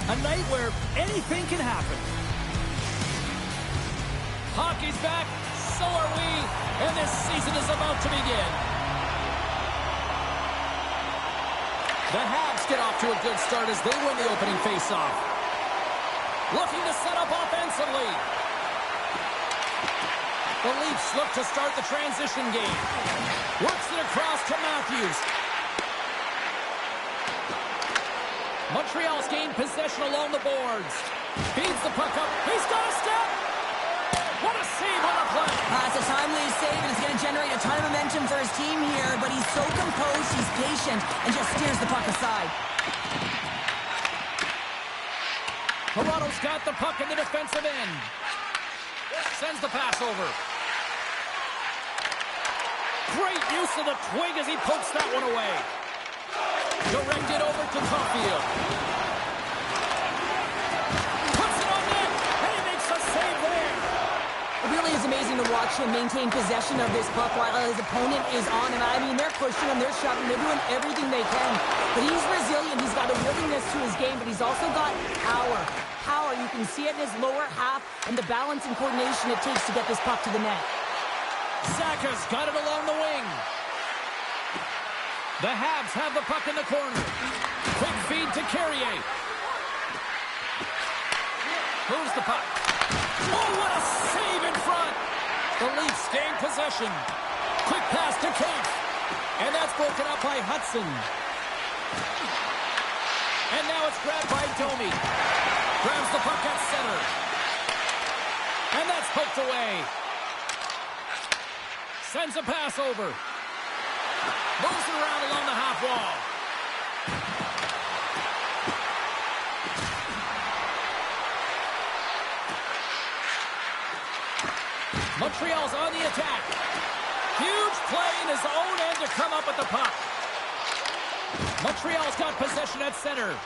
A night where anything can happen. Hockey's back, so are we, and this season is about to begin. The Habs get off to a good start as they win the opening faceoff. Looking to set up offensively. The Leafs look to start the transition game. Works it across to Matthews. Montreal's gained possession along the boards. Feeds the puck up. He's got a step. What a save on the play. It's a timely save, and it's going to generate a ton of momentum for his team here, but he's so composed, he's patient, and just steers the puck aside. Toronto's got the puck in the defensive end. Sends the pass over. Great use of the twig as he pokes that one away. Directed over to Caulfield. Puts it on net, and he makes a save there. It really is amazing to watch him maintain possession of this puck while his opponent is on him. I mean, they're pushing him, they're shoving, they're doing everything they can. But he's resilient, he's got a willingness to his game, but he's also got power. Power, you can see it in his lower half and the balance and coordination it takes to get this puck to the net. Saka's got it along the wing. The Habs have the puck in the corner. Quick feed to Carrier. Moves the puck. Oh, what a save in front. The Leafs gain possession. Quick pass to Kampf. And that's broken up by Hudson. And now it's grabbed by Domi. Grabs the puck at center. And that's poked away. Sends a pass over. Moves it around along the half wall. Montreal's on the attack. Huge play in his own end to come up with the puck. Montreal's got possession at center.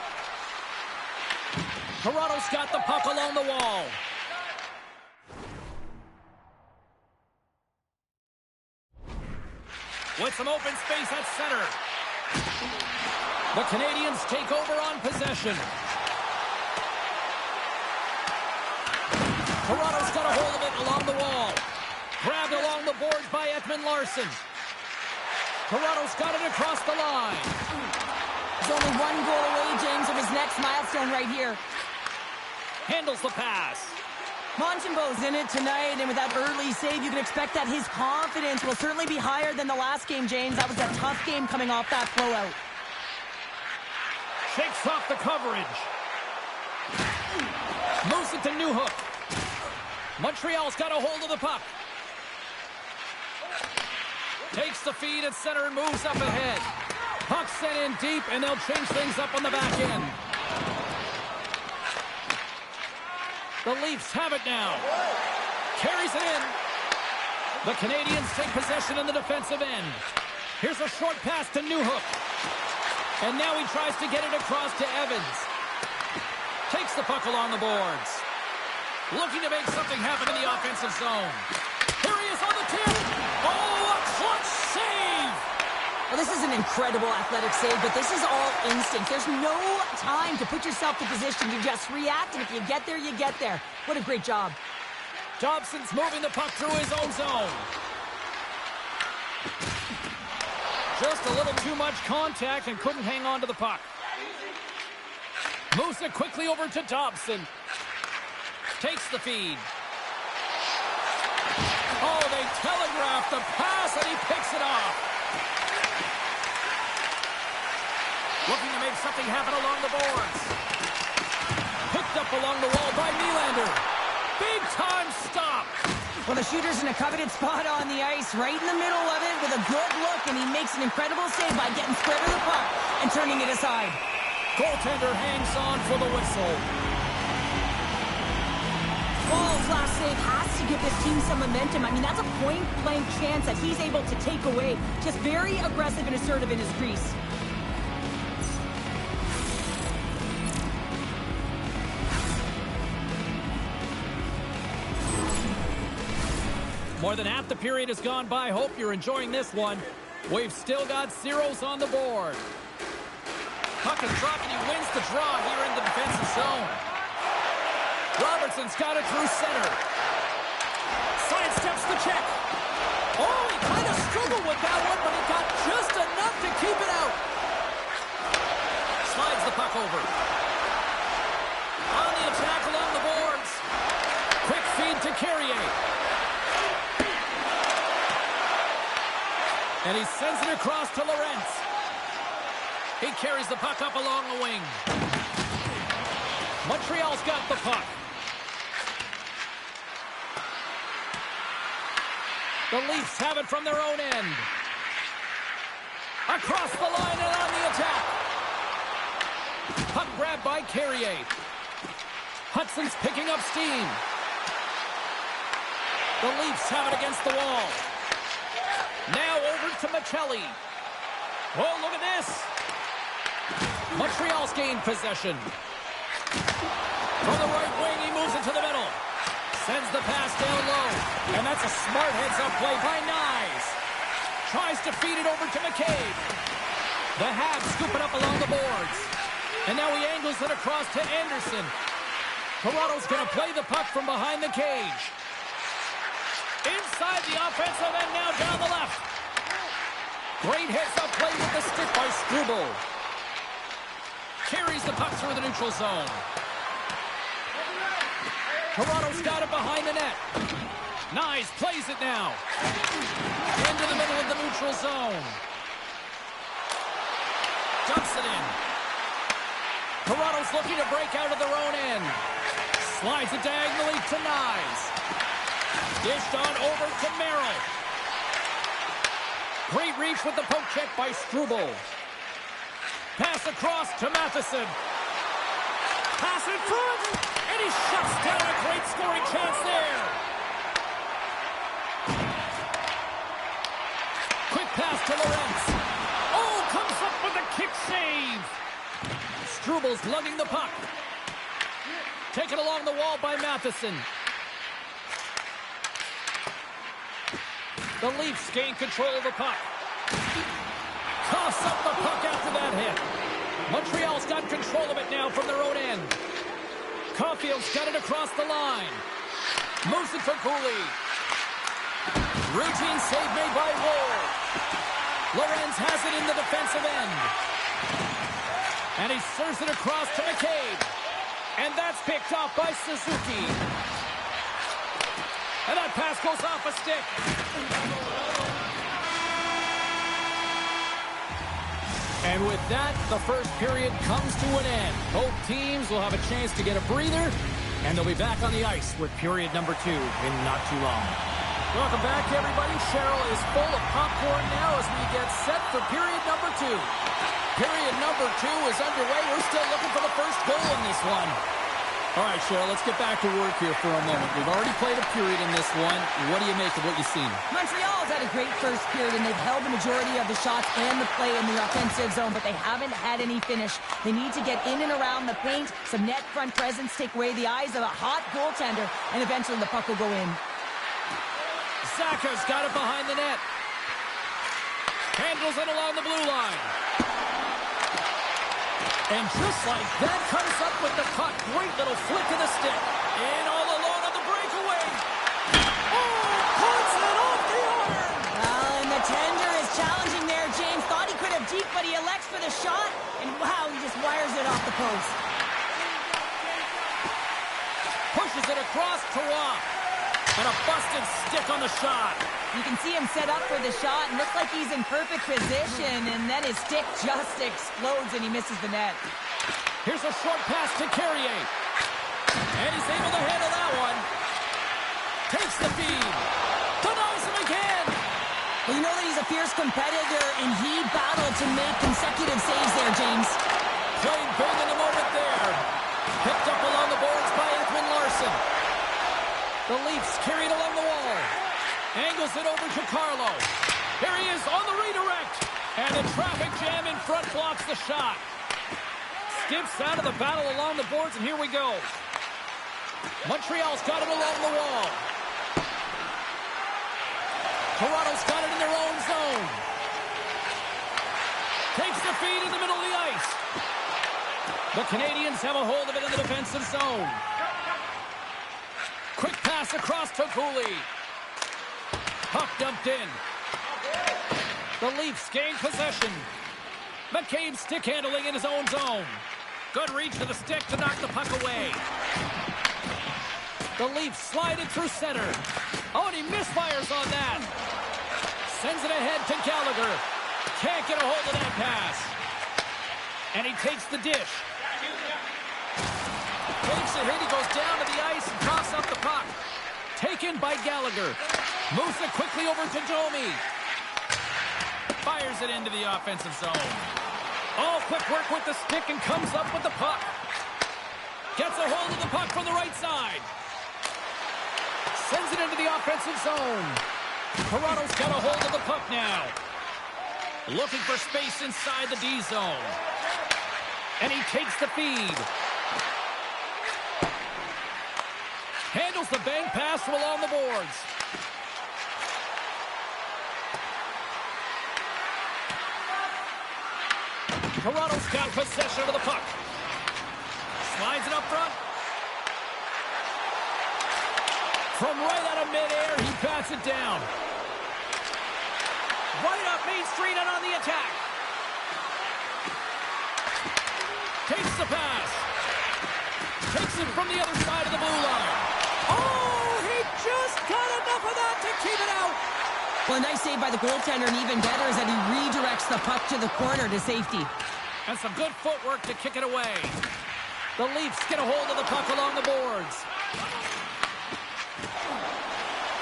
Toronto's got the puck along the wall. With some open space at center. The Canadians take over on possession. Toronto's got a hold of it along the wall. Grabbed along the boards by Ekman Larsson. Toronto's got it across the line. He's only one goal away, James, from his next milestone right here. Handles the pass. Montembeau's in it tonight, and with that early save, you can expect that his confidence will certainly be higher than the last game, James. That was a tough game coming off that blowout. Shakes off the coverage. Moves it to Newhook. Montreal's got a hold of the puck. Takes the feed at center and moves up ahead. Puck sent in deep, and they'll change things up on the back end. The Leafs have it now. Carries it in. The Canadians take possession in the defensive end. Here's a short pass to Newhook. And now he tries to get it across to Evans. Takes the puck along the boards. Looking to make something happen in the offensive zone. Here he is on the tip. Oh, a clutch save! Well, this is an incredible athletic save, but this is all instinct. There's no time to put yourself to position. You just react, and if you get there, you get there. What a great job. Dobson's moving the puck through his own zone. Just a little too much contact and couldn't hang on to the puck. Moves it quickly over to Dobson. Takes the feed. Oh, they telegraphed the pass, and he picks it off. Looking to make something happen along the boards. Picked up along the wall by Nylander. Big time stop. Well, the shooter's in a coveted spot on the ice, right in the middle of it with a good look, and he makes an incredible save by getting square to the puck and turning it aside. Goaltender hangs on for the whistle. Ball's last save has to give this team some momentum. I mean, that's a point-blank chance that he's able to take away. Just very aggressive and assertive in his crease. More than half the period has gone by. Hope you're enjoying this one. We've still got zeros on the board. Puck is dropped, and he wins the draw here in the defensive zone. Robertson's got it through center. Sidesteps the check. Oh, he kind of struggled with that one, but he got just enough to keep it out. Slides the puck over. On the attack along the boards. Quick feed to Carrier. And he sends it across to Lorentz. He carries the puck up along the wing. Montreal's got the puck. The Leafs have it from their own end. Across the line and on the attack. Puck grabbed by Carrier. Hudson's picking up steam. The Leafs have it against the wall. Now over to Michelli. Oh, look at this. Montreal's gained possession. From the right wing, he moves it to the middle. Sends the pass down low. And that's a smart heads-up play by Nyes. Tries to feed it over to McCabe. The Habs scoop it up along the boards. And now he angles it across to Anderson. Toronto's going to play the puck from behind the cage. Inside the offensive end, now down the left. Great heads-up play with the stick by Struble. Carries the puck through the neutral zone. Toronto's got it behind the net. Nyes plays it now. Into the middle of the neutral zone. Dumps it in. Toronto's looking to break out of their own end. Slides it diagonally to Nyes. Dished on over to Merrill. Great reach with the poke check by Struble. Pass across to Matheson. Pass in front. And he shuts down a great scoring chance there. Quick pass to Lorentz. Oh, comes up with a kick save. Struble's lugging the puck. Taken along the wall by Matheson. The Leafs gain control of the puck. Toss up the puck after that hit. Montreal's got control of it now from their own end. Caulfield's got it across the line. Moves it to Cooley. Routine save made by Ward. Lorenz has it in the defensive end. And he serves it across to McCabe. And that's picked off by Suzuki. And that pass goes off a stick. And with that, the first period comes to an end. Both teams will have a chance to get a breather, and they'll be back on the ice with period number 2 in not too long. Welcome back, everybody. Cheryl is full of popcorn now as we get set for period number 2. Period number 2 is underway. We're still looking for the first goal in this one. All right, Cheryl, let's get back to work here for a moment. We've already played a period in this one. What do you make of what you've seen? Montreal's had a great first period, and they've held the majority of the shots and the play in the offensive zone, but they haven't had any finish. They need to get in and around the paint, some net front presence, take away the eyes of a hot goaltender, and eventually the puck will go in. Zaka's got it behind the net. Handles it along the blue line. And just like that, comes up with the puck. Great little flick of the stick. And all alone on the breakaway. Oh, puts it off the iron. Well, and the tender is challenging there. James thought he could have deep, but he elects for the shot. And wow, he just wires it off the post. Pushes it across to Rock. And a busted stick on the shot. You can see him set up for the shot and looks like he's in perfect position, and then his stick just explodes and he misses the net. Here's a short pass to Carrier. And he's able to handle that one. Takes the feed. Denies him again. Well, you know that he's a fierce competitor, and he battled to make consecutive saves there, James. Played big in the moment there. Picked up along the boards by Edwin Larson. The Leafs carried along the wall. Angles it over to Carlo. Here he is on the redirect. And the traffic jam in front blocks the shot. Skips out of the battle along the boards, and here we go. Montreal's got it along the wall. Toronto's got it in their own zone. Takes the feed in the middle of the ice. The Canadians have a hold of it in the defensive zone. Quick pass across to Cooley. Puck dumped in. The Leafs gain possession. McCabe stick handling in his own zone. Good reach to the stick to knock the puck away. The Leafs slide it through center. Oh, and he misfires on that. Sends it ahead to Gallagher. Can't get a hold of that pass. And he takes the dish. Takes it hit. He goes down to the ice and coughs up the puck. Taken by Gallagher. Moves it quickly over to Domi. Fires it into the offensive zone. Oh, quick work with the stick and comes up with the puck. Gets a hold of the puck from the right side. Sends it into the offensive zone. Toronto's got a hold of the puck now. Looking for space inside the D zone. And he takes the feed. Handles the bank pass from along the boards. Toronto's got possession of the puck. Slides it up front. From right out of midair, he bats it down. Right up Main Street and on the attack. Takes the pass. Takes it from the other side of the blue line. Oh, he just got enough of that to keep it out. Well, a nice save by the goaltender, and even better is that he redirects the puck to the corner to safety. And some good footwork to kick it away. The Leafs get a hold of the puck along the boards.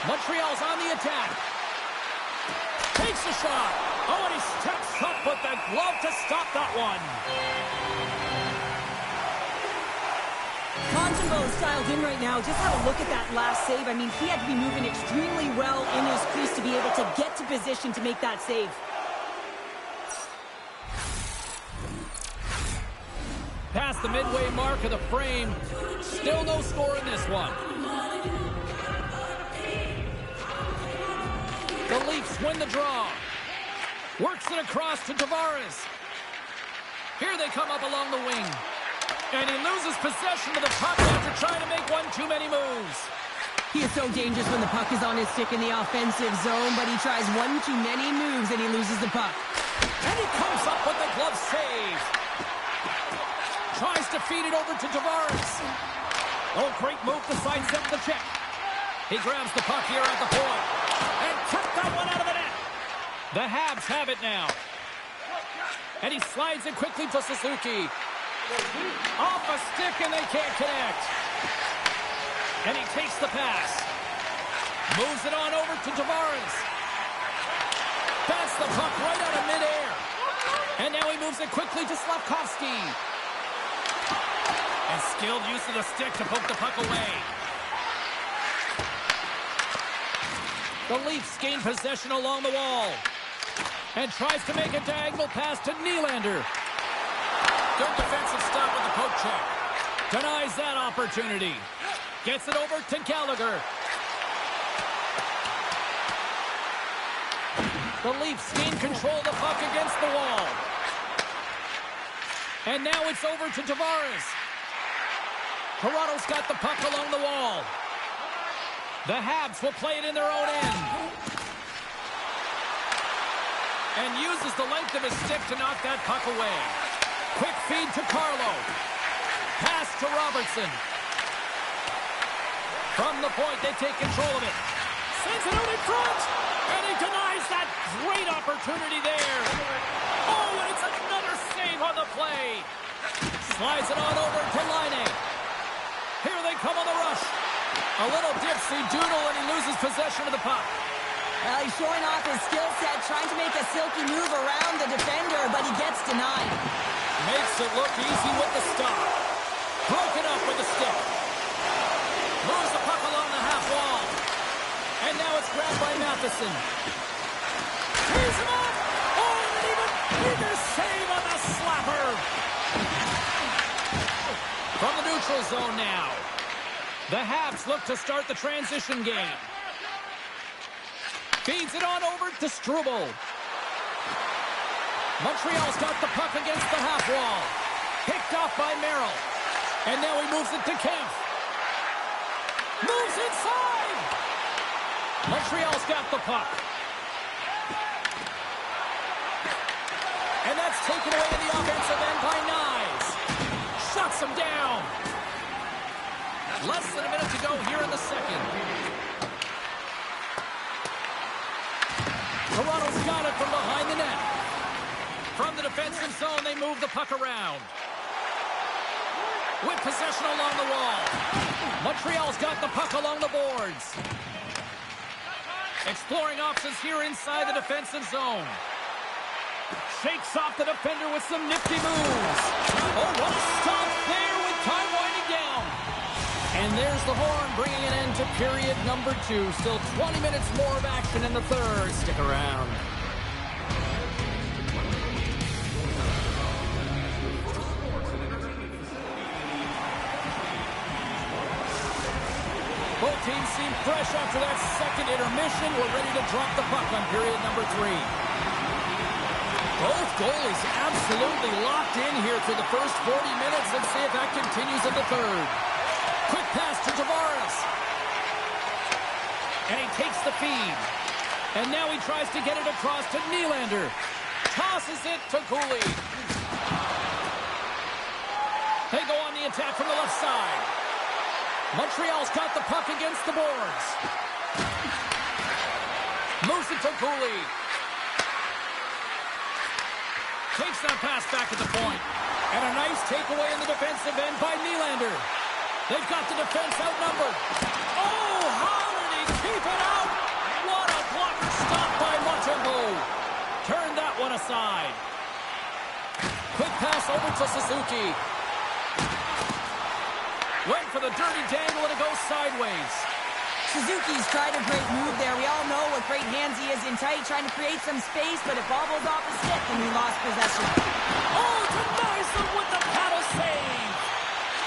Montreal's on the attack. Takes a shot. Oh, and he steps up with the glove to stop that one. Montembeau's dialed in right now. Just have a look at that last save. I mean, he had to be moving extremely well in his crease to be able to get to position to make that save. Past the midway mark of the frame. Still no score in this one. The Leafs win the draw. Works it across to Tavares. Here they come up along the wing. And he loses possession of the puck after trying to make one too many moves. He is so dangerous when the puck is on his stick in the offensive zone, but he tries one too many moves and he loses the puck. And he comes up with the glove save. Tries to feed it over to Tavares. Oh, great move to sidestep the check. He grabs the puck here at the point. And kept that one out of the net. The Habs have it now. And he slides it quickly to Suzuki. Off a stick and they can't connect. And he takes the pass. Moves it on over to Tavares. Bats the puck right out of midair. And now he moves it quickly to Slavkovsky. And skilled use of the stick to poke the puck away. The Leafs gain possession along the wall. And tries to make a diagonal pass to Nylander. Good defensive stop with the poke check. Denies that opportunity. Gets it over to Gallagher. The Leafs gain control of the puck against the wall. And now it's over to Tavares. Toronto's got the puck along the wall. The Habs will play it in their own end. And uses the length of his stick to knock that puck away. Quick feed to Carlo. Pass to Robertson. From the point, they take control of it. Sends it out in front. And he denies that great opportunity there. Oh, and it's another save on the play. Slides it on over to Laine. Here they come on the rush. A little dipsy doodle, and he loses possession of the puck. Well, he's showing off his skill set, trying to make a silky move around the defender, but he gets denied. Makes it look easy with the stop. Broken up with the stick. Moves the puck along the half wall. And now it's grabbed by Matheson. Tears him off. Oh, and an even bigger save on the slapper. From the neutral zone now. The Habs look to start the transition game. Feeds it on over to Struble. Montreal's got the puck against the half wall. Picked off by Merrill. And now he moves it to Kemp. Moves inside. Montreal's got the puck. And that's taken away in the offensive end by Nyes. Shuts him down. Less than a minute to go here in the second. Toronto's got it from behind the net. From the defensive zone, they move the puck around. With possession along the wall. Montreal's got the puck along the boards. Exploring options here inside the defensive zone. Shakes off the defender with some nifty moves. Oh, what a stop there with time winding down. And there's the horn bringing an end to period number 2. Still 20 minutes more of action in the third. Stick around. Both teams seem fresh after that second intermission. We're ready to drop the puck on period number 3. Both goalies absolutely locked in here through the first 40 minutes. Let's see if that continues in the third. Quick pass to Tavares. And he takes the feed. And now he tries to get it across to Nylander. Tosses it to Cooley. They go on the attack from the left side. Montreal's got the puck against the boards. Moves it to Cooley. Takes that pass back at the point. And a nice takeaway in the defensive end by Nylander. They've got the defense outnumbered. Oh, how did he keep it out? What a blocker stop by Montembeault. Turned that one aside. Quick pass over to Suzuki. Went for the dirty dangle and it goes sideways. Suzuki's tried a great move there. We all know what great hands he is in tight, trying to create some space, but it bobbles off his stick and he lost possession. Oh, denies them with the paddle save.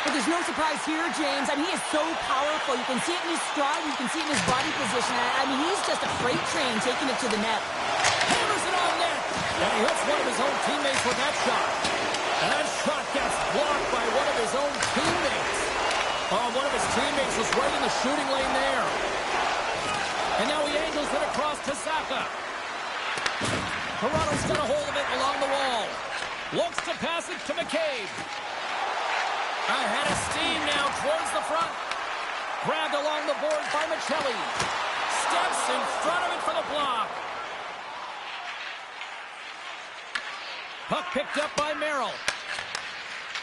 But there's no surprise here, James. I mean, he is so powerful. You can see it in his stride, you can see it in his body position. I mean, he's just a freight train taking it to the net. Hammers it on net. And he hits one of his own teammates with that shot. And that shot gets blocked by one of his own teammates. Oh, one of his teammates was right in the shooting lane there. And now he angles it across to Saka. Toronto's got a hold of it along the wall. Looks to pass it to McCabe. Ahead of steam now towards the front. Grabbed along the board by Michelli. Steps in front of it for the block. Puck picked up by Merrill.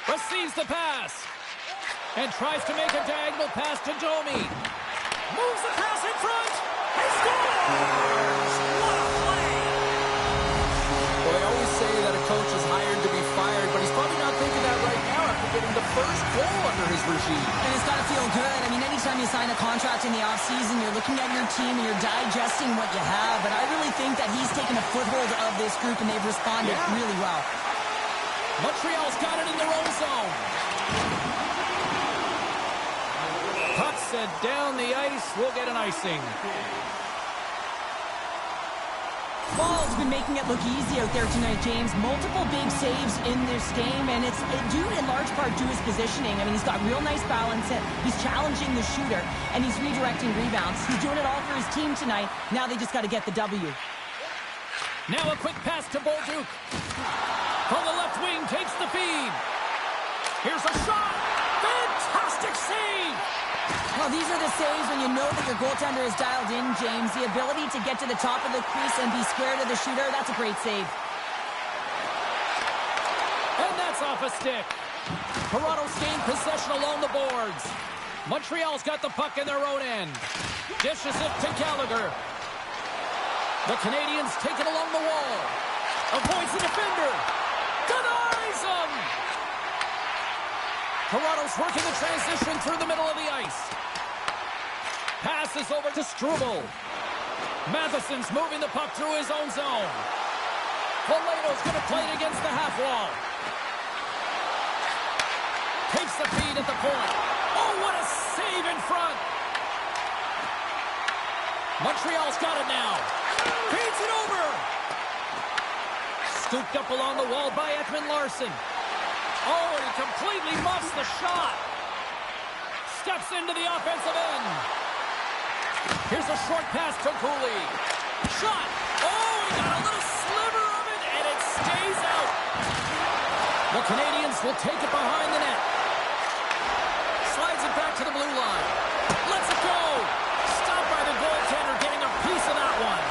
Receives the pass. And tries to make a diagonal pass to Domi. Moves the pass in front. He scores! What a play! Well, they always say that a coach is hired to be fired, but he's probably not thinking that right now after getting the first goal under his regime. And it's got to feel good. I mean, anytime you sign a contract in the offseason, you're looking at your team and you're digesting what you have. But I really think that he's taken a foothold of this group and they've responded really well. Montreal's got it in their own zone. Puck set down the ice. We'll get an icing. Ball's been making it look easy out there tonight, James. Multiple big saves in this game, and it's due in large part to his positioning. I mean, he's got real nice balance. He's challenging the shooter, and he's redirecting rebounds. He's doing it all for his team tonight. Now they just got to get the W. Now a quick pass to Bolduc. From the left wing, takes the feed. Here's a shot. Fantastic save. Well, these are the saves when you know that your goaltender is dialed in, James. The ability to get to the top of the crease and be square to the shooter, that's a great save. And that's off a stick. Toronto's gained possession along the boards. Montreal's got the puck in their own end. Dishes it to Gallagher. The Canadians take it along the wall. Avoids the defender. Denies him. Toronto's working the transition through the middle of the ice. Passes over to Struble. Matheson's moving the puck through his own zone. Valeto's going to play it against the half wall. Takes the feed at the point. Oh, what a save in front. Montreal's got it now. Feeds it over. Scooped up along the wall by Ekman Larson. Oh, and he completely muffs the shot. Steps into the offensive end. Here's a short pass to Cooley. Shot. Oh, he got a little sliver of it, and it stays out. The Canadians will take it behind the net. Slides it back to the blue line. Lets it go. Stopped by the goaltender, getting a piece of that one.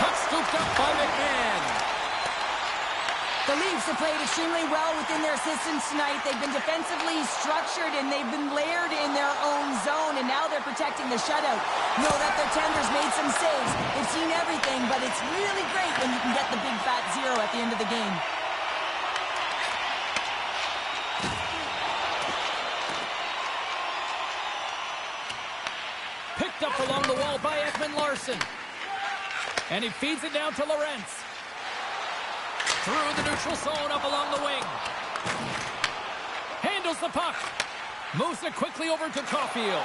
Puck scooped up by McMahon. The Leafs have played extremely well within their systems tonight. They've been defensively structured, and they've been layered in their own zone, and now they're protecting the shutout. Know that their tenders made some saves. They've seen everything, but it's really great when you can get the big fat zero at the end of the game. Picked up along the wall by Ekman-Larsson. And he feeds it down to Lorentz. Through the neutral zone, up along the wing. Handles the puck. Moves it quickly over to Caulfield.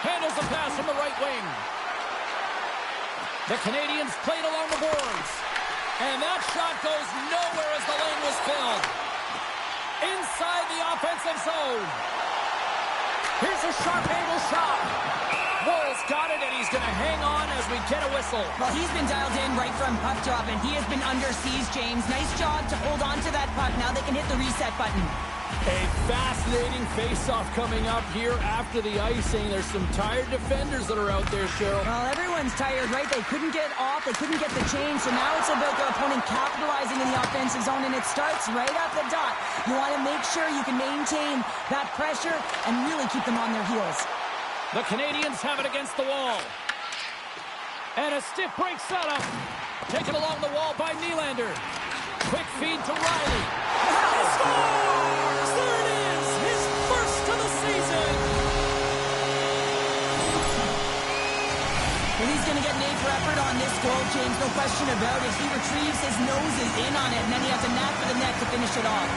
Handles the pass from the right wing. The Canadians played along the boards. And that shot goes nowhere as the lane was filled. Inside the offensive zone. Here's a sharp angle shot. Wolves got it, and he's going to hang on as we get a whistle. Well, he's been dialed in right from puck drop, and he has been under siege, James. Nice job to hold on to that puck. Now they can hit the reset button. A fascinating face-off coming up here after the icing. There's some tired defenders that are out there, Cheryl. Well, everyone's tired, right? They couldn't get off. They couldn't get the change. So now it's about their opponent capitalizing in the offensive zone, and it starts right at the dot. You want to make sure you can maintain that pressure and really keep them on their heels. The Canadians have it against the wall. And a stiff break setup. Taken along the wall by Nylander. Quick feed to Riley. He scores! There it is! His first of the season! Well, he's going to get an A for effort on this goal, James. No question about it. He retrieves his nose is in on it, and then he has a knack for the net to finish it off.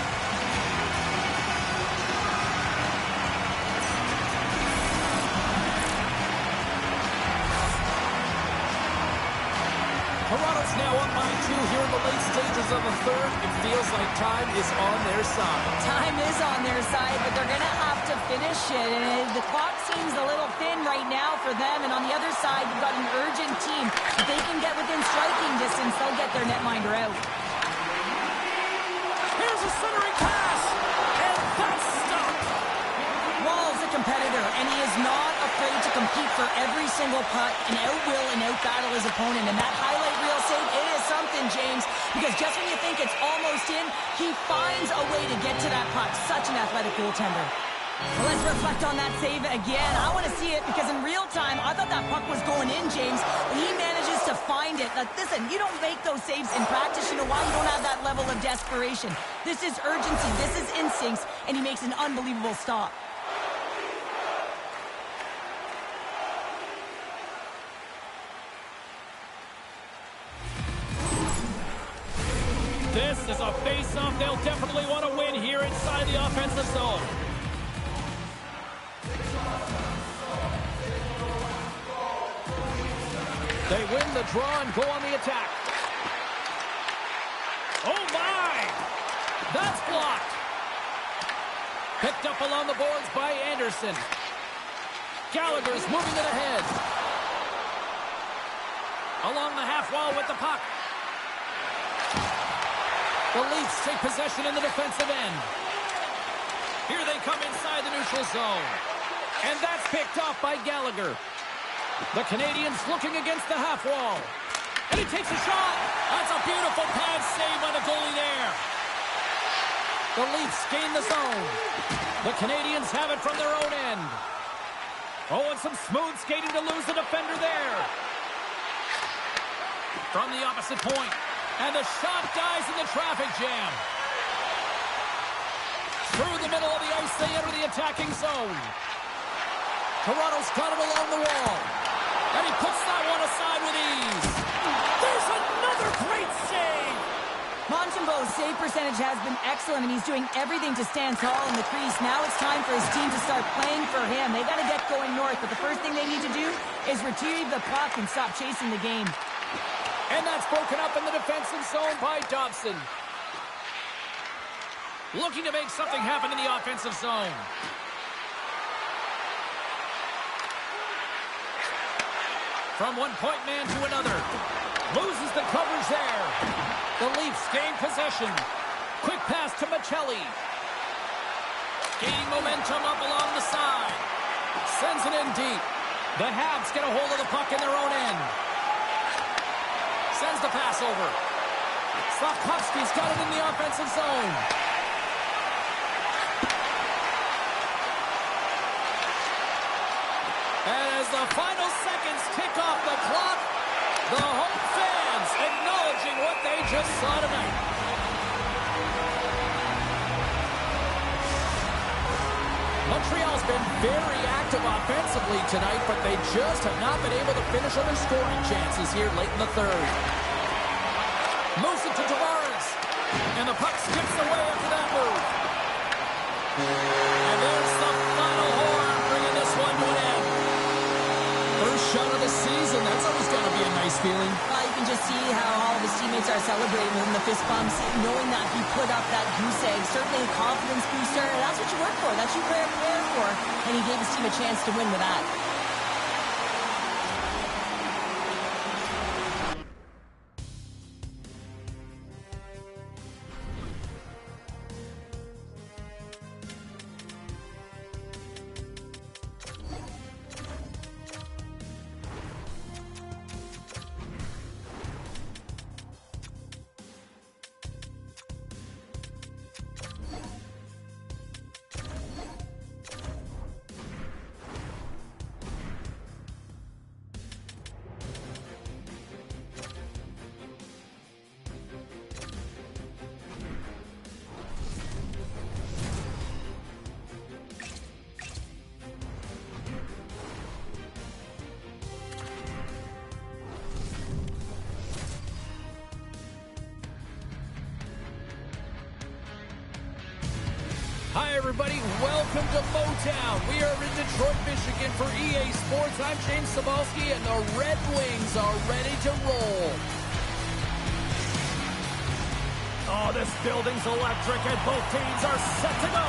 Toronto's now up by 2 here in the late stages of the third. It feels like time is on their side. Time is on their side, but they're going to have to finish it. And the clock seems a little thin right now for them. And on the other side, you've got an urgent team. If they can get within striking distance, they'll get their netminder out. Here's a centering pass. And that's stopped. Wall's a competitor, and he is not afraid to compete for every single putt and out-will and out-battle his opponent. And that highlight reel save, it is something, James, because just when you think it's almost in, he finds a way to get to that puck. Such an athletic goaltender. Well, let's reflect on that save again. I want to see it because in real time, I thought that puck was going in, James, but he manages to find it. Now, listen, you don't make those saves in practice. You know why? You don't have that level of desperation. This is urgency. This is instincts, and he makes an unbelievable stop. This is a face-off they'll definitely want to win here inside the offensive zone. They win the draw and go on the attack. Oh my! That's blocked. Picked up along the boards by Anderson. Gallagher's moving it ahead. Along the half wall with the puck. The Leafs take possession in the defensive end. Here they come inside the neutral zone. And that's picked off by Gallagher. The Canadians looking against the half wall. And he takes a shot. That's a beautiful pad save by the goalie there. The Leafs gain the zone. The Canadians have it from their own end. Oh, and some smooth skating to lose the defender there. From the opposite point. And the shot dies in the traffic jam. Through the middle of the ice, they enter the attacking zone. Toronto's got it along the wall. And he puts that one aside with ease. There's another great save. Montembeau's save percentage has been excellent, and he's doing everything to stand tall in the crease. Now it's time for his team to start playing for him. They got to get going north, but the first thing they need to do is retrieve the puck and stop chasing the game. And that's broken up in the defensive zone by Dobson. Looking to make something happen in the offensive zone. From one-point man to another. Loses the coverage there. The Leafs gain possession. Quick pass to Michelli. Gaining momentum up along the side. Sends it in deep. The Habs get a hold of the puck in their own end. Sends the pass over. Slavkovsky's got it in the offensive zone. And as the final seconds tick off the clock, the home fans acknowledging what they just saw tonight. Montreal's been very active offensively tonight, but they just have not been able to finish on their scoring chances here late in the third. Moves it to Tavares, and the puck skips away after that move. And there's the final horn, bringing this one to an end. First shot of the season, that's always got to be a nice feeling. Well, you can just see how all of his teammates are celebrating with him, the fist bumps, knowing that he put up that goose egg. Certainly a confidence booster, and that's what you work for. That's what you prepare for, and he gave his team a chance to win with that. Hi, everybody. Welcome to Motown. We are in Detroit, Michigan for EA Sports. I'm James Cybulski, and the Red Wings are ready to roll. Oh, this building's electric, and both teams are set to go.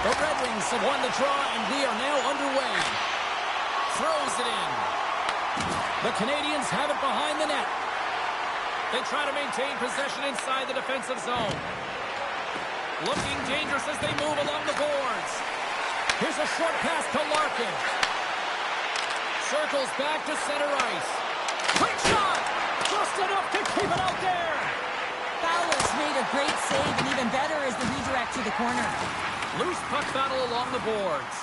The Red Wings have won the draw, and we are now underway. Throws it in. The Canadians have it behind the net. They try to maintain possession inside the defensive zone. Looking dangerous as they move along the boards. Here's a short pass to Larkin. Circles back to center ice. Quick shot! Just enough to keep it out there. Fowler's made a great save, and even better is the redirect to the corner. Loose puck battle along the boards.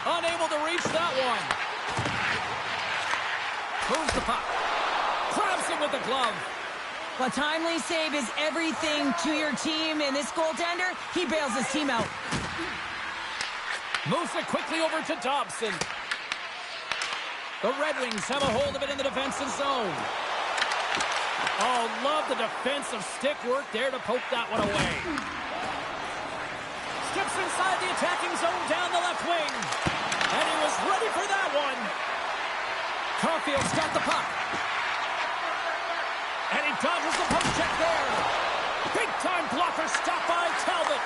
Unable to reach that one. Moves the puck. Grabs it with the glove. A timely save is everything to your team, and this goaltender, he bails his team out. Moves it quickly over to Dobson. The Red Wings have a hold of it in the defensive zone. Oh, love the defensive stick work there to poke that one away. Steps inside the attacking zone down the left wing. And he was ready for that one. Caulfield's got the puck. And he dodges the poke check there. Big-time blocker stopped by Talbot.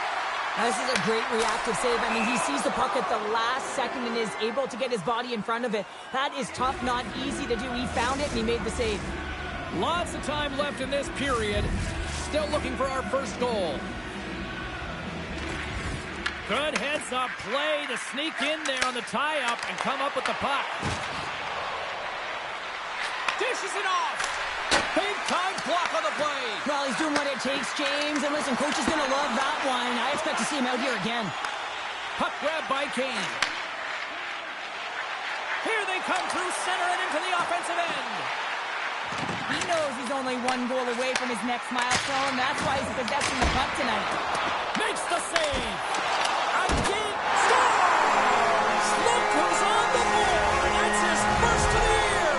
This is a great reactive save. I mean, he sees the puck at the last second and is able to get his body in front of it. That is tough, not easy to do. He found it, and he made the save. Lots of time left in this period. Still looking for our first goal. Good heads-up play to sneak in there on the tie-up and come up with the puck. Dishes it off. Big-time block on the play. Well, he's doing what it takes, James. And listen, coach is going to love that one. I expect to see him out here again. Puck grab by Kane. Here they come through center and into the offensive end. He knows he's only one goal away from his next milestone. That's why he's possessing the puck tonight. Makes the save. Again, scores! Slumker's on the board. That's his first of the year.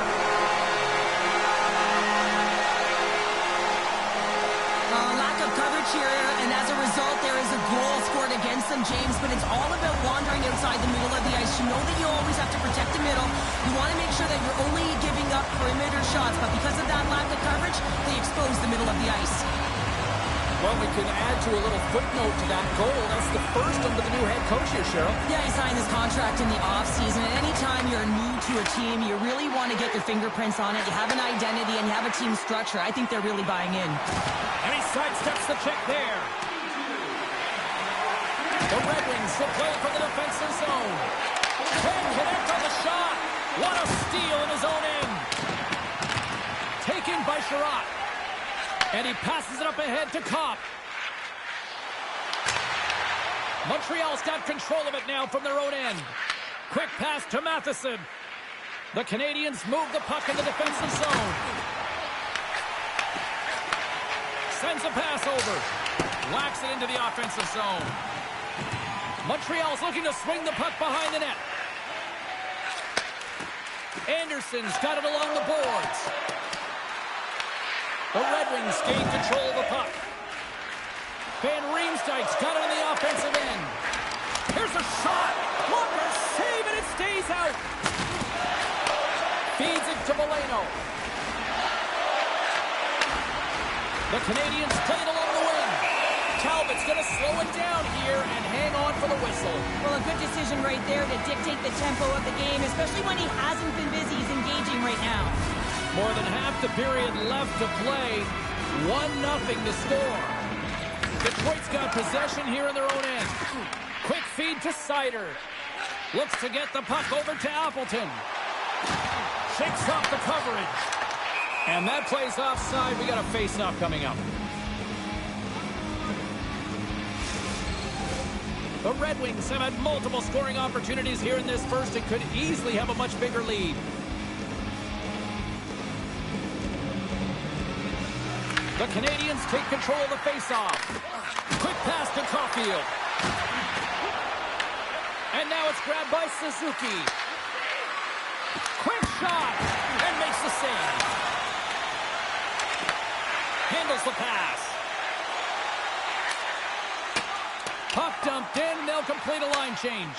Lack of coverage here, and as a result, there is a goal scored against them, James, but it's all about wandering outside the middle of the ice. You know that you always have to protect the middle. You want to make sure that you're only giving up perimeter shots, but because of that lack of coverage, they expose the middle of the ice. Well, we can add to a little footnote to that goal. That's the first under the new head coach here, Cheryl. Yeah, he signed this contract in the offseason, and anytime you're new to a team, you really want to get your fingerprints on it. You have an identity, and you have a team structure. I think they're really buying in. And he sidesteps the check there. The Red Wings will play for the defensive zone. Can't connect on the shot. What a steal in his own end. Taken by Sherratt. And he passes it up ahead to Kopp. Montreal's got control of it now from their own end. Quick pass to Matheson. The Canadians move the puck in the defensive zone. Sends a pass over. Whacks it into the offensive zone. Montreal's looking to swing the puck behind the net. Anderson's got it along the boards. The Red Wings gain control of the puck. Van Riemsdyk's got it on the offensive end. Here's a shot. What a save, and it stays out. Feeds it to Valeno. The Canadians play it along the wing. Talbot's going to slow it down here and hang on for the whistle. Well, a good decision right there to dictate the tempo of the game, especially when he hasn't been busy. He's engaging right now. More than half the period left to play. 1-0 to score. Detroit's got possession here in their own end. Quick feed to Seider. Looks to get the puck over to Appleton. Shakes off the coverage. And that plays offside. We got a face-off coming up. The Red Wings have had multiple scoring opportunities here in this first and could easily have a much bigger lead. The Canadians take control of the face-off. Quick pass to Caulfield. And now it's grabbed by Suzuki. Quick shot. And makes the save. Handles the pass. Puck dumped in, and they'll complete a line change.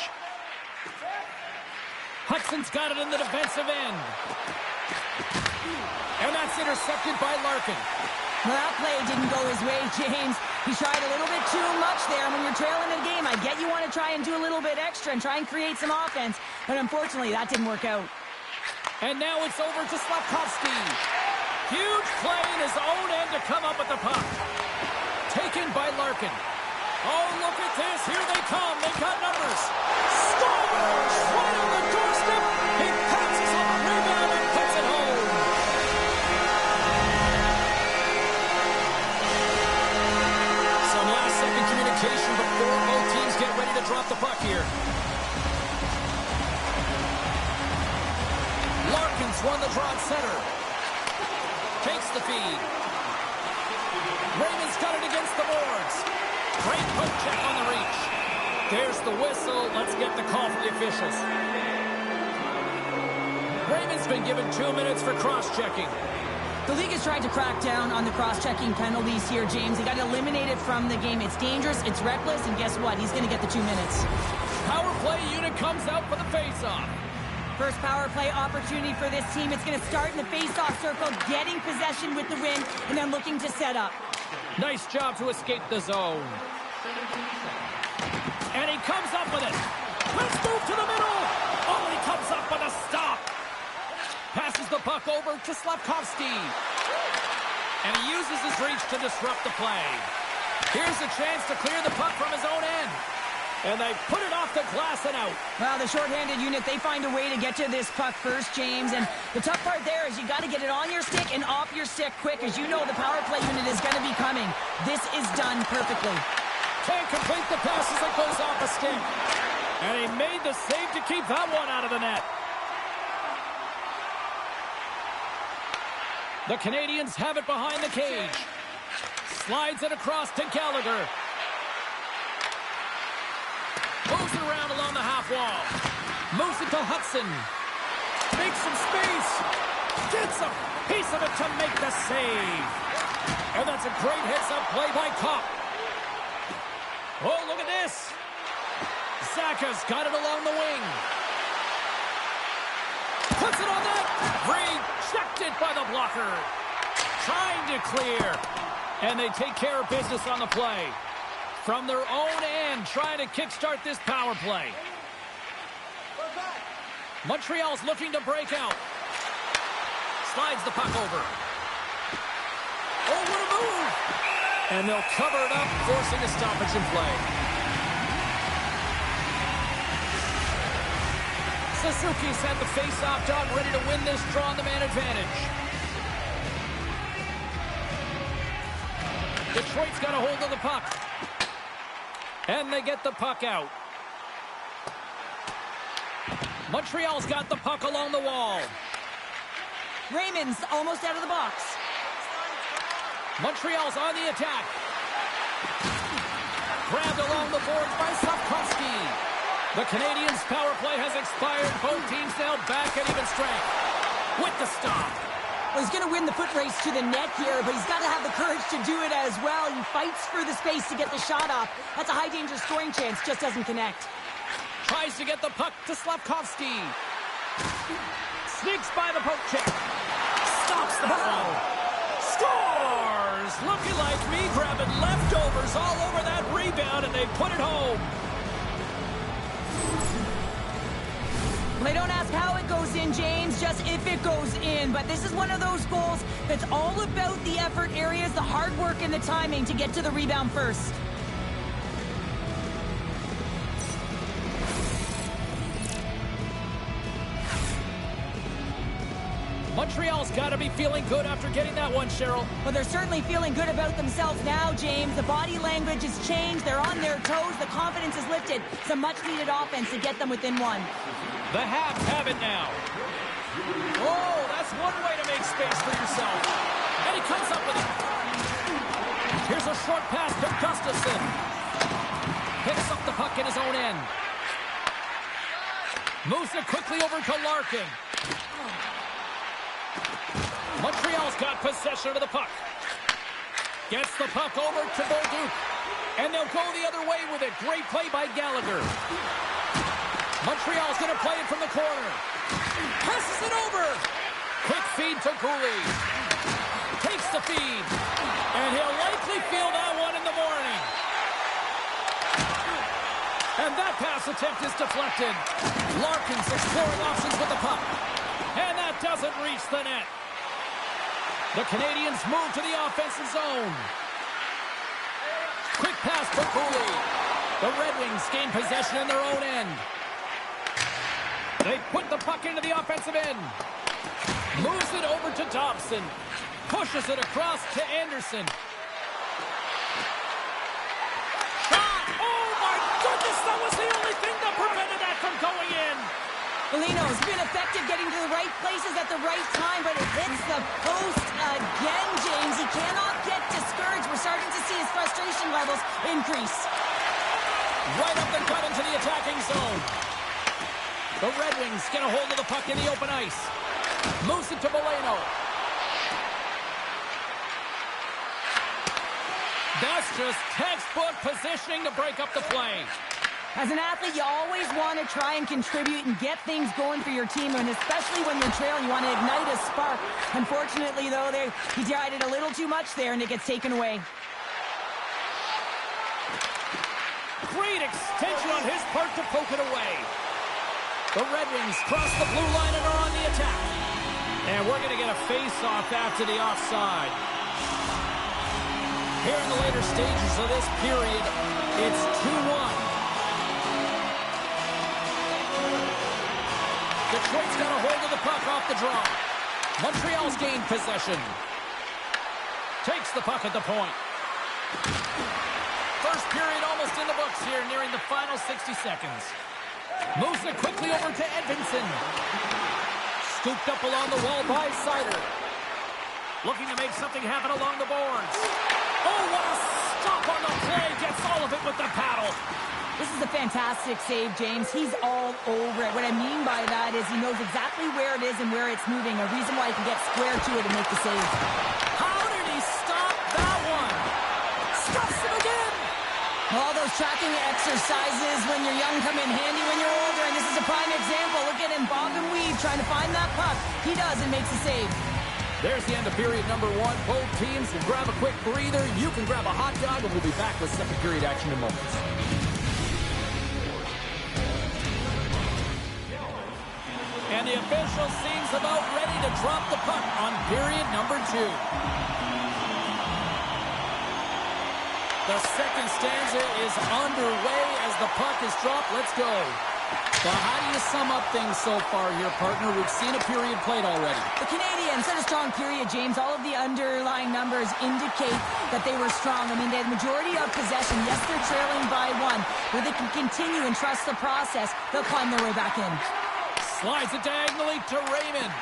Hudson's got it in the defensive end. And that's intercepted by Larkin. Well, that play didn't go his way, James. He tried a little bit too much there. When you're trailing a game, I get you want to try and do a little bit extra and try and create some offense, but unfortunately, that didn't work out. And now it's over to Slafkovsky. Huge play in his own end to come up with the puck. Taken by Larkin. Oh, look at this. Here they come. They've got numbers. Scores! Right on the doorstep. He passes on the rebound and puts it home. Some last-second communication before both teams get ready to drop the puck here. Larkin's won the draw at center. Takes the feed. Raymond's got it against the boards. Great poke check on the reach. There's the whistle. Let's get the call from the officials. Raymond's been given 2 minutes for cross-checking. The league has tried to crack down on the cross-checking penalties here, James. He got eliminated from the game. It's dangerous, it's reckless, and guess what? He's going to get the 2 minutes. Power play unit comes out for the face-off. First power play opportunity for this team. It's going to start in the face-off circle, getting possession with the win, and then looking to set up. Nice job to escape the zone. And he comes up with it. Let's move to the middle. Oh, he comes up with a stop. Passes the puck over to Slafkovsky. And he uses his reach to disrupt the play. Here's a chance to clear the puck from his own end. And they put it off the glass and out. Well, the shorthanded unit, they find a way to get to this puck first, James. And the tough part there is you got to get it on your stick and off your stick quick. As you know, the power play unit is going to be coming. This is done perfectly. Can't complete the pass as it goes off the stick. And he made the save to keep that one out of the net. The Canadians have it behind the cage. Slides it across to Gallagher. Moves it around along the half wall. Moves it to Hudson. Makes some space. Gets a piece of it to make the save. And that's a great heads-up play by Kopp. Oh, look at this. Zaka's got it along the wing. Puts it on net. Rejected by the blocker. Trying to clear. And they take care of business on the play. From their own end, trying to kickstart this power play. Montreal's looking to break out. Slides the puck over. Oh, what a move! And they'll cover it up, forcing a stoppage in play. Suzuki's had the face-off dog ready to win this draw on the man advantage. Detroit's got a hold of the puck. And they get the puck out. Montreal's got the puck along the wall. Raymond's almost out of the box. Montreal's on the attack. Grabbed along the boards by Slavkovsky. The Canadiens' power play has expired. Both teams now back at even strength. With the stop. Well, he's going to win the foot race to the net here, but he's got to have the courage to do it as well. He fights for the space to get the shot off. That's a high-danger scoring chance. Just doesn't connect. Tries to get the puck to Slavkovsky. Sneaks by the poke check. Stops that one. Scores! Looking like me grabbing leftovers all over that rebound, and they put it home. They don't ask how it goes in, James, just if it goes in. But this is one of those goals that's all about the effort areas, the hard work and the timing to get to the rebound first. Montreal's got to be feeling good after getting that one, Cheryl. Well, they're certainly feeling good about themselves now, James. The body language has changed. They're on their toes. The confidence is lifted. Some much-needed offense to get them within one. The Habs have it now. Oh, that's one way to make space for yourself. And he comes up with it. Here's a short pass to Gustafsson. Picks up the puck in his own end. Moves it quickly over to Larkin. Montreal's got possession of the puck. Gets the puck over to Bolduc. And they'll go the other way with it. Great play by Gallagher. Montreal's going to play it from the corner. Passes it over. Quick feed to Cooley. Takes the feed. And he'll likely feel that one in the morning. And that pass attempt is deflected. Larkin's exploring options with the puck. And that doesn't reach the net. The Canadiens move to the offensive zone. Quick pass for Cooley. The Red Wings gain possession in their own end. They put the puck into the offensive end. Moves it over to Dobson. Pushes it across to Anderson. Shot! Oh my goodness, that was the only thing that prevented that from going in. Molino's been effective getting to the right places at the right time, but it hits the post again, James. He cannot get discouraged. We're starting to see his frustration levels increase. Right up the gut into the attacking zone. The Red Wings get a hold of the puck in the open ice. Moves it to Molino. That's just textbook positioning to break up the play. As an athlete, you always want to try and contribute and get things going for your team, and especially when you're trailing, you want to ignite a spark. Unfortunately, though, he tried it a little too much there, and it gets taken away. Great extension on his part to poke it away. The Red Wings cross the blue line and are on the attack. And we're going to get a face-off after the offside. Here in the later stages of this period, it's 2-1. Detroit's got a hold of the puck off the draw. Montreal's gained possession. Takes the puck at the point. First period almost in the books here, nearing the final 60 seconds. Moves it quickly over to Edvinsson. Scooped up along the wall by Seider. Looking to make something happen along the boards. Oh, what a stop on the play. Gets all of it with the paddle. This is a fantastic save, James. He's all over it. What I mean by that is he knows exactly where it is and where it's moving. A reason why he can get square to it and make the save. How did he stop that one? Stops him again. All those tracking exercises when you're young come in handy when you're older, and this is a prime example. Look at him bob and weave trying to find that puck. He does and makes the save. There's the end of period number 1. Both teams will grab a quick breather. You can grab a hot dog, and we'll be back with second period action in moments. And the official seems about ready to drop the puck on period number 2. The second stanza is underway as the puck is dropped. Let's go. Well, how do you sum up things so far here, partner? We've seen a period played already. The Canadians had a strong period, James. All of the underlying numbers indicate that they were strong. I mean, they had the majority of possession. Yes, they're trailing by 1. Where they can continue and trust the process, they'll climb their way back in. Slides it diagonally to Raymond.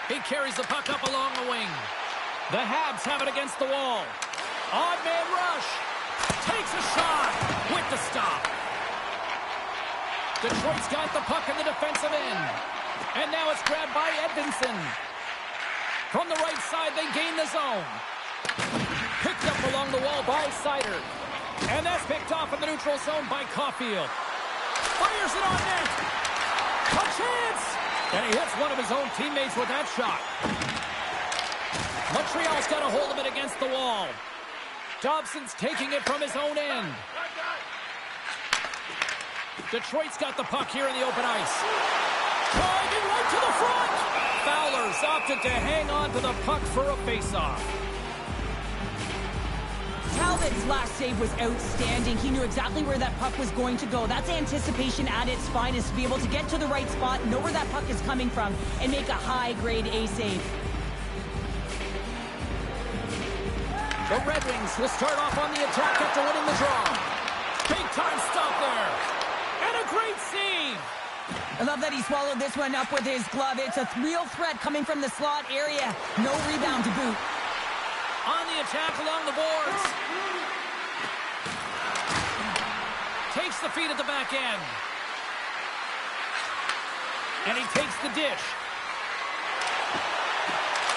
He carries the puck up along the wing. The Habs have it against the wall. Odd man rush. Takes a shot with the stop. Detroit's got the puck in the defensive end. And now it's grabbed by Edvinsson. From the right side, they gain the zone. Picked up along the wall by Sider. And that's picked off in the neutral zone by Caulfield. Fires it on net. A chance! And he hits one of his own teammates with that shot. Montreal's got a hold of it against the wall. Dobson's taking it from his own end. Detroit's got the puck here in the open ice. Driving right to the front. Fowler's opted to hang on to the puck for a faceoff. Talbot's last save was outstanding. He knew exactly where that puck was going to go. That's anticipation at its finest, to be able to get to the right spot, know where that puck is coming from, and make a high-grade A save. The Red Wings will start off on the attack after winning the draw. Big-time stop there. And a great save. I love that he swallowed this one up with his glove. It's a real threat coming from the slot area. No rebound to boot. On the attack along the boards. Takes the feed at the back end. And he takes the dish.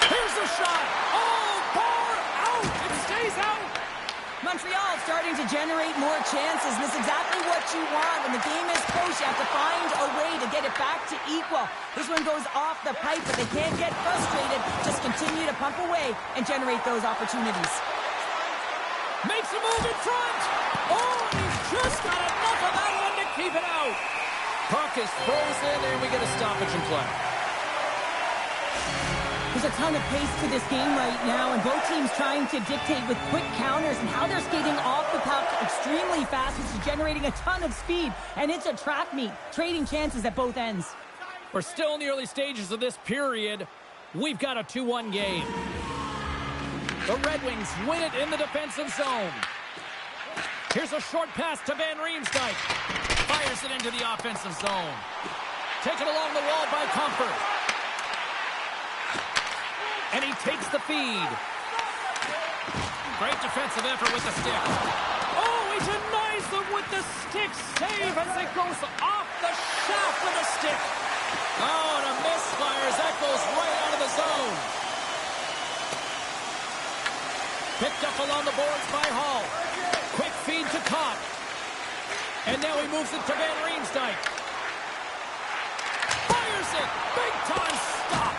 Here's the shot. Oh, bar out. It stays out. Montreal starting to generate more chances. This is exactly what you want. When the game is close, you have to find a way to get it back to equal. This one goes off the pipe, but they can't get frustrated. Just continue to pump away and generate those opportunities. Makes a move in front. Oh, and he's just got enough of that one to keep it out. Puck is frozen, and we get a stoppage in play. There's a ton of pace to this game right now, and both teams trying to dictate with quick counters and how they're skating off the puck extremely fast, which is generating a ton of speed. And it's a track meet, trading chances at both ends. We're still in the early stages of this period. We've got a 2-1 game. The Red Wings win it in the defensive zone. Here's a short pass to Van Riemsdyk. Fires it into the offensive zone. Taken along the wall by Comfort. And he takes the feed. Great defensive effort with the stick. Oh, he denies them with the stick save as it goes off the shaft of the stick. Oh, and a misfire as that goes right out of the zone. Picked up along the boards by Hall. Quick feed to Kopp. And now he moves it to Van Riemsdyk. Fires it. Big time stop.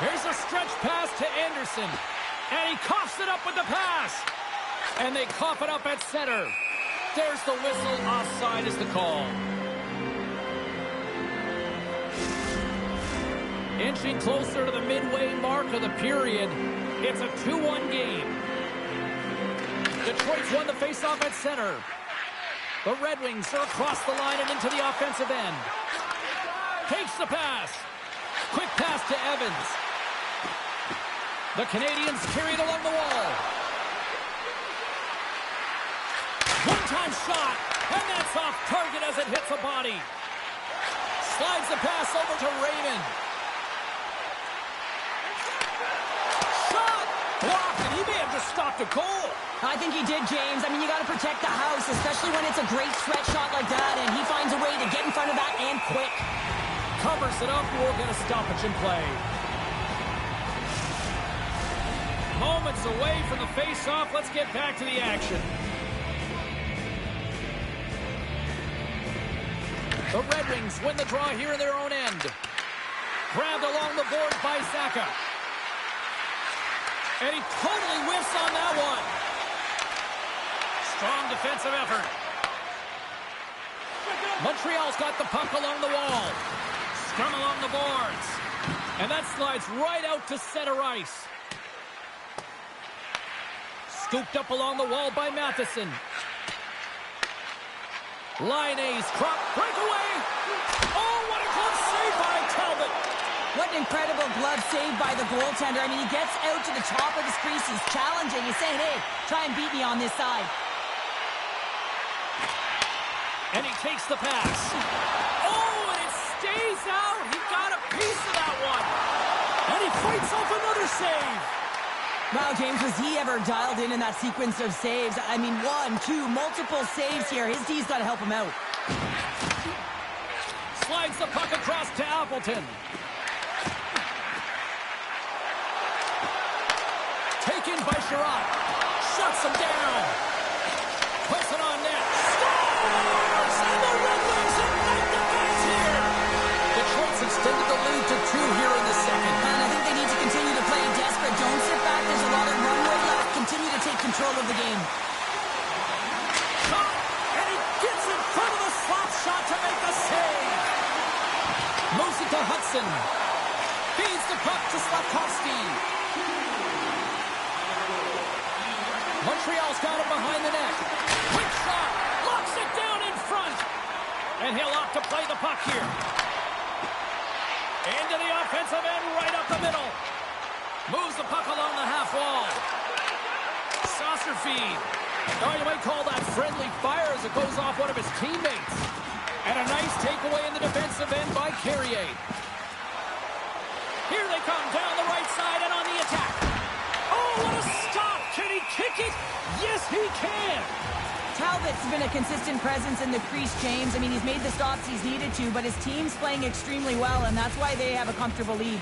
Here's a stretch pass to Anderson. And he coughs it up with the pass. And they cough it up at center. There's the whistle. Offside is the call. Inching closer to the midway mark of the period. It's a 2-1 game. Detroit's won the faceoff at center. The Red Wings are across the line and into the offensive end. Takes the pass. Quick pass to Evans. The Canadians carry it along the wall. One-time shot, and that's off target as it hits a body. Slides the pass over to Raymond. Shot! Blocked, and he may have just stopped a goal. I think he did, James. I mean, you got to protect the house, especially when it's a great stretch shot like that, and he finds a way to get in front of that and quick. Covers it up, we'll get a stoppage in play. Moments away from the face-off. Let's get back to the action. The Red Wings win the draw here in their own end. Grabbed along the board by Zacha. And he totally whiffs on that one. Strong defensive effort. Montreal's got the puck along the wall. Scrum along the boards. And that slides right out to center ice. Scooped up along the wall by Matheson. Line A's crop breakaway. Oh, what a glove save by Talbot. What an incredible glove save by the goaltender. I mean, he gets out to the top of his crease. He's challenging. He's saying, hey, try and beat me on this side. And he takes the pass. Oh, and it stays out. He got a piece of that one. And he fights off another save. Wow, James, was he ever dialed in that sequence of saves? I mean, 1, 2, multiple saves here. His D's got to help him out. Slides the puck across to Appleton. Taken by Sherratt. Shuts him down. Puts it on net. Scores! And the Red Wings ignite the fans here. Detroit's extended the lead to 2 here in the second. And I think they need to continue to play desperate. Don't sit back. There's a lot of runway left. Continue to take control of the game. Shot, and he gets in front of the slap shot to make the save. Moves it to Hudson. Feeds the puck to Slavkovsky. Montreal's got him behind the net. Quick shot. Locks it down in front. And he'll opt to play the puck here. Into the offensive end, right up the middle. Moves the puck along the half wall. Saucer feed. Oh, you might call that friendly fire as it goes off one of his teammates. And a nice takeaway in the defensive end by Carrier. Here they come down the right side and on the attack. Oh, what a stop! Can he kick it? Yes, he can! Talbot's been a consistent presence in the crease, James. I mean, he's made the stops he's needed to, but his team's playing extremely well, and that's why they have a comfortable lead.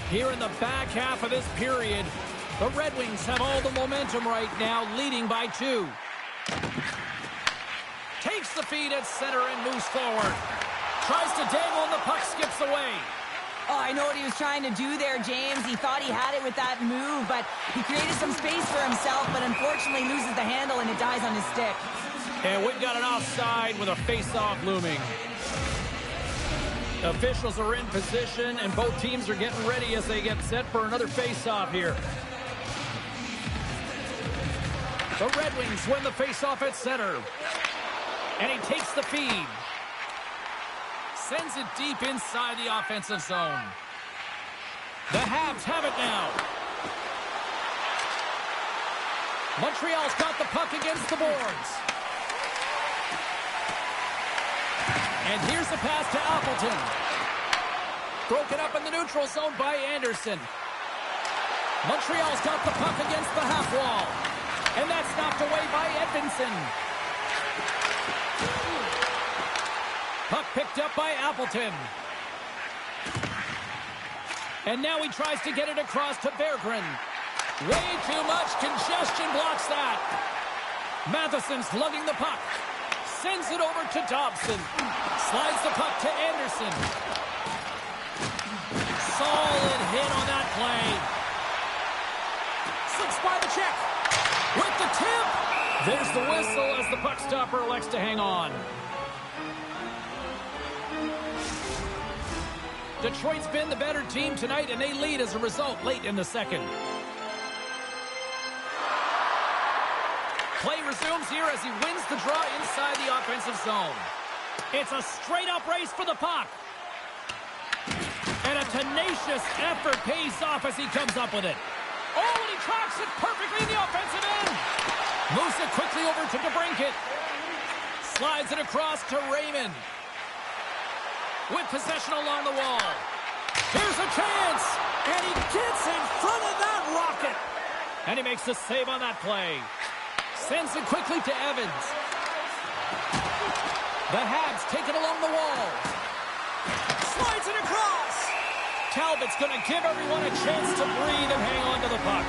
Here in the back half of this period, the Red Wings have all the momentum right now, leading by 2. Takes the feed at center and moves forward. Tries to dangle and the puck skips away. Oh, I know what he was trying to do there, James. He thought he had it with that move, but he created some space for himself, but unfortunately loses the handle and it dies on his stick. And we've got an offside with a face-off looming. Officials are in position, and both teams are getting ready as they get set for another face-off here. The Red Wings win the face-off at center. And he takes the feed. Sends it deep inside the offensive zone. The Habs have it now. Montreal's got the puck against the boards. And here's the pass to Appleton. Broken up in the neutral zone by Anderson. Montreal's got the puck against the half wall. And that's knocked away by Edmondson. Puck picked up by Appleton. And now he tries to get it across to Berggren. Way too much congestion blocks that. Matheson's lugging the puck. Sends it over to Dobson. Slides the puck to Anderson. Solid hit on that play. Slips by the check. With the tip. There's the whistle as the puck stopper elects to hang on. Detroit's been the better team tonight, and they lead as a result late in the second. Play resumes here as he wins the draw inside the offensive zone. It's a straight-up race for the puck. And a tenacious effort pays off as he comes up with it. Oh, and he tracks it perfectly in the offensive end. Moves it quickly over to DeBrincat. Slides it across to Raymond. With possession along the wall. Here's a chance. And he gets in front of that rocket. And he makes the save on that play. Sends it quickly to Evans. The Habs take it along the wall. Slides it across. Talbot's going to give everyone a chance to breathe and hang on to the puck.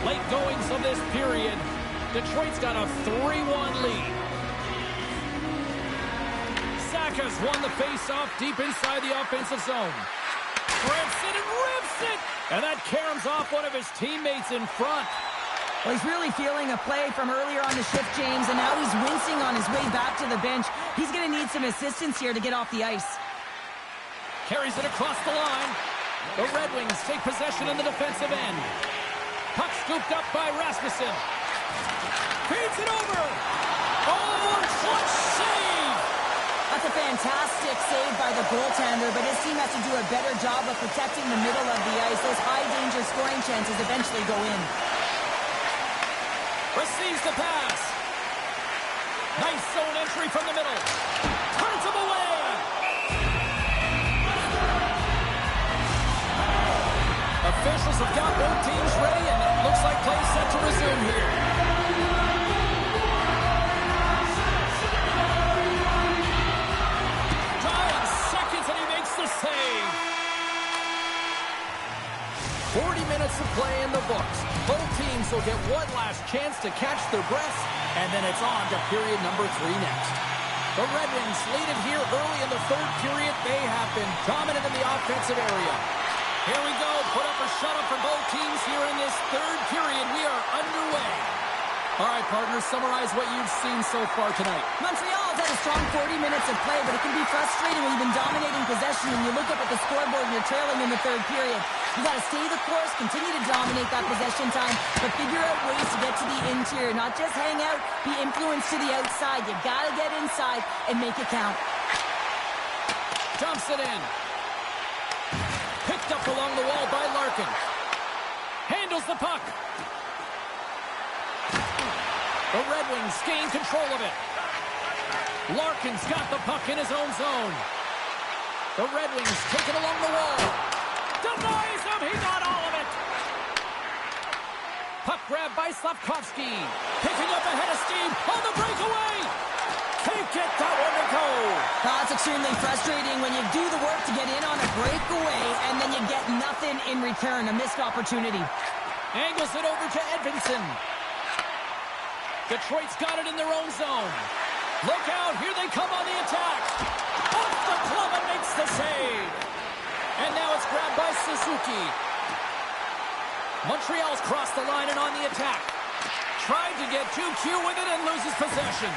Late goings of this period. Detroit's got a 3-1 lead. Has won the face-off deep inside the offensive zone. Rips it and rips it! And that caroms off one of his teammates in front. Well, he's really feeling a play from earlier on the shift, James, and now he's wincing on his way back to the bench. He's going to need some assistance here to get off the ice. Carries it across the line. The Red Wings take possession in the defensive end. Puck scooped up by Rasmussen. Feeds it over. Oh, what save! That's a fantastic save by the goaltender, but his team has to do a better job of protecting the middle of the ice. Those high-danger scoring chances eventually go in. Receives the pass. Nice zone entry from the middle. Turns him away. Officials have got both teams ready, and it looks like play set to resume here. Dying seconds, and he makes the save. 40 minutes of play in the books. Both teams will get one last chance to catch their breaths, and then it's on to period number 3 next. The Red Wings lead it here early in the third period. They have been dominant in the offensive area. Here we go. Put up or shut up for both teams here in this third period. We are underway. All right, partners, summarize what you've seen so far tonight. Montreal's had a strong 40 minutes of play, but it can be frustrating when you've been dominating possession and you look up at the scoreboard and you're trailing in the third period. You got to stay the course, continue to dominate that possession time, but figure out ways to get to the interior, not just hang out, be influenced to the outside. You got to get inside and make it count. Dumps it in. Picked up along the wall by Larkin. Handles the puck. The Red Wings gain control of it. Larkin's got the puck in his own zone. The Red Wings take it along the wall. Denies him. He got all of it. Puck grab by Slavkovsky. Picking up ahead of steam on the breakaway. Can't get that one to go. That's extremely frustrating when you do the work to get in on a breakaway and then you get nothing in return. A missed opportunity. Angles it over to Edvinsson. Detroit's got it in their own zone. Look out, here they come on the attack. Off the glove and makes the save. And now it's grabbed by Suzuki. Montreal's crossed the line and on the attack. Tried to get too cute with it and loses possession.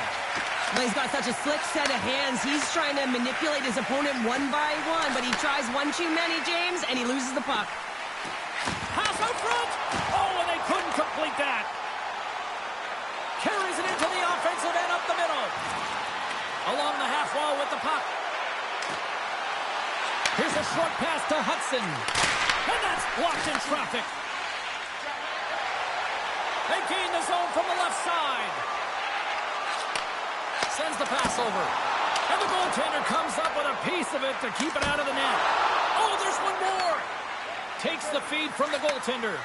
Well, he's got such a slick set of hands. He's trying to manipulate his opponent one by one, but he tries one too many, James, and he loses the puck. Pass out front. Oh, and they couldn't complete that. Carries it into the offensive end up the middle. Along the half wall with the puck. Here's a short pass to Hudson. And that's blocked in traffic. They gain the zone from the left side. Sends the pass over. And the goaltender comes up with a piece of it to keep it out of the net. Oh, there's one more. Takes the feed from the goaltender.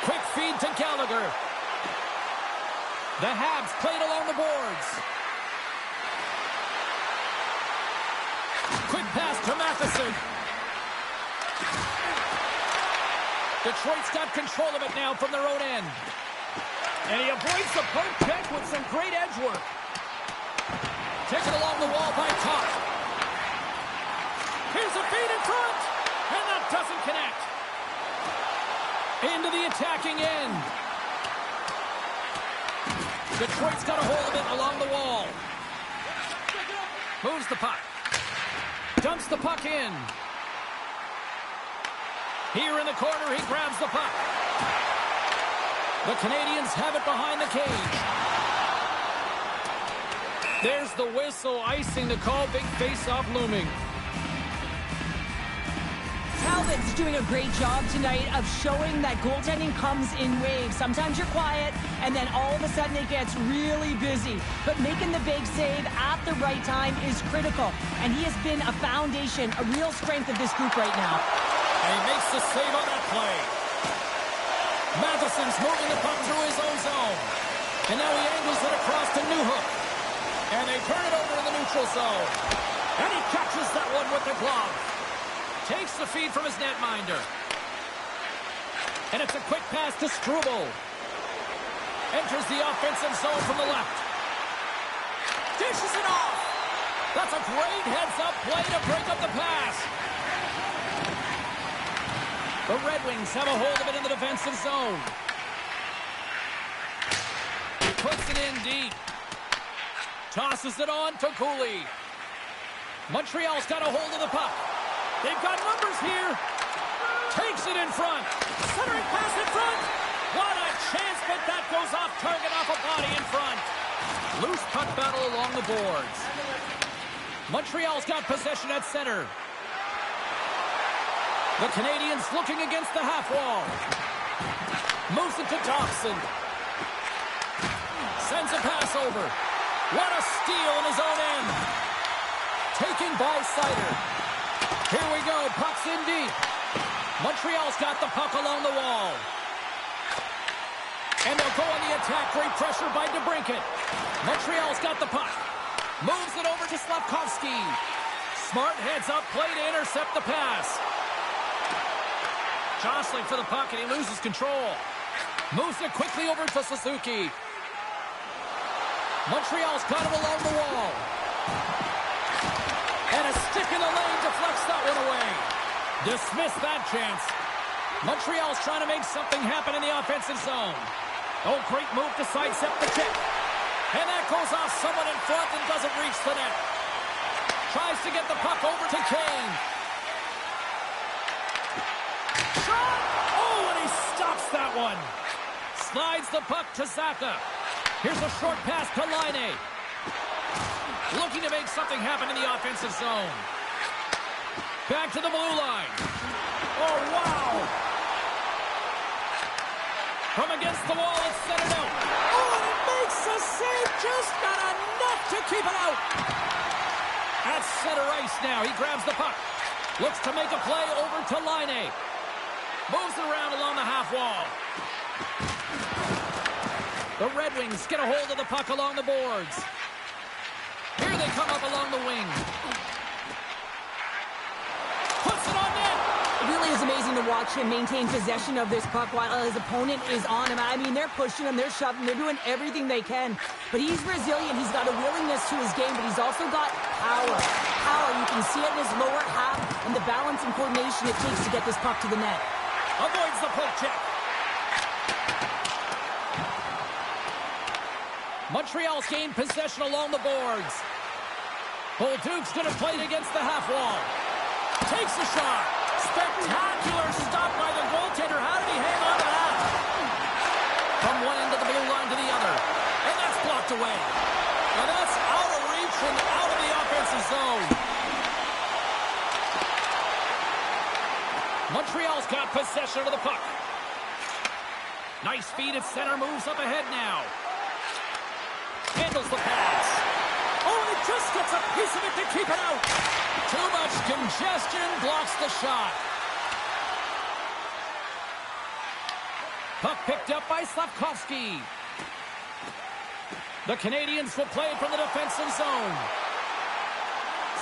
Quick feed to Gallagher. The Habs played along the boards. Quick pass to Matheson. Detroit's got control of it now from their own end. And he avoids the poke check with some great edge work. Taken along the wall by Koch. Here's a feed in front. And that doesn't connect. Into the attacking end. Detroit's got a hold of it along the wall. Moves the puck. Dumps the puck in. Here in the corner, he grabs the puck. The Canadians have it behind the cage. There's the whistle, icing the call, big face-off looming. Talbot's doing a great job tonight of showing that goaltending comes in waves. Sometimes you're quiet, and then all of a sudden it gets really busy. But making the big save at the right time is critical, and he has been a foundation, a real strength of this group right now. And he makes the save on that play. Matheson's moving the puck through his own zone. And now he angles it across to Newhook. And they turn it over in the neutral zone. And he catches that one with the glove. Takes the feed from his netminder. And it's a quick pass to Struble. Enters the offensive zone from the left. Dishes it off. That's a great heads-up play to break up the pass. The Red Wings have a hold of it in the defensive zone. Puts it in deep. Tosses it on to Cooley. Montreal's got a hold of the puck. They've got numbers here. Takes it in front. Centering pass in front. What a chance, but that goes off target, off a body in front. Loose puck battle along the boards. Montreal's got possession at center. The Canadiens looking against the half wall. Moves it to Thompson. Sends a pass over. What a steal in his own end. Taken by Seider. Here we go. Puck's in deep. Montreal's got the puck along the wall. And they'll go on the attack. Great pressure by DeBrincat. Montreal's got the puck. Moves it over to Slavkovsky. Smart heads up play to intercept the pass. Jostling for the puck, and he loses control. Moves it quickly over to Suzuki. Montreal's got him along the wall. And a stick in the lane deflects that one away. Dismiss that chance. Montreal's trying to make something happen in the offensive zone. Oh, great move to sidestep the kick. And that goes off someone in front and doesn't reach the net. Tries to get the puck over to Kane. Shot! Oh, and he stops that one. Slides the puck to Zaka. Here's a short pass to Laine. Looking to make something happen in the offensive zone. Back to the blue line. Oh, wow! From against the wall, it's centered out. Oh, and it makes a save. Just not enough to keep it out. At center ice now. He grabs the puck. Looks to make a play over to Laine. Moves it around along the half wall. The Red Wings get a hold of the puck along the boards. Here they come up along the wing. Puts it on net. It really is amazing to watch him maintain possession of this puck while his opponent is on him. I mean, they're pushing him, they're shoving, they're doing everything they can. But he's resilient. He's got a willingness to his game, but he's also got power. Power, you can see it in his lower half and the balance and coordination it takes to get this puck to the net. Avoids the poke check. Montreal's gained possession along the boards. Bolduc's going to play it against the half wall. Takes a shot. Spectacular stop by the goaltender. How did he hang on to that? From one end of the blue line to the other. And that's blocked away. Now that's out of reach and out of the offensive zone. Montreal's got possession of the puck. Nice feed at center. Moves up ahead now. Handles the pass. Oh, and it just gets a piece of it to keep it out. Too much congestion, blocks the shot. Puck picked up by Slavkovsky. The Canadiens will play it from the defensive zone.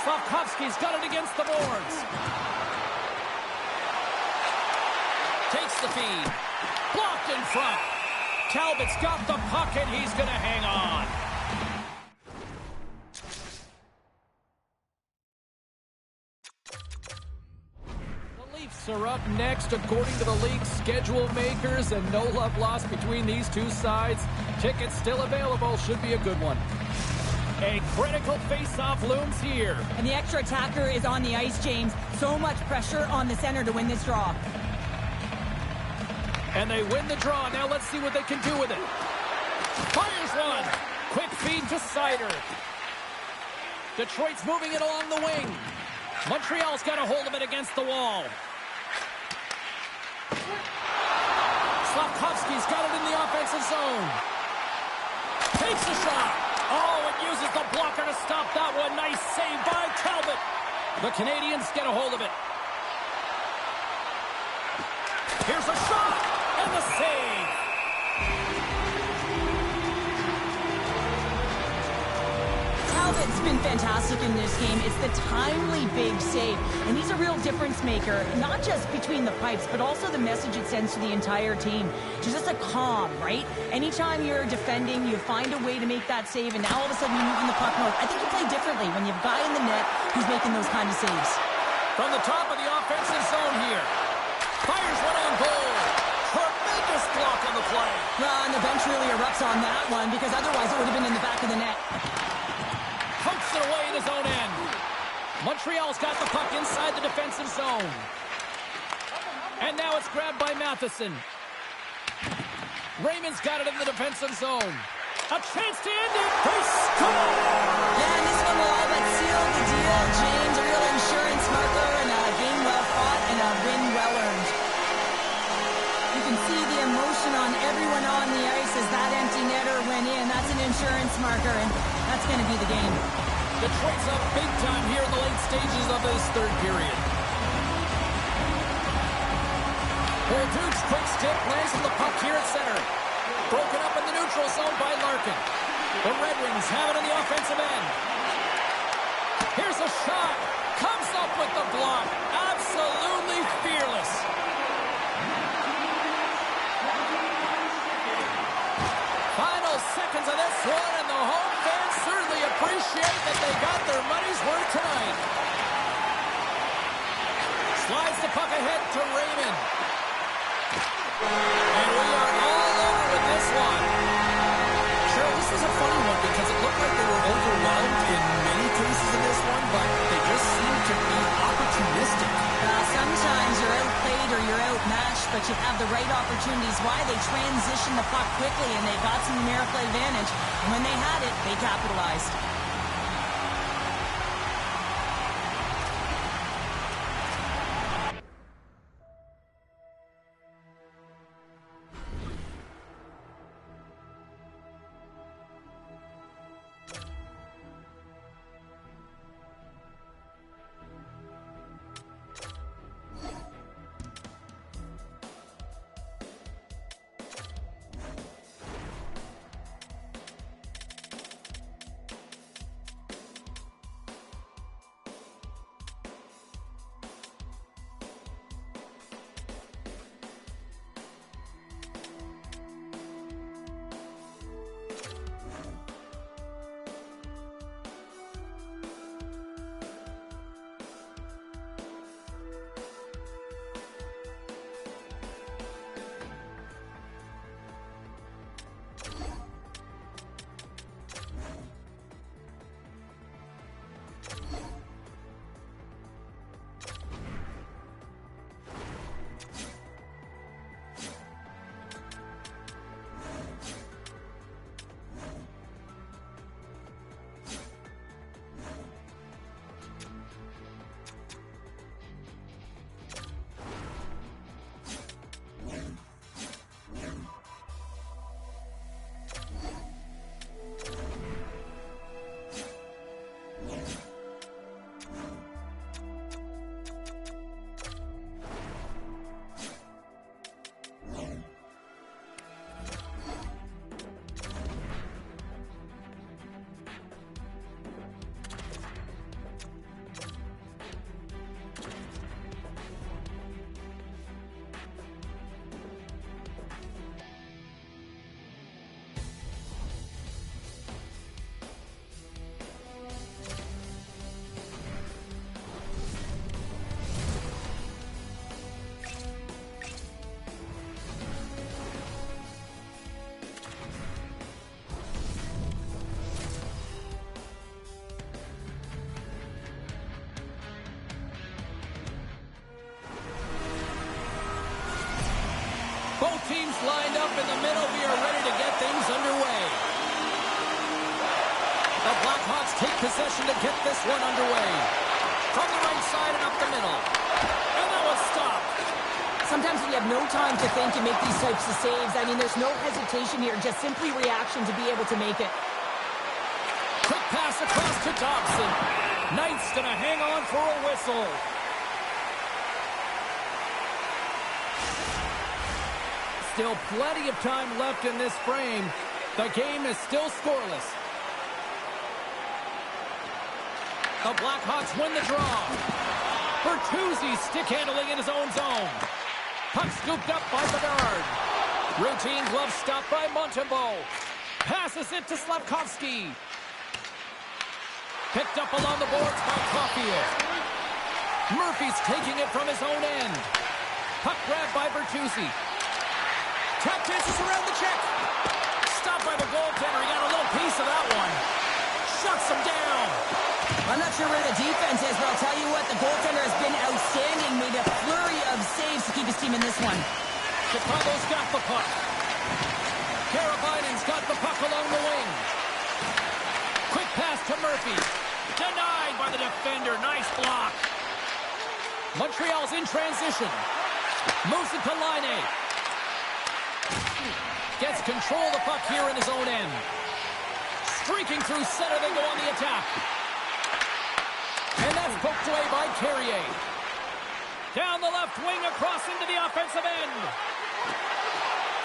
Slavkovsky's got it against the boards. Takes the feed. Blocked in front. Talbot's got the puck, and he's going to hang on. The Leafs are up next, according to the league schedule makers, and no love lost between these two sides. Tickets still available. Should be a good one. A critical face-off looms here. And the extra attacker is on the ice, James. So much pressure on the center to win this draw. And they win the draw. Now let's see what they can do with it. Fires one. Quick feed to Seider. Detroit's moving it along the wing. Montreal's got a hold of it against the wall. Slavkovsky's got it in the offensive zone. Takes a shot. Oh, it uses the blocker to stop that one. Nice save by Talbot. The Canadiens get a hold of it. Here's a shot. And the save. Talbot's been fantastic in this game. It's the timely big save. And he's a real difference maker, not just between the pipes, but also the message it sends to the entire team. Just a calm, right? Anytime you're defending, you find a way to make that save, and now all of a sudden you move in the puck mode. I think you play differently when you have a guy in the net who's making those kind of saves. From the top of the offensive zone here. Fires one on goal. Tremendous block on the play. Well, and the bench really erupts on that one because otherwise it would have been in the back of the net. Pokes it away in his own end. Montreal's got the puck inside the defensive zone. And now it's grabbed by Matheson. Raymond's got it in the defensive zone. A chance to end it. They score! Yeah, and this one will all but seal the deal, James. A real insurance marker and a game well fought and a win well earned. You can see the emotion on everyone on the ice as that empty netter went in. That's an insurance marker, and that's going to be the game. Detroit's up big time here in the late stages of this third period. Duke's quick stick lands the puck here at center. Broken up in the neutral zone by Larkin. The Red Wings have it in the offensive end. Here's a shot. Comes up with the block. Absolutely fearless. Final seconds of this one, and the home fans certainly appreciate that they got their money's worth tonight. Slides the puck ahead to Raymond. And we are all over with this one. Sure, this was a funny one because it looked like they were overwhelmed in many cases in this one, but they just seemed to be opportunistic. Sometimes you're outplayed or you're outmatched, but you have the right opportunities. Why? They transitioned the puck quickly, and they got some numerical advantage. And when they had it, they capitalized. Both teams lined up in the middle. We are ready to get things underway. The Blackhawks take possession to get this one underway. From the right side and up the middle. And that was stopped. Sometimes when you have no time to think, you make these types of saves. I mean, there's no hesitation here, just simply reaction to be able to make it. Quick pass across to Dobson. Knight's going to hang on for a whistle. Still plenty of time left in this frame. The game is still scoreless. The Blackhawks win the draw. Bertuzzi stick handling in his own zone. Puck scooped up by Bedard. Routine glove stop by Montembeault. Passes it to Slavkovsky. Picked up along the boards by Caulfield. Murphy's taking it from his own end. Puck grabbed by Bertuzzi. Tap dances around the check. Stopped by the goaltender. He got a little piece of that one. Shuts him down. I'm not sure where the defense is, but I'll tell you what, the goaltender has been outstanding. Made a flurry of saves to keep his team in this one. Chicago's got the puck. Karabainen's got the puck along the wing. Quick pass to Murphy. Denied by the defender. Nice block. Montreal's in transition. Moves it to Laine. Gets control of the puck here in his own end. Streaking through center, they go on the attack. And that's poked away by Carrier. Down the left wing, across into the offensive end.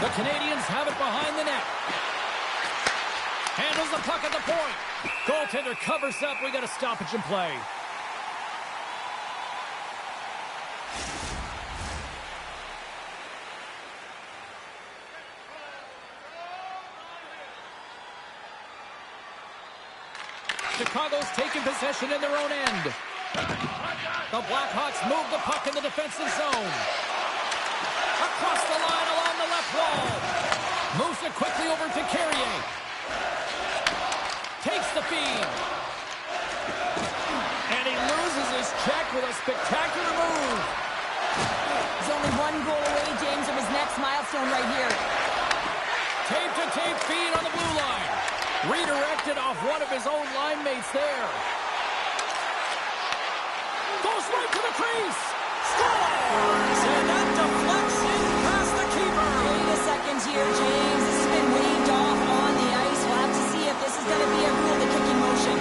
The Canadians have it behind the net. Handles the puck at the point. Goaltender covers up. We got a stoppage in play. Chicago's taking possession in their own end. The Blackhawks move the puck in the defensive zone. Across the line along the left wall. Moves it quickly over to Carrier. Takes the feed. And he loses his check with a spectacular move. He's only one goal away, James, of his next milestone right here. Tape-to-tape feed on the blue line. Redirected off one of his own line mates there. Goes right to the crease. Scores! And that deflects in past the keeper. Wait a second here, James. This has been waved off on the ice. We'll have to see if this is going to be a rule, the kicking motion.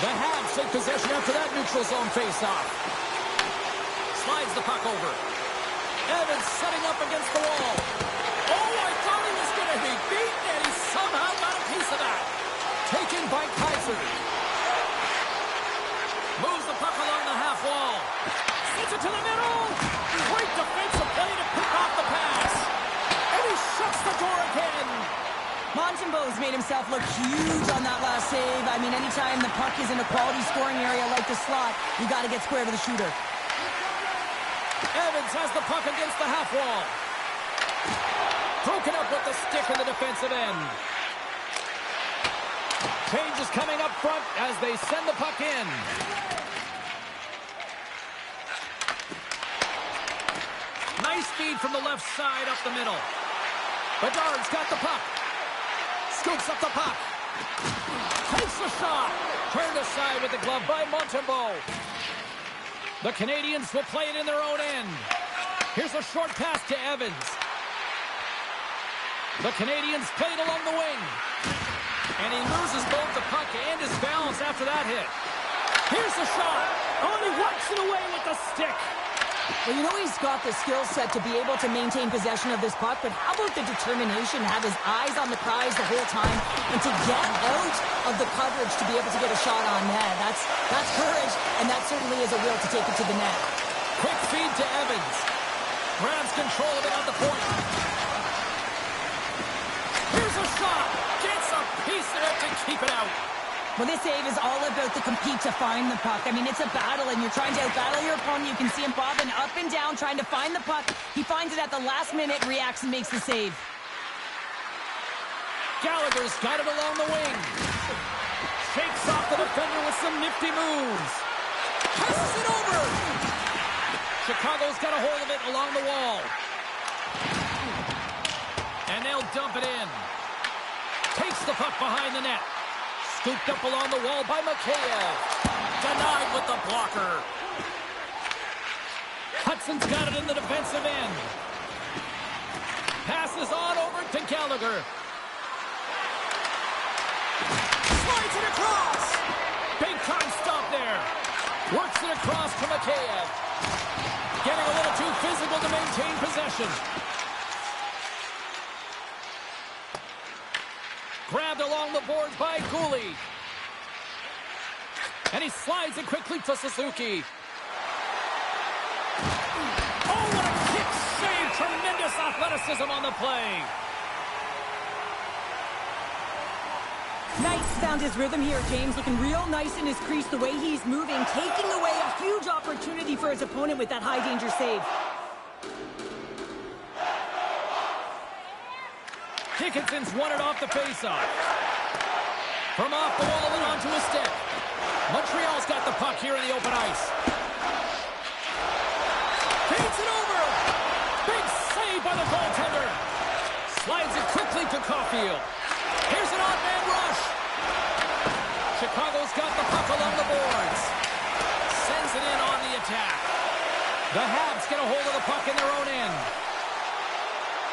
The Habs take possession after that neutral zone face-off. Slides the puck over. Evans setting up against the wall. Oh, I thought he was going to be beaten, and he somehow got a piece of that. Taken by Kaiser. Moves the puck along the half wall. Sends it to the middle. Great defensive play to pick off the pass. And he shuts the door again. Montembeau's made himself look huge on that last save. I mean, anytime the puck is in a quality scoring area like the slot, you got to get square to the shooter. Evans has the puck against the half wall. Broken up with the stick in the defensive end. Change is coming up front as they send the puck in. Nice feed from the left side up the middle. Bedard's got the puck. Scoops up the puck. Takes the shot. Turned aside with the glove by Montembeau. The Canadians will play it in their own end. Here's a short pass to Evans. The Canadians play it along the wing. And he loses both the puck and his balance after that hit. Here's the shot. Oh, and he whacks it away with the stick. Well, you know he's got the skill set to be able to maintain possession of this puck, but how about the determination to have his eyes on the prize the whole time and to get out of the coverage to be able to get a shot on net? That's courage, and that certainly is a will to take it to the net. Quick feed to Evans. Grabs control of it at the point. Here's a shot. Gets a piece of it to keep it out. Well, this save is all about the compete to find the puck. I mean, it's a battle, and you're trying to outbattle your opponent. You can see him bobbing up and down, trying to find the puck. He finds it at the last minute, reacts, and makes the save. Gallagher's got it along the wing. Shakes off the defender with some nifty moves. Passes it over. Chicago's got a hold of it along the wall. And they'll dump it in. Takes the puck behind the net. Scooped up along the wall by Mikheyev. Denied with the blocker. Hudson's got it in the defensive end. Passes on over to Gallagher. Slides it across. Big time stop there. Works it across to Mikheyev. Getting a little too physical to maintain possession. Grabbed along the boards by Gouli. And he slides it quickly to Suzuki. Oh, what a kick save. Tremendous athleticism on the play. Nice, found his rhythm here, James. Looking real nice in his crease, the way he's moving, taking away a huge opportunity for his opponent with that high-danger save. Dickinson's won it off the faceoff. From off the wall and onto a stick. Montreal's got the puck here in the open ice. Feeds it over. Big save by the goaltender. Slides it quickly to Caulfield. Here's an odd man rush. Chicago's got the puck along the boards. Sends it in on the attack. The Habs get a hold of the puck in their own end.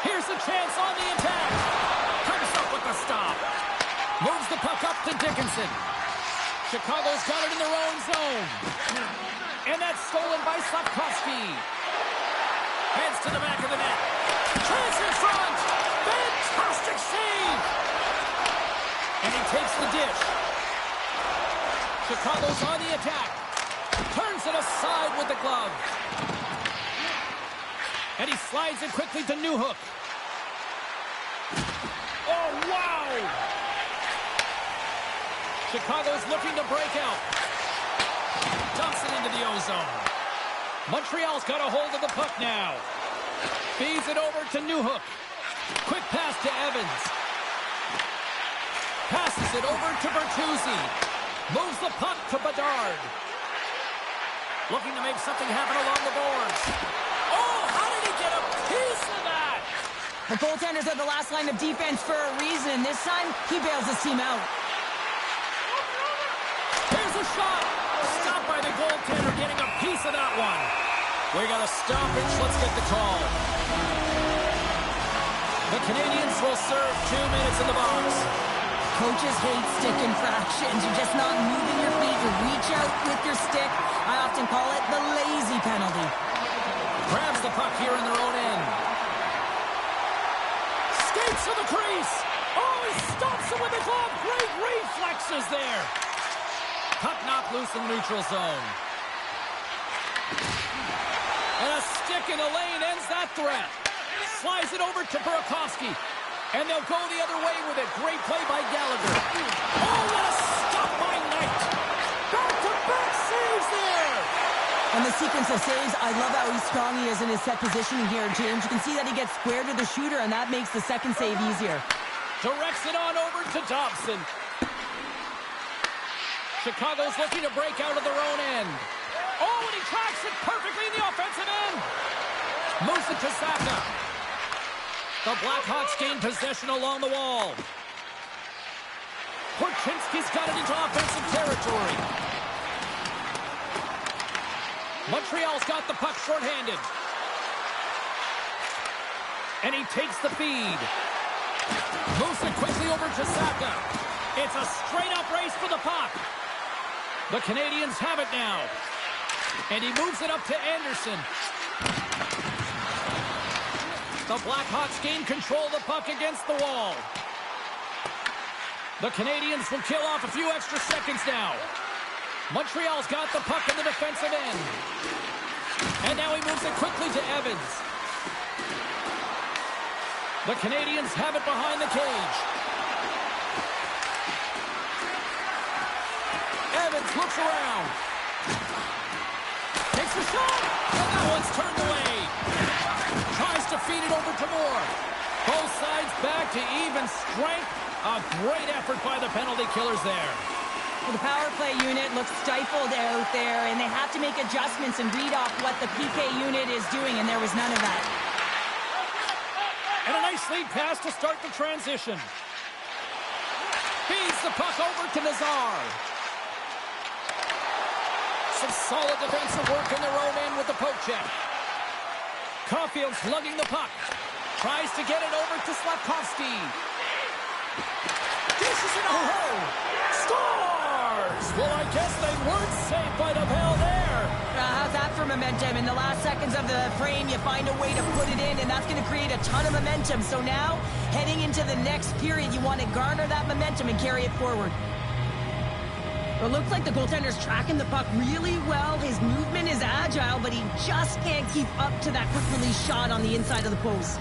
Here's a chance on the attack. Comes up with the stop. Moves the puck up to Dickinson. Chicago's got it in their own zone. And that's stolen by Slafkovsky. Heads to the back of the net. Chance in front. Fantastic save. And he takes the dish. Chicago's on the attack. Turns it aside with the glove. And he slides it quickly to Newhook. Oh, wow! Chicago's looking to break out. Dumps it into the ozone. Montreal's got a hold of the puck now. Feeds it over to Newhook. Quick pass to Evans. Passes it over to Bertuzzi. Moves the puck to Bedard. Looking to make something happen along the boards. Oh, how did he get a piece of that? The goaltender's at the last line of defense for a reason. This time, he bails his team out. Here's a shot. Stopped by the goaltender, getting a piece of that one. We got a stoppage. Let's get the call. The Canadians will serve 2 minutes in the box. Coaches hate stick infractions. You're just not moving your feet. You reach out with your stick. I often call it the lazy penalty. Grabs the puck here in their own end. Skates to the crease. Oh, he stops it with the glove. Great reflexes there. Puck knocked loose in the neutral zone. And a stick in the lane ends that threat. Slides it over to Burakovsky. And they'll go the other way with it. Great play by Gallagher. Oh, what a stop by Knight. Back-to-back saves there. On the sequence of saves, I love how strong he is in his set positioning here, James. You can see that he gets squared to the shooter, and that makes the second save easier. Directs it on over to Dobson. Chicago's looking to break out of their own end. Oh, and he tracks it perfectly in the offensive end. Moves it to Saka. The Blackhawks gain possession along the wall. Korchinski's got it into offensive territory. Montreal's got the puck shorthanded. And he takes the feed. Moves it quickly over to Saka. It's a straight-up race for the puck. The Canadians have it now. And he moves it up to Anderson. The Blackhawks gain control of the puck against the wall. The Canadians will kill off a few extra seconds now. Montreal's got the puck in the defensive end. And now he moves it quickly to Evans. The Canadians have it behind the cage. Evans looks around. Takes a shot. And that one's turned away. Tries to feed it over to Moore. Both sides back to even strength. A great effort by the penalty killers there. Well, the power play unit looks stifled out there, and they have to make adjustments and read off what the PK unit is doing, and there was none of that. And a nice lead pass to start the transition. Feeds the puck over to Nazar. Some solid defensive work in their own end with the poke check. Caulfield's lugging the puck. Tries to get it over to Slafkovsky. Dishes it home. Scores! Well, I guess they weren't safe by the bell there. How's that for momentum? In the last seconds of the frame, you find a way to put it in, and that's going to create a ton of momentum. So now, heading into the next period, you want to garner that momentum and carry it forward. It looks like the goaltender's tracking the puck really well. His movement is agile, but he just can't keep up to that quick release shot on the inside of the post.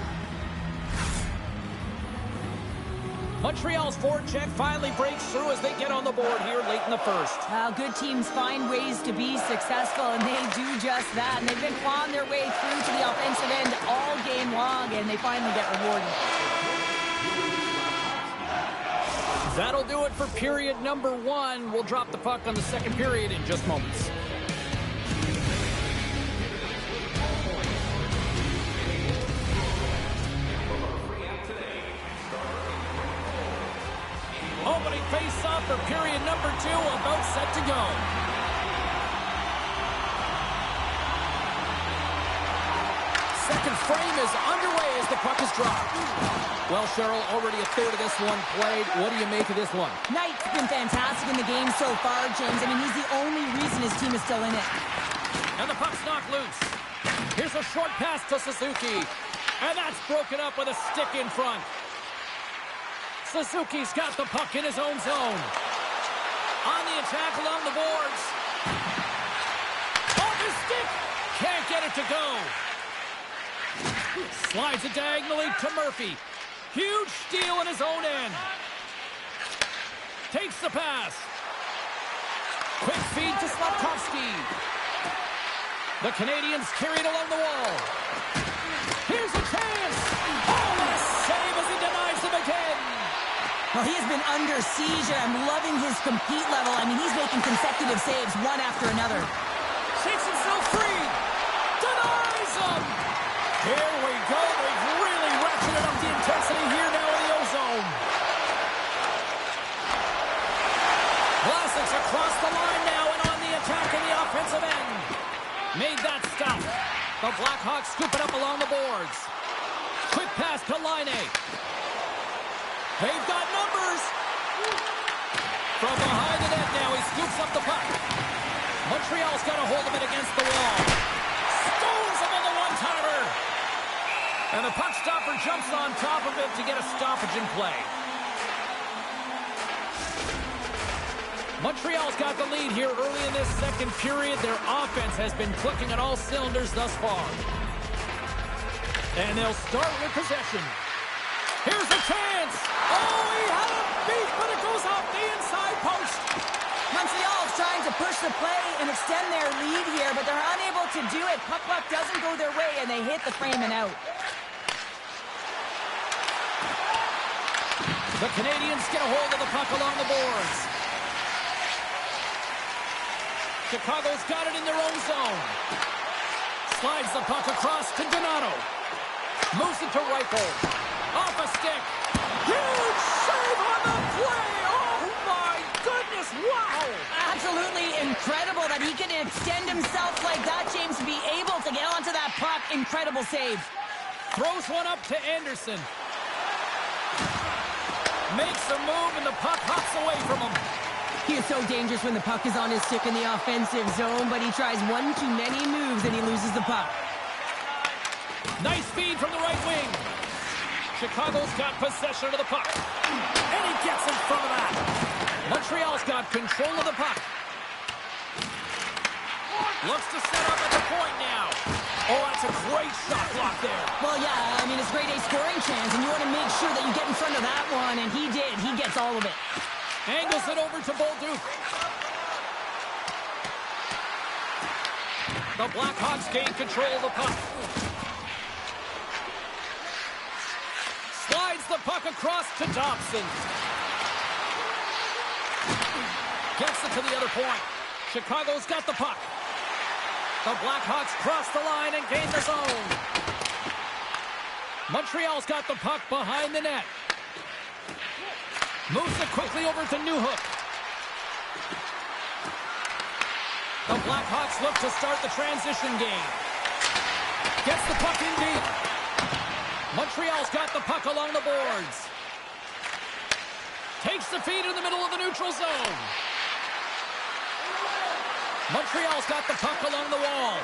Montreal's forecheck finally breaks through as they get on the board here late in the first. Good teams find ways to be successful, and they do just that. And they've been clawing their way through to the offensive end all game long, and they finally get rewarded. That'll do it for period number 1. We'll drop the puck on the second period in just moments. Opening face-off for period number 2, about set to go. Second frame is underway as the puck is dropped. Well, Cheryl, already a third of this one played. What do you make of this one? Knight's been fantastic in the game so far, James. I mean, he's the only reason his team is still in it. And the puck's knocked loose. Here's a short pass to Suzuki. And that's broken up with a stick in front. Suzuki's got the puck in his own zone. On the attack along the boards. Off his stick. Can't get it to go. Slides it diagonally to Murphy. Huge steal in his own end. Takes the pass. Quick feed to Slafkovsky. The Canadians carry it along the wall. Here's a chance. Oh, what a save as he denies him again. Well, he has been under siege, and I'm loving his compete level. I mean, he's making consecutive saves one after another. Shakes himself free. Denies him. Here we go. They've really ratcheted up the intensity here now in the O-zone. Vlasic's across the line now and on the attack in the offensive end. Made that stop. The Blackhawks scoop it up along the boards. Quick pass to Laine. They've got numbers. From behind the net now, he scoops up the puck. Montreal's got a hold of it against the wall. Stones him on the one-timer. And the puck stopper jumps on top of it to get a stoppage in play. Montreal's got the lead here early in this second period. Their offense has been clicking on all cylinders thus far. And they'll start with possession. Here's a chance. Oh, he had a beat, but it goes off the inside post. Montreal's trying to push the play and extend their lead here, but they're unable to do it. Puck doesn't go their way, and they hit the frame and out. The Canadians get a hold of the puck along the boards. Chicago's got it in their own zone. Slides the puck across to Donato. Moves it to Reichel. Off a stick. Huge save on the play. Oh, my goodness. Wow. Absolutely incredible that he can extend himself like that, James, to be able to get onto that puck. Incredible save. Throws one up to Anderson. Makes a move, and the puck hops away from him. He is so dangerous when the puck is on his stick in the offensive zone, but he tries one too many moves, and he loses the puck. Nice feed from the right wing. Chicago's got possession of the puck. And he gets in front of that. Montreal's got control of the puck. Looks to set up at the point now. Oh, that's a great shot block there. Well, yeah, I mean, it's grade A scoring chance, and you want to make sure that you get in front of that one, and he did. He gets all of it. Angles it over to Bolduc. The Blackhawks gain control of the puck. Slides the puck across to Dobson. Gets it to the other point. Chicago's got the puck. The Blackhawks cross the line and gain the zone. Montreal's got the puck behind the net. Moves it quickly over to Newhook. The Blackhawks look to start the transition game. Gets the puck in deep. Montreal's got the puck along the boards. Takes the feed in the middle of the neutral zone. Montreal's got the puck along the wall.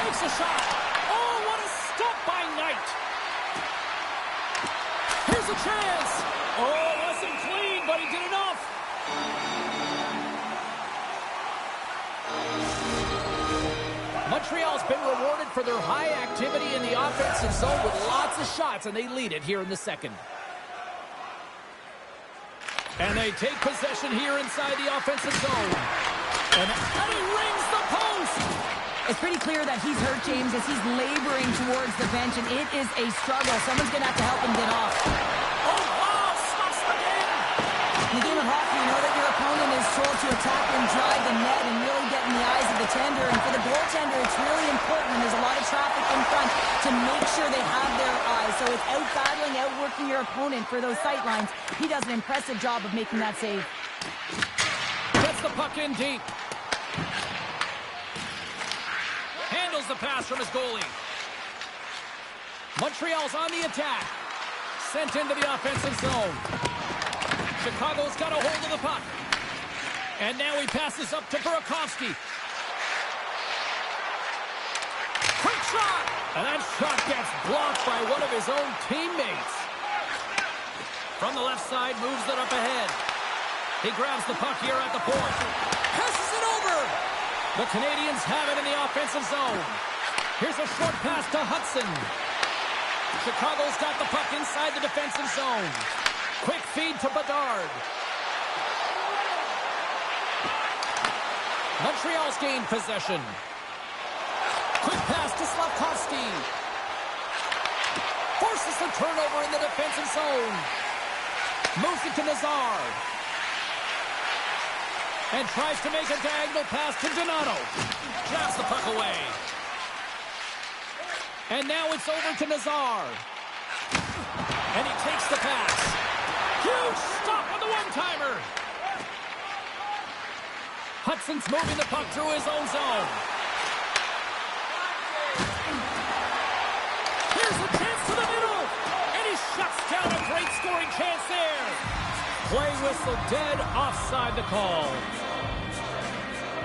Takes a shot. Oh, what a stop by Knight. Here's a chance. Oh, it wasn't clean, but he did enough. Montreal's been rewarded for their high activity in the offensive zone with lots of shots, and they lead it here in the second. And they take possession here inside the offensive zone. And he rings the post. It's pretty clear that he's hurt, James, as he's laboring towards the bench, and it is a struggle. Someone's going to have to help him get off. Oh, wow, stops the game. In the game of hockey, you know that your opponent is told to attack and drive the net and really get in the eyes of the tender. And for the goaltender, it's really important when there's a lot of traffic in front to make sure they have their eyes. So it's out-battling, outworking your opponent for those sight lines. He does an impressive job of making that save. Gets the puck in deep. Handles the pass from his goalie. Montreal's on the attack. Sent into the offensive zone. Chicago's got a hold of the puck. And now he passes up to Burakovsky. Quick shot! And that shot gets blocked by one of his own teammates. From the left side, moves it up ahead. He grabs the puck here at the point. Passes it over! The Canadians have it in the offensive zone. Here's a short pass to Hudson. Chicago's got the puck inside the defensive zone. Quick feed to Bedard. Montreal's gained possession. Quick pass to Slavkovsky. Forces the turnover in the defensive zone. Moves it to Nazar. And tries to make a diagonal pass to Donato. Jabs the puck away. And now it's over to Nazar. And he takes the pass. Huge stop on the one-timer. Hudson's moving the puck through his own zone. Here's a chance to the middle. And he shuts down a great scoring chance there. Play whistle dead, offside the call.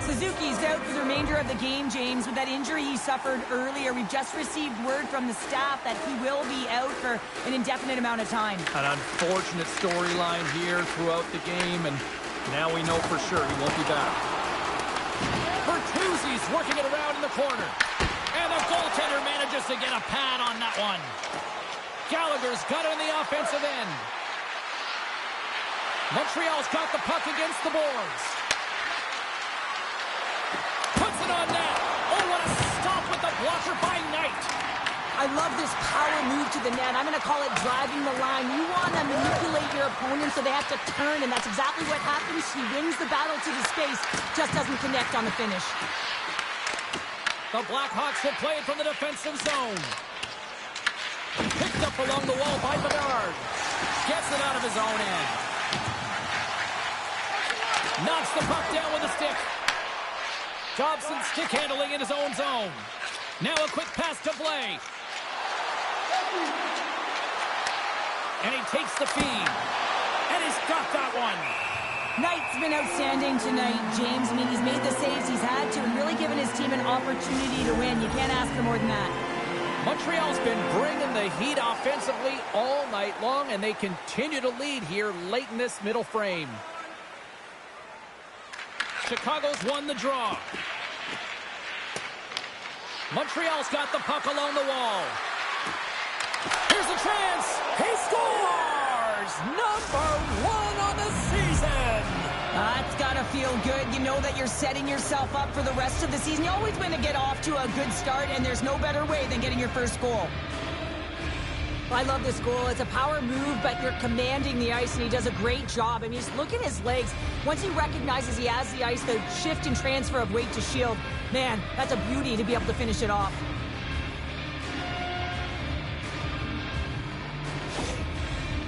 Suzuki's out for the remainder of the game, James, with that injury he suffered earlier. We've just received word from the staff that he will be out for an indefinite amount of time. An unfortunate storyline here throughout the game, and now we know for sure he won't be back. Bertuzzi's working it around in the corner. And the goaltender manages to get a pad on that one. Gallagher's got it in the offensive end. Montreal's got the puck against the boards. Puts it on net. Oh, what a stop with the blocker by Knight. I love this power move to the net. I'm going to call it driving the line. You want to manipulate your opponent so they have to turn, and that's exactly what happens. He wins the battle to the space, just doesn't connect on the finish. The Blackhawks will play it from the defensive zone. Picked up along the wall by Bedard. Gets it out of his own end. Knocks the puck down with a stick. Dobson stick handling in his own zone. Now a quick pass to Blais. And he takes the feed. And he's got that one. Knight's been outstanding tonight, James. I mean, he's made the saves he's had to and really given his team an opportunity to win. You can't ask for more than that. Montreal's been bringing the heat offensively all night long, and they continue to lead here late in this middle frame. Chicago's won the draw. Montreal's got the puck along the wall. Here's a chance. He scores! #1 on the season. That's got to feel good. You know that you're setting yourself up for the rest of the season. You always want to get off to a good start, and there's no better way than getting your first goal. I love this goal. It's a power move, but you're commanding the ice, and he does a great job. I mean, just look at his legs. Once he recognizes he has the ice, the shift and transfer of weight to shield, man, that's a beauty to be able to finish it off.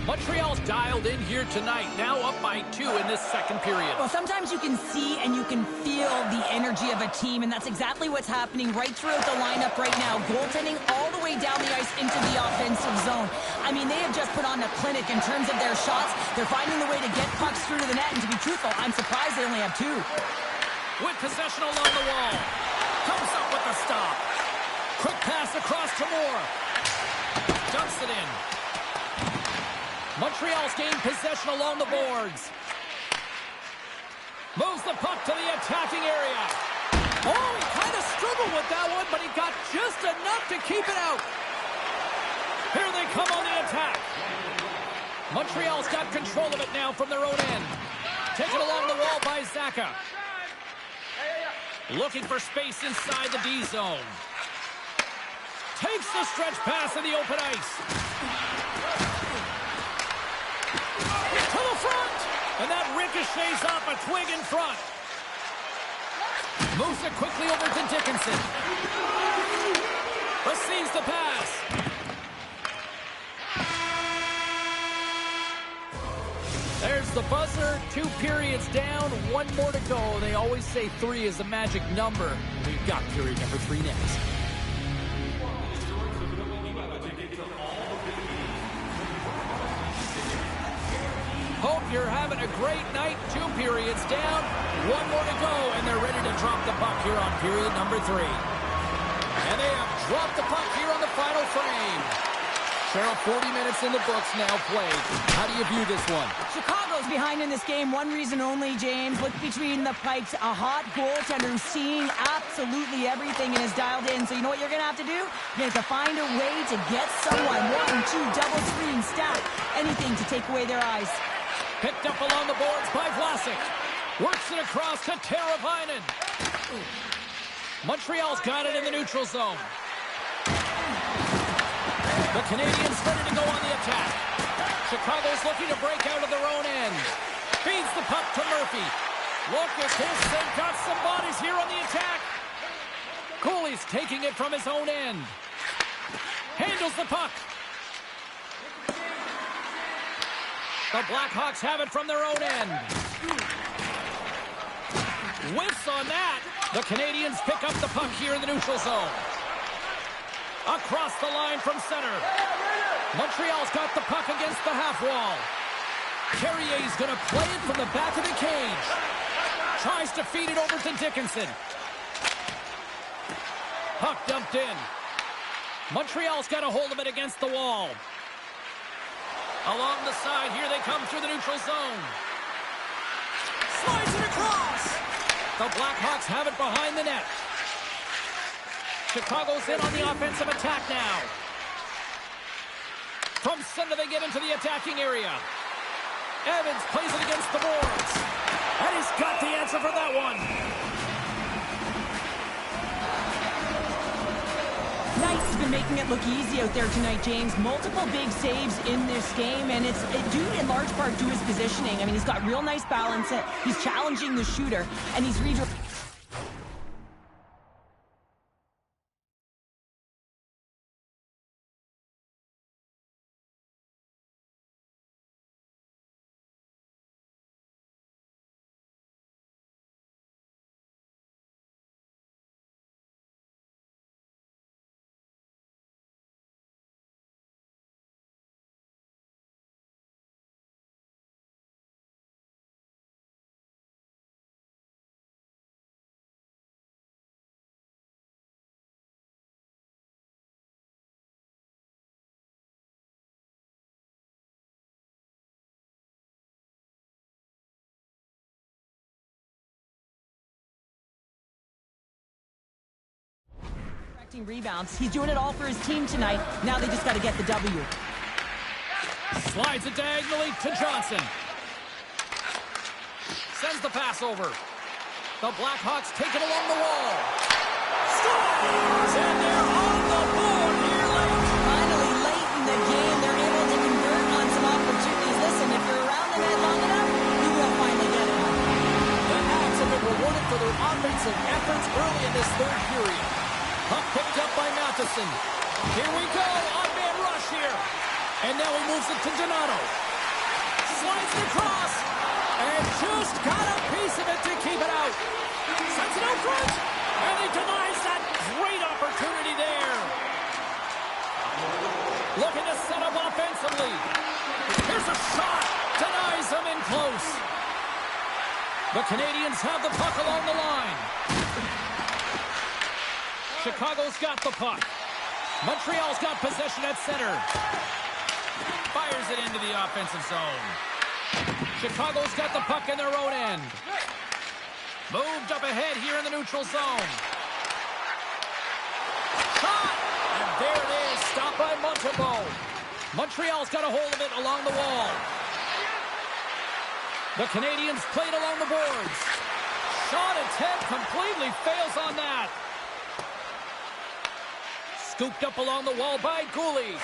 Montreal's dialed in here tonight, now up by 2 in this second period. Well, sometimes you can see and you can feel the energy of a team, and that's exactly what's happening right throughout the lineup right now. Goaltending all the way down the ice into the offensive zone. I mean, they have just put on a clinic in terms of their shots. They're finding the way to get pucks through to the net, and to be truthful, I'm surprised they only have 2. With possession along the wall. Comes up with the stop. Quick pass across to Moore. Dumps it in. Montreal's gained possession along the boards. Moves the puck to the attacking area. Oh, he kind of struggled with that one, but he got just enough to keep it out. Here they come on the attack. Montreal's got control of it now from their own end. Taken along the wall by Zaka. Looking for space inside the D zone. Takes the stretch pass in the open ice. To the front. And that ricochets off a twig in front. Moves it quickly over to Dickinson. Receives the pass. There's the buzzer. 2 periods down. 1 more to go. They always say 3 is the magic number. We've got period number 3 next. Hope you're having a great night. 2 periods down. 1 more to go, and they're ready to drop the puck here on period number 3. And they have dropped the puck here on the final frame. Cheryl, 40 minutes in the books now played. How do you view this one? Chicago's behind in this game. One reason only, James. Look between the pipes. A hot goaltender who's seeing absolutely everything and is dialed in. So you know what you're going to have to do? You're going to have to find a way to get someone. 1, 2, double screen, stack. Anything to take away their eyes. Picked up along the boards by Vlasic. Works it across to Teravainen. Montreal's got it in the neutral zone. The Canadians ready to go on the attack. Chicago's looking to break out of their own end. Feeds the puck to Murphy. Look at this. They've got some bodies here on the attack. Cooley's taking it from his own end. Handles the puck. The Blackhawks have it from their own end. Whiffs on that. The Canadians pick up the puck here in the neutral zone. Across the line from center. Montreal's got the puck against the half wall. Carrier's going to play it from the back of the cage. Tries to feed it over to Dickinson. Puck dumped in. Montreal's got a hold of it against the wall. Along the side, here they come through the neutral zone. Slides it across. The Blackhawks have it behind the net. Chicago's in on the offensive attack now. From center, they get into the attacking area. Evans plays it against the boards. And he's got the answer for that one. Knights has been making it look easy out there tonight, James. Multiple big saves in this game, and it's due in large part to his positioning. I mean, he's got real nice balance. He's challenging the shooter, and he's rebounds. He's doing it all for his team tonight. Now they just got to get the W. Slides it diagonally to Johnson. Sends the pass over. The Blackhawks take it along the wall. Scores! And they're on the board here late. Finally, late in the game, they're able to convert on some opportunities. Listen, if you're around the net long enough, you will finally get it. The Habs have been rewarded for their offensive efforts early in this third period. Puck picked up by Matheson. Here we go, on-man rush here. And now he moves it to Donato. Slides it across. And just got a piece of it to keep it out. Sends it out front. And he denies that great opportunity there. Looking to set up offensively. Here's a shot. Denies him in close. The Canadians have the puck along the line. Chicago's got the puck. Montreal's got possession at center. Fires it into the offensive zone. Chicago's got the puck in their own end. Moved up ahead here in the neutral zone. Shot! And there it is, stopped by Montembeault. Montreal's got a hold of it along the wall. The Canadians played along the boards. Shot attempt completely fails on that. Scooped up along the wall by Gooley.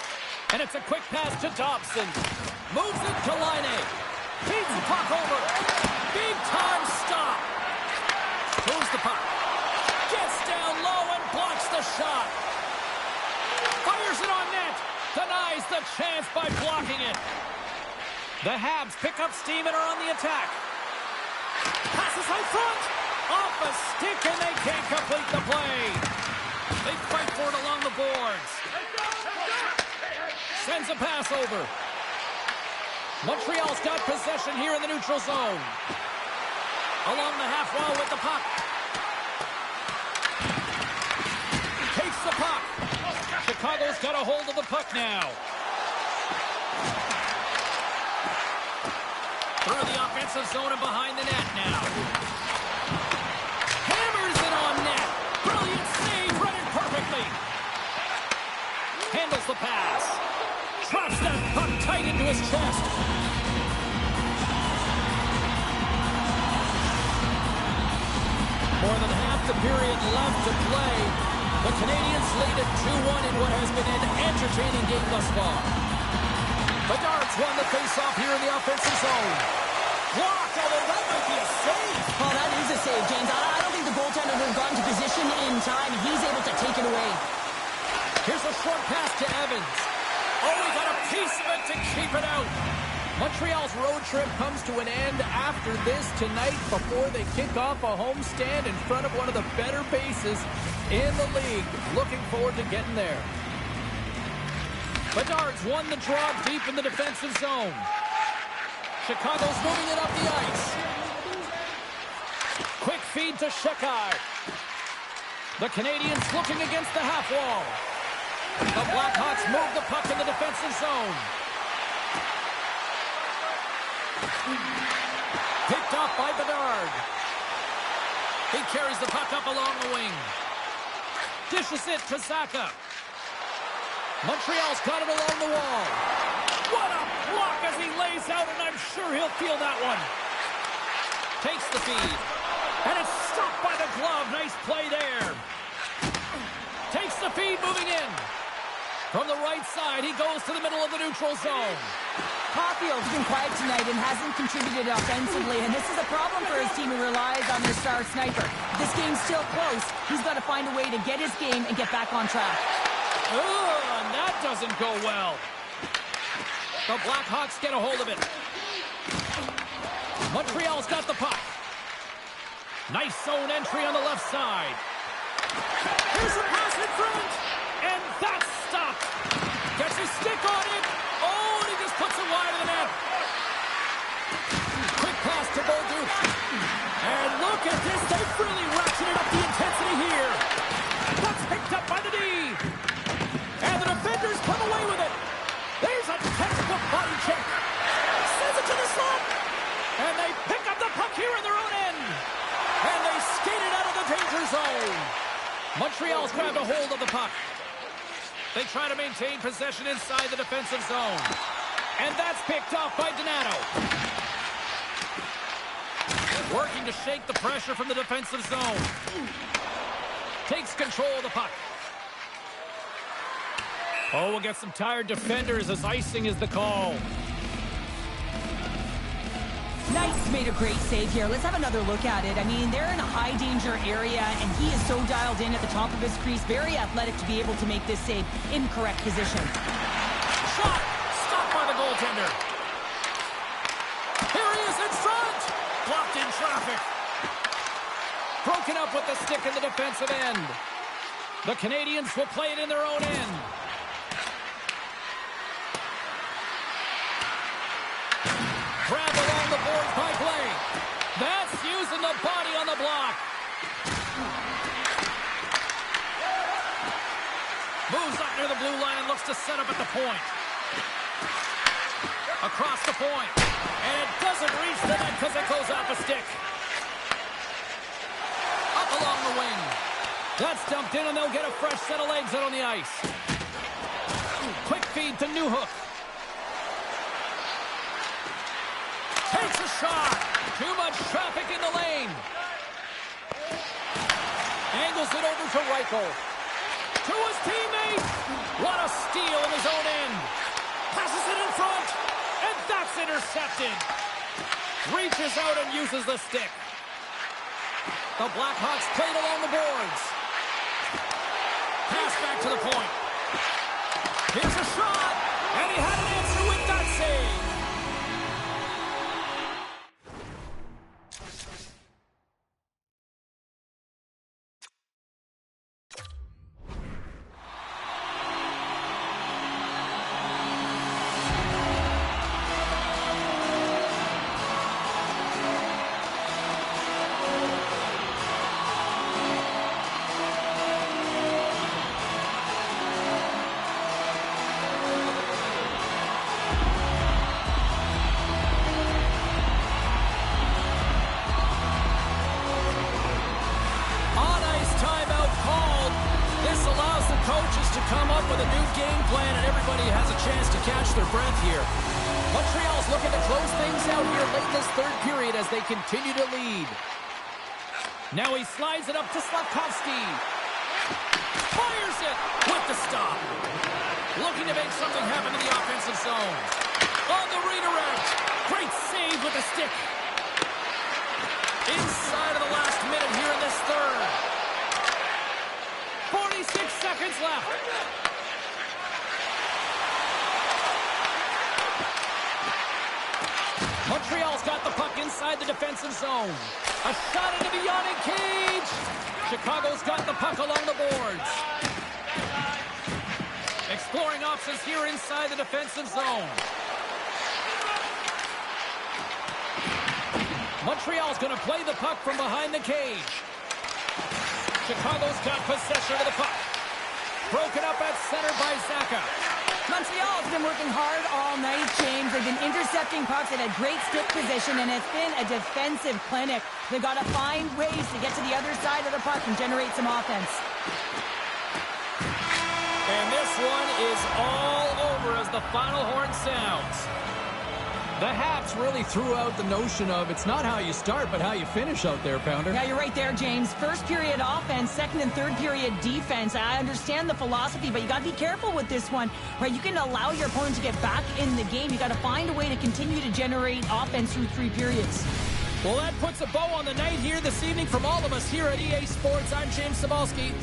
And it's a quick pass to Dobson. Moves it to Laine. Feeds the puck over. Big time stop. Moves the puck. Gets down low and blocks the shot. Fires it on net. Denies the chance by blocking it. The Habs pick up steam and are on the attack. Passes out front. Off a stick and they can't complete the play. They fight for it along the boards. Sends a pass over. Montreal's got possession here in the neutral zone. Along the half wall with the puck. Takes the puck. Chicago's got a hold of the puck now. Through the offensive zone and behind the net now. Hammers it on net. Brilliant save, running perfectly. Handles the pass. Traps that puck tight into his chest. More than half the period left to play. The Canadians lead at 2-1 in what has been an entertaining game thus far. Bedard's won the faceoff here in the offensive zone. Blocked, although that might be a save. Oh, that is a save, James. I don't think the goaltender would have gotten to position in time. He's able to take it away. Here's a short pass to Evans. Oh, he got a piece of it to keep it out. Montreal's road trip comes to an end after this tonight before they kick off a homestand in front of one of the better bases in the league. Looking forward to getting there. Bedard's won the draw deep in the defensive zone. Chicago's moving it up the ice. Quick feed to Sheckard. The Canadians looking against the half wall. The Blackhawks move the puck in the defensive zone. Picked off by Bedard. He carries the puck up along the wing. Dishes it to Zacha. Montreal's got it along the wall. What a block as he lays out, and I'm sure he'll feel that one. Takes the feed. And it's stopped by the glove. Nice play there. Takes the feed, moving in. From the right side, he goes to the middle of the neutral zone. Caulfield's been quiet tonight and hasn't contributed offensively, and this is a problem for his team who relies on their star sniper. This game's still close. He's got to find a way to get his game and get back on track. And that doesn't go well. The Blackhawks get a hold of it. Montreal's got the puck. Nice zone entry on the left side. Here's a pass in front. And that's stopped. Gets his stick on it. Oh, and he just puts it wide of the net. Quick pass to Bolduc. And look at this. They've really ratcheted up the intensity here. That's picked up by the D. And the defenders come away with it. There's a textbook body check. Sends it to the slot. And they pick up the puck here in their own end. And they skate it out of the danger zone. Montreal's grabbed a hold of the puck. They try to maintain possession inside the defensive zone. And that's picked off by Donato. Working to shake the pressure from the defensive zone. Takes control of the puck. Oh, we'll get some tired defenders as icing is the call. Knights made a great save here. Let's have another look at it. I mean, they're in a high-danger area, and he is so dialed in at the top of his crease. Very athletic to be able to make this save in correct position. Shot! Stopped by the goaltender. Here he is in front! Blocked in traffic. Broken up with the stick in the defensive end. The Canadians will play it in their own end. Grab along the boards by Blake. That's using the body on the block. Moves up near the blue line and looks to set up at the point. Across the point. And it doesn't reach the net because it goes off a stick. Up along the wing. That's dumped in and they'll get a fresh set of legs out on the ice. Quick feed to Newhook. Takes a shot. Too much traffic in the lane. Angles it over to Reichel. To his teammate. What a steal in his own end. Passes it in front. And that's intercepted. Reaches out and uses the stick. The Blackhawks played along the boards. Pass back to the point. Here's a shot. And he had an answer with that save. Coaches to come up with a new game plan, and everybody has a chance to catch their breath here. Montreal's looking to close things out here late in this third period as they continue to lead. Now he slides it up to Slavkovsky. Fires it with the stop. Looking to make something happen in the offensive zone. On the redirect. Great save with the stick. Inside of the last minute here in this third. 46 seconds left. Montreal's got the puck inside the defensive zone. A shot into the yawning cage. Chicago's got the puck along the boards. Exploring options here inside the defensive zone. Montreal's going to play the puck from behind the cage. Chicago's got possession of the puck. Broken up at center by Zaka. Montreal's been working hard all night, James. They've been intercepting pucks at a great stick position, and it's been a defensive clinic. They've got to find ways to get to the other side of the puck and generate some offense. And this one is all over as the final horn sounds. The Habs really threw out the notion of it's not how you start, but how you finish out there, Pounder. Yeah, you're right there, James. First period offense, second and third period defense. I understand the philosophy, but you got to be careful with this one. Right, you can allow your opponent to get back in the game. You got to find a way to continue to generate offense through 3 periods. Well, that puts a bow on the night here this evening from all of us here at EA Sports. I'm James Cybulski.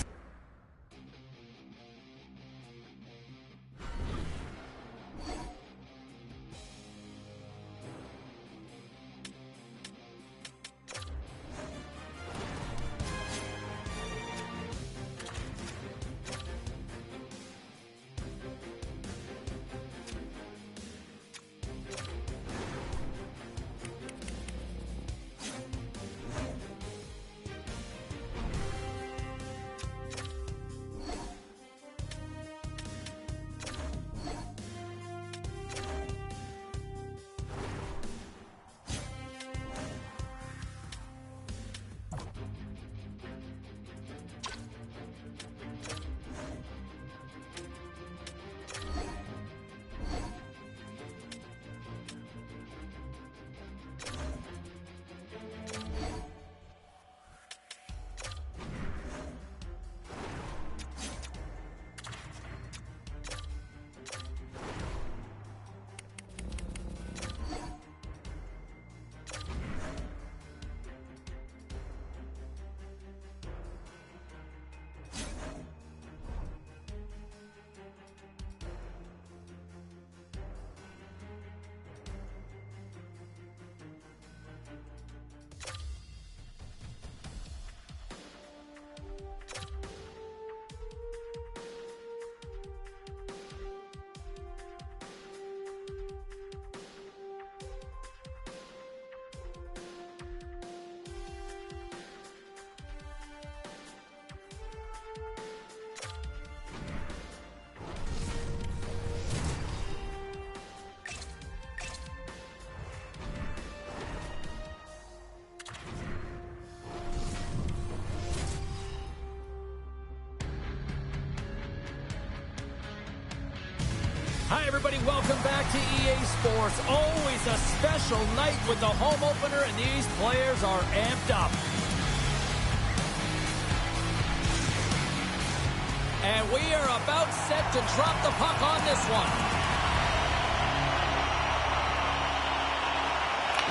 Hi, everybody. Welcome back to EA Sports. Always a special night with the home opener, and these players are amped up. And we are about set to drop the puck on this one.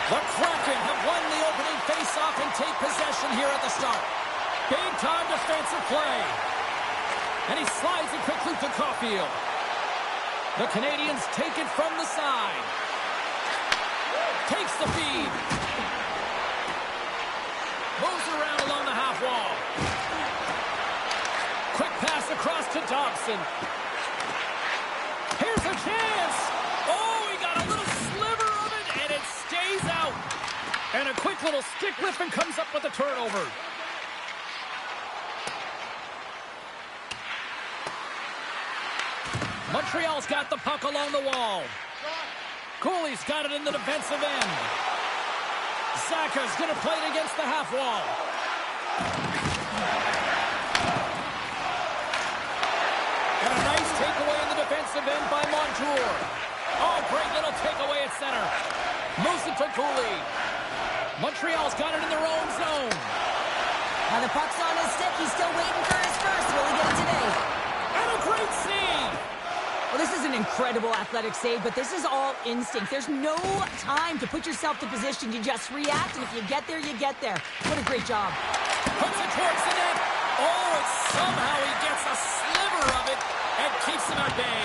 The Kraken have won the opening faceoff and take possession here at the start. Big-time defensive play. And he slides it quickly to Caulfield. The Canadians take it from the side. Takes the feed. Moves around along the half wall. Quick pass across to Dobson. Here's a chance. Oh, he got a little sliver of it, and it stays out. And a quick little stick lift and comes up with a turnover. Montreal's got the puck along the wall. Cooley's got it in the defensive end. Saka's going to play it against the half wall. And a nice takeaway in the defensive end by Montour. Oh, great little takeaway at center. Moves it to Cooley. Montreal's got it in their own zone. Now the puck's on his stick. He's still waiting for his first. Will he get it today? And a great save. Well, this is an incredible athletic save, but this is all instinct. There's no time to put yourself to position. You just react, and if you get there, you get there. What a great job. Puts it towards the net. Oh, and somehow he gets a sliver of it and keeps him at bay.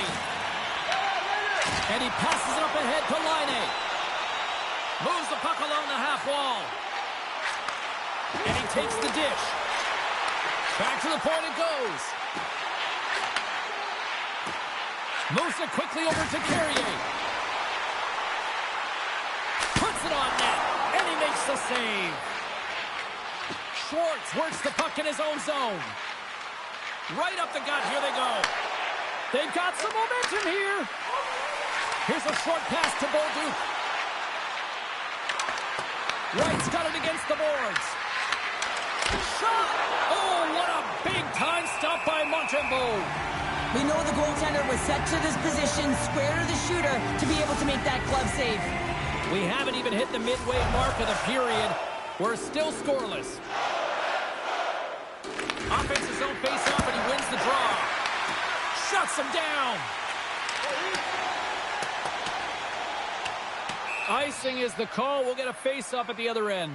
And he passes it up ahead to Laine. Moves the puck along the half wall. And he takes the dish. Back to the point it goes. Moves it quickly over to Carrier. Puts it on net, and he makes the save. Schwartz works the puck in his own zone. Right up the gut, here they go. They've got some momentum here. Here's a short pass to Bolduc. Wright's got it against the boards. Shot! Oh, what a big-time stop by Montembeault. We know the goaltender was set to this position, square to the shooter, to be able to make that glove save. We haven't even hit the midway mark of the period. We're still scoreless. Offensive zone face-off, and he wins the draw. Shuts him down. Icing is the call. We'll get a face-off at the other end.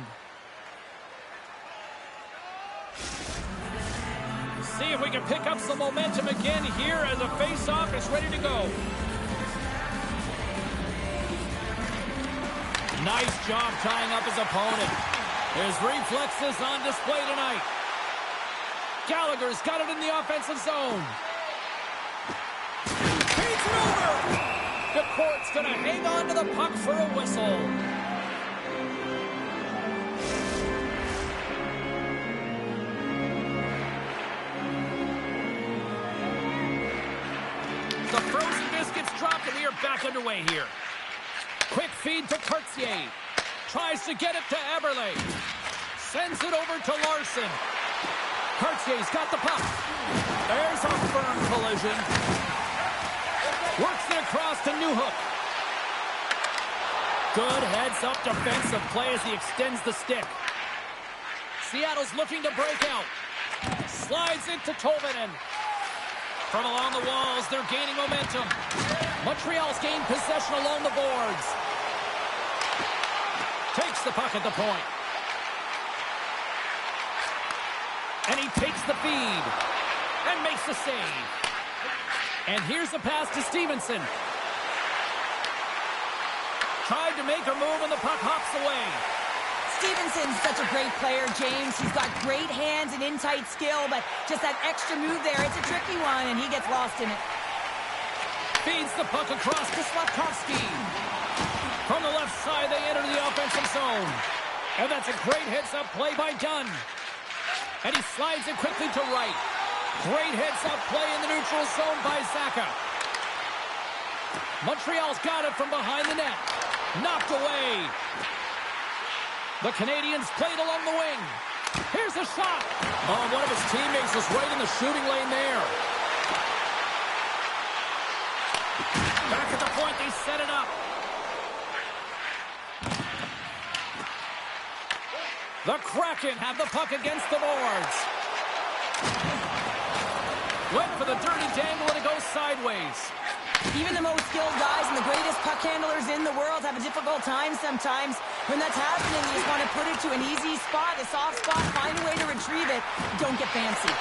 See if we can pick up some momentum again here as a face-off is ready to go. Nice job tying up his opponent. His reflexes on display tonight. Gallagher's got it in the offensive zone. Feeds it over. The court's going to hang on to the puck for a whistle. The frozen biscuits dropped, and we are back underway here. Quick feed to Cartier. Tries to get it to Eberle. Sends it over to Larson. Cartier's got the puck. There's a firm collision. Works it across to Newhook. Good heads-up defensive play as he extends the stick. Seattle's looking to break out. Slides into Tolvanen. From along the walls, they're gaining momentum. Montreal's gained possession along the boards. Takes the puck at the point. And he takes the feed. And makes the save. And here's the pass to Stevenson. Tried to make a move, and the puck hops away. Stevenson's such a great player, James. He's got great hands and in-tight skill, but just that extra move there, it's a tricky one, and he gets lost in it. Feeds the puck across to Slavkovsky. From the left side, they enter the offensive zone. And that's a great heads-up play by Dunn. And he slides it quickly to right. Great heads-up play in the neutral zone by Zacha. Montreal's got it from behind the net. Knocked away. The Canadians played along the wing. Here's a shot. Oh, one of his teammates was right in the shooting lane there. set it up. The Kraken have the puck against the boards. Went for the dirty dangle, and it goes sideways. Even the most skilled guys and the greatest puck handlers in the world have a difficult time sometimes. When that's happening, you just want to put it to an easy spot, a soft spot, find a way to retrieve it. Don't get fancy.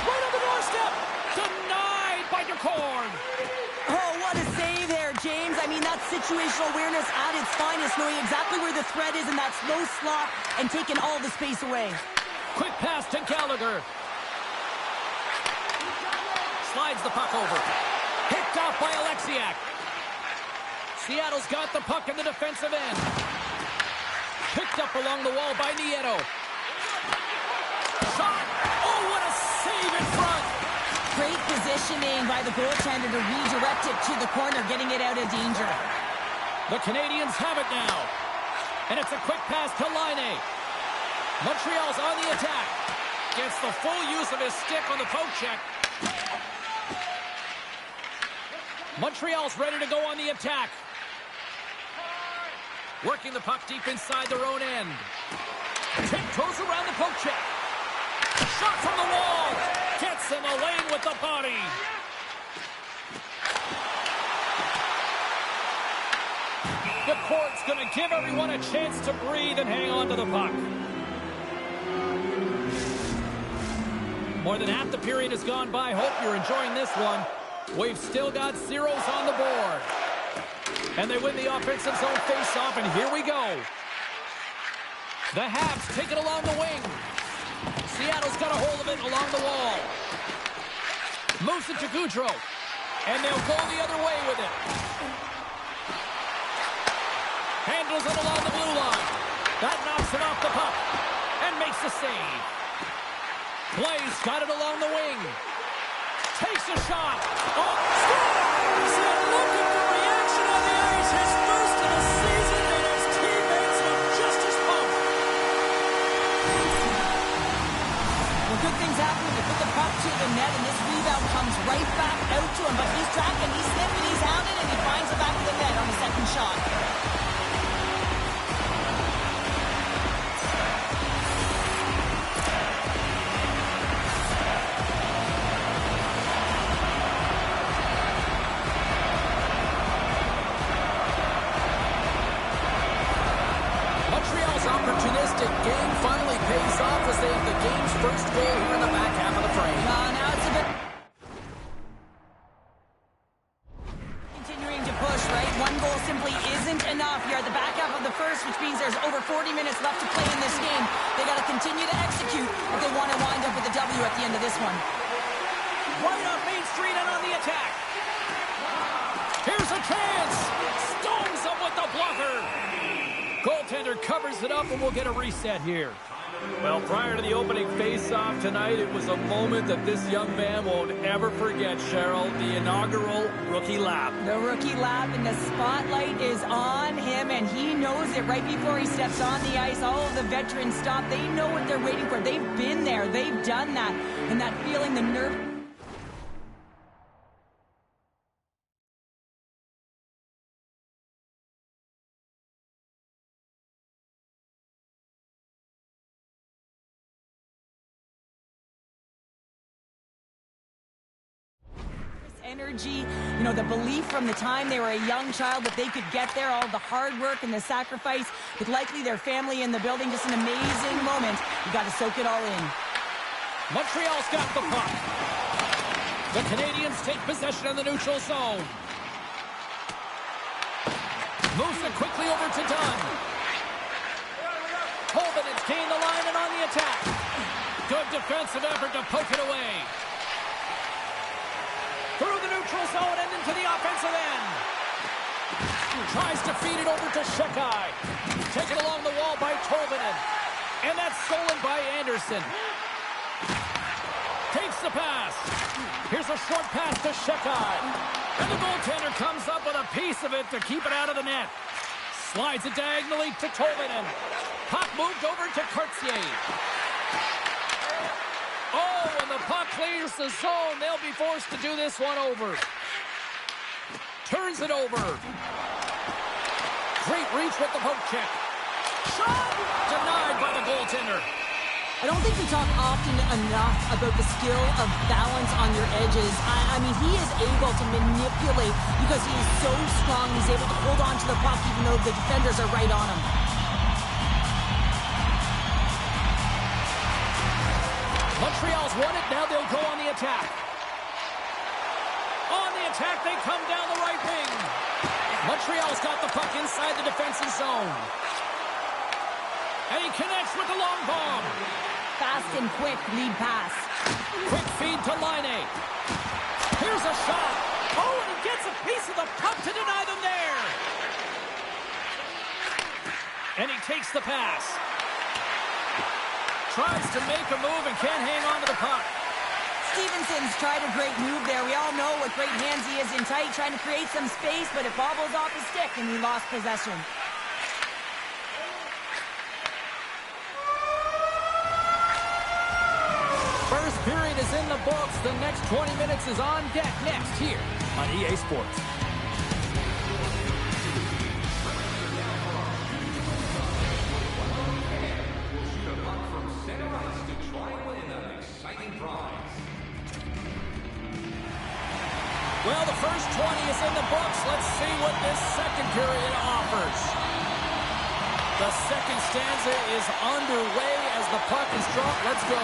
Right on the doorstep. Denied by DeCord. Oh, what a save there, James. I mean, that's situational awareness at its finest, knowing exactly where the threat is in that slow slot and taking all the space away. Quick pass to Gallagher. Slides the puck over. Picked off by Alexiak. Seattle's got the puck in the defensive end. Picked up along the wall by Nieto. Shot. Oh, what a save in front. Great positioning by the goaltender to redirect it to the corner, getting it out of danger. The Canadians have it now. And it's a quick pass to Laine. Montreal's on the attack. Gets the full use of his stick on the poke check. Montreal's ready to go on the attack. Working the puck deep inside their own end. Tiptoes around the poke check. Shot from the wall. Gets in the lane with the body. The court's going to give everyone a chance to breathe and hang on to the puck. More than half the period has gone by. Hope you're enjoying this one. We've still got zeros on the board. And they win the offensive zone faceoff, and here we go. The Habs take it along the wing. Seattle's got a hold of it along the wall. Moves it to Gaudreau. And they'll go the other way with it. Handles it along the blue line. That knocks it off the puck. And makes the save. Blaze got it along the wing. Takes a shot. Oh, scores! And looking for reaction on the ice. His first of the season, and his teammates look just as pumped. Well, good things happen when you put the puck to the net, and this rebound comes right back out to him. But he's tracking, he's sniffing, he's hounding, and he finds the back of the net on the second shot. Opportunistic game finally pays off as they have the game's first goal here in the back half of the frame. Now it's a bit... Continuing to push, right? One goal simply isn't enough. You're at the back half of the first, which means there's over 40 minutes left to play in this game. They got to continue to execute if they want to wind up with a W at the end of this one. Right off Main Street and on the attack. Here's a chance. Stones up with the blocker. Goaltender covers it up, and we'll get a reset here. Well, prior to the opening face-off tonight, it was a moment that this young man won't ever forget, Cheryl. The inaugural rookie lap. The rookie lap, and the spotlight is on him, and he knows it right before he steps on the ice. All of the veterans stop. They know what they're waiting for. They've been there. They've done that. And that feeling, the nerve... energy, you know, the belief from the time they were a young child that they could get there, all the hard work and the sacrifice with likely their family in the building. Just an amazing moment. You got to soak it all in. Montreal's got the puck. The Canadians take possession in the neutral zone. Moves it quickly over to Dunn. Holden has gained the line and on the attack. Good defensive effort to poke it away. Through the neutral zone and into the offensive end. Tries to feed it over to Shekai. Taken along the wall by Tolvanen. And that's stolen by Anderson. Takes the pass. Here's a short pass to Shekai. And the goaltender comes up with a piece of it to keep it out of the net. Slides it diagonally to Tolvanen. Puck moved over to Cartier. Oh, when the puck clears the zone, they'll be forced to do this one over. Turns it over. Great reach with the poke check. Shot! Denied by the goaltender. I don't think we talk often enough about the skill of balance on your edges. I mean, he is able to manipulate because he is so strong. He's able to hold on to the puck even though the defenders are right on him. Montreal's won it. Now they'll go on the attack. On the attack, they come down the right wing. Montreal's got the puck inside the defensive zone. And he connects with the long bomb. Fast and quick lead pass. Quick feed to Laine. Here's a shot. Oh, and he gets a piece of the puck to deny them there. And he takes the pass. Tries to make a move and can't hang on to the puck. Stevenson's tried a great move there. We all know what great hands he is in tight, trying to create some space, but it bobbles off his stick and he lost possession. First period is in the books. The next 20 minutes is on deck next here on EA Sports. Well, the first 20 is in the books. Let's see what this second period offers. The second stanza is underway as the puck is dropped. Let's go.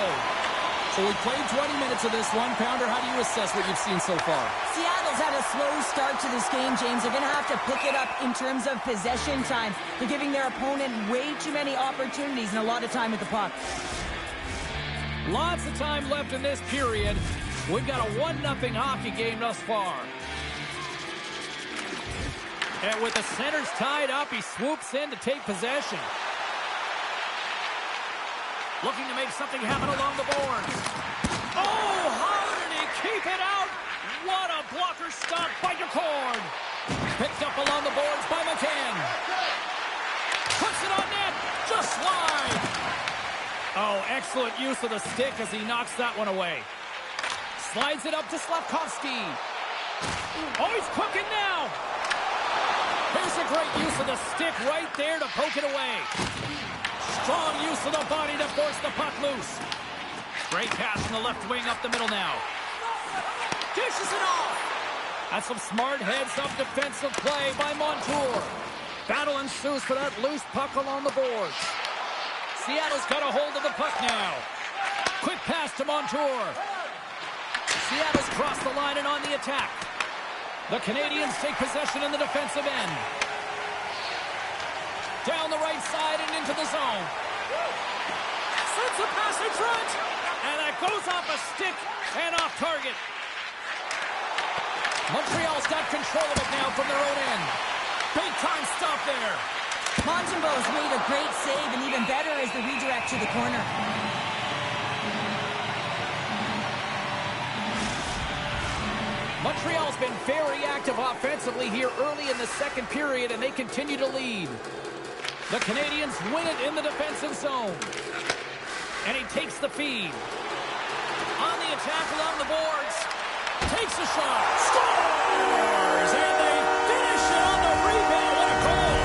So we played 20 minutes of this one. Pounder, how do you assess what you've seen so far? Seattle's had a slow start to this game, James. They're going to have to pick it up in terms of possession time. They're giving their opponent way too many opportunities and a lot of time with the puck. Lots of time left in this period. We've got a 1-0 hockey game thus far. And with the centers tied up, he swoops in to take possession. Looking to make something happen along the boards. Oh, how did he keep it out? What a blocker stop by DeCord. Picked up along the boards by McCann. Puts it on net. Just wide. Oh, excellent use of the stick as he knocks that one away. Slides it up to Slavkovsky. Oh, he's cooking now. Here's a great use of the stick right there to poke it away. Strong use of the body to force the puck loose. Great pass from the left wing up the middle now. Dishes it off. That's some smart heads-up defensive play by Montour. Battle ensues for that loose puck along the boards. Seattle's got a hold of the puck now. Quick pass to Montour. Seattle's crossed the line and on the attack. The Canadians take possession in the defensive end. Down the right side and into the zone. Sends a pass in front. And that goes off a stick and off target. Montreal's got control of it now from their own end. Big time stop there. Montembeau's made a great save, and even better is the redirect to the corner. Montreal's been very active offensively here early in the second period, and they continue to lead. The Canadians win it in the defensive zone. And he takes the feed. On the attack along the boards. Takes a shot. Scores! And they finish it on the rebound. What a goal!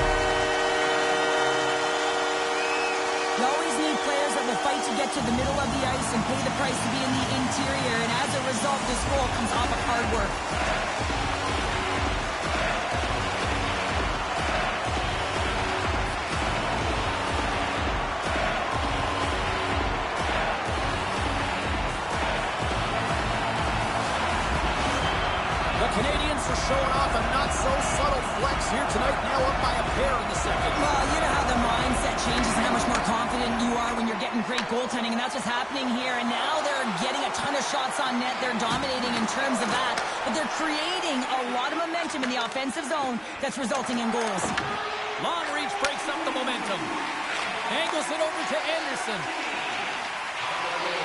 You always need players that will fight to get to the middle of the ice and pay the price to be in the interior. And as a result, this goal comes off of hard work. Canadians are showing off a not-so-subtle flex here tonight, now up by a pair in the second. Well, you know how the mindset changes and how much more confident you are when you're getting great goaltending, and that's what's happening here. And now they're getting a ton of shots on net. They're dominating in terms of that, but they're creating a lot of momentum in the offensive zone that's resulting in goals. Long reach breaks up the momentum. Angles it over to Anderson.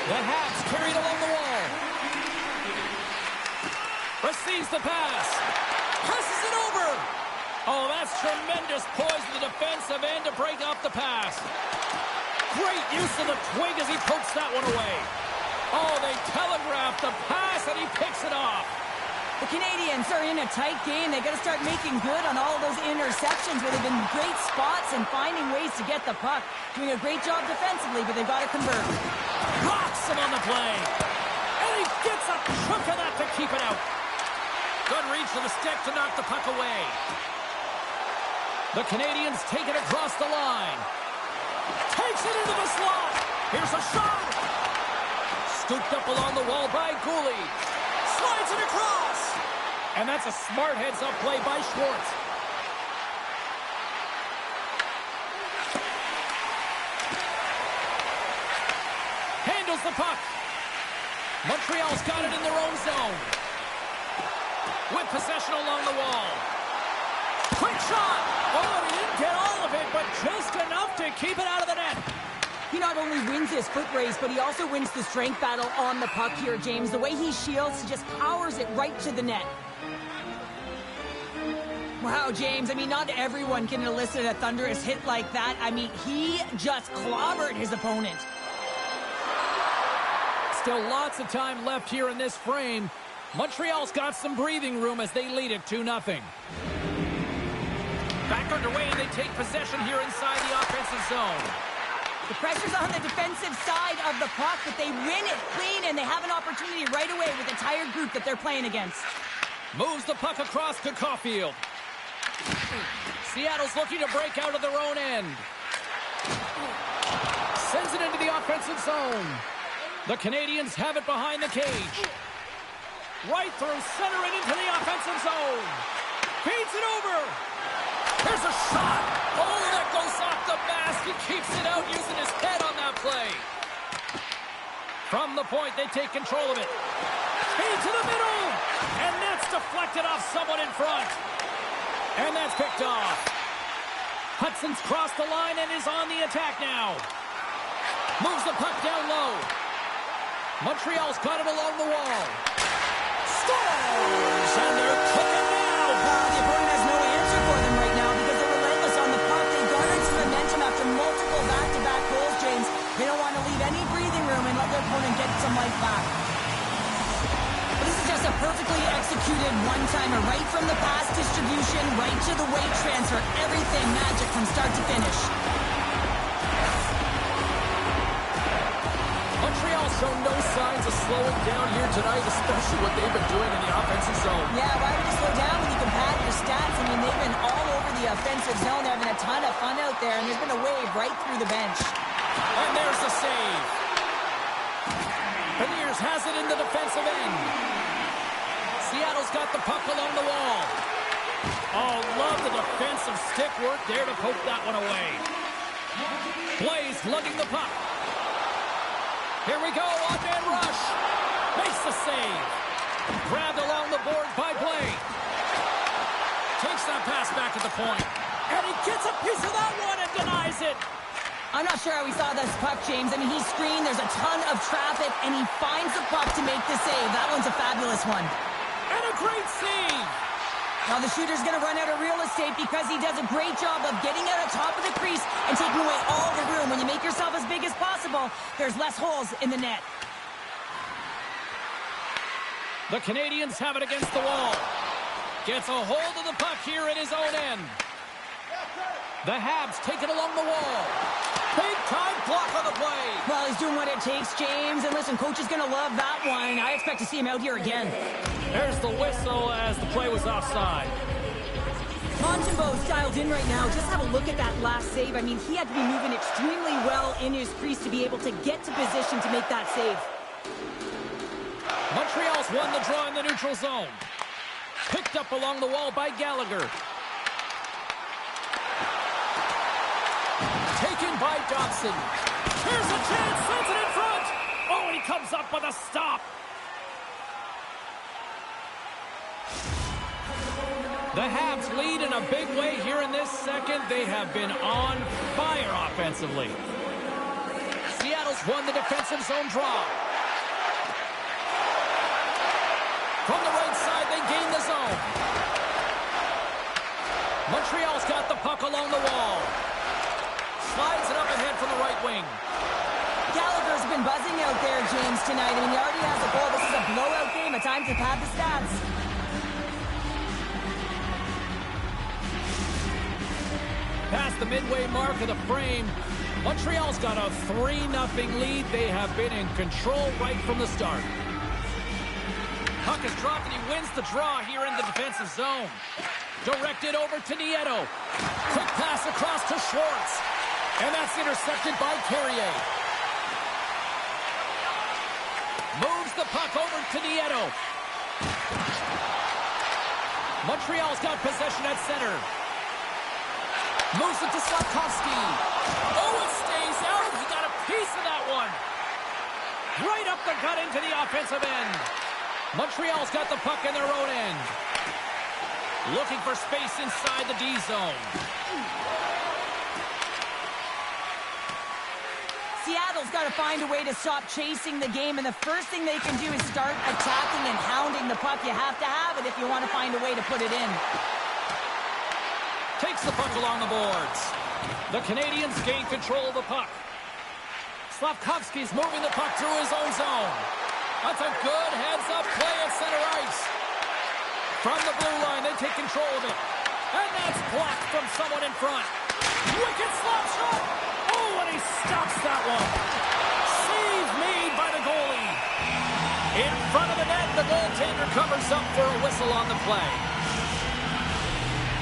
The Habs carried along the wall. Receives the pass. Passes it over. Oh, that's tremendous poise in the defensive end to break up the pass. Great use of the twig as he pokes that one away. Oh, they telegraph the pass and he picks it off. The Canadians are in a tight game. They got to start making good on all those interceptions where they've been great spots and finding ways to get the puck. Doing a great job defensively, but they've got to convert. Rocks him on the play. And he gets a chunk of that to keep it out. Good reach to the stick to knock the puck away. The Canadians take it across the line. Takes it into the slot. Here's a shot. Scooped up along the wall by Gooley. Slides it across. And that's a smart heads-up play by Schwartz. Handles the puck. Montreal's got it in their own zone. With possession along the wall. Quick shot. Oh, he didn't get all of it, but just enough to keep it out of the net. He not only wins his foot race, but he also wins the strength battle on the puck here, James. The way he shields, he just powers it right to the net. Wow, James, I mean, not everyone can elicit a thunderous hit like that. I mean, he just clobbered his opponent. Still lots of time left here in this frame. Montreal's got some breathing room as they lead it 2-0. Back underway, and they take possession here inside the offensive zone. The pressure's on the defensive side of the puck, but they win it clean, and they have an opportunity right away with the entire group that they're playing against. Moves the puck across to Caulfield. Seattle's looking to break out of their own end. Sends it into the offensive zone. The Canadians have it behind the cage. Right through center and into the offensive zone. Feeds it over. Here's a shot. Oh, that goes off the mask. He keeps it out using his head on that play. From the point, they take control of it. Feed to the middle. And that's deflected off someone in front. And that's picked off. Hudson's crossed the line and is on the attack now. Moves the puck down low. Montreal's got it along the wall. Scores! And they're cooking now. The opponent has no answer for them right now because they're relentless on the puck. They garnered some momentum after multiple back-to-back goals, James. They don't want to leave any breathing room and let their opponent get some life back. But this is just a perfectly executed one-timer. Right from the pass distribution, right to the weight transfer. Everything magic from start to finish. Montreal shown no signs of slowing down here tonight, especially what they've been doing in the offensive zone. Yeah, why would you slow down when you can pad your stats? I mean, they've been all over the offensive zone. They're having a ton of fun out there, and there's been a wave right through the bench. And there's the save. Beniers has it in the defensive end. Seattle's got the puck along the wall. Oh, love the defensive stick work there to poke that one away. Blaze lugging the puck. Here we go, on-man rush. Makes the save. Grabbed along the board by Blake. Takes that pass back at the point. And he gets a piece of that one and denies it. I'm not sure how he saw this puck, James. I mean, he's screened, there's a ton of traffic, and he finds the puck to make the save. That one's a fabulous one. And a great save. Now the shooter's going to run out of real estate because he does a great job of getting out of top of the crease and taking away all the room. When you make yourself as big as possible, there's less holes in the net. The Canadians have it against the wall. Gets a hold of the puck here in his own end. The Habs take it along the wall. Big time block on the play. Well, he's doing what it takes, James. And listen, coach is going to love that one. I expect to see him out here again. There's the whistle as the play was offside. Montembeau's dialed in right now. Just have a look at that last save. I mean, he had to be moving extremely well in his crease to be able to get to position to make that save. Montreal's won the draw in the neutral zone. Picked up along the wall by Gallagher. Taken by Dobson. Here's a chance, sends it in front. Oh, and he comes up with a stop. The Habs lead in a big way here in this second. They have been on fire offensively. Seattle's won the defensive zone draw. From the right side, they gain the zone. Montreal's got the puck along the wall. Slides it up ahead from the right wing. Gallagher's been buzzing out there, James, tonight. I mean, he already has a goal. This is a blowout game. A time to pad the stats. past the midway mark of the frame. Montreal's got a 3-0 lead. They have been in control right from the start. Puck is dropped and he wins the draw here in the defensive zone. Directed over to Nieto. Quick pass across to Schwartz. And that's intercepted by Carrier. Moves the puck over to Nieto. Montreal's got possession at center. Moves it to Slavkovsky. Oh, it stays out. He got a piece of that one. Right up the gut into the offensive end. Montreal's got the puck in their own end. Looking for space inside the D zone. Seattle's got to find a way to stop chasing the game, and the first thing they can do is start attacking and hounding the puck. You have to have it if you want to find a way to put it in. Takes the puck along the boards. The Canadians gain control of the puck. Slavkovsky's moving the puck through his own zone. That's a good heads-up play at center ice. From the blue line, they take control of it. And that's blocked from someone in front. Wicked slap shot! Oh, and he stops that one. Save made by the goalie. In front of the net, the goaltender covers up for a whistle on the play.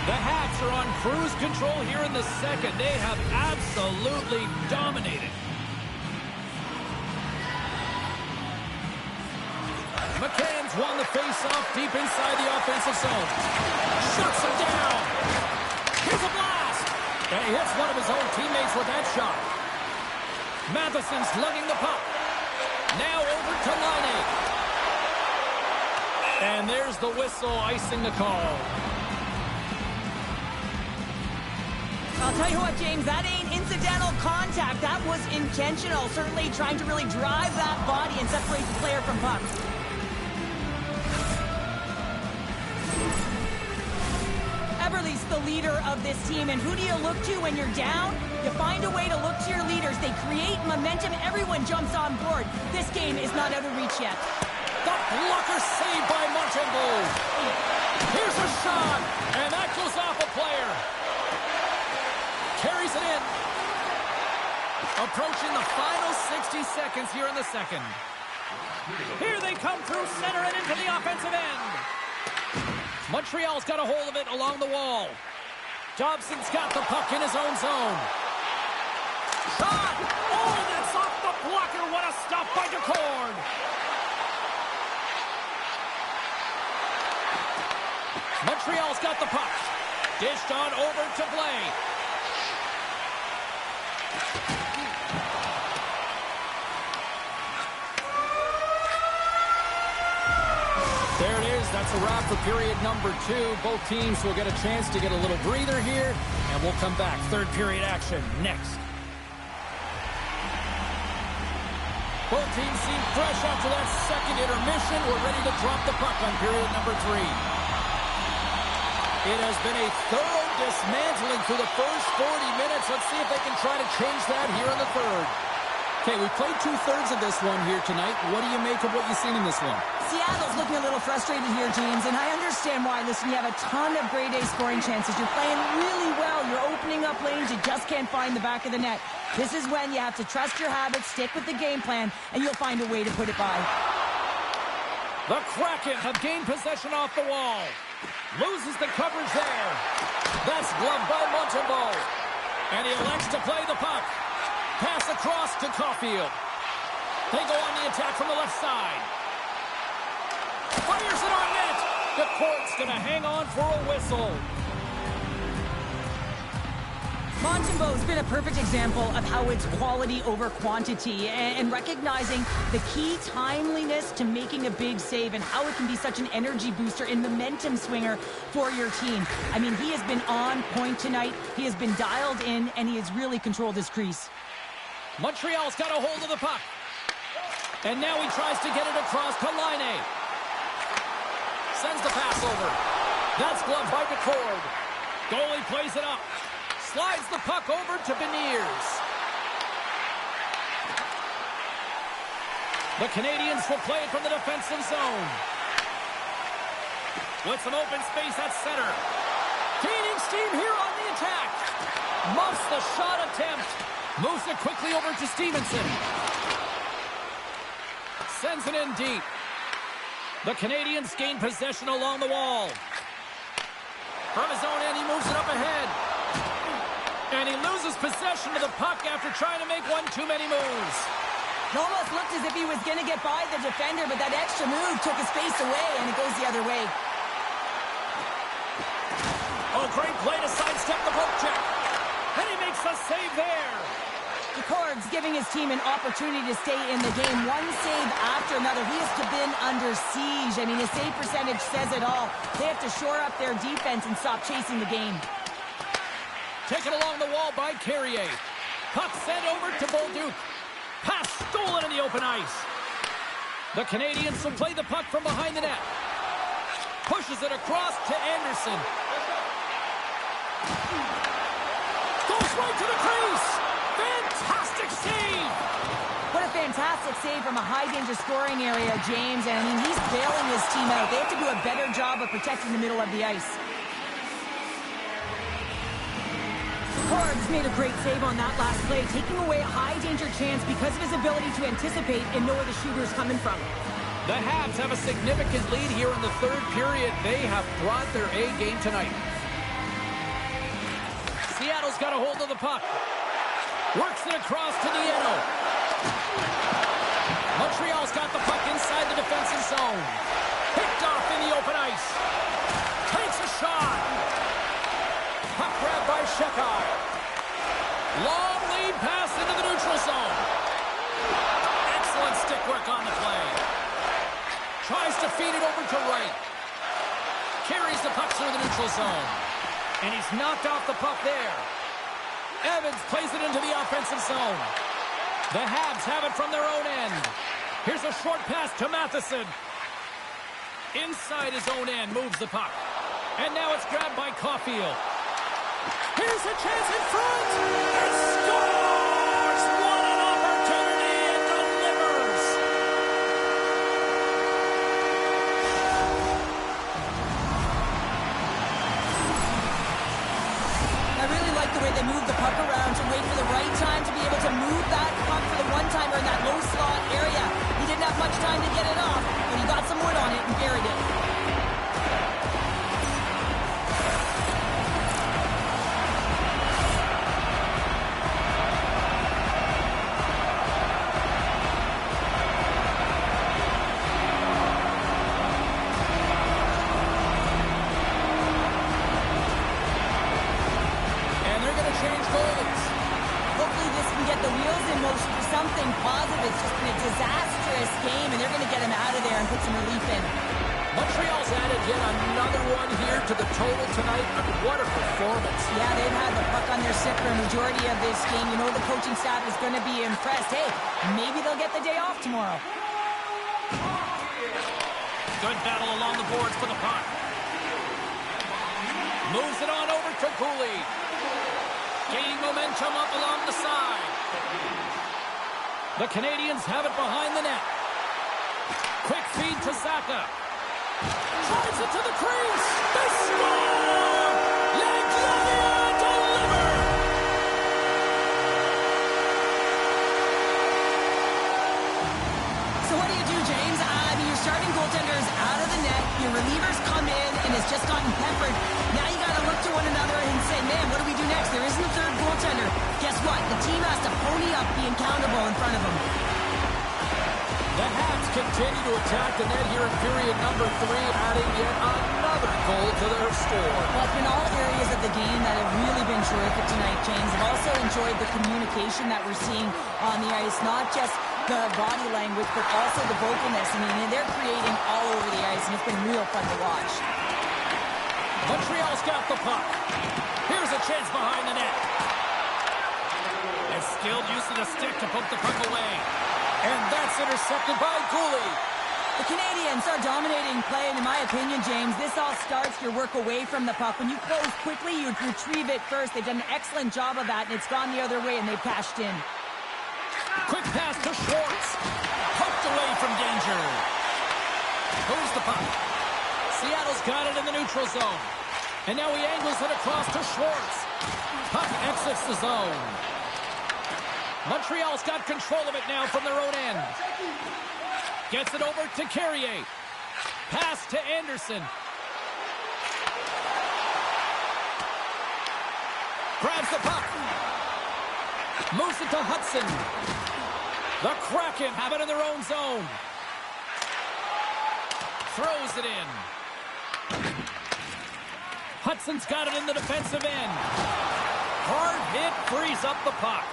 The Hats are on cruise control here in the second. They have absolutely dominated. McCann's won the face-off deep inside the offensive zone. Shuts him down. Here's a blast. And he hits one of his own teammates with that shot. Matheson's lugging the puck. Now over to Laine. And there's the whistle icing the call. I'll tell you what, James, that ain't incidental contact. That was intentional. Certainly trying to really drive that body and separate the player from puck. Eberle's the leader of this team, and who do you look to when you're down? You find a way to look to your leaders. They create momentum. Everyone jumps on board. This game is not out of reach yet. The blocker saved by Montembeault. Here's a shot, and that goes off a player. Carries it in. Approaching the final 60 seconds here in the second. Here they come through center and into the offensive end. Montreal's got a hold of it along the wall. Dobson's got the puck in his own zone. Shot! Oh, that's off the blocker. What a stop by Decord. Montreal's got the puck. Dished on over to Blais. There it is. That's a wrap for period number 2. Both teams will get a chance to get a little breather here, and we'll come back. Third period action next. Both teams seem fresh after that second intermission. We're ready to drop the puck on period number 3. It has been a thorough dismantling through the first 40 minutes. Let's see if they can try to change that here in the third. Okay, we played 2/3 of this one here tonight. What do you make of what you've seen in this one? Seattle's looking a little frustrated here, James, and I understand why. Listen, you have a ton of grade A scoring chances. You're playing really well. You're opening up lanes. You just can't find the back of the net. This is when you have to trust your habits, stick with the game plan, and you'll find a way to put it by. The Kraken have gained possession off the wall. Loses the coverage there. That's gloved by Montembeault. And he elects to play the puck. Pass across to Caulfield. They go on the attack from the left side. Fires it on net. The court's going to hang on for a whistle. Montembeault's been a perfect example of how it's quality over quantity and recognizing the key timeliness to making a big save and how it can be such an energy booster and momentum swinger for your team. I mean, he has been on point tonight. He has been dialed in, and he has really controlled his crease. Montreal's got a hold of the puck. And now he tries to get it across to Laine. Sends the pass over. That's gloved by Decord. Goalie plays it up. Slides the puck over to Beniers. The Canadians will play it from the defensive zone. With some open space at center. Gaining steam here on the attack. Muffs the shot attempt. Moves it quickly over to Stevenson. Sends it in deep. The Canadians gain possession along the wall. From his own end, he moves it up ahead. And he loses possession of the puck after trying to make one too many moves. It almost looked as if he was going to get by the defender, but that extra move took his face away, and it goes the other way. Oh, great play to sidestep the poke check. And he makes a save there. The Corgs giving his team an opportunity to stay in the game. One save after another. He has been under siege. I mean, his save percentage says it all. They have to shore up their defense and stop chasing the game. Taken along the wall by Carrier. Puck sent over to Bolduc. Pass stolen in the open ice. The Canadians will play the puck from behind the net. Pushes it across to Anderson. Goes right to the crease. Fantastic save. What a fantastic save from a high-danger scoring area, James. And, I mean, he's bailing his team out. They have to do a better job of protecting the middle of the ice. Corgs made a great save on that last play, taking away a high-danger chance because of his ability to anticipate and know where the shooter's coming from. The Habs have a significant lead here in the third period. They have brought their A game tonight. Seattle's got a hold of the puck. Works it across to Nieto. Montreal's got the puck inside the defensive zone. Picked off in the open ice. Takes a shot. Puck grab by Shekai. Long lead pass into the neutral zone. Excellent stick work on the play. Tries to feed it over to Wright. Carries the puck through the neutral zone. And he's knocked off the puck there. Evans plays it into the offensive zone. The Habs have it from their own end. Here's a short pass to Matheson. Inside his own end, moves the puck. And now it's grabbed by Caulfield. Here's a chance in front. And scores! What an opportunity, and delivers! I really like the way they move the puck around to wait for the right time to be able to move that puck for the one-timer in that low slot area. He didn't have much time to get it off, but he got some wood on it and buried it. Something positive. It's just been a disastrous game, and they're going to get him out of there and put some relief in. Montreal's added yet another one here to the total tonight. I mean, what a performance. Yeah, they've had the puck on their stick for a majority of this game. You know the coaching staff is going to be impressed. Hey, maybe they'll get the day off tomorrow. Good battle along the boards for the puck. Moves it on over to Cooley. Gaining momentum up along the side. The Canadians have it behind the net. Quick feed to Zaka. Drives it to the crease. They score! Yanklevia delivered! So what do you do, James? I mean, your starting goaltender's out of the net. Your relievers come in and has just gotten peppered. Now you got to look to one another and say, man, what do we do next? There isn't a third goaltender. Guess what? The team has to pony up, being accountable in front of them. The Habs continue to attack the net here in period number 3, adding yet another goal to their score. Well, it's been all areas of the game that have really been terrific tonight, James. I've also enjoyed the communication that we're seeing on the ice, not just the body language, but also the vocalness. I mean, they're creating all over the ice, and it's been real fun to watch. Montreal's got the puck. Here's a chance behind the net. And skilled use of the stick to poke the puck away. And that's intercepted by Cooley. The Canadians are dominating play, and in my opinion, James, this all starts your work away from the puck. When you close quickly, you retrieve it first. They've done an excellent job of that, and it's gone the other way, and they've cashed in. Quick pass to Schwartz. Poked away from danger. Moves the puck. Seattle's got it in the neutral zone. And now he angles it across to Schwartz. Puck exits the zone. Montreal's got control of it now from their own end. Gets it over to Carrier. Pass to Anderson. Grabs the puck. Moves it to Hudson. The Kraken have it in their own zone. Throws it in. Hudson's got it in the defensive end. Hard hit frees up the puck.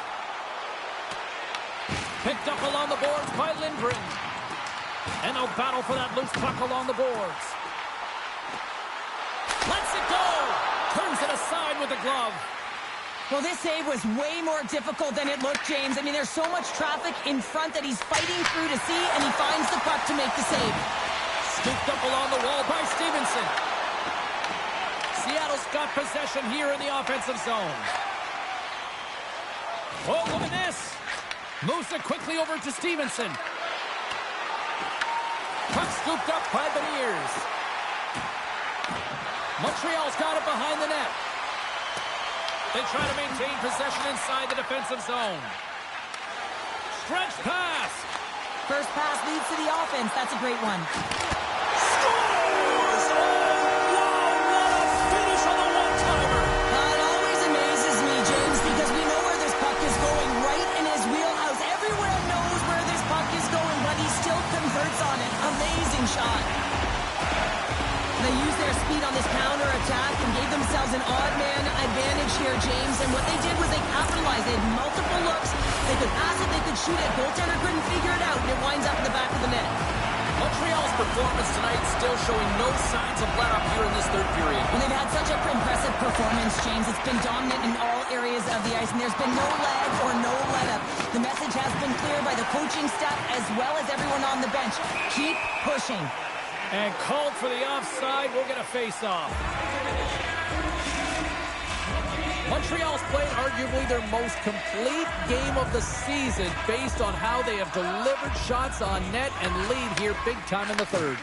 Picked up along the boards by Lindgren. And they'll battle for that loose puck along the boards. Lets it go. Turns it aside with the glove. Well, this save was way more difficult than it looked, James. I mean, there's so much traffic in front that he's fighting through to see, and he finds the puck to make the save. Scooped up along the wall by Stevenson. Seattle's got possession here in the offensive zone. Oh, look at this. Moves it quickly over to Stevenson. Puck scooped up by Beniers. Montreal's got it behind the net. They try to maintain possession inside the defensive zone. Stretch pass. First pass leads to the offense. That's a great one. Scores! Oh, wow, what a finish on the one-timer. It always amazes me, James, because we know where this puck is going, right in his wheelhouse. Everyone knows where this puck is going, but he still converts on it. Amazing shot. They used their speed on this counter-attack and gave themselves an odd-man advantage here, James. And what they did was they capitalized. They had multiple looks. They could pass it, they could shoot it. Goaltender couldn't figure it out, and it winds up in the back of the net. Montreal's performance tonight still showing no signs of let-up here in this third period. And they've had such an impressive performance, James. It's been dominant in all areas of the ice, and there's been no lag or no let-up. The message has been clear by the coaching staff as well as everyone on the bench. Keep pushing. And called for the offside. We'll get a face-off. Montreal's played arguably their most complete game of the season based on how they have delivered shots on net and lead here big time in the third.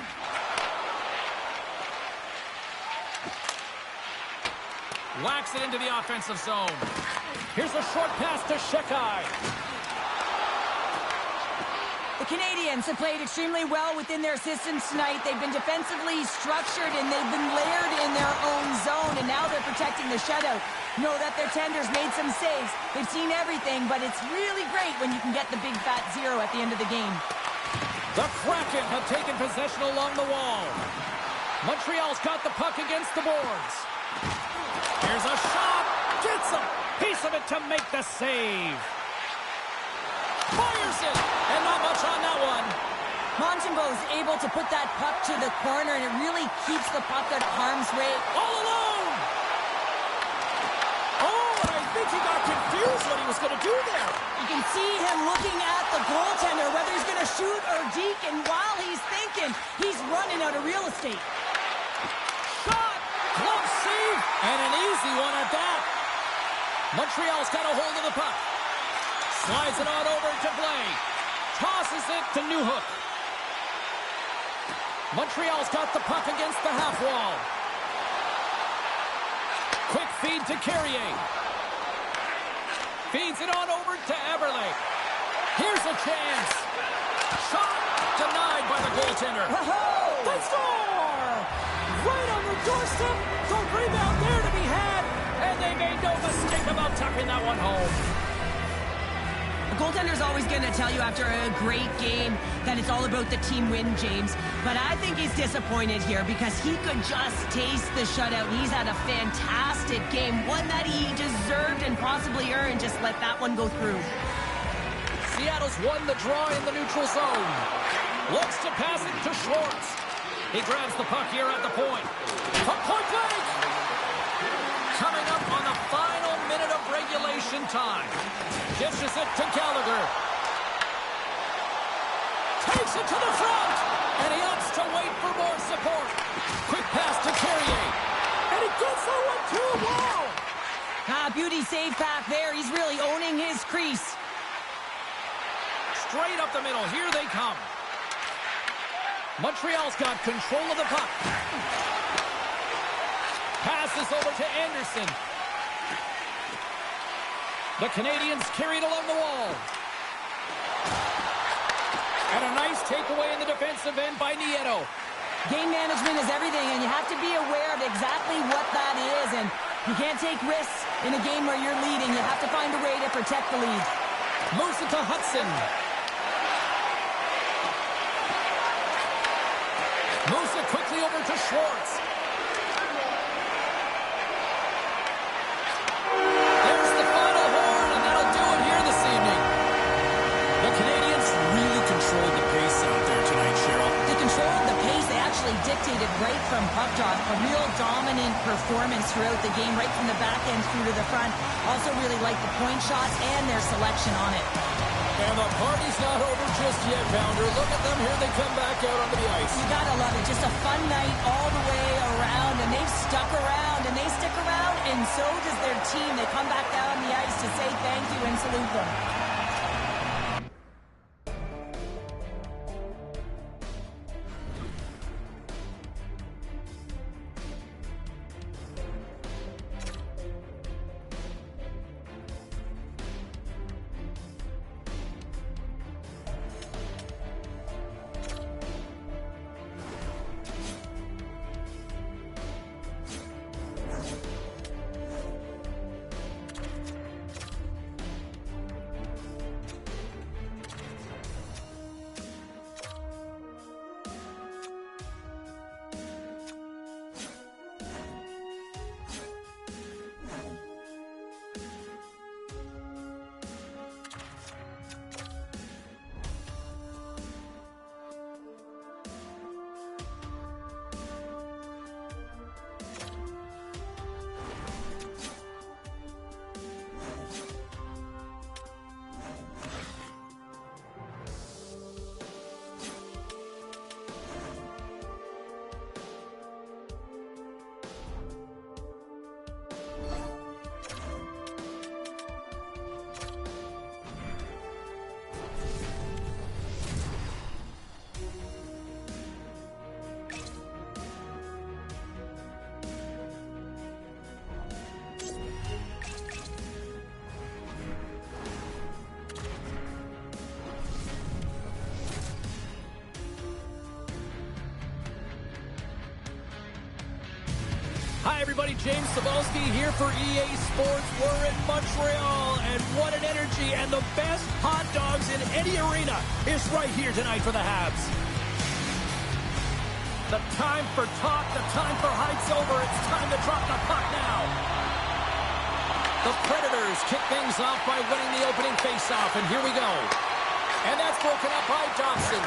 Whacks it into the offensive zone. Here's a short pass to Shekai. The Canadians have played extremely well within their systems tonight. They've been defensively structured, and they've been layered in their own zone, and now they're protecting the shutout. Know that their tenders made some saves. They've seen everything, but it's really great when you can get the big fat zero at the end of the game. The Kraken have taken possession along the wall. Montreal's got the puck against the boards. Here's a shot. Gets a piece of it to make the save. Fires it, and not much on that one. Montembeau's able to put that puck to the corner, and it really keeps the puck at harm's way. All alone! Oh, and I think he got confused what he was going to do there. You can see him looking at the goaltender, whether he's going to shoot or deke, and while he's thinking, he's running out of real estate. Shot! Glove save! And an easy one at that. Montreal's got a hold of the puck. Slides it on over to Blais. Tosses it to Newhook. Montreal's got the puck against the half wall. Quick feed to Carrier. Feeds it on over to Eberle. Here's a chance. Shot denied by the goaltender. They score! Right on the doorstep. The rebound there to be had. And they made no mistake about tucking that one home. The goaltender's always going to tell you after a great game that it's all about the team win, James. But I think he's disappointed here because he could just taste the shutout. He's had a fantastic game, one that he deserved and possibly earned. Just let that one go through. Seattle's won the draw in the neutral zone. Looks to pass it to Schwartz. He grabs the puck here at the point. From point blank! Coming up on the final minute of regulation time. Dishes it to Gallagher. Takes it to the front. And he opts to wait for more support. Quick pass to Carrier. And he gets that one too. Wow! Beauty save back there. He's really owning his crease. Straight up the middle. Here they come. Montreal's got control of the puck. Passes over to Anderson. The Canadians carried along the wall. And a nice takeaway in the defensive end by Nieto. Game management is everything, and you have to be aware of exactly what that is. And you can't take risks in a game where you're leading. You have to find a way to protect the lead. Moves it to Hudson. Moves it quickly over to Schwartz. There's the final horn, and that'll do it here this evening. The Canadians really controlled the pace out there tonight, Cheryl. They controlled the pace. They actually dictated right from puck drop. A real dominant performance throughout the game, right from the back end through to the front. Also really liked the point shots and their selection on it. And the party's not over just yet, Pounder. Look at them. Here they come back out onto the ice. You gotta love it. Just a fun night all the way around, and they've stuck around, and they stick around, and so does their team. They come back down the ice to say thank you and salute them. Hi, everybody. James Cebulski here for EA Sports. We're in Montreal, and what an energy, and the best hot dogs in any arena is right here tonight for the Habs. The time for talk, the time for hype's over. It's time to drop the puck now. The Predators kick things off by winning the opening faceoff, and here we go. And that's broken up by Dobson.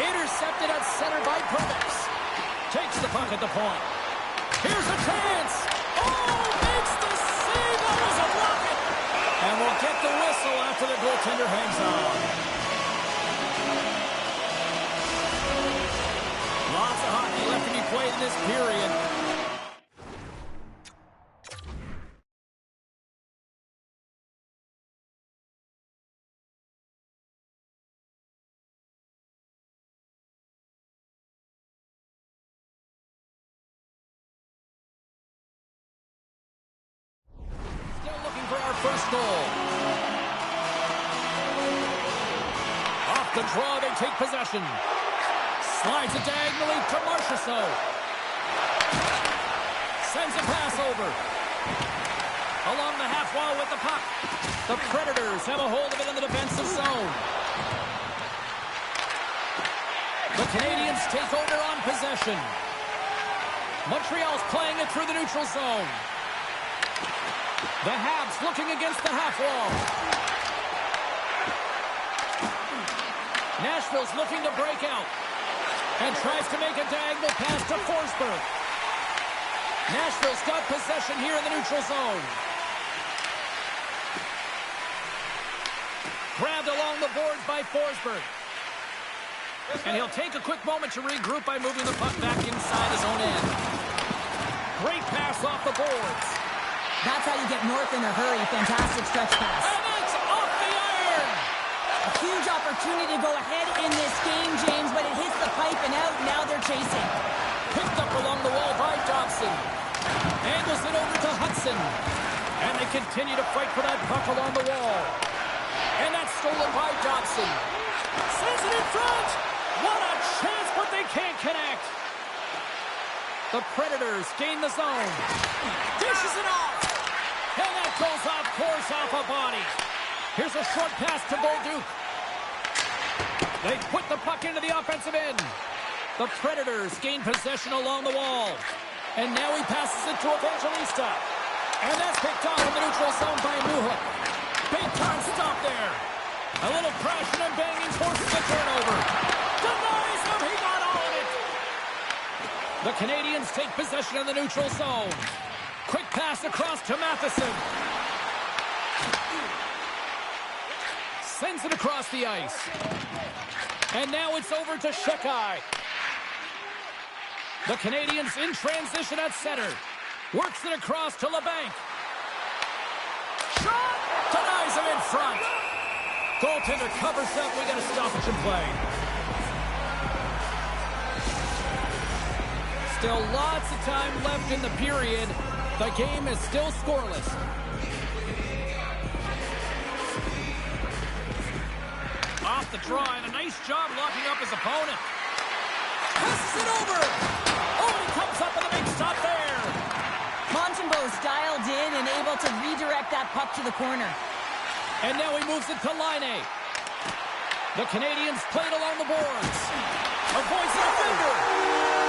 Intercepted at center by Permix. Takes the puck at the point. Here's a chance. Oh, makes the save. That was a rocket. And we'll get the whistle after the goaltender hangs on. Lots of hockey left to be played in this period. First goal. Off the draw, they take possession. Slides it diagonally to Marchessault. Sends a pass over. Along the half wall with the puck. The Predators have a hold of it in the defensive zone. The Canadians take over on possession. Montreal's playing it through the neutral zone. The Habs looking against the half wall. Nashville's looking to break out and tries to make a diagonal pass to Forsberg. Nashville's got possession here in the neutral zone. Grabbed along the boards by Forsberg. And he'll take a quick moment to regroup by moving the puck back inside his own end. Great pass off the boards. That's how you get north in a hurry. Fantastic stretch pass. And it's off the iron! A huge opportunity to go ahead in this game, James, but it hits the pipe and out. Now they're chasing. Picked up along the wall by Dobson. Angles it over to Hudson. And they continue to fight for that puck along the wall. And that's stolen by Dobson. Sends it in front. What a chance, but they can't connect. The Predators gain the zone. Dishes it off. And that goes off course off a body. Here's a short pass to Bolduc. They put the puck into the offensive end. The Predators gain possession along the wall. And now he passes it to Evangelista. And that's picked off in the neutral zone by Newhook. Big time stop there. A little crashing and banging forces a turnover. Denies him. He got all of it. The Canadians take possession in the neutral zone. Quick pass across to Matheson. Sends it across the ice. And now it's over to Shekai. The Canadians in transition at center. Works it across to LeBanc. Shot! Denies him in front. Goaltender covers up. We got a stoppage in play. Still lots of time left in the period. The game is still scoreless. Off the draw, and a nice job locking up his opponent. Passes it over. Oh, he comes up with a big stop there. Montembeau's dialed in and able to redirect that puck to the corner. And now he moves it to Laine. The Canadians played along the boards. Avoids the defender.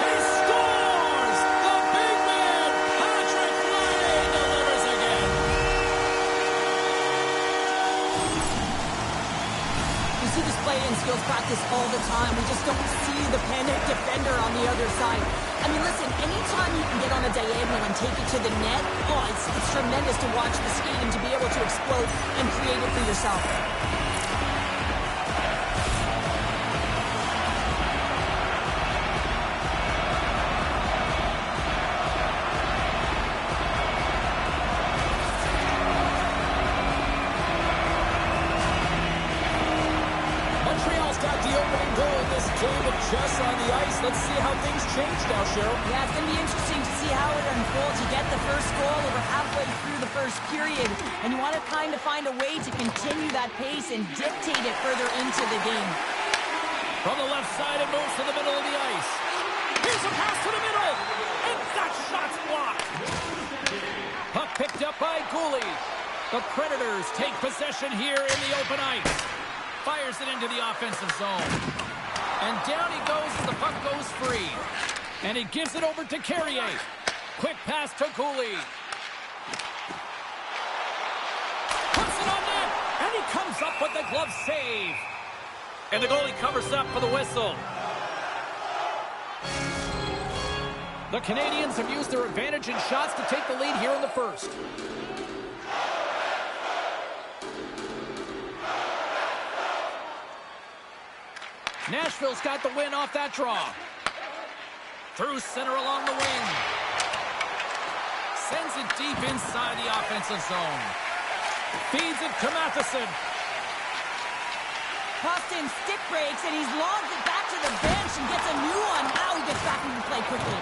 He scores! The big man, Patrick Laine, delivers again. We see this play in skills practice all the time. We just don't see the panic defender on the other side. I mean, listen, anytime you can get on a diagonal and take it to the net, oh, it's tremendous to watch the skating, to be able to explode and create it for yourself. Just on the ice. Let's see how things change now, Cheryl. Yeah, it's going to be interesting to see how it unfolds. You get the first goal over halfway through the first period, and you want to kind of find a way to continue that pace and dictate it further into the game. From the left side, it moves to the middle of the ice. Here's a pass to the middle, and that shot's blocked. Puck picked up by Gooley. The Predators take possession here in the open ice. Fires it into the offensive zone. And down he goes as the puck goes free. And he gives it over to Carrier. Quick pass to Cooley. Puts it on net. And he comes up with the glove save. And the goalie covers up for the whistle. The Canadians have used their advantage in shots to take the lead here in the first. Nashville's got the win off that draw. Through center along the wing. Sends it deep inside the offensive zone. Feeds it to Matheson. Boston stick breaks, and he's logged it back to the bench and gets a new one. Now he gets back into play quickly.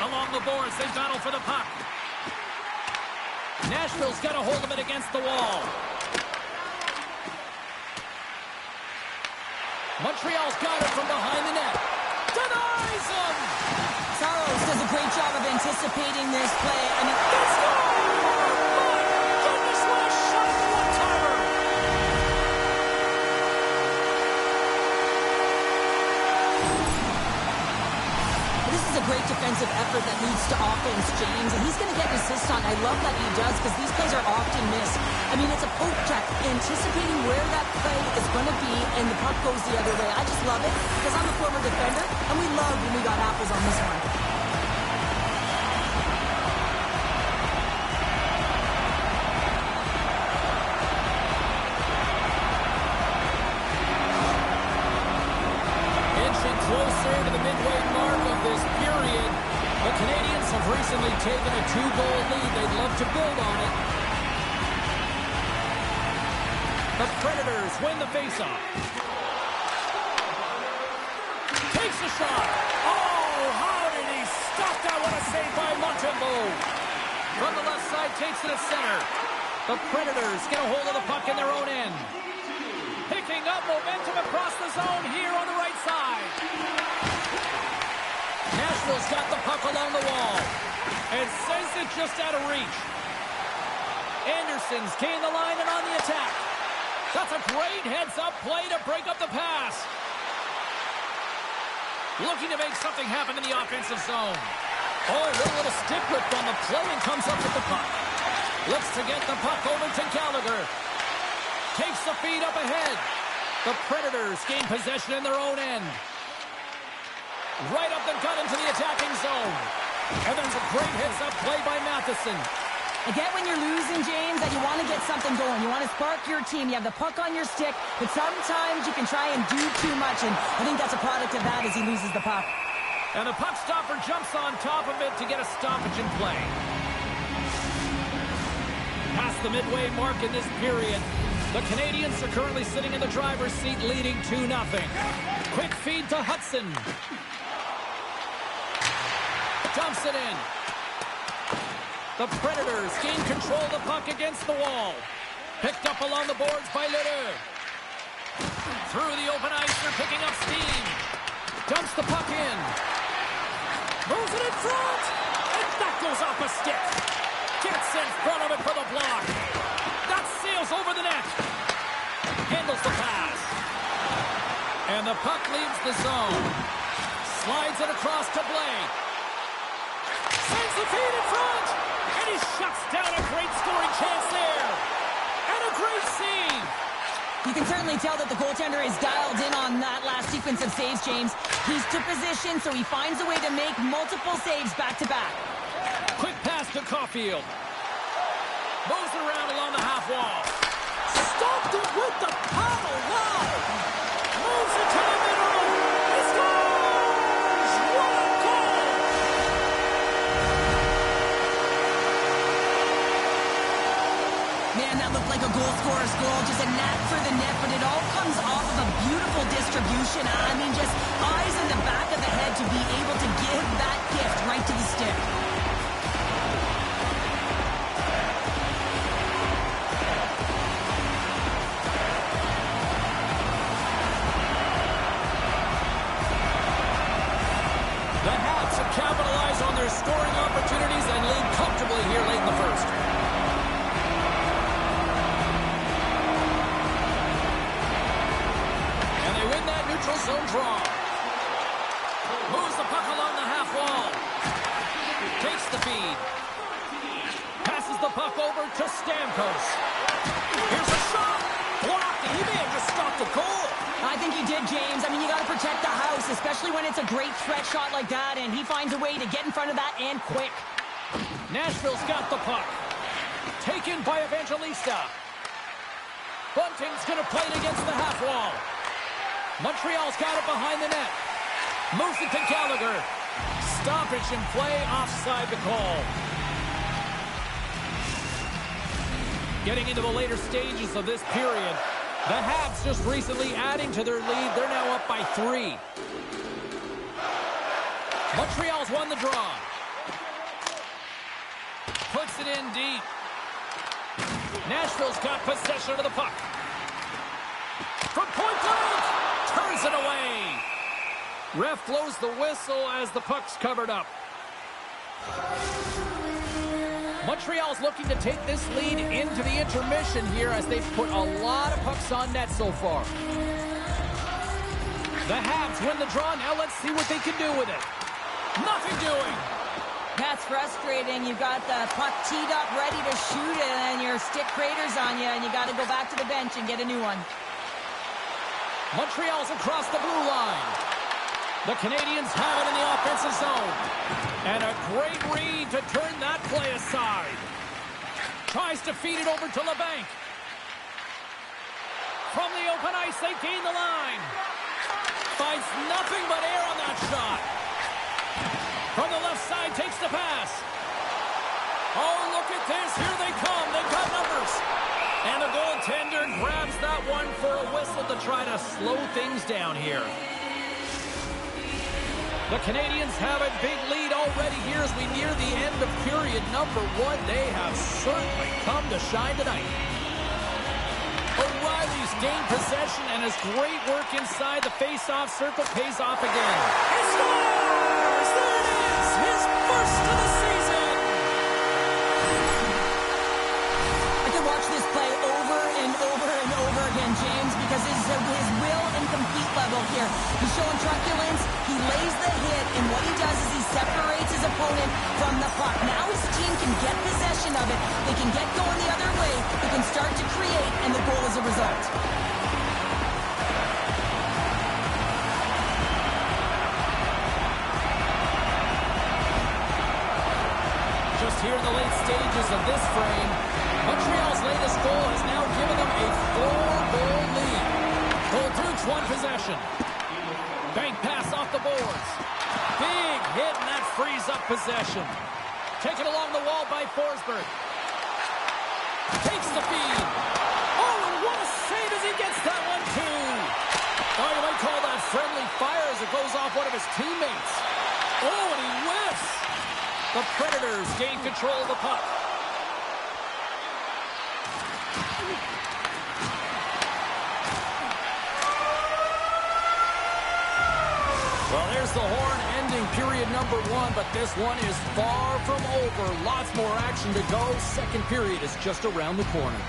Along the boards, they battle for the puck. Nashville's got a hold of it against the wall. Montreal's got it from behind the net. Denies him! Saros does a great job of anticipating this play. I mean, They score! My goodness, what a shot! One-timer! this is a great defensive effort that leads to offense, James, and he's going to get an assist on. I love that he does, because these plays are often missed. I mean, it's a poke check, anticipating where that play is going to be, and the puck goes the other way. I just love it, because I'm a former defender, and we love when we got apples on this one. Inching closer to the midway mark of this period. The Canadians have recently taken a 2-goal lead. They'd love to build on it. The Predators win the faceoff. Takes a shot. Oh, how did he stop that? What a save by Montembeau. From the left side, takes it at center. The Predators get a hold of the puck in their own end. Picking up momentum across the zone here on the right side. Nashville's got the puck along the wall and sends it just out of reach. Anderson's gained the line and on the attack. That's a great heads-up play to break up the pass. Looking to make something happen in the offensive zone. Oh, little stick grip on the play and comes up with the puck. Looks to get the puck over to Gallagher. Takes the feed up ahead. The Predators gain possession in their own end. Right up the gut into the attacking zone. And there's a great heads-up play by Matheson. I get when you're losing, James, that you want to get something going. You want to spark your team. You have the puck on your stick, but sometimes you can try and do too much, and I think that's a product of that as he loses the puck. And the puck stopper jumps on top of it to get a stoppage in play. Past the midway mark in this period, the Canadians are currently sitting in the driver's seat, leading 2-0. Quick feed to Hudson. Dumps it in. The Predators gain control of the puck against the wall. Picked up along the boards by Lheureux. Through the open ice, they're picking up steam. Dumps the puck in. Moves it in front. And that goes off a stick. Gets in front of it for the block. That sails over the net. Handles the pass. And the puck leaves the zone. Slides it across to Blake. Sends the feed in front. And he shuts down a great scoring chance there. And a great save. You can certainly tell that the goaltender is dialed in on that last sequence of saves, James. He's to position, so he finds a way to make multiple saves back-to-back. Quick pass to Caulfield. Moves it around along the half wall. Stopped it with the paddle. Wow. Moves it to the middle. He scores! What a goal! Man, that looked like a goal scorer's goal. Just a knack for the net, but it all comes off of a beautiful distribution. I mean, just eyes in the back of the head to be able to give that gift right to the stick. The Habs have capitalized on their scoring opportunities and lead comfortably here late in the first. And they win that neutral zone draw. Moves the puck along the half wall. Takes the feed. Passes the puck over to Stamkos. Here's a shot. Blocked, and he may have just stopped the goal. I think he did, James. I mean, you got to protect the house, especially when it's a great threat shot like that, and he finds a way to get in front of that and quick. Nashville's got the puck. Taken by Evangelista. Bunting's going to play it against the half wall. Montreal's got it behind the net. Moves it to Gallagher. Stoppage in play, offside the call. Getting into the later stages of this period, the Habs just recently adding to their lead. They're now up by 3. Montreal's won the draw. Puts it in deep. Nashville's got possession of the puck. From point blank, turns it away. Ref blows the whistle as the puck's covered up. Montreal's looking to take this lead into the intermission here as they've put a lot of pucks on net so far. The Habs win the draw. Now let's see what they can do with it. Nothing doing. That's frustrating. You've got the puck teed up, ready to shoot it, and your stick craters on you, and you got to go back to the bench and get a new one. Montreal's across the blue line. The Canadians have it in the offensive zone. And a great read to turn that play aside. Tries to feed it over to LeBanc. From the open ice, they gain the line. Finds nothing but air on that shot. From the left side, takes the pass. Oh, look at this. Here they come. They've got numbers. And the goaltender grabs that one for a whistle to try to slow things down here. The Canadians have a big lead already here as we near the end of period number 1. They have certainly come to shine tonight. O'Reilly's gained possession, and his great work inside the face-off circle pays off again. He scores! There it is! His first of the season! I could watch this play over and over and over again, James, because his will and complete level here. He's showing truculence, he lays the hit, and what he does is he separates his opponent from the puck. Now his team can get possession of it, they can get going the other way, they can start to create, and the goal is a result. Just here in the late stages of this frame, Montreal's latest goal has now given them a 4-goal lead. Dukes won possession. Bank pass off the boards. Big hit, and that frees up possession. Taken along the wall by Forsberg. Takes the feed. Oh, and what a save as he gets that one, too. Oh, you might call that friendly fire as it goes off one of his teammates. Oh, and he whiffs. The Predators gain control of the puck. Well, there's the horn ending period number 1, but this one is far from over. Lots more action to go. Second period is just around the corner.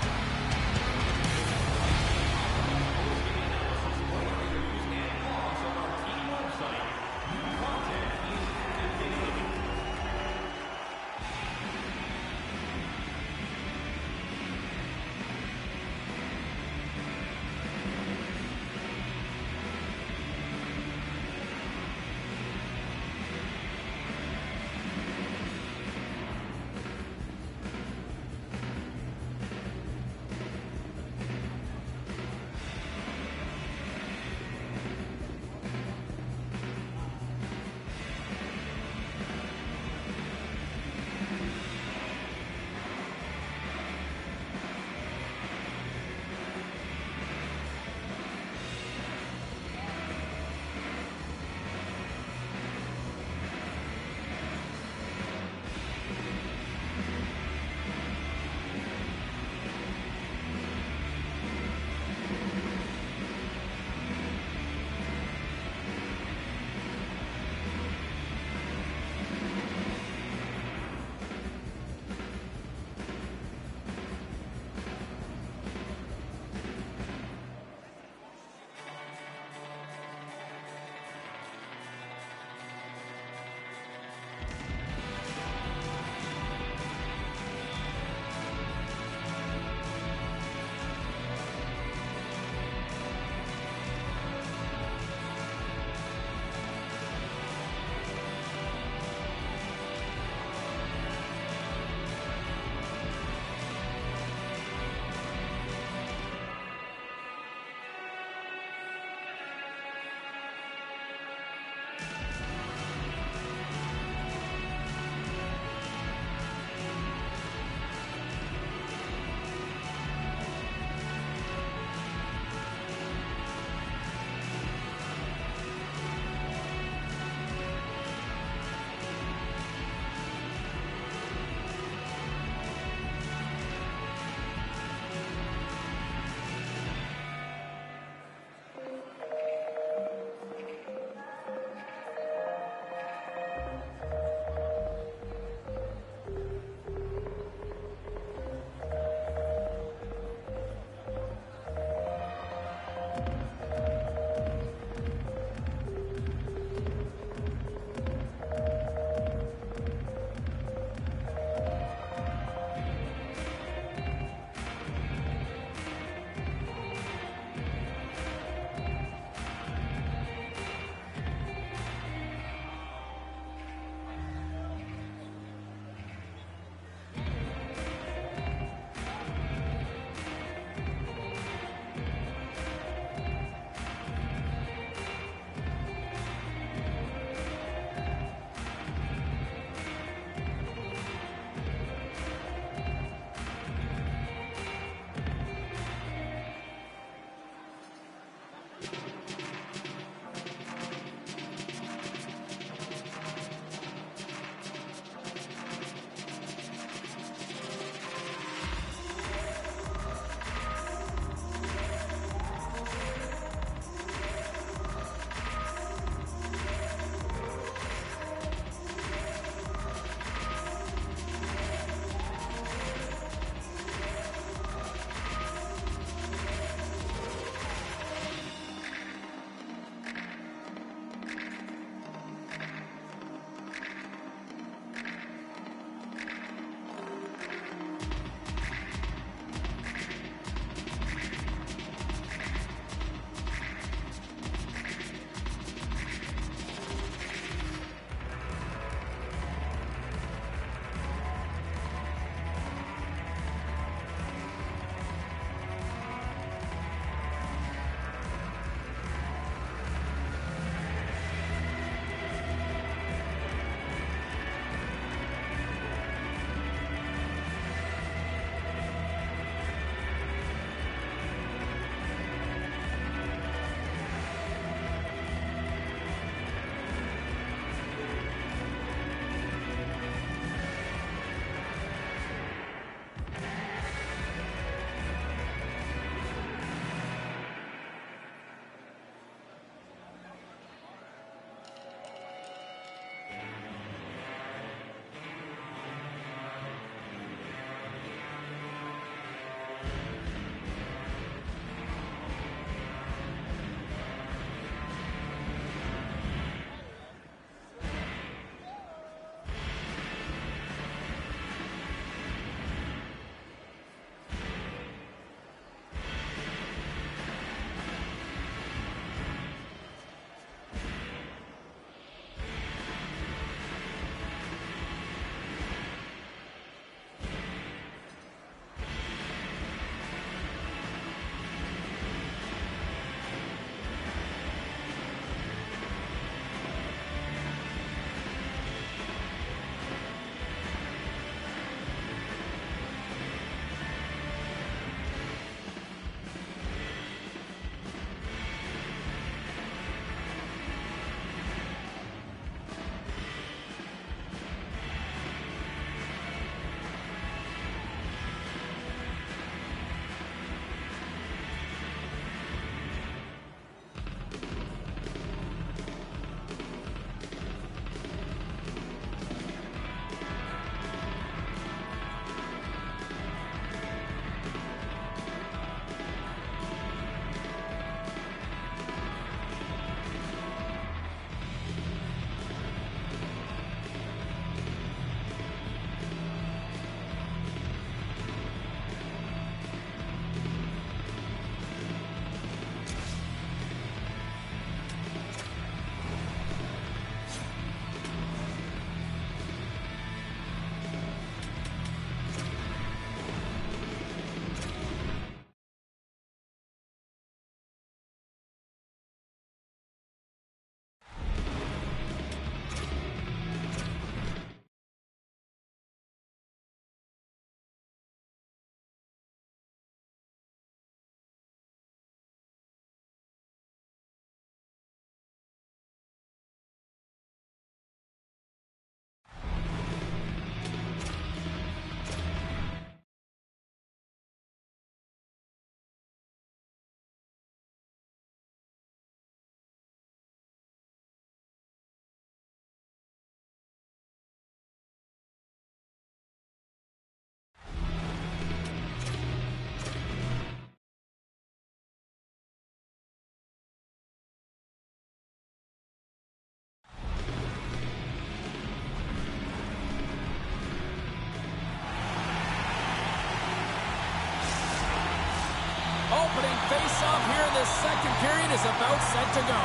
is about set to go.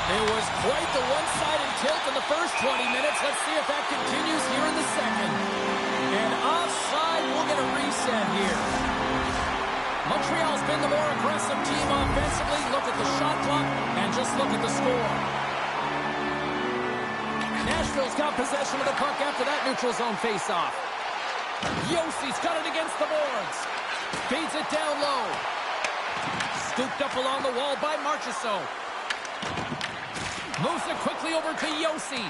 It was quite the one-sided tilt in the first 20 minutes. Let's see if that continues here in the second. And offside, we'll get a reset here. Montreal's been the more aggressive team offensively. Look at the shot clock and just look at the score. Nashville's got possession of the puck after that neutral zone faceoff. Yossi's got it against the boards. Feeds it down low. Scooped up along the wall by Marchessault. Moves it quickly over to Josi.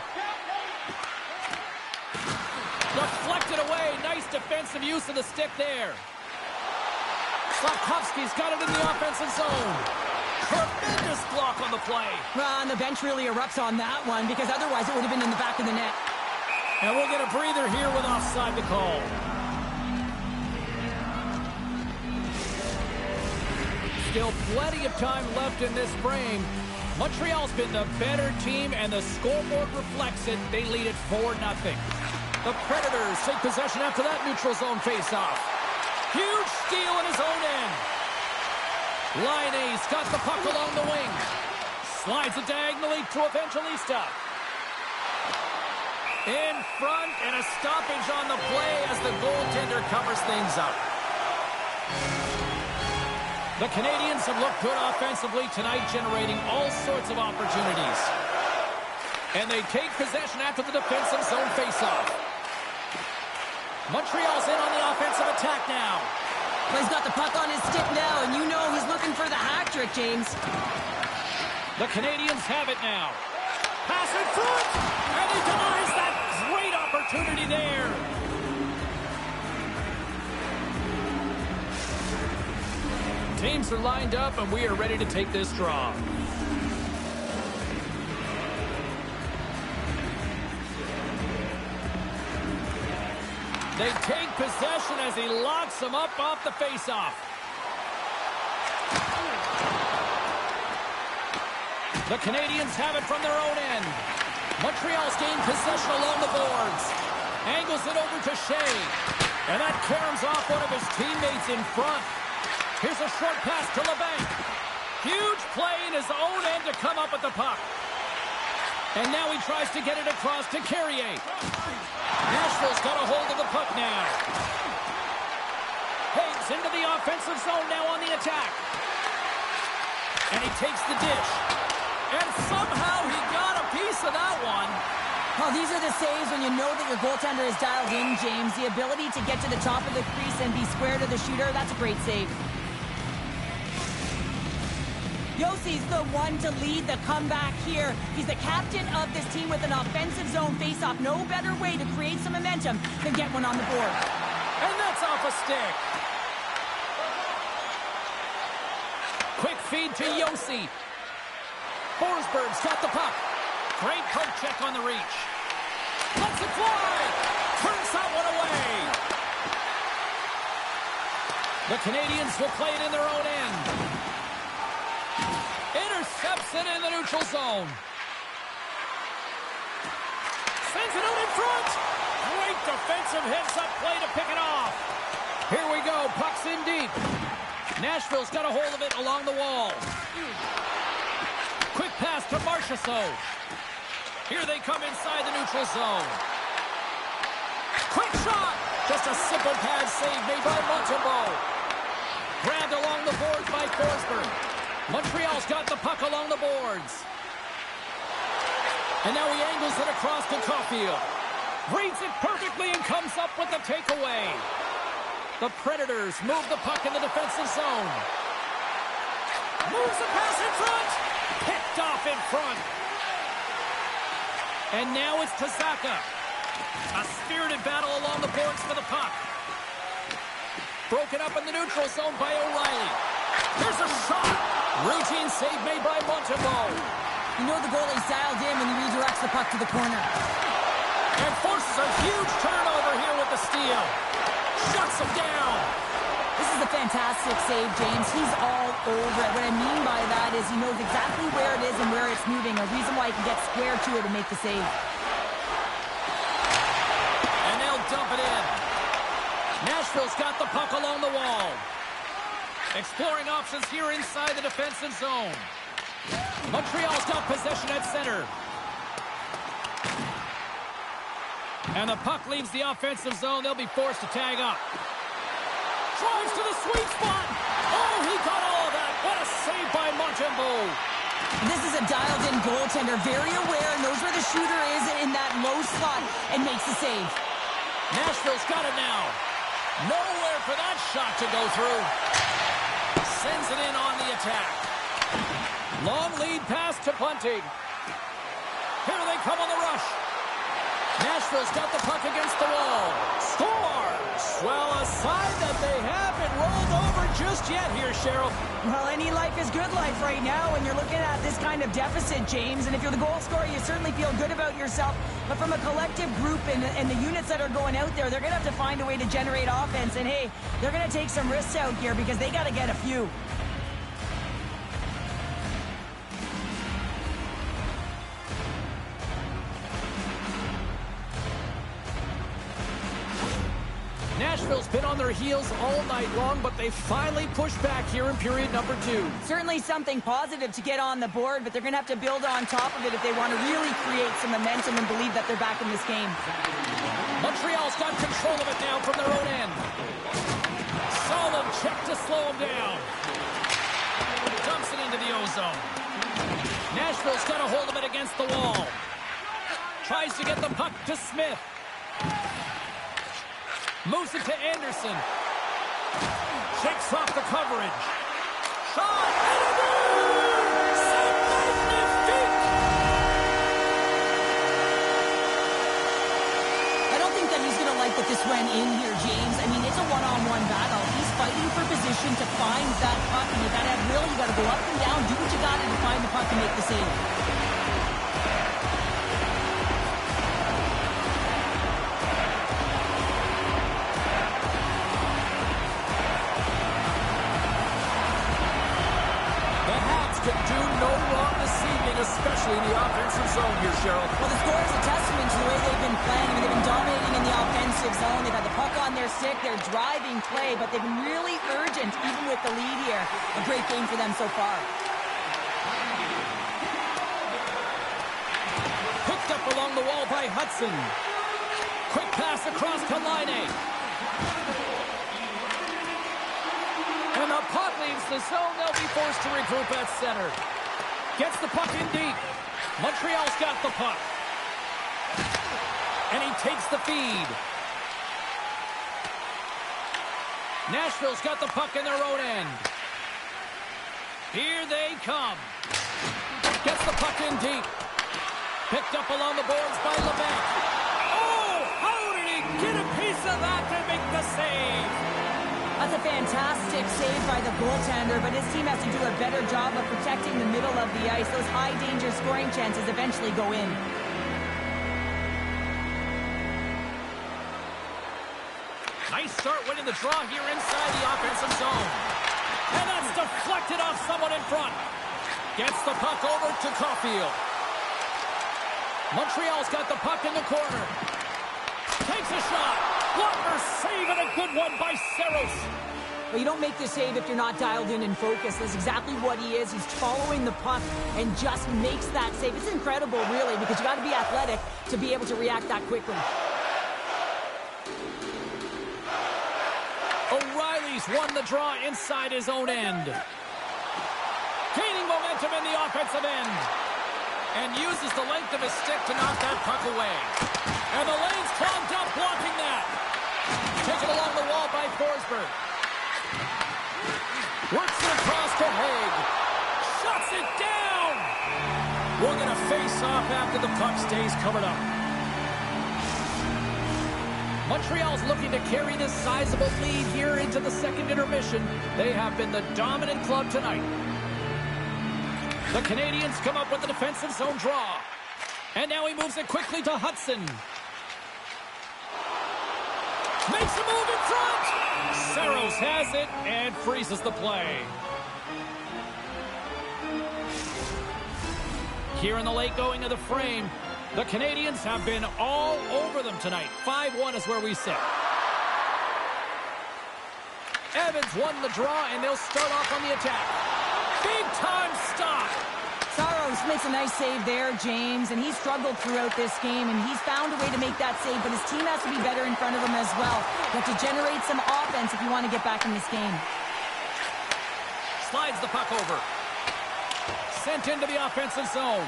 Deflected away. Nice defensive use of the stick there. Slafkovsky's got it in the offensive zone. Tremendous block on the play. Well, and the bench really erupts on that one because otherwise it would have been in the back of the net. And we'll get a breather here with offside to call. Still plenty of time left in this frame. Montreal's been the better team, and the scoreboard reflects it. They lead it 4-0. The Predators take possession after that neutral zone faceoff. Huge steal in his own end. Laine's got the puck along the wing. Slides it diagonally to Evangelista. In front, and a stoppage on the play as the goaltender covers things up. The Canadians have looked good offensively tonight, generating all sorts of opportunities. And they take possession after the defensive zone faceoff. Montreal's in on the offensive attack now. Well, he's got the puck on his stick now, and you know he's looking for the hat trick, James. The Canadians have it now. Pass in front, and he denies that great opportunity there. Teams are lined up, and we are ready to take this draw. They take possession as he locks them up off the faceoff. The Canadians have it from their own end. Montreal's gained possession along the boards. Angles it over to Shea. And that caroms off one of his teammates in front. Here's a short pass to LeBanc. Huge play in his own end to come up with the puck. And now he tries to get it across to Carrier. Nashville's got a hold of the puck now. Hayes into the offensive zone now on the attack. And he takes the dish. And somehow he got a piece of that one. Well, these are the saves when you know that your goaltender is dialed in, James. The ability to get to the top of the crease and be square to the shooter, that's a great save. Yossi's the one to lead the comeback here. He's the captain of this team with an offensive zone faceoff. No better way to create some momentum than get one on the board. And that's off a stick. Quick feed to Josi. Forsberg's got the puck. Great poke check on the reach. Lets it fly. Turns that one away. The Canadians will play it in their own end. Intercepts it in the neutral zone. Sends it out in front. Great defensive heads-up play to pick it off. Here we go. Puck's in deep. Nashville's got a hold of it along the wall. Quick pass to Marchessault. Here they come inside the neutral zone. Quick shot. Just a simple pad save made by Montembeault. Grabbed along the boards by Forsberg. Montreal's got the puck along the boards. And now he angles it across to Caulfield. Reads it perfectly and comes up with the takeaway. The Predators move the puck in the defensive zone. Moves the pass in front. Picked off in front. And now it's Tazaka. A spirited battle along the boards for the puck. Broken up in the neutral zone by O'Reilly. Here's a shot. Routine save made by Montembeault. You know the goalie's dialed in when he redirects the puck to the corner. And forces a huge turnover here with the steal. Shuts him down. This is a fantastic save, James. He's all over it. What I mean by that is he knows exactly where it is and where it's moving. A reason why he can get square to it and make the save. And they'll dump it in. Nashville's got the puck along the wall. Exploring options here inside the defensive zone. Montreal's got possession at center. And the puck leaves the offensive zone. They'll be forced to tag up. Drives to the sweet spot. Oh, he got all of that. What a save by Montembeault. This is a dialed-in goaltender, very aware, knows where the shooter is in that low slot, and makes the save. Nashville's got it now. Nowhere for that shot to go through. Sends it in on the attack. Long lead pass to Bunting. Here they come on the rush. Nashville's got the puck against the wall. Scores! Well, a sign that they haven't rolled over just yet here, Cheryl. Well, any life is good life right now, and you're looking at this kind of deficit, James. And if you're the goal scorer, you certainly feel good about yourself. But from a collective group and the units that are going out there, they're going to have to find a way to generate offense. And, hey, they're going to take some risks out here because they got to get a few. Nashville's been on their heels all night long, but they finally pushed back here in period number 2. Certainly something positive to get on the board, but they're going to have to build on top of it if they want to really create some momentum and believe that they're back in this game. Montreal's got control of it now from their own end. Solid check to slow him down. Dumps it into the ozone. Nashville's got a hold of it against the wall. Tries to get the puck to Smith. Moves it to Anderson. Shakes off the coverage. Shot! And a goal! C'est magnifique! I don't think that he's going to like that this went in here, James. I mean, it's a one-on-one battle. He's fighting for position to find that puck, and you got to have will. You got to go up and down, do what you got to find the puck and make the save. Can do no wrong this evening, especially in the offensive zone here, Cheryl. Well, the score is a testament to the way they've been playing. I mean, they've been dominating in the offensive zone. They've had the puck on their stick. They're driving play, but they've been really urgent, even with the lead here. A great game for them so far. Picked up along the wall by Hudson. Quick pass across to Laine. And the puck leaves the zone. They'll be forced to regroup at center. Gets the puck in deep. Montreal's got the puck. And he takes the feed. Nashville's got the puck in their own end. Here they come. Gets the puck in deep. Picked up along the boards by Levac. Oh, how did he get a piece of that to make the save? That's a fantastic save by the goaltender, but his team has to do a better job of protecting the middle of the ice. Those high-danger scoring chances eventually go in. Nice start winning the draw here inside the offensive zone. And that's deflected off someone in front. Gets the puck over to Caulfield. Montreal's got the puck in the corner. Takes a shot. Blocker save and a good one by Saros. Well, you don't make the save if you're not dialed in and focused. That's exactly what he is. He's following the puck and just makes that save. It's incredible, really, because you got to be athletic to be able to react that quickly. O'Reilly's won the draw inside his own end. Gaining momentum in the offensive end. And uses the length of his stick to knock that puck away. And the lane's clogged up, blocking that. Taken along the wall by Forsberg. Works it across to Haig. Shuts it down. We're going to face off after the puck stays covered up. Montreal's looking to carry this sizable lead here into the second intermission. They have been the dominant club tonight. The Canadiens come up with the defensive zone draw. And now he moves it quickly to Hudson. Makes a move in front. Saros has it and freezes the play. Here in the late going of the frame, the Canadiens have been all over them tonight. 5-1 is where we sit. Evans won the draw, and they'll start off on the attack. Big-time stop. Saros makes a nice save there, James, and he struggled throughout this game, and he's found a way to make that save, but his team has to be better in front of him as well. You have to generate some offense if you want to get back in this game. Slides the puck over. Sent into the offensive zone.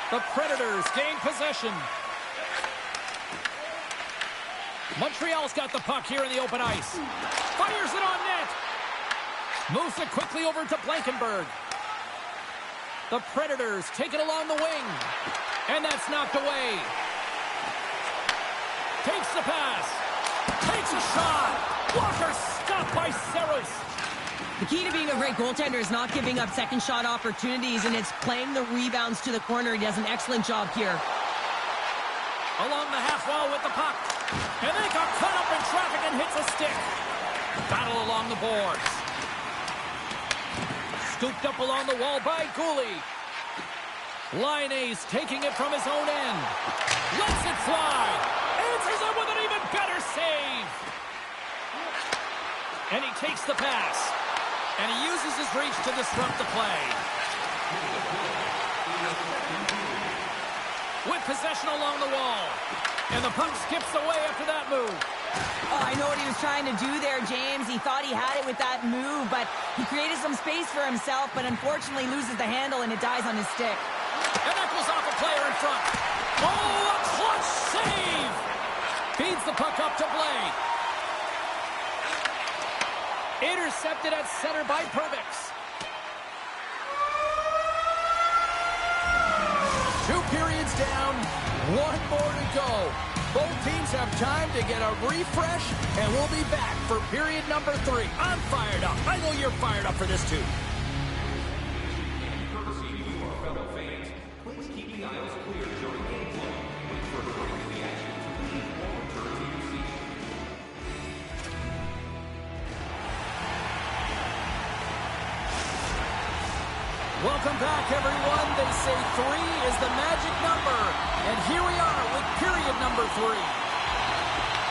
The Predators gain possession. Montreal's got the puck here in the open ice. Fires it on net. Moves it quickly over to Blankenberg. The Predators take it along the wing. And that's knocked away. Takes the pass. Takes a shot. Walker stopped by Saros. The key to being a great goaltender is not giving up second shot opportunities, and it's playing the rebounds to the corner. He does an excellent job here. Along the half wall with the puck. And they got caught up in traffic and hits a stick. Battle along the boards. Scooped up along the wall by Gooley. Liney's taking it from his own end. Lets it fly. Answers it with an even better save. And he takes the pass. And he uses his reach to disrupt the play. With possession along the wall. And the puck skips away after that move. Oh, I know what he was trying to do there, James. He thought he had it with that move, but he created some space for himself, but unfortunately loses the handle and it dies on his stick. And that goes off a player in front. Oh, a clutch save! Feeds the puck up to Blake. Intercepted at center by Perbix. 2 periods down, 1 more to go. Both teams have time to get a refresh, and we'll be back for period number 3. I'm fired up. I know you're fired up for this too. Courtesy to our fellow fans, please keep the aisles clear during gameplay. Wait for a break in the action to leave or return to your seat. Welcome back, everyone. They say 3 is the magic number. And here we are with period number 3.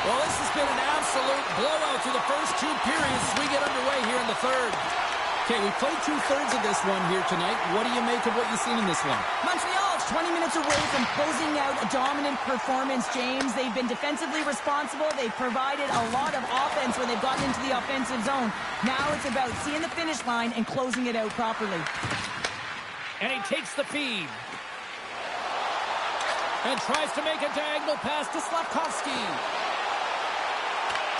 Well, this has been an absolute blowout through the first 2 periods as we get underway here in the third. Okay, we played 2/3 of this one here tonight. What do you make of what you've seen in this one? Montreal is 20 minutes away from closing out a dominant performance, James. They've been defensively responsible. They've provided a lot of offense when they've gotten into the offensive zone. Now it's about seeing the finish line and closing it out properly. And he takes the feed. And tries to make a diagonal pass to Slavkovsky.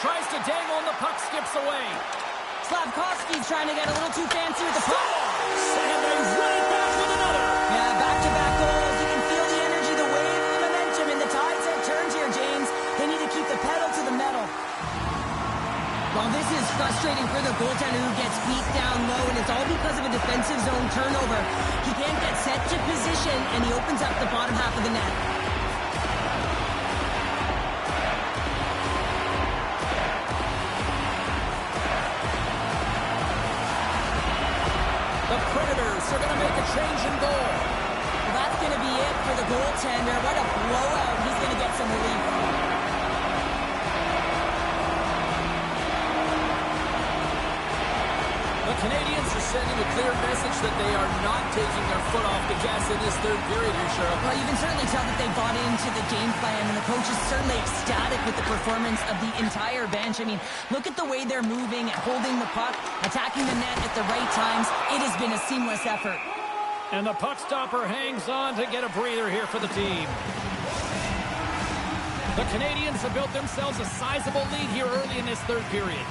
Tries to dangle and the puck skips away. Slavkovsky's trying to get a little too fancy with the puck. And they run it back with another. Yeah, back-to-back goals. You can feel the energy, the wave, the momentum, and the tides have turned here, James. They need to keep the pedal to the metal. Well, this is frustrating for the goaltender who gets beat down low, and it's all because of a defensive zone turnover. He can't get set to position, and he opens up the bottom half of the net. The Predators are going to make a change in goal. Well, that's going to be it for the goaltender. What a blowout. He's going to get some relief. The Canadians are sending a clear message that they are not taking their foot off the gas in this third period here, Cheryl. Well, you can certainly tell that they bought into the game plan, and the coach is certainly ecstatic with the performance of the entire bench. I mean, look at the way they're moving, holding the puck, attacking the net at the right times. It has been a seamless effort. And the puck stopper hangs on to get a breather here for the team. The Canadians have built themselves a sizable lead here early in this third period.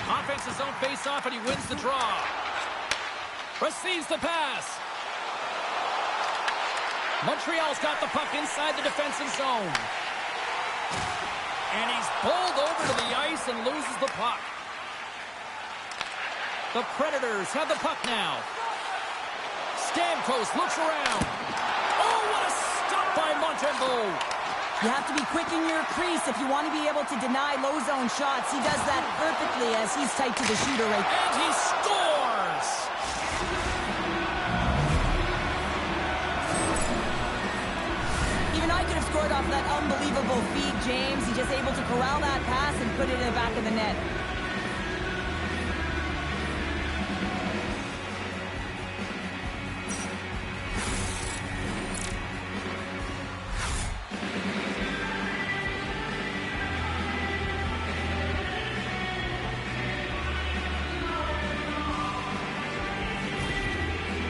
Offense his own face-off, and he wins the draw. Receives the pass. Montreal's got the puck inside the defensive zone. And he's bowled over to the ice and loses the puck. The Predators have the puck now. Stamkos looks around. Oh, what a stop by Montembeault. You have to be quick in your crease if you want to be able to deny low zone shots. He does that perfectly as he's tight to the shooter right there. And he scores! scored off that unbelievable feed, James. He's just able to corral that pass and put it in the back of the net.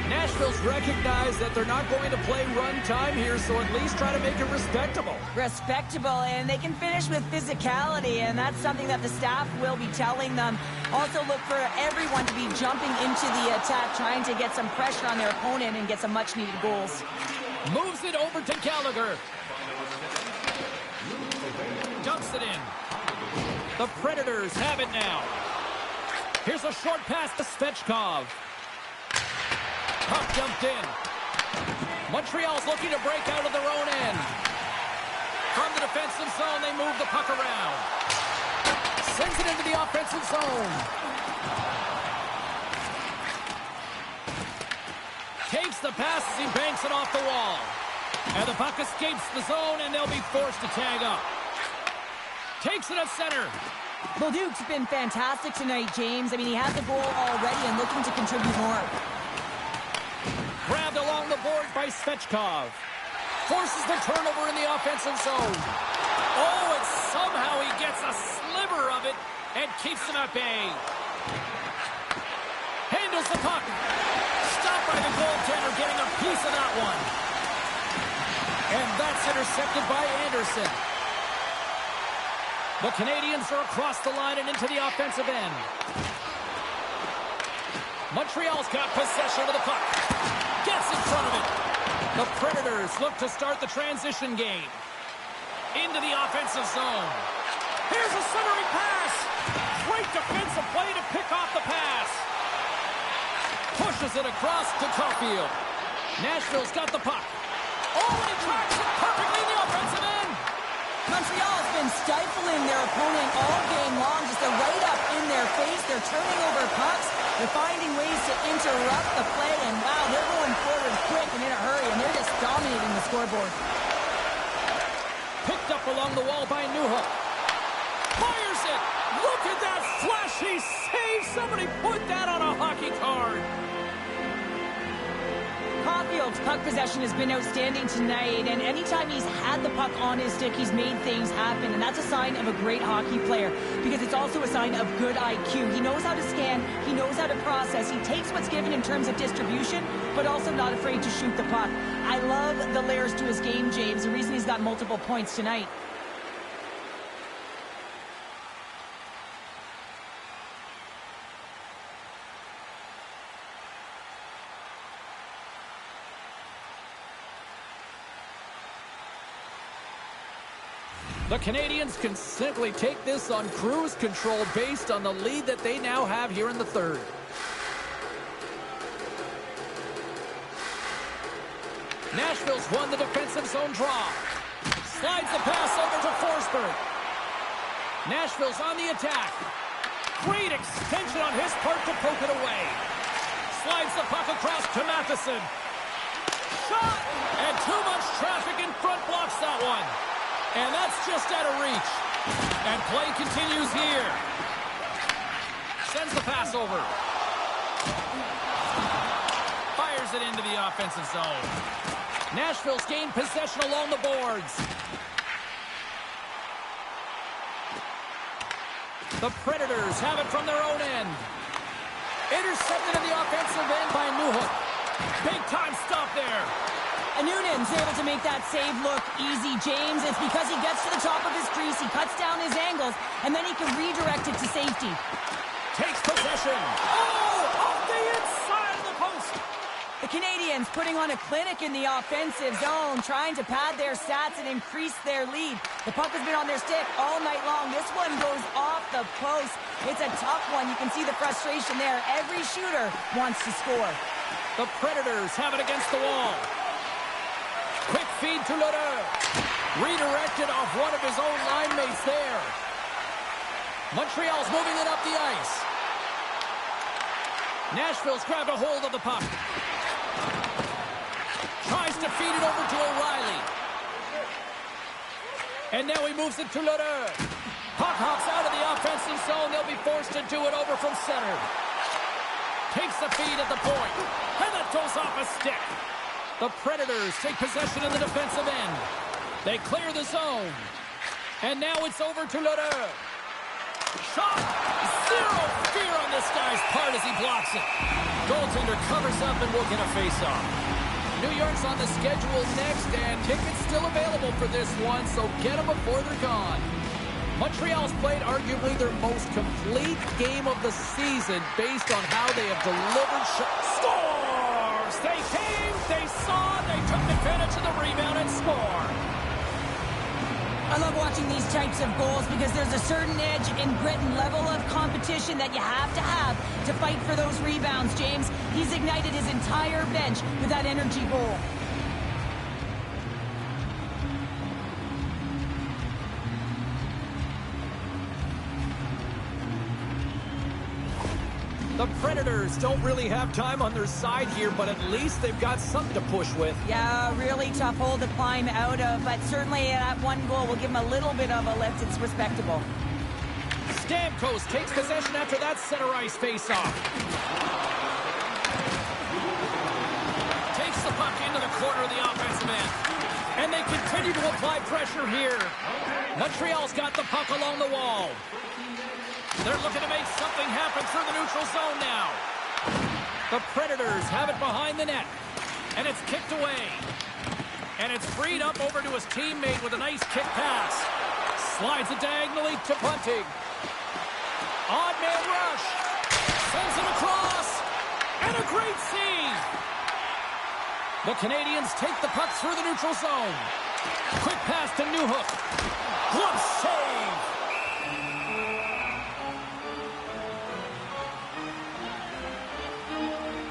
Nashville's recognized that they're not going to play run time here, so at least try to make it respectable. Respectable, and they can finish with physicality, and that's something that the staff will be telling them. Also look for everyone to be jumping into the attack, trying to get some pressure on their opponent and get some much-needed goals. Moves it over to Gallagher. Dumps it in. The Predators have it now. Here's a short pass to Svechkov. Puck dumped in. Montreal's looking to break out of their own end. From the defensive zone, they move the puck around. Sends it into the offensive zone. Takes the pass as he banks it off the wall. And the puck escapes the zone, and they'll be forced to tag up. Takes it at center. Well, Duke's been fantastic tonight, James. I mean, he has the goal already and looking to contribute more. Grabbed along the board by Svechkov. Forces the turnover in the offensive zone. Oh, and somehow he gets a sliver of it and keeps them at bay. Handles the puck. Stopped by the goaltender, getting a piece of that one. And that's intercepted by Anderson. The Canadians are across the line and into the offensive end. Montreal's got possession of the puck. Gets in front of it. The Predators look to start the transition game. Into the offensive zone. Here's a centering pass. Great defensive play to pick off the pass. Pushes it across to Caulfield. Nashville's got the puck. Oh, and he tracks it perfectly in the offensive end. Montreal has been stifling their opponent all game long, just a right up in their face. They're turning over pucks. They're finding ways to interrupt the play, and wow, they're going forward quick and in a hurry, and they're just dominating the scoreboard. Picked up along the wall by Newhook. Fires it! Look at that flash! He saved! Somebody put that on a hockey card! Caulfield's puck possession has been outstanding tonight, and anytime he's had the puck on his stick, he's made things happen, and that's a sign of a great hockey player, because it's also a sign of good IQ. He knows how to scan, he knows how to process, he takes what's given in terms of distribution, but also not afraid to shoot the puck. I love the layers to his game, James, the reason he's got multiple points tonight. The Canadians can simply take this on cruise control based on the lead that they now have here in the third. Nashville's won the defensive zone draw. Slides the pass over to Forsberg. Nashville's on the attack. Great extension on his part to poke it away. Slides the puck across to Matheson. Shot! And too much traffic in front blocks that one. And that's just out of reach. And play continues here. Sends the pass over. Fires it into the offensive zone. Nashville's gained possession along the boards. The Predators have it from their own end. Intercepted in the offensive end by Newhook. Big time stop there. And Noonan's able to make that save look easy, James. It's because he gets to the top of his crease, he cuts down his angles, and then he can redirect it to safety. Takes possession. Oh, off the inside of the post. The Canadians putting on a clinic in the offensive zone, trying to pad their stats and increase their lead. The puck has been on their stick all night long. This one goes off the post. It's a tough one. You can see the frustration there. Every shooter wants to score. The Predators have it against the wall. Quick feed to Lodeur. Redirected off one of his own line mates there. Montreal's moving it up the ice. Nashville's grabbed a hold of the puck. Tries to feed it over to O'Reilly. And now he moves it to Lodeur. Puck hops out of the offensive zone. They'll be forced to do it over from center. Takes the feed at the point. And that goes off a stick. The Predators take possession in the defensive end. They clear the zone. And now it's over to Lodeur. Shot! Zero fear on this guy's part as he blocks it. Goaltender covers up and will get a face-off. New York's on the schedule next, and tickets still available for this one, so get them before they're gone. Montreal's played arguably their most complete game of the season based on how they have delivered shots. Scores! They came, they saw, they took advantage of the rebound and score. I love watching these types of goals because there's a certain edge and grit and level of competition that you have to fight for those rebounds, James. He's ignited his entire bench with that energy goal. The Predators don't really have time on their side here, but at least they've got something to push with. Yeah, really tough hole to climb out of, but certainly that one goal will give him a little bit of a lift. It's respectable. Stamkos takes possession after that center ice face-off. Takes the puck into the corner of the offensive end. And they continue to apply pressure here. Montreal's got the puck along the wall. They're looking to make something happen through the neutral zone now. The Predators have it behind the net. And it's kicked away. And it's freed up over to his teammate with a nice kick pass. Slides it diagonally to Bunting. Odd man rush. Sends it across. And a great save. The Canadians take the puck through the neutral zone. Quick pass to Newhook. Glove save.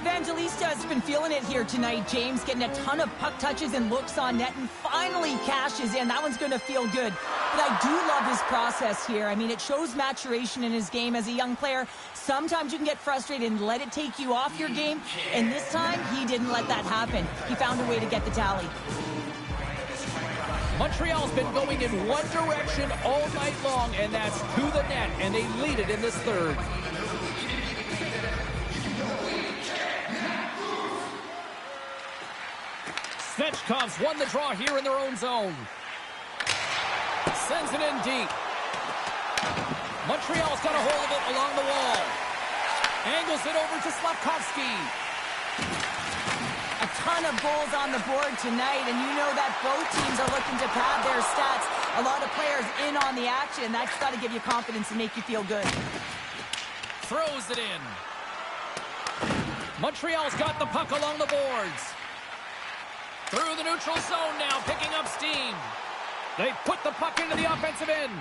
Evangelista has been feeling it here tonight, James, getting a ton of puck touches and looks on net and finally cashes in. That one's going to feel good. But I do love his process here. I mean, it shows maturation in his game as a young player. Sometimes you can get frustrated and let it take you off your game. And this time, he didn't let that happen. He found a way to get the tally. Montreal's been going in one direction all night long, and that's to the net, and they lead it in this third. Svechkov's won the draw here in their own zone. Sends it in deep. Montreal's got a hold of it along the wall. Angles it over to Slavkovsky. A ton of goals on the board tonight, and you know that both teams are looking to pad their stats. A lot of players in on the action. That's got to give you confidence and make you feel good. Throws it in. Montreal's got the puck along the boards. Through the neutral zone now, picking up steam. They put the puck into the offensive end.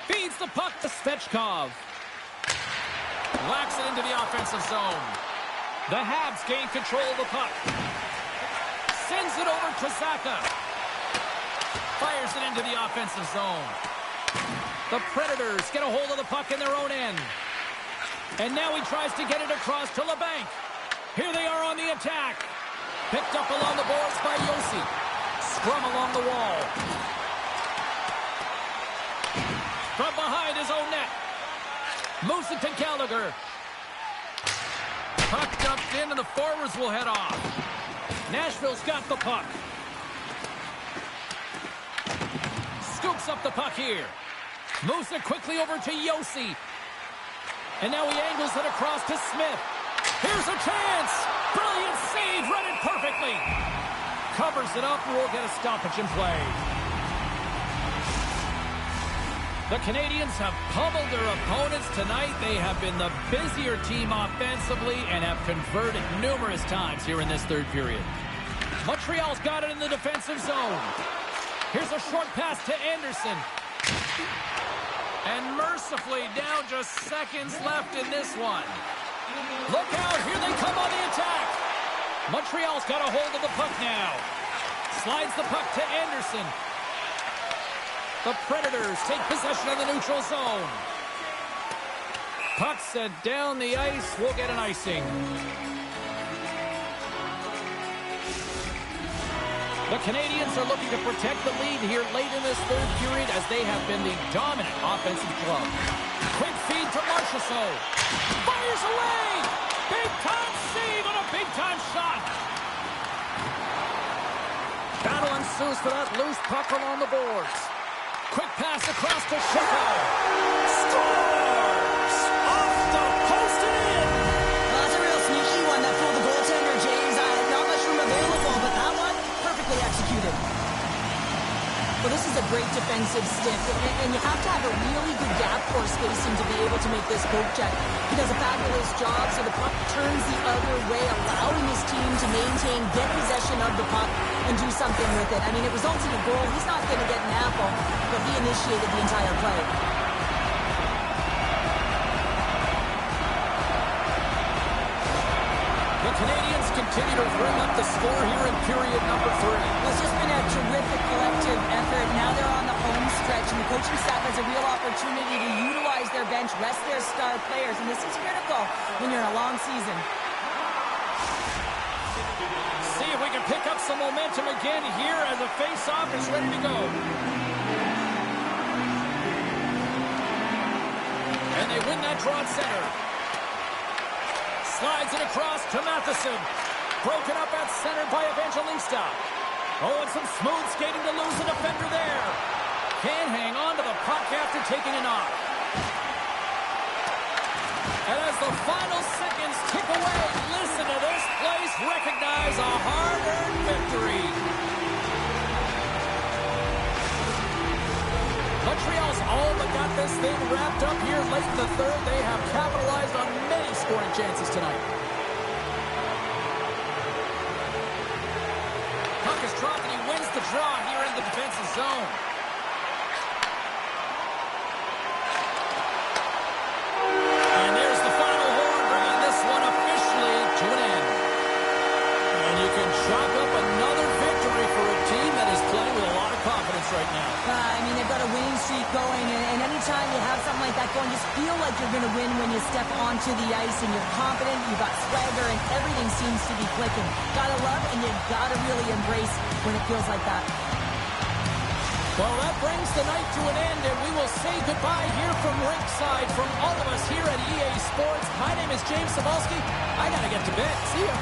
Feeds the puck to Svechkov. Whacks it into the offensive zone. The Habs gain control of the puck. Sends it over to Zaka. Fires it into the offensive zone. The Predators get a hold of the puck in their own end. And now he tries to get it across to LeBanc. Here they are on the attack. Picked up along the boards by Yossi. Scrum along the wall. From behind his own net. Moves it to Gallagher. Puck dumped in and the forwards will head off. Nashville's got the puck. Scoops up the puck here. Moves it quickly over to Yossi. And now he angles it across to Smith. Here's a chance. Brilliant save. Read it perfectly. Covers it up and will get a stoppage in play. The Canadians have pummeled their opponents tonight. They have been the busier team offensively and have converted numerous times here in this third period. Montreal's got it in the defensive zone. Here's a short pass to Anderson. And mercifully down just seconds left in this one. Look out, here they come on the attack. Montreal's got a hold of the puck now. Slides the puck to Anderson. The Predators take possession of the neutral zone. Puck sent down the ice. We'll get an icing. The Canadians are looking to protect the lead here late in this third period as they have been the dominant offensive club. Quick feed to Marchessault. Fires away! Big-time save on a big-time shot. Battle ensues for that loose puck along the boards. Quick pass across to Chico. Scores! Off the post and in! That's a real sneaky one that fooled the goaltender, James. Not much room available, but that one, perfectly executed. Well, this is a great defensive stick, and you have to have a really good gap for spacing to be able to make this poke check. He does a fabulous job, so the puck turns the other way, allowing his team to maintain, get possession of the puck, and do something with it. I mean, it results in a goal. He's not going to get an apple, but he initiated the entire play. The Canadians continue to bring up the score here in period number 3. Well, it's just been a terrific collective effort. Now they're on the home stretch, and the coaching staff has a real opportunity to utilize their bench, rest their star players, and this is critical when you're in a long season. See if we can pick up some momentum again here as the face-off is ready to go. And they win that draw at center. Slides it across to Matheson. Broken up at center by Evangelista. Oh, and some smooth skating to lose the defender there. Can't hang on to the puck after taking a knock. And as the final seconds tick away, listen to this place recognize a hard-earned victory. Montreal's all but got this thing wrapped up here late in the third. They have capitalized on many scoring chances tonight. Puck is dropped and he wins the draw here in the defensive zone. And there's the final horn, bringing this one officially to an end. And you can chalk up another victory for a team that is playing with a lot of confidence right now. I mean, they've got a winning streak going, and anytime you have something like that going, just feel like you're going to win when you step onto the ice, and you're confident, you've got swagger, and everything seems to be clicking. Gotta love, and you gotta really embrace when it feels like that. Well, that brings the night to an end, and we will say goodbye here from ringside from all of us here at EA Sports. My name is James Cybulski. I gotta get to bed. See ya.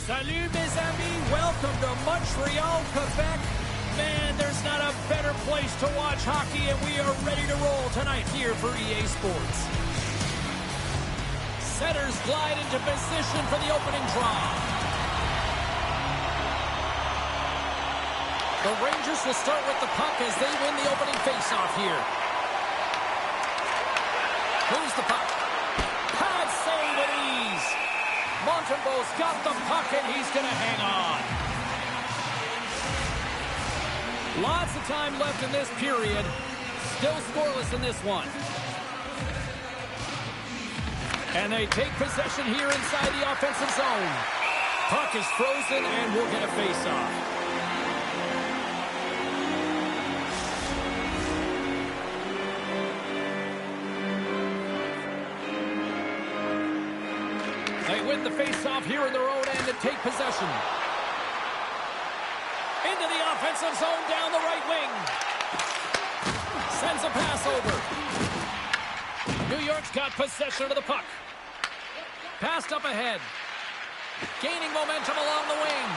Salut, mes amis. Welcome to Montreal, Quebec. Man, there's not a better place to watch hockey, and we are ready to roll tonight here for EA Sports. Centers glide into position for the opening draw. The Rangers will start with the puck as they win the opening faceoff here. Moves the puck. Pad save at ease. Montembeau's got the puck, and he's going to hang on. Lots of time left in this period. Still scoreless in this one. And they take possession here inside the offensive zone. Puck is frozen, and we'll get a face-off. They win the face-off here in their own end and take possession. Into the offensive zone down the right wing. Sends a pass over. New York's got possession of the puck. Passed up ahead. Gaining momentum along the wing.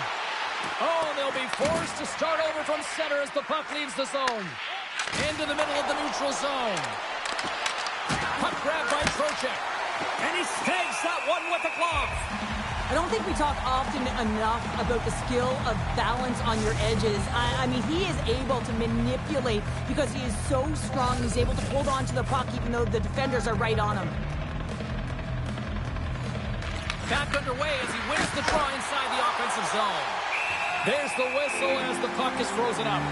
Oh, they'll be forced to start over from center as the puck leaves the zone. Into the middle of the neutral zone. Puck grab by Trocheck. And he snags that one with the glove. I don't think we talk often enough about the skill of balance on your edges. I mean, he is able to manipulate because he is so strong. He's able to hold on to the puck even though the defenders are right on him. Back underway as he wins the draw inside the offensive zone. There's the whistle as the puck is frozen up.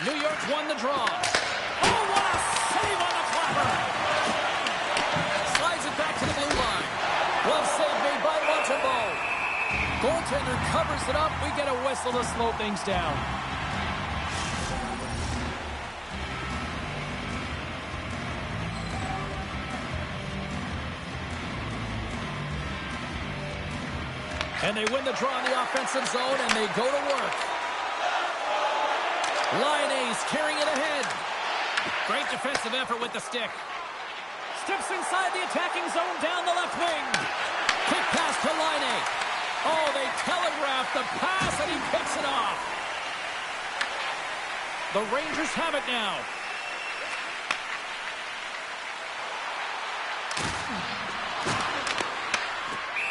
New York's won the draw. Oh, what a save on the flapper! Slides it back to the blue line. Well save made by Montembeau. Goaltender covers it up. We get a whistle to slow things down. And they win the draw in the offensive zone, and they go to work. Line A's carrying it ahead. Great defensive effort with the stick. Steps inside the attacking zone down the left wing. Quick pass to Line A. Oh, they telegraph the pass, and he picks it off. The Rangers have it now.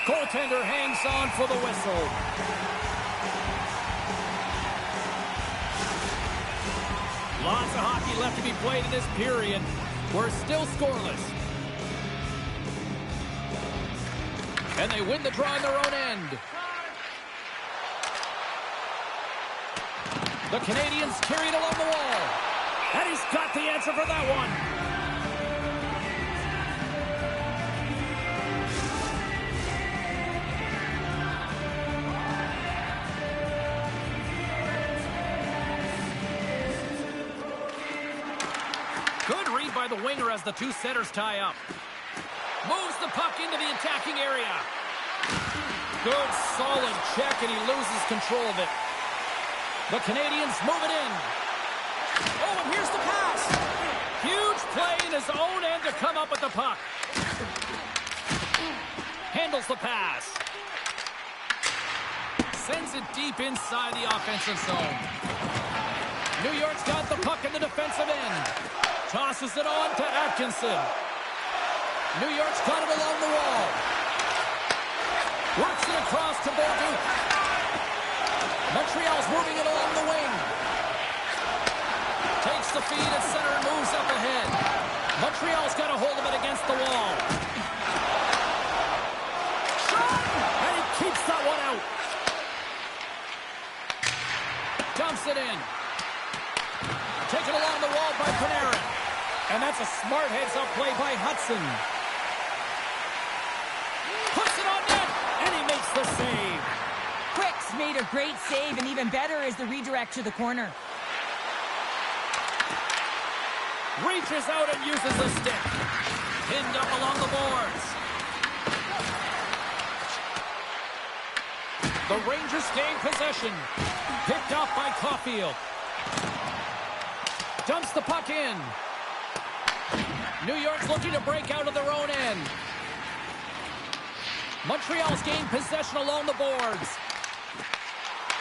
Goaltender hangs on for the whistle. Lots of hockey left to be played in this period. We're still scoreless. And they win the draw in their own end. The Canadians carry it along the wall. And he's got the answer for that one. Good read by the winger as the two centers tie up. Moves the puck into the attacking area. Good, solid check, and he loses control of it. The Canadians move it in. Oh, and here's the pass. Huge play in his own end to come up with the puck. Handles the pass. Sends it deep inside the offensive zone. New York's got the puck in the defensive end. Tosses it on to Atkinson. New York's got it along the wall. Works it across to Bolduc. Montreal's moving it along the wing. Takes the feed at center and moves up ahead. Montreal's got a hold of it against the wall. Shot! And he keeps that one out. Dumps it in. Taken along the wall by Panarin. And that's a smart heads-up play by Hudson. Puts it on net, and he makes the save. Quick's made a great save, and even better is the redirect to the corner. Reaches out and uses the stick. Pinned up along the boards. The Rangers gain possession. Picked off by Caulfield. Dumps the puck in. New York's looking to break out of their own end. Montreal's gained possession along the boards.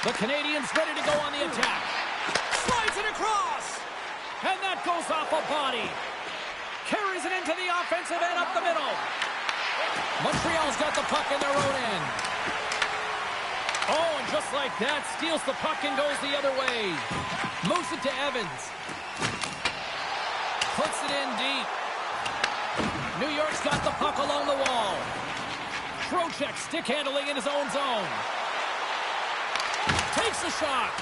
The Canadiens ready to go on the attack. Slides it across. And that goes off a body. Carries it into the offensive end up the middle. Montreal's got the puck in their own end. Oh, and just like that, steals the puck and goes the other way. Moves it to Evans. Puts it in deep. New York's got the puck along the wall. Trocheck stick handling in his own zone. Takes a shot.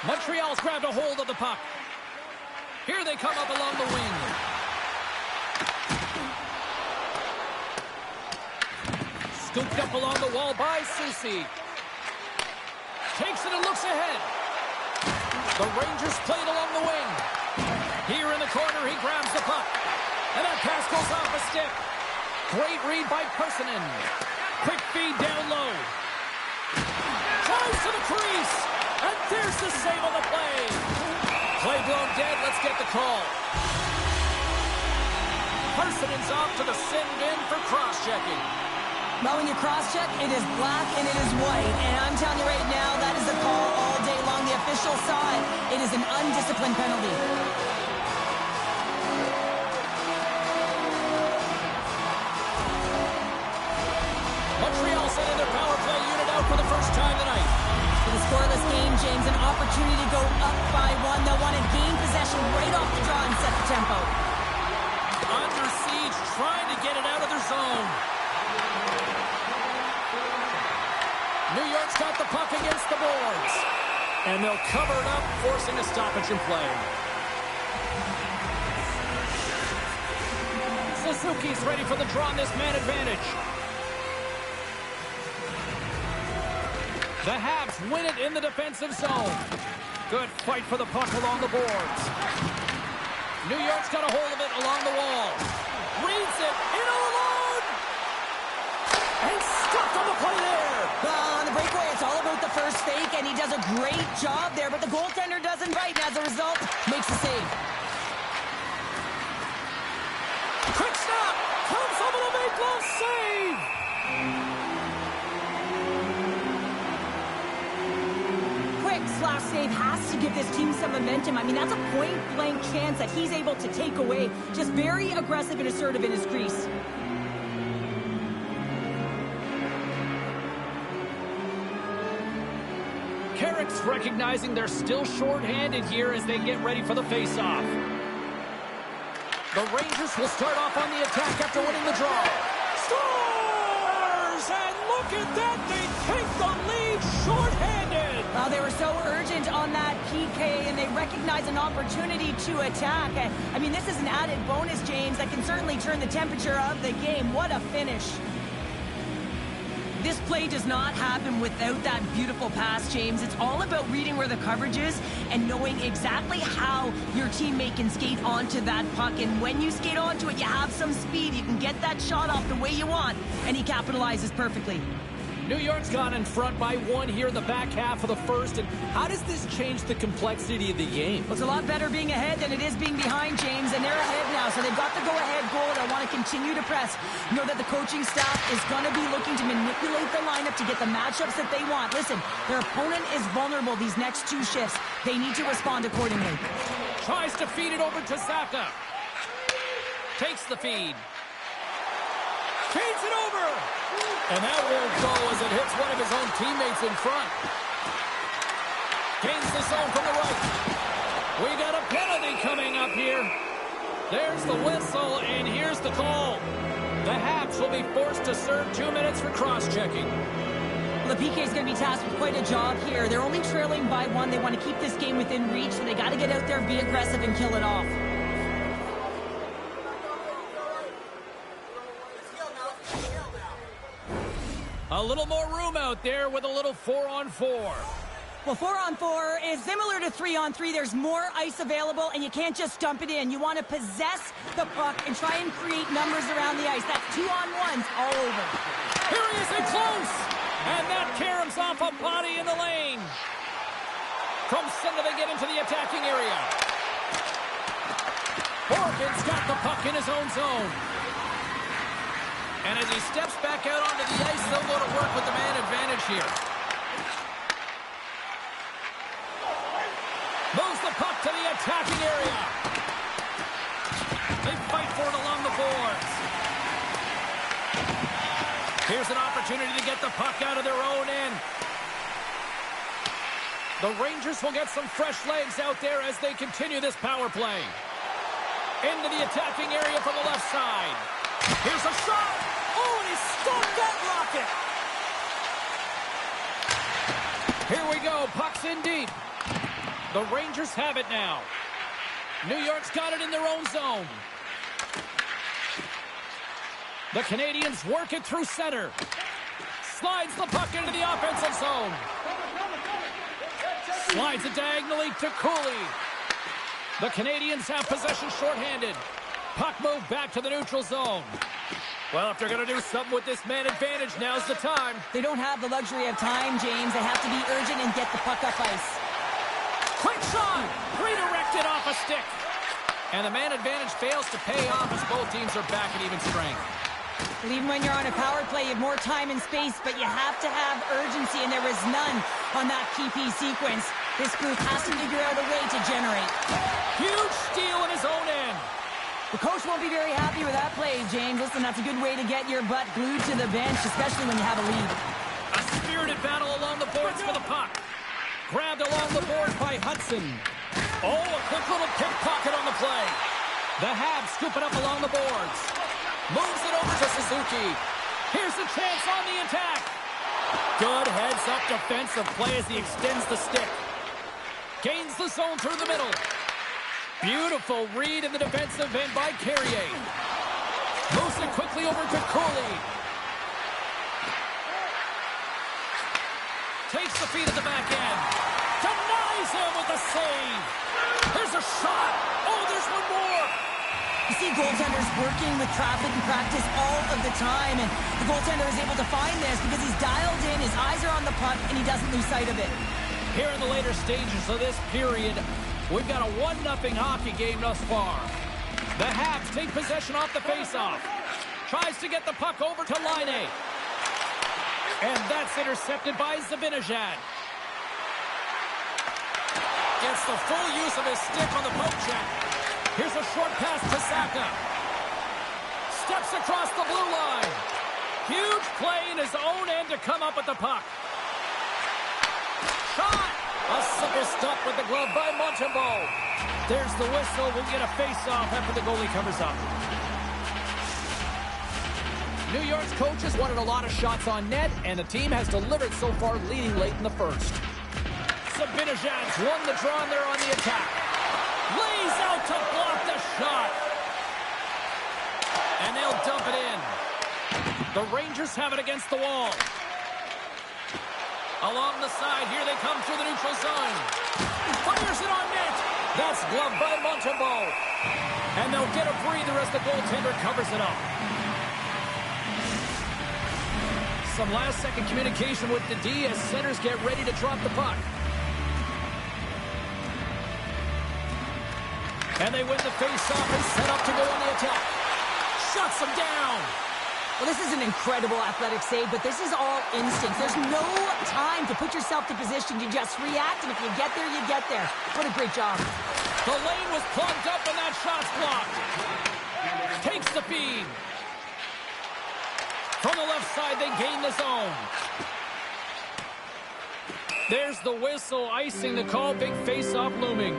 Montreal's grabbed a hold of the puck. Here they come up along the wing. Scooped up along the wall by Soucy. Takes it and looks ahead. The Rangers played along the wing. Here in the corner, he grabs the puck. And that pass goes off a stick. Great read by Persinen. Quick feed down low. Tries to the crease. And there's the save on the play. Play blown dead. Let's get the call. Persinen's off to the sin bin for cross-checking. Well, when you cross-check, it is black and it is white. And I'm telling you right now, that is a call all day long. The official saw it. It is an undisciplined penalty. Montreal sending their power play unit out for the first time tonight. For the scoreless game, James, an opportunity to go up by one. They'll want to gain possession right off the draw and set the tempo. Under siege, trying to get it out of their zone. New York's got the puck against the boards. And they'll cover it up, forcing a stoppage in play. Suzuki's ready for the draw on this man advantage. The Habs win it in the defensive zone. Good fight for the puck along the boards. New York's got a hold of it along the wall. Reads it in alone. And stopped on the play there. On the breakaway, it's all about the first fake, and he does a great job there, but the goaltender doesn't bite, and as a result, makes the save. Quick stop. Comes over the make glove save. Quick slash save has to give this team some momentum. I mean, that's a point-blank chance that he's able to take away. Just very aggressive and assertive in his crease. Carrick's recognizing they're still short-handed here as they get ready for the face-off. The Rangers will start off on the attack after winning the draw. Scores! And look at that! They take the lead short-handed! They were so urgent on that PK, and they recognize an opportunity to attack. I mean, this is an added bonus, James, that can certainly turn the temperature of the game. What a finish. This play does not happen without that beautiful pass, James. It's all about reading where the coverage is and knowing exactly how your teammate can skate onto that puck. And when you skate onto it, you have some speed. You can get that shot off the way you want, and he capitalizes perfectly. New York's gone in front by one here in the back half of the first. And how does this change the complexity of the game? Well, it's a lot better being ahead than it is being behind, James, and they're ahead now, so they've got the go-ahead goal. They want to continue to press. Know that the coaching staff is going to be looking to manipulate the lineup to get the matchups that they want. Listen, their opponent is vulnerable these next two shifts. They need to respond accordingly. Tries to feed it over to Zaka. Takes the feed. Feeds it over. And that won't go as it hits one of his own teammates in front. Gains the zone from the right. We got a penalty coming up here. There's the whistle, and here's the call. The Habs will be forced to serve 2 minutes for cross-checking. Well, the PK is going to be tasked with quite a job here. They're only trailing by one. They want to keep this game within reach, so they got to get out there, be aggressive, and kill it off. A little more room out there with a little 4-on-4. Well, 4-on-4 is similar to 3-on-3. There's more ice available, and you can't just dump it in. You want to possess the puck and try and create numbers around the ice. That's 2-on-1s all over. Here he is in close. And that caroms off a body in the lane. From center, they get into the attacking area. Morgan's got the puck in his own zone. And as he steps back out onto the ice, they'll go to work with the man advantage here. Moves the puck to the attacking area. They fight for it along the boards. Here's an opportunity to get the puck out of their own end. The Rangers will get some fresh legs out there as they continue this power play. Into the attacking area from the left side. Here's a shot. Oh, and he stopped that rocket. Here we go. Puck's in deep. The Rangers have it now. New York's got it in their own zone. The Canadians work it through center. Slides the puck into the offensive zone. Slides it diagonally to Cooley. The Canadians have possession shorthanded. Puck moved back to the neutral zone. Well, if they're going to do something with this man advantage, now's the time. They don't have the luxury of time, James. They have to be urgent and get the puck up ice. Quick shot! Redirected off a stick. And the man advantage fails to pay off as both teams are back at even strength. But even when you're on a power play, you have more time and space, but you have to have urgency, and there is none on that PP sequence. This group has to figure out a way to generate. Huge steal in his own end. The coach won't be very happy with that play, James. Listen, that's a good way to get your butt glued to the bench, especially when you have a lead. A spirited battle along the boards for the puck. Grabbed along the board by Hudson. Oh, a quick little pickpocket on the play. The Habs scoop it up along the boards. Moves it over to Suzuki. Here's the chance on the attack. Good heads-up defensive play as he extends the stick. Gains the zone through the middle. Beautiful read in the defensive end by Carrier. Moves it quickly over to Cooley. Takes the feed at the back end. Denies him with the save. There's a shot. Oh, there's one more. You see goaltenders working with traffic and practice all of the time, and the goaltender is able to find this because he's dialed in, his eyes are on the puck, and he doesn't lose sight of it. Here in the later stages of this period, we've got a 1-0 hockey game thus far. The Habs take possession off the faceoff. Tries to get the puck over to Laine. And that's intercepted by Zibanejad. Gets the full use of his stick on the poke check. Here's a short pass to Saka. Steps across the blue line. Huge play in his own end to come up with the puck. Shot! A simple stop with the glove by Montembeault. There's the whistle. We'll get a face-off after the goalie covers up. New York's coaches wanted a lot of shots on net, and the team has delivered so far, leading late in the first. Zibanejad's won the draw, and they're on the attack. Lays out to block the shot. And they'll dump it in. The Rangers have it against the wall. Along the side, here they come through the neutral zone. He fires it on net. That's gloved by Montembeault. And they'll get a breather as the goaltender covers it up. Some last-second communication with the D as centers get ready to drop the puck. And they win the face-off and set up to go on the attack. Shuts them down. Well, this is an incredible athletic save, but this is all instinct. There's no time to put yourself to position. You just react, and if you get there, you get there. What a great job. The lane was plugged up, and that shot's blocked. Takes the feed. From the left side, they gain the zone. There's the whistle, icing the call. Big face-off looming.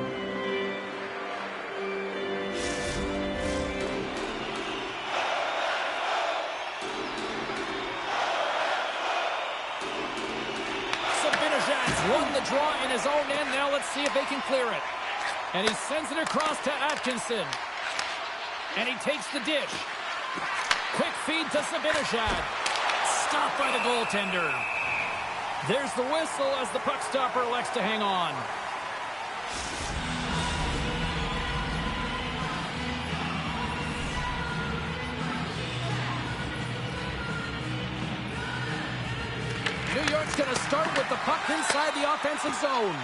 Zibanejad's won the draw in his own end. Now let's see if they can clear it. And he sends it across to Atkinson. And he takes the dish. Quick feed to Zibanejad. Stopped by the goaltender. There's the whistle as the puck stopper elects to hang on. New going to start with the puck inside the offensive zone.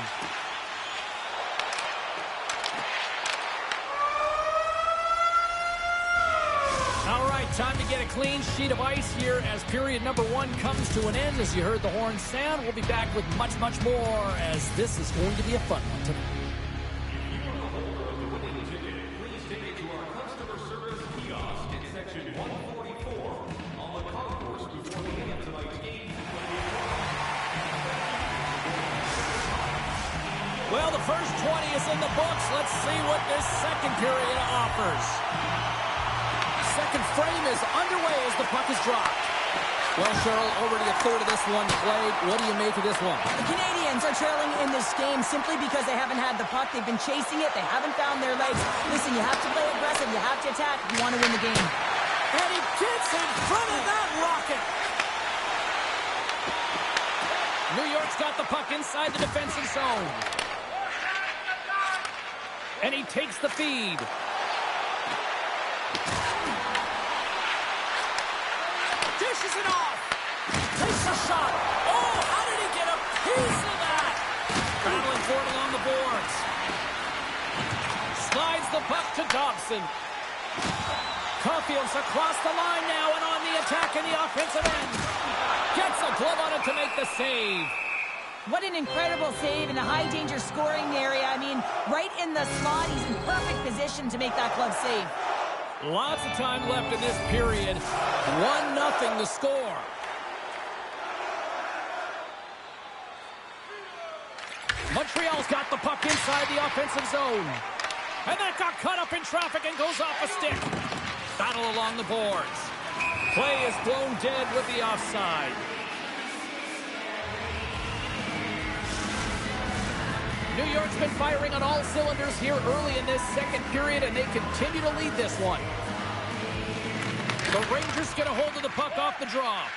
All right, time to get a clean sheet of ice here as period number 1 comes to an end. As you heard the horn sound, we'll be back with much, much more as this is going to be a fun one tonight. Well, the first 20 is in the books. Let's see what this second period offers. Second frame is underway as the puck is dropped. Well, Cheryl, already a third of this one played. What do you make of this one? The Canadians are trailing in this game simply because they haven't had the puck. They've been chasing it. They haven't found their legs. Listen, you have to play aggressive. You have to attack if you want to win the game. And he gets in front of that rocket. New York's got the puck inside the defensive zone. And he takes the feed. Dishes it off. Takes a shot. Oh, how did he get a piece of that? Battling for it along the boards. Slides the puck to Dobson. Caulfield's across the line now and on the attack in the offensive end. Gets a glove on it to make the save. What an incredible save in a high-danger scoring area. I mean, right in the slot. He's in perfect position to make that glove save. Lots of time left in this period. 1-0 the score. Montreal's got the puck inside the offensive zone. And that got cut up in traffic and goes off a stick. Battle along the boards. Play is blown dead with the offside. New York's been firing on all cylinders here early in this second period, and they continue to lead this one. The Rangers get a hold of the puck off the draw.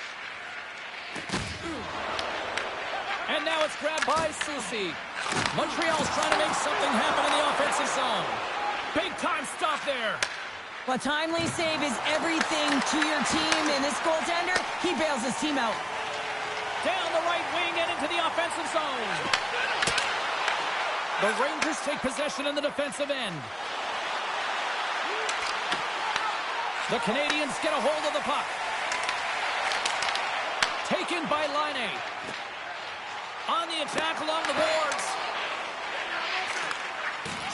And now it's grabbed by Soucy. Montreal's trying to make something happen in the offensive zone. Big-time stop there. A timely save is everything to your team, and this goaltender, he bails his team out. Down the right wing and into the offensive zone. The Rangers take possession in the defensive end. The Canadians get a hold of the puck. Taken by Laine. On the attack along the boards.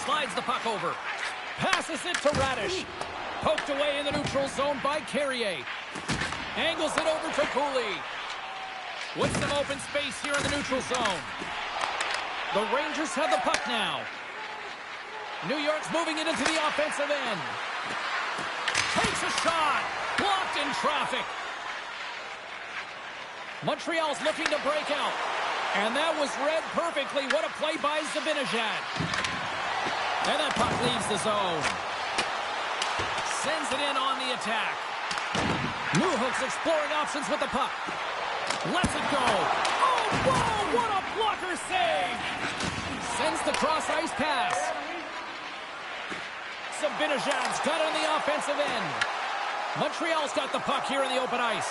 Slides the puck over. Passes it to Radish. Poked away in the neutral zone by Carrier. Angles it over to Cooley. With some open space here in the neutral zone. The Rangers have the puck now. New York's moving it into the offensive end. Takes a shot. Blocked in traffic. Montreal's looking to break out. And that was read perfectly. What a play by Zibanejad. And that puck leaves the zone. Sends it in on the attack. Newhook's exploring options with the puck. Lets it go. Oh, whoa, what a blocker save. Sends the cross-ice pass. Zibanejad's got on the offensive end. Montreal's got the puck here in the open ice.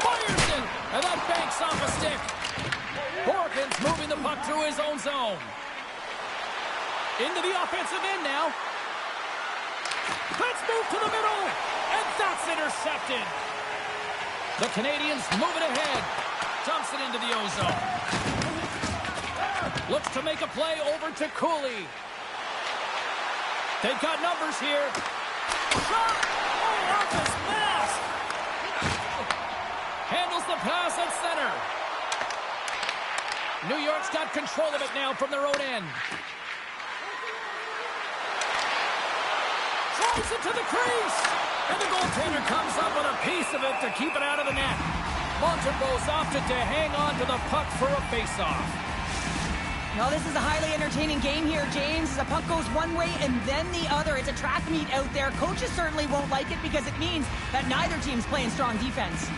Fires it, and that banks off a stick. Borkin's moving the puck through his own zone. Into the offensive end now. Let's move to the middle, and that's intercepted. The Canadians move it ahead. Dumps it into the O-zone. Looks to make a play over to Cooley. They've got numbers here. Shot! Oh, off his mask! Handles the pass at center. New York's got control of it now from their own end. Drives it to the crease! And the goaltender comes up with a piece of it to keep it out of the net. Montembeault's opted to hang on to the puck for a face-off. Well, this is a highly entertaining game here, James. As the puck goes one way and then the other. It's a track meet out there. Coaches certainly won't like it because it means that neither team's playing strong defense.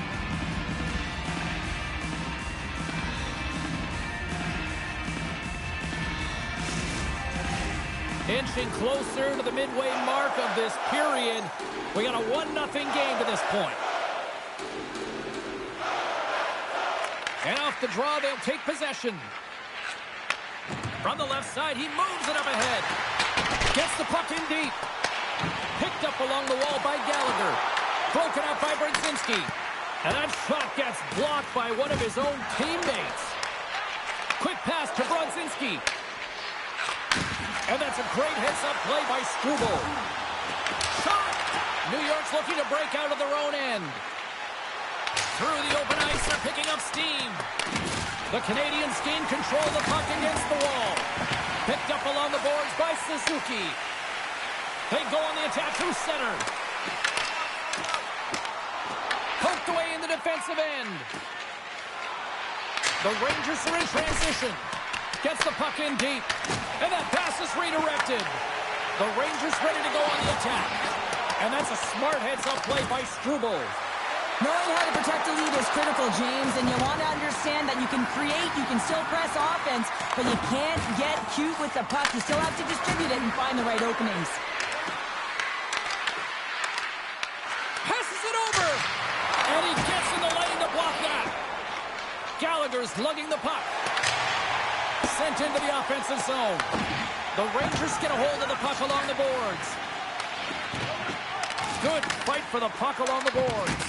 Inching closer to the midway mark of this period. We got a 1-0 game to this point. And off the draw, they'll take possession. From the left side, he moves it up ahead. Gets the puck in deep. Picked up along the wall by Gallagher. Broken up by Brzezinski. And that shot gets blocked by one of his own teammates. Quick pass to Brzezinski. And that's a great heads-up play by Struble. Shot! New York's looking to break out of their own end. Through the open ice, they're picking up steam. The Canadians gain control of the puck against the wall. Picked up along the boards by Suzuki. They go on the attack through center. Poked away in the defensive end. The Rangers are in transition. Gets the puck in deep. And that pass is redirected. The Rangers ready to go on the attack. And that's a smart heads-up play by Struble. Knowing how to protect a lead is critical, James, and you want to understand that you can create, you can still press offense, but you can't get cute with the puck. You still have to distribute it and find the right openings. Passes it over! And he gets in the lane to block that. Gallagher's lugging the puck. Sent into the offensive zone. The Rangers get a hold of the puck along the boards. Good fight for the puck along the boards.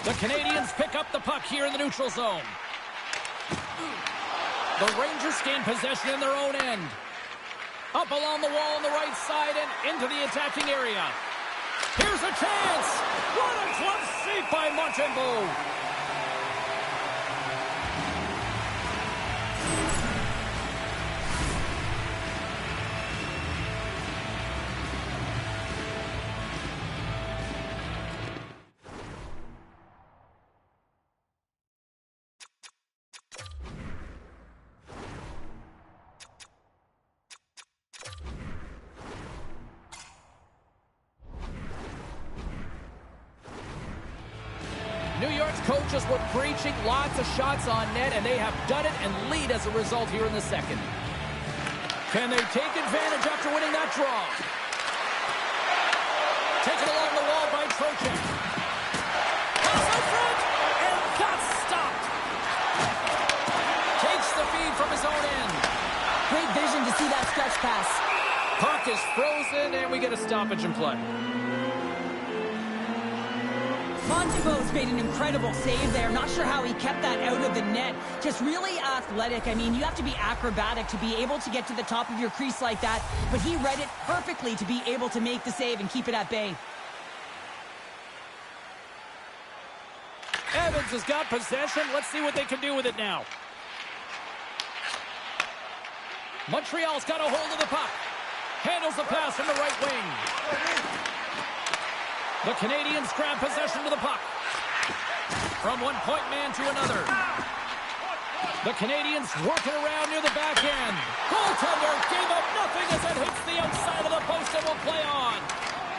The Canadians pick up the puck here in the neutral zone. The Rangers gain possession in their own end. Up along the wall on the right side and into the attacking area. Here's a chance. What a glove save by Montembeault. New York's coaches were preaching lots of shots on net, and they have done it and lead as a result here in the second. Can they take advantage after winning that draw? Taken along the wall by Clinching. Pass out front, and that's stopped. Takes the feed from his own end. Great vision to see that stretch pass. Puck is frozen, and we get a stoppage in play. Montembeault's made an incredible save there. Not sure how he kept that out of the net. Just really athletic. I mean, you have to be acrobatic to be able to get to the top of your crease like that, but he read it perfectly to be able to make the save and keep it at bay. Evans has got possession. Let's see what they can do with it now. Montreal's got a hold of the puck. Handles the pass from the right wing. The Canadians grab possession to the puck. From one point man to another. The Canadians working around near the back end. Goaltender gave up nothing as it hits the outside of the post and will play on.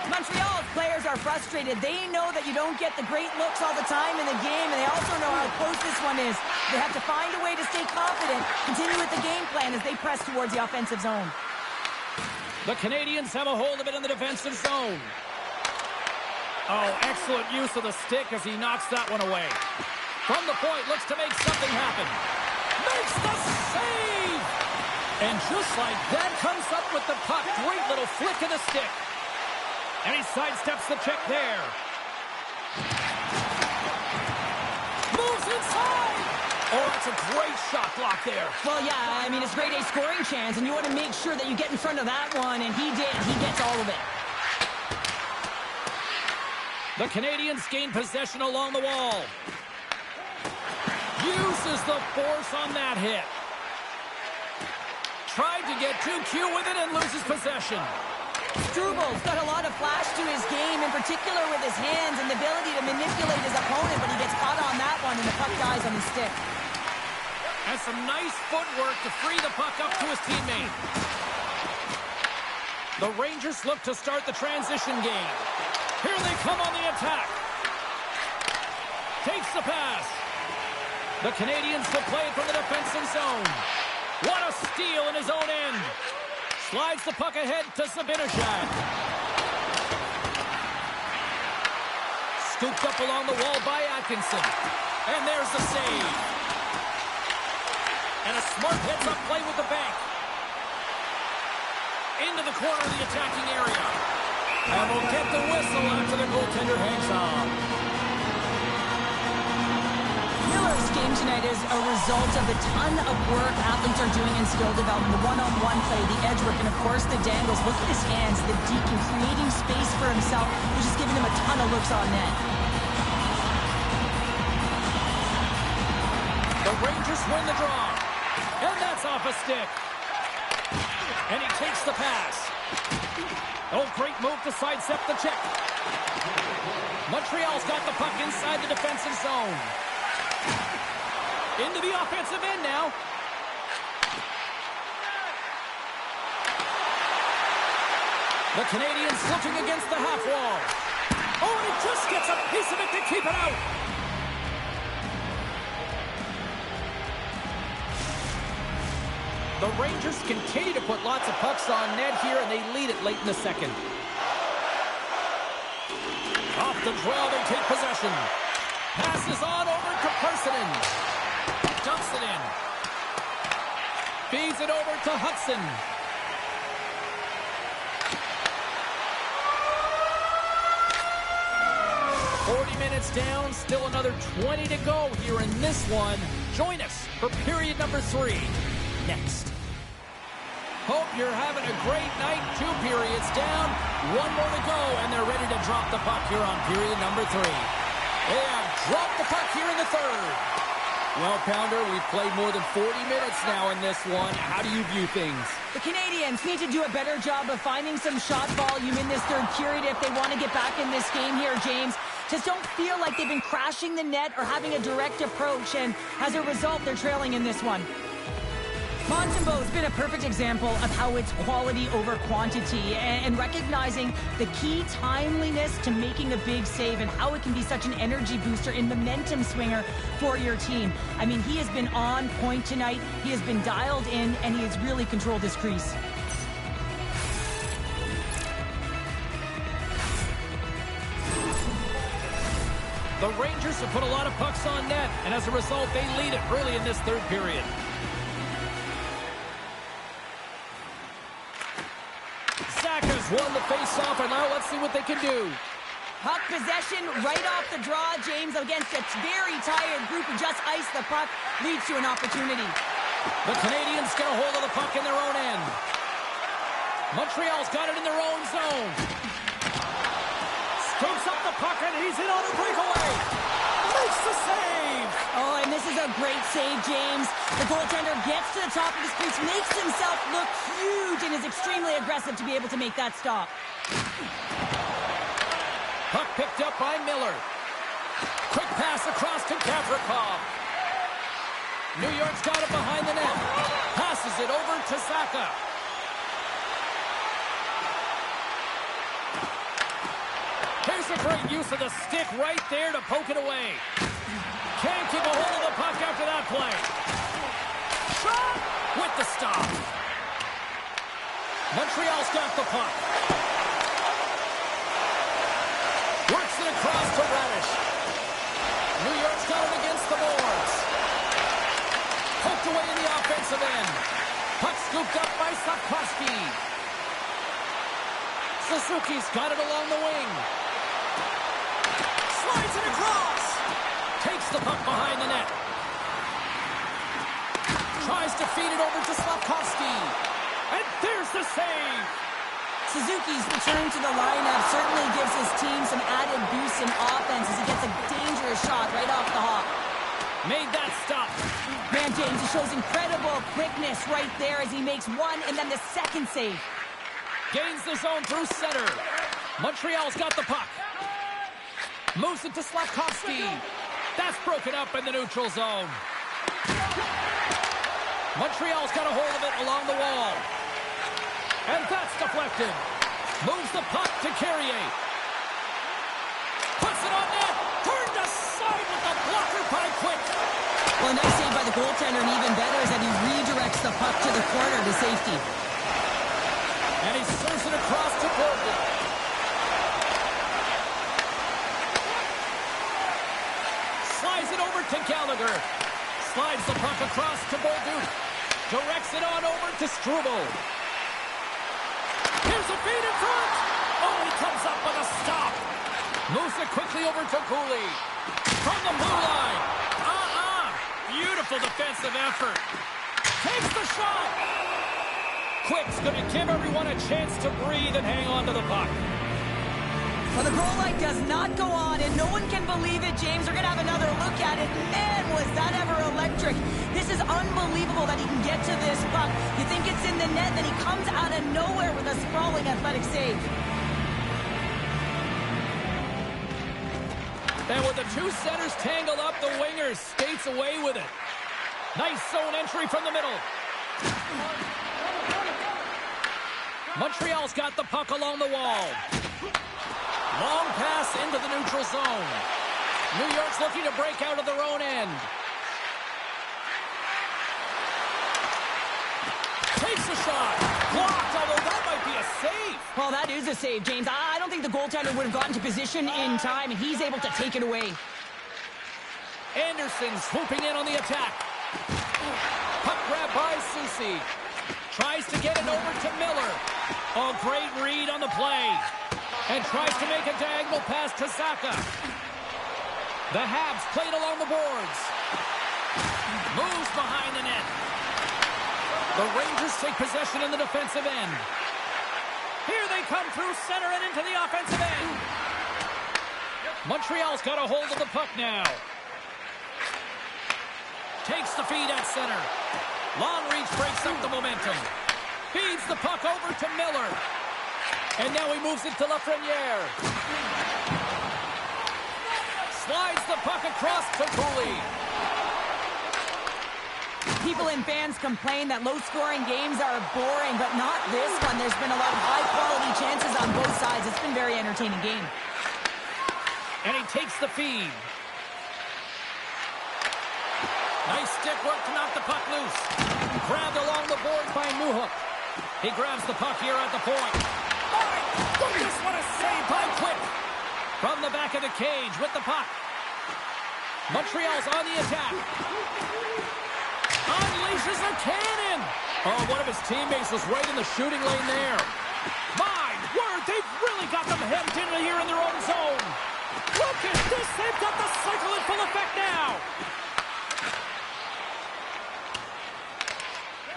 Montreal's players are frustrated. They know that you don't get the great looks all the time in the game, and they also know how close this one is. They have to find a way to stay confident, continue with the game plan as they press towards the offensive zone. The Canadians have a hold of it in the defensive zone. Oh, excellent use of the stick as he knocks that one away. From the point, looks to make something happen. Makes the save! And just like that, comes up with the puck. Great little flick of the stick. And he sidesteps the check there. Moves inside! Oh, that's a great shot block there. Well, yeah, I mean, it's grade A scoring chance, and you want to make sure that you get in front of that one, and he did. He gets all of it. The Canadians gain possession along the wall. Uses the force on that hit. Tried to get too cute with it and loses possession. Struble's got a lot of flash to his game, in particular with his hands and the ability to manipulate his opponent, but he gets caught on that one and the puck dies on his stick. And some nice footwork to free the puck up to his teammate. The Rangers look to start the transition game. Here they come on the attack. Takes the pass. The Canadians will play it from the defensive zone. What a steal in his own end. Slides the puck ahead to Zibanejad. Scooped up along the wall by Atkinson. And there's the save. And a smart heads-up play with the bank. Into the corner of the attacking area. And we'll get the whistle after the goaltender hangs on. Miller's game tonight is a result of the ton of work athletes are doing in skill development. The one-on-one play, the edge work, and of course the dangles. Look at his hands, the deacon creating space for himself, which is giving him a ton of looks on net. The Rangers win the draw. And that's off a stick. And he takes the pass. Oh, great move to sidestep the check. Montreal's got the puck inside the defensive zone. Into the offensive end now. The Canadians looking against the half wall. Oh, and he just gets a piece of it to keep it out. The Rangers continue to put lots of pucks on net here, and they lead it late in the second. Off the draw, they take possession. Passes on over to Persinen. Dumps it in. Feeds it over to Hudson. Minutes down, still another 20 to go here in this one. Join us for period number 3 next. Hope you're having a great night. 2 periods down, 1 more to go, and they're ready to drop the puck here on period number 3. They have dropped the puck here in the third. Well, Pounder, we've played more than 40 minutes now in this one. How do you view things? The Canadians need to do a better job of finding some shot volume in this third period if they want to get back in this game here, James. Just don't feel like they've been crashing the net or having a direct approach, and as a result, they're trailing in this one. Montembeault's been a perfect example of how it's quality over quantity and recognizing the key timeliness to making a big save and how it can be such an energy booster and momentum swinger for your team. I mean, he has been on point tonight. He has been dialed in, and he has really controlled his crease. The Rangers have put a lot of pucks on net, and as a result, they lead it early in this third period. Zacha's won the face-off, and now let's see what they can do. Puck possession right off the draw, James, against a very tired group who just iced the puck, leads to an opportunity. The Canadians get a hold of the puck in their own end. Montreal's got it in their own zone. Scoops up the puck, and he's in on a breakaway. Makes the save. Oh, and this is a great save, James. The goaltender gets to the top of his crease, makes himself look huge, and is extremely aggressive to be able to make that stop. Puck picked up by Miller. Quick pass across to Gavrikov. New York's got it behind the net. Passes it over to Zacha. Here's a great use of the stick right there to poke it away. Can't keep a hold of the puck after that play. Shot with the stop. Montreal's got the puck. Works it across to Radish. New York's got it against the boards. Poked away in the offensive end. Puck scooped up by Sapkowski. Suzuki's got it along the wing. Slides it across. Takes the puck behind the net. Tries to feed it over to Slavkovsky. And there's the save. Suzuki's return to the lineup certainly gives his team some added boost in offense as he gets a dangerous shot right off the hop. Made that stop. Man, James, he shows incredible quickness right there as he makes one and then the second save. Gains the zone through center. Montreal's got the puck. Moves it to Slavkovsky. That's broken up in the neutral zone. Montreal's got a hold of it along the wall. And that's deflected. Moves the puck to Carrier. Puts it on net. Turned aside with the blocker by Quick. Well, a nice save by the goaltender, and even better is that he redirects the puck to the corner to safety. And he serves it across to Gordon. Slides it over to Gallagher. Slides the puck across to Bolduc. Directs it on over to Struble. Here's a feed in front. Oh, he comes up with a stop. Moves it quickly over to Cooley. From the blue line. Beautiful defensive effort. Takes the shot. Quick's going to give everyone a chance to breathe and hang on to the puck. Well, the goal light does not go on, and no one can believe it, James. We're going to have another look at it. Man, was that ever electric. This is unbelievable that he can get to this puck. You think it's in the net, then he comes out of nowhere with a sprawling athletic save. And with the two centers tangled up, the winger skates away with it. Nice zone entry from the middle. Montreal's got the puck along the wall. Long pass into the neutral zone. New York's looking to break out of their own end. Takes a shot. Blocked, although that might be a save. Well, that is a save, James. I don't think the goaltender would have gotten to position in time, and he's able to take it away. Anderson swooping in on the attack. Puck grab by Soucy. Tries to get it over to Miller. Oh, great read on the play. And tries to make a diagonal pass to Zacha. The Habs played along the boards. Moves behind the net. The Rangers take possession in the defensive end. Here they come through center and into the offensive end. Montreal's got a hold of the puck now. Takes the feed at center. Long reach breaks up the momentum. Feeds the puck over to Miller. And now he moves it to Lafreniere. Slides the puck across to Cooley. People and fans complain that low-scoring games are boring, but not this one. There's been a lot of high-quality chances on both sides. It's been a very entertaining game. And he takes the feed. Nice stick work to knock the puck loose. Grabbed along the boards by Newhook. He grabs the puck here at the point. Oh, just what a save by Quick. From the back of the cage with the puck. Montreal's on the attack. Unleashes a cannon. Oh, one of his teammates was right in the shooting lane there. My word, they've really got them hemmed in here in their own zone. Look at this. They've got the cycle in full effect now.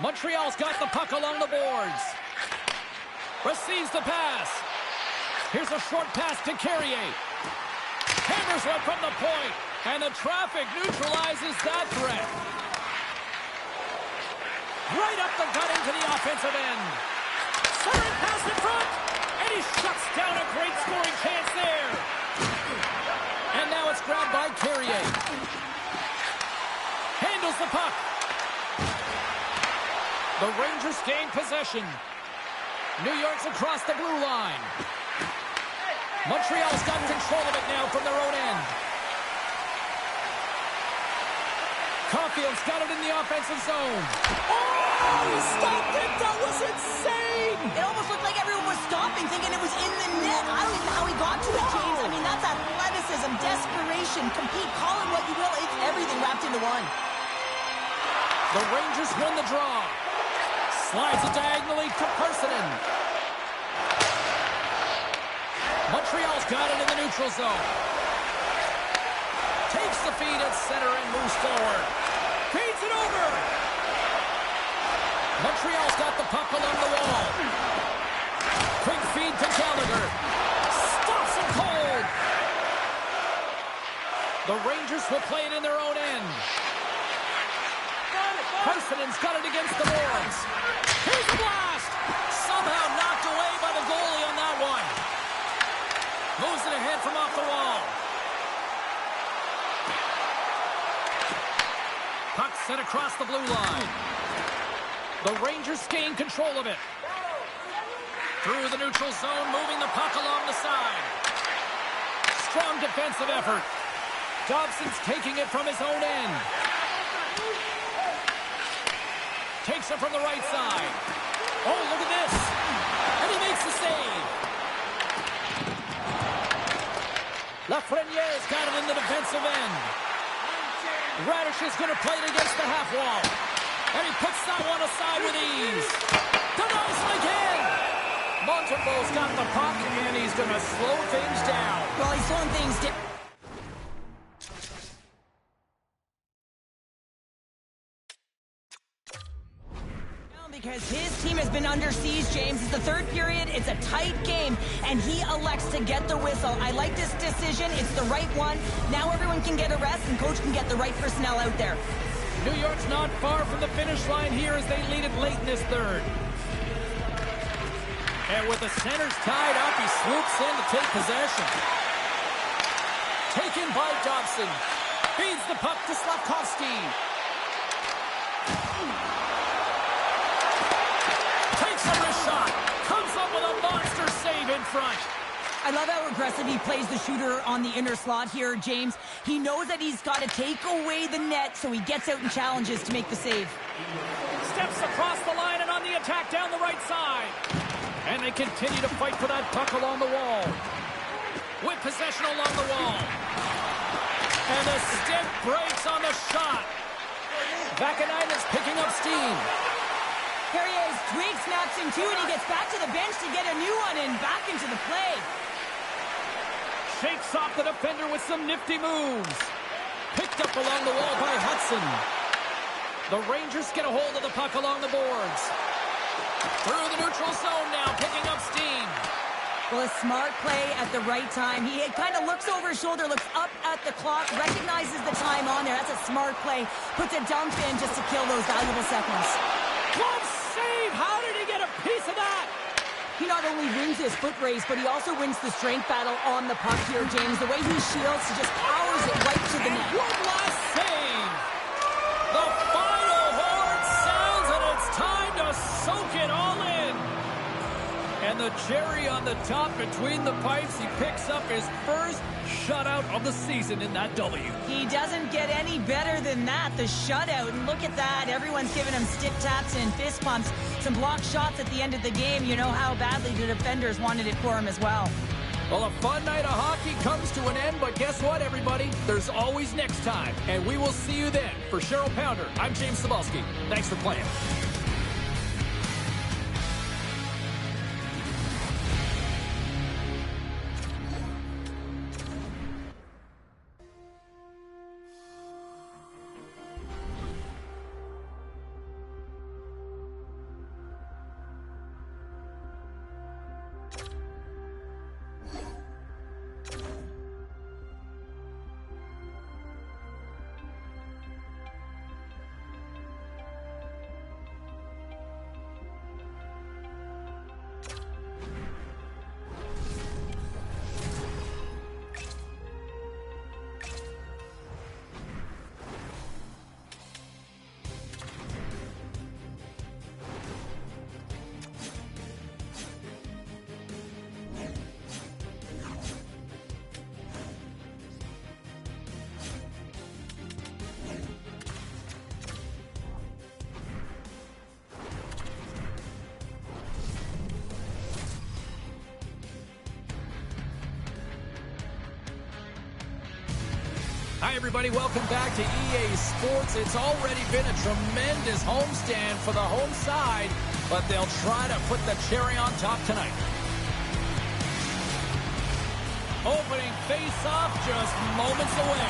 Montreal's got the puck along the boards. Receives the pass. Here's a short pass to Carrier. Hammers one from the point. And the traffic neutralizes that threat. Right up the gut into the offensive end. Centering pass in front. And he shuts down a great scoring chance there. And now it's grabbed by Carrier. Handles the puck. The Rangers gain possession. New York's across the blue line. Montreal's got control of it now from their own end. Caulfield's got it in the offensive zone. Oh, he stopped it! That was insane! It almost looked like everyone was stopping, thinking it was in the net. I don't even know how he got to it, James. I mean, that's athleticism, desperation, compete, call it what you will. It's everything wrapped into one. The Rangers win the draw. Slides it diagonally to Parsonen. Montreal's got it in the neutral zone. Takes the feed at center and moves forward. Feeds it over. Montreal's got the puck along the wall. Quick feed to Gallagher. Stops it cold. The Rangers will play it in their own end. Parsonen's got it against the boards. Here's the blast. Somehow knocked away by the goalie on that one. Moves it ahead from off the wall. Puck sent across the blue line. The Rangers gain control of it. Through the neutral zone, moving the puck along the side. Strong defensive effort. Dobson's taking it from his own end. Takes it from the right side. Oh, look at this. And he makes the save. Lafreniere's got it in the defensive end. Radish is going to play it against the half wall. And he puts that one aside with ease. Denies it again. Montembeau's got the puck, and he's going to slow things down. Well, he's slowing things down. Because his team has been under siege, James. It's the third period. It's a tight game, and he elects to get the whistle. I like this decision. It's the right one. Now everyone can get a rest, and coach can get the right personnel out there. New York's not far from the finish line here as they lead it late in this third. And with the centers tied up, he swoops in to take possession. Taken by Dobson. Feeds the puck to Slavkovsky. Takes a wrist shot. Comes up with a monster save in front. I love how aggressive he plays the shooter on the inner slot here, James. He knows that he's got to take away the net, so he gets out and challenges to make the save. Steps across the line and on the attack down the right side. And they continue to fight for that puck along the wall. With possession along the wall. And the stick breaks on the shot. Vakanainen's picking up steam. Here he is. Twig snaps in two, and he gets back to the bench to get a new one and back into the play. Shakes off the defender with some nifty moves. Picked up along the wall by Hudson. The Rangers get a hold of the puck along the boards. Through the neutral zone now, picking up steam. Well, a smart play at the right time. He kind of looks over his shoulder, looks up at the clock, recognizes the time on there. That's a smart play. Puts a dump in just to kill those valuable seconds. Glove save! How did he get a piece of that? He not only wins his foot race, but he also wins the strength battle on the puck here, James. The way he shields, he just powers it right to the net. One last save! The final horn sounds, and it's time to soak it all in. And the cherry on the top between the pipes, he picks up his first shutout of the season in that W. He doesn't get any better than that, the shutout. And look at that. Everyone's giving him stick taps and fist pumps. Some blocked shots at the end of the game. You know how badly the defenders wanted it for him as well. Well, a fun night of hockey comes to an end, but guess what, everybody? There's always next time, and we will see you then. For Cheryl Pounder, I'm James Cebulski. Thanks for playing. Hi, everybody. Welcome back to EA Sports. It's already been a tremendous homestand for the home side, but they'll try to put the cherry on top tonight. Opening face-off just moments away.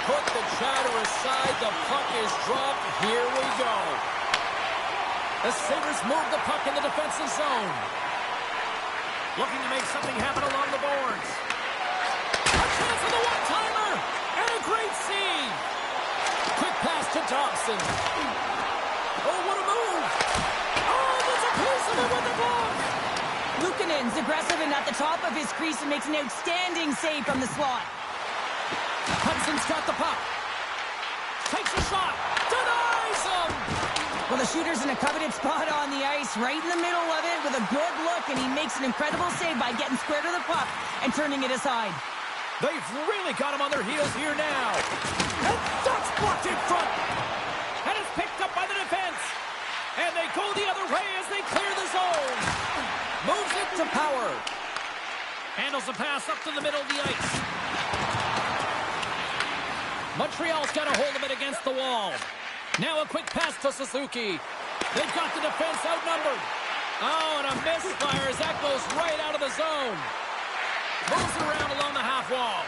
Put the chatter aside. The puck is dropped. Here we go. The Sabres move the puck in the defensive zone. Looking to make something happen along the boards. A chance for the one-timer! And a great save! Quick pass to Dobson. Oh, what a move! Oh, there's a piece of it with the glove! Luukkonen's aggressive and at the top of his crease and makes an outstanding save from the slot. Hudson's got the puck. Takes a shot. Denies him! Well, the shooter's in a coveted spot on the ice, right in the middle of it with a good look, and he makes an incredible save by getting square to the puck and turning it aside. They've really got him on their heels here now. And that's blocked in front. And it's picked up by the defense. And they go the other way as they clear the zone. Moves it to Power. Handles the pass up to the middle of the ice. Montreal's got a hold of it against the wall. Now a quick pass to Suzuki. They've got the defense outnumbered. Oh, and a misfire as that goes right out of the zone. Moves around along the half wall.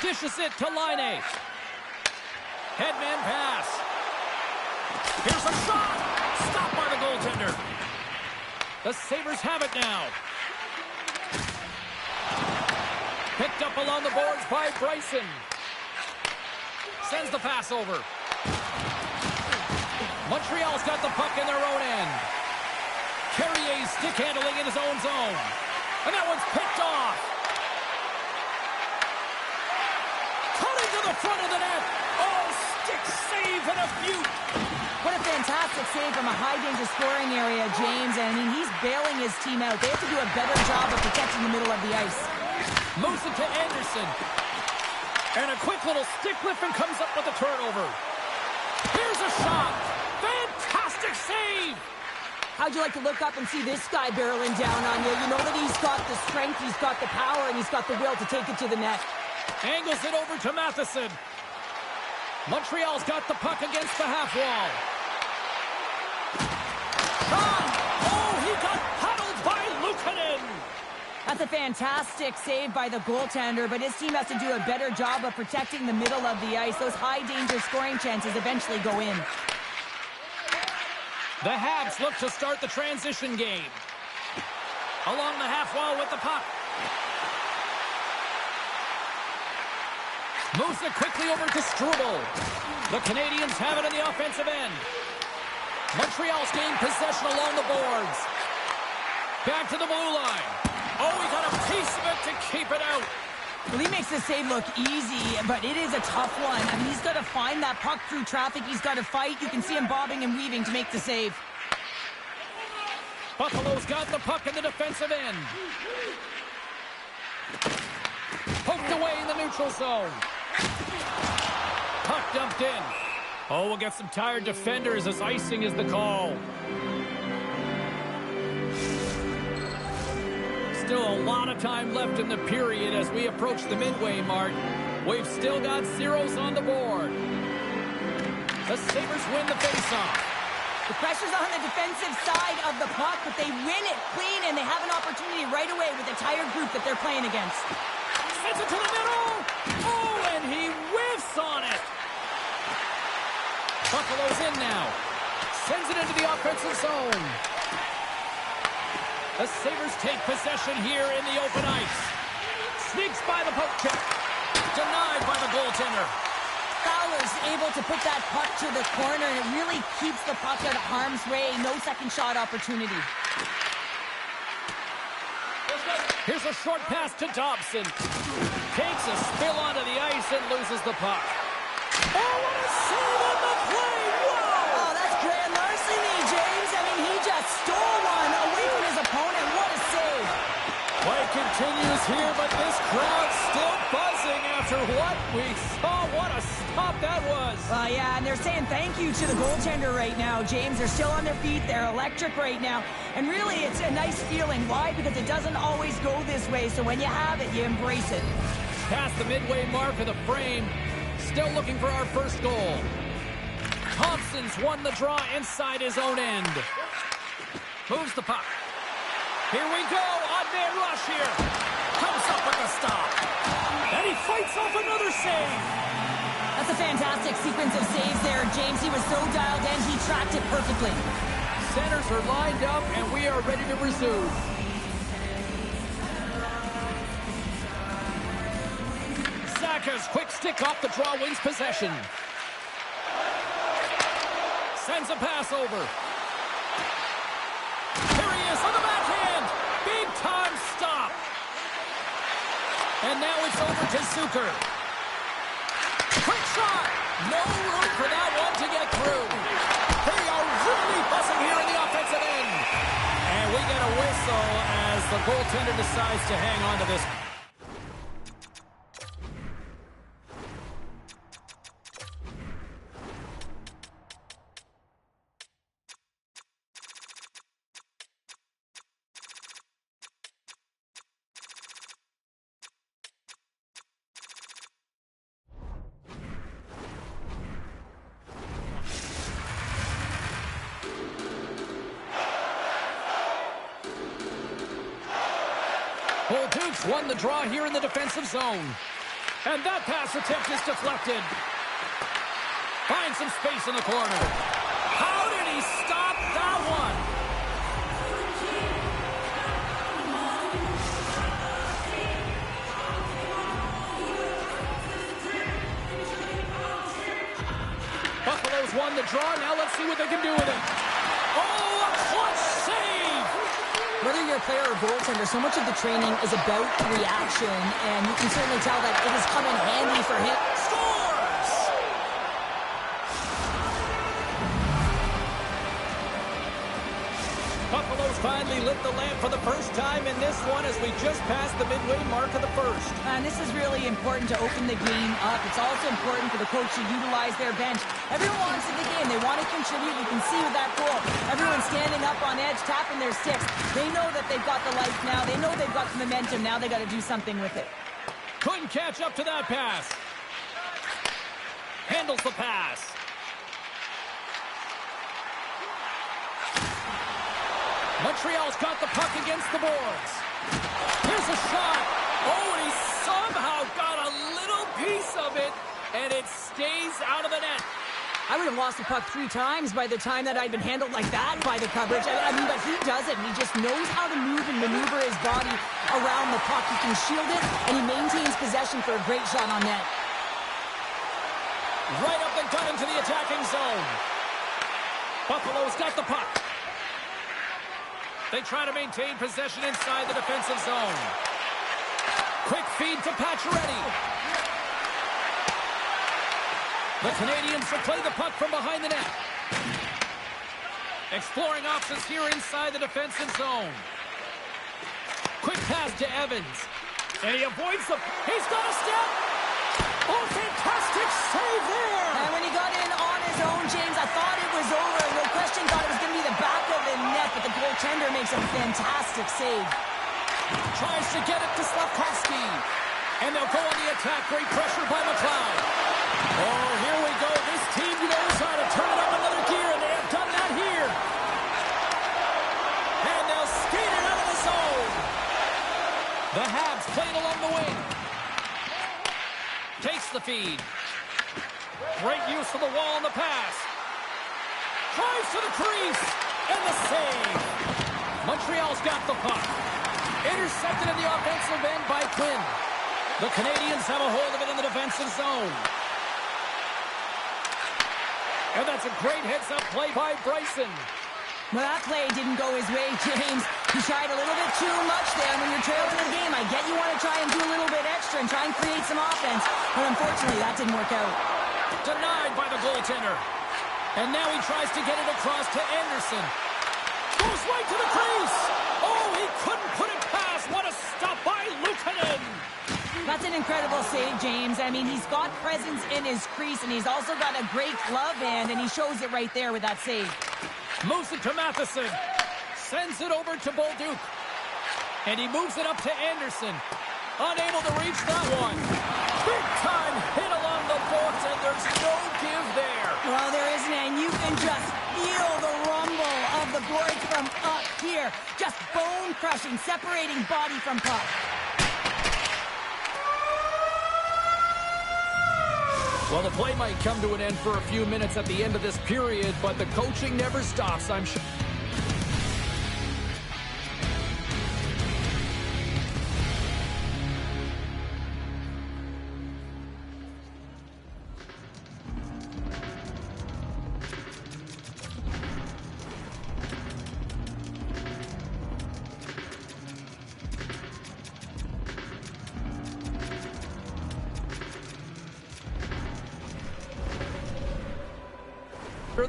Dishes it to Line. Headman pass. Here's a shot. Stopped by the goaltender. The Sabres have it now. Picked up along the boards by Bryson. Sends the pass over. Montreal's got the puck in their own end. Carrier's stick handling in his own zone. And that one's picked off. Cutting to the front of the net. Oh, stick save and a beaut. What a fantastic save from a high-danger scoring area, James. I mean, he's bailing his team out. They have to do a better job of protecting the middle of the ice. Moves it to Anderson. And a quick little stick lift and comes up with a turnover. Here's a shot. Fantastic save. How'd you like to look up and see this guy barreling down on you? You know that he's got the strength, he's got the power, and he's got the will to take it to the net. Angles it over to Matheson. Montreal's got the puck against the half wall. Shot! Oh, he got huddled by Luukkonen. That's a fantastic save by the goaltender, but his team has to do a better job of protecting the middle of the ice. Those high-danger scoring chances eventually go in. The Habs look to start the transition game. Along the half wall with the puck. Moves it quickly over to Struble. The Canadians have it in the offensive end. Montreal's gained possession along the boards. Back to the blue line. Oh, he got a piece of it to keep it out. Well, he makes the save look easy, but it is a tough one. I mean, he's got to find that puck through traffic. He's got to fight. You can see him bobbing and weaving to make the save. Buffalo's got the puck in the defensive end. Poked away in the neutral zone. Puck dumped in. Oh, we'll get some tired defenders as icing is the call. Still a lot of time left in the period as we approach the midway mark. We've still got zeros on the board. The Sabres win the faceoff. The pressure's on the defensive side of the puck, but they win it clean, and they have an opportunity right away with the tired group that they're playing against. Sends it to the middle. Oh, and he whiffs on it. Buffalo's in now. Sends it into the offensive zone. The Sabres take possession here in the open ice. Sneaks by the poke check. Denied by the goaltender. Fowler's able to put that puck to the corner, and it really keeps the puck out of harm's way. No second shot opportunity. Here's a short pass to Dobson. Takes a spill onto the ice and loses the puck. Oh, what a save on the play! Whoa! Oh, that's grand larceny, James. I mean, he just stole one away from his opponent. What a save. Play continues here, but this crowd's still buzzing after what we saw. What a stop that was. Yeah, and they're saying thank you to the goaltender right now, James. They're still on their feet. They're electric right now. And really, it's a nice feeling. Why? Because it doesn't always go this way. So when you have it, you embrace it. Past the midway mark of the frame. Still looking for our first goal. Thompson's won the draw inside his own end. Moves the puck. Here we go. Odd man rush here. Comes up with a stop. And he fights off another save. That's a fantastic sequence of saves there, James. He was so dialed in, he tracked it perfectly. Centers are lined up, and we are ready to resume. Saka's quick stick off the draw wins possession. Sends a pass over. Here he is on the backhand. Big time stop. And now it's over to Zucker. Quick shot. No room for that one to get through. They are really buzzing here in the offensive end. And we get a whistle as the goaltender decides to hang on to this. Bull Dukes won the draw here in the defensive zone. And that pass attempt is deflected. Finds some space in the corner. How did he stop that one? Buffalo's won the draw. Now let's see what they can do with it. Oh, a clutch save! Whether you're a player or goaltender, so much of the training is about reaction, and you can certainly tell that it has come in handy for him. Scores! Buffalo's finally lit the lamp for the first time in this one as we just passed the midway mark of the first. And this is really important to open the game up. It's also important for the coach to utilize their bench. Everyone wants in the game. They want to contribute. You can see with that goal, everyone's standing up on edge, tapping their sticks. They know that they've got the life now. They know they've got the momentum. Now they got to do something with it. Couldn't catch up to that pass. Handles the pass. Montreal's got the puck against the boards. Here's a shot. Oh, and he somehow got a little piece of it, and it stays out of the net. I would have lost the puck 3 times by the time that I'd been handled like that by the coverage. I mean, but he does it, and he just knows how to move and maneuver his body around the puck. He can shield it, and he maintains possession for a great shot on net. Right up the gut into the attacking zone. Buffalo's got the puck. They try to maintain possession inside the defensive zone. Quick feed to Pacioretty. The Canadians will play the puck from behind the net. Exploring options here inside the defensive zone. Quick pass to Evans. And he avoids the... He's got a step! Oh, fantastic save there! And when he got in on his own, James, I thought it was over. No question, thought it was going to be the back of the net, but the goaltender makes a fantastic save. Tries to get it to Slavkovsky. And they'll go on the attack. Great pressure by McLeod. Oh, here we go. This team knows how to turn it up another gear, and they have done that here. And they'll skate it out of the zone. The Habs playing along the wing. Takes the feed. Great use of the wall on the pass. Drives to the crease. And the save. Montreal's got the puck. Intercepted in the offensive end by Quinn. The Canadians have a hold of it in the defensive zone. And that's a great heads-up play by Bryson. Well, that play didn't go his way, James. He tried a little bit too much there. When you're trailing the game, I get you want to try and do a little bit extra and try and create some offense. But unfortunately, that didn't work out. Denied by the goaltender. And now he tries to get it across to Anderson. Goes right to the crease. Oh, he couldn't put it past. What a stop by Luukkonen. That's an incredible save, James. I mean, he's got presence in his crease, and he's also got a great glove hand, and he shows it right there with that save. Moves it to Matheson. Sends it over to Bolduc. And he moves it up to Anderson. Unable to reach that one. Big time hit along the boards, and there's no give there. Well, there isn't, and you can just feel the rumble of the boards from up here. Just bone-crushing, separating body from puck. Well, the play might come to an end for a few minutes at the end of this period, but the coaching never stops, I'm sure.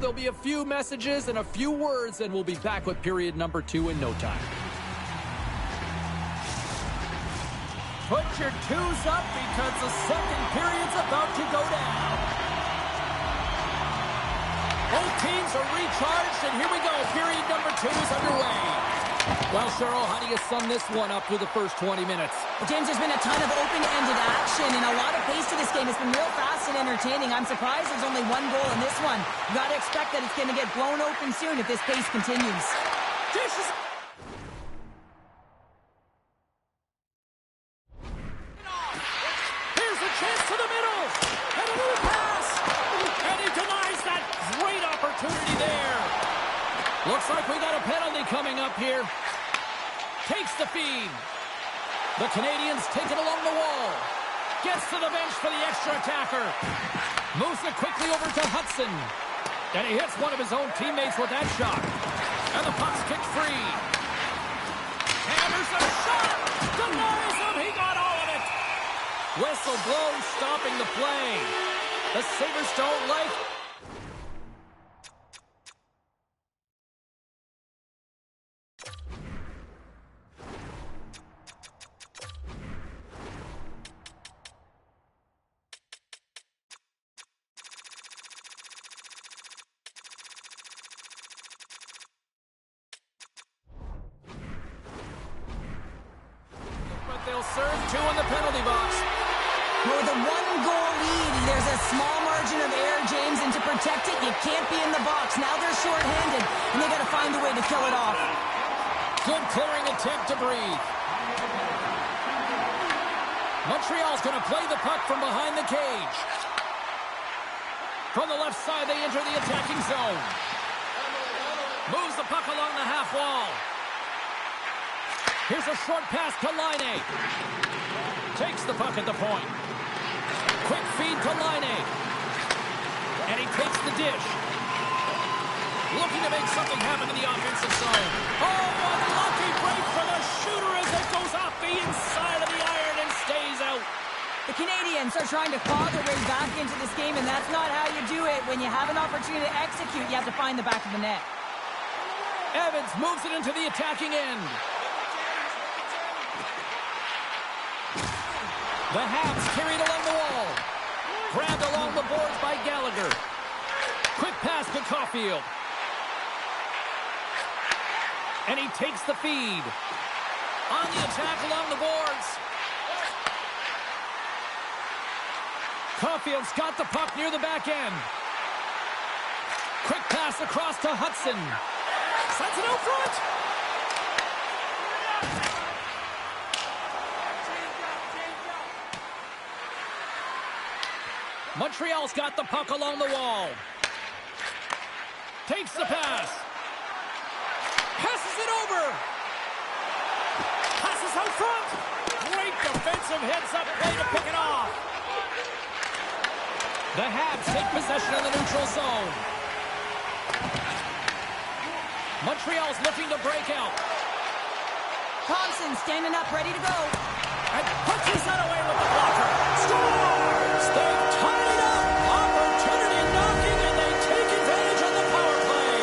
There'll be a few messages and a few words, and we'll be back with period number 2 in no time. Put your twos up because the second period's about to go down. Both teams are recharged, and here we go. Period number 2 is underway. Well, Cheryl, how do you sum this one up through the first 20 minutes? Well, James, there's been a ton of open-ended action and a lot of pace to this game. It's been real fast and entertaining. I'm surprised there's only one goal in this one. You got to expect that it's going to get blown open soon if this pace continues. Dishes chance to the middle. And another pass. And he denies that great opportunity there. Looks like we got a penalty coming up here. Takes the feed. The Canadians take it along the wall. Gets to the bench for the extra attacker. Moves it quickly over to Hudson. And he hits one of his own teammates with that shot. And the puck's kicked free. Hammers a shot. Denies him. He got all of it. Whistle blows, stopping the play. The Sabres don't like. They'll serve two in the penalty box. With a one-goal lead, there's a small margin of error, James, and to protect it, you can't be in the box. Now they're shorthanded, and they got to find a way to kill it off. Good clearing attempt to breathe. Montreal's going to play the puck from behind the cage. From the left side, they enter the attacking zone. Moves the puck along the half wall. Here's a short pass to Laine. Takes the puck at the point. Quick feed to Laine. And he takes the dish. Looking to make something happen in the offensive zone. Oh, unlucky break for the shooter as it goes off the inside of the iron and stays out. The Canadians are trying to claw their way back into this game, and that's not how you do it. When you have an opportunity to execute, you have to find the back of the net. Evans moves it into the attacking end. The Habs carried along the wall. Grabbed along the boards by Gallagher. Quick pass to Caulfield. And he takes the feed. On the attack along the boards. Caulfield's got the puck near the back end. Quick pass across to Hudson. Sends it out front. Montreal's got the puck along the wall. Takes the pass. Passes it over. Passes out front. Great defensive heads-up play to pick it off. The Habs take possession of the neutral zone. Montreal's looking to break out. Thompson standing up, ready to go. And punches that away with the blocker. Scores! They've tied it up. Opportunity knocking, and they take advantage of the power play.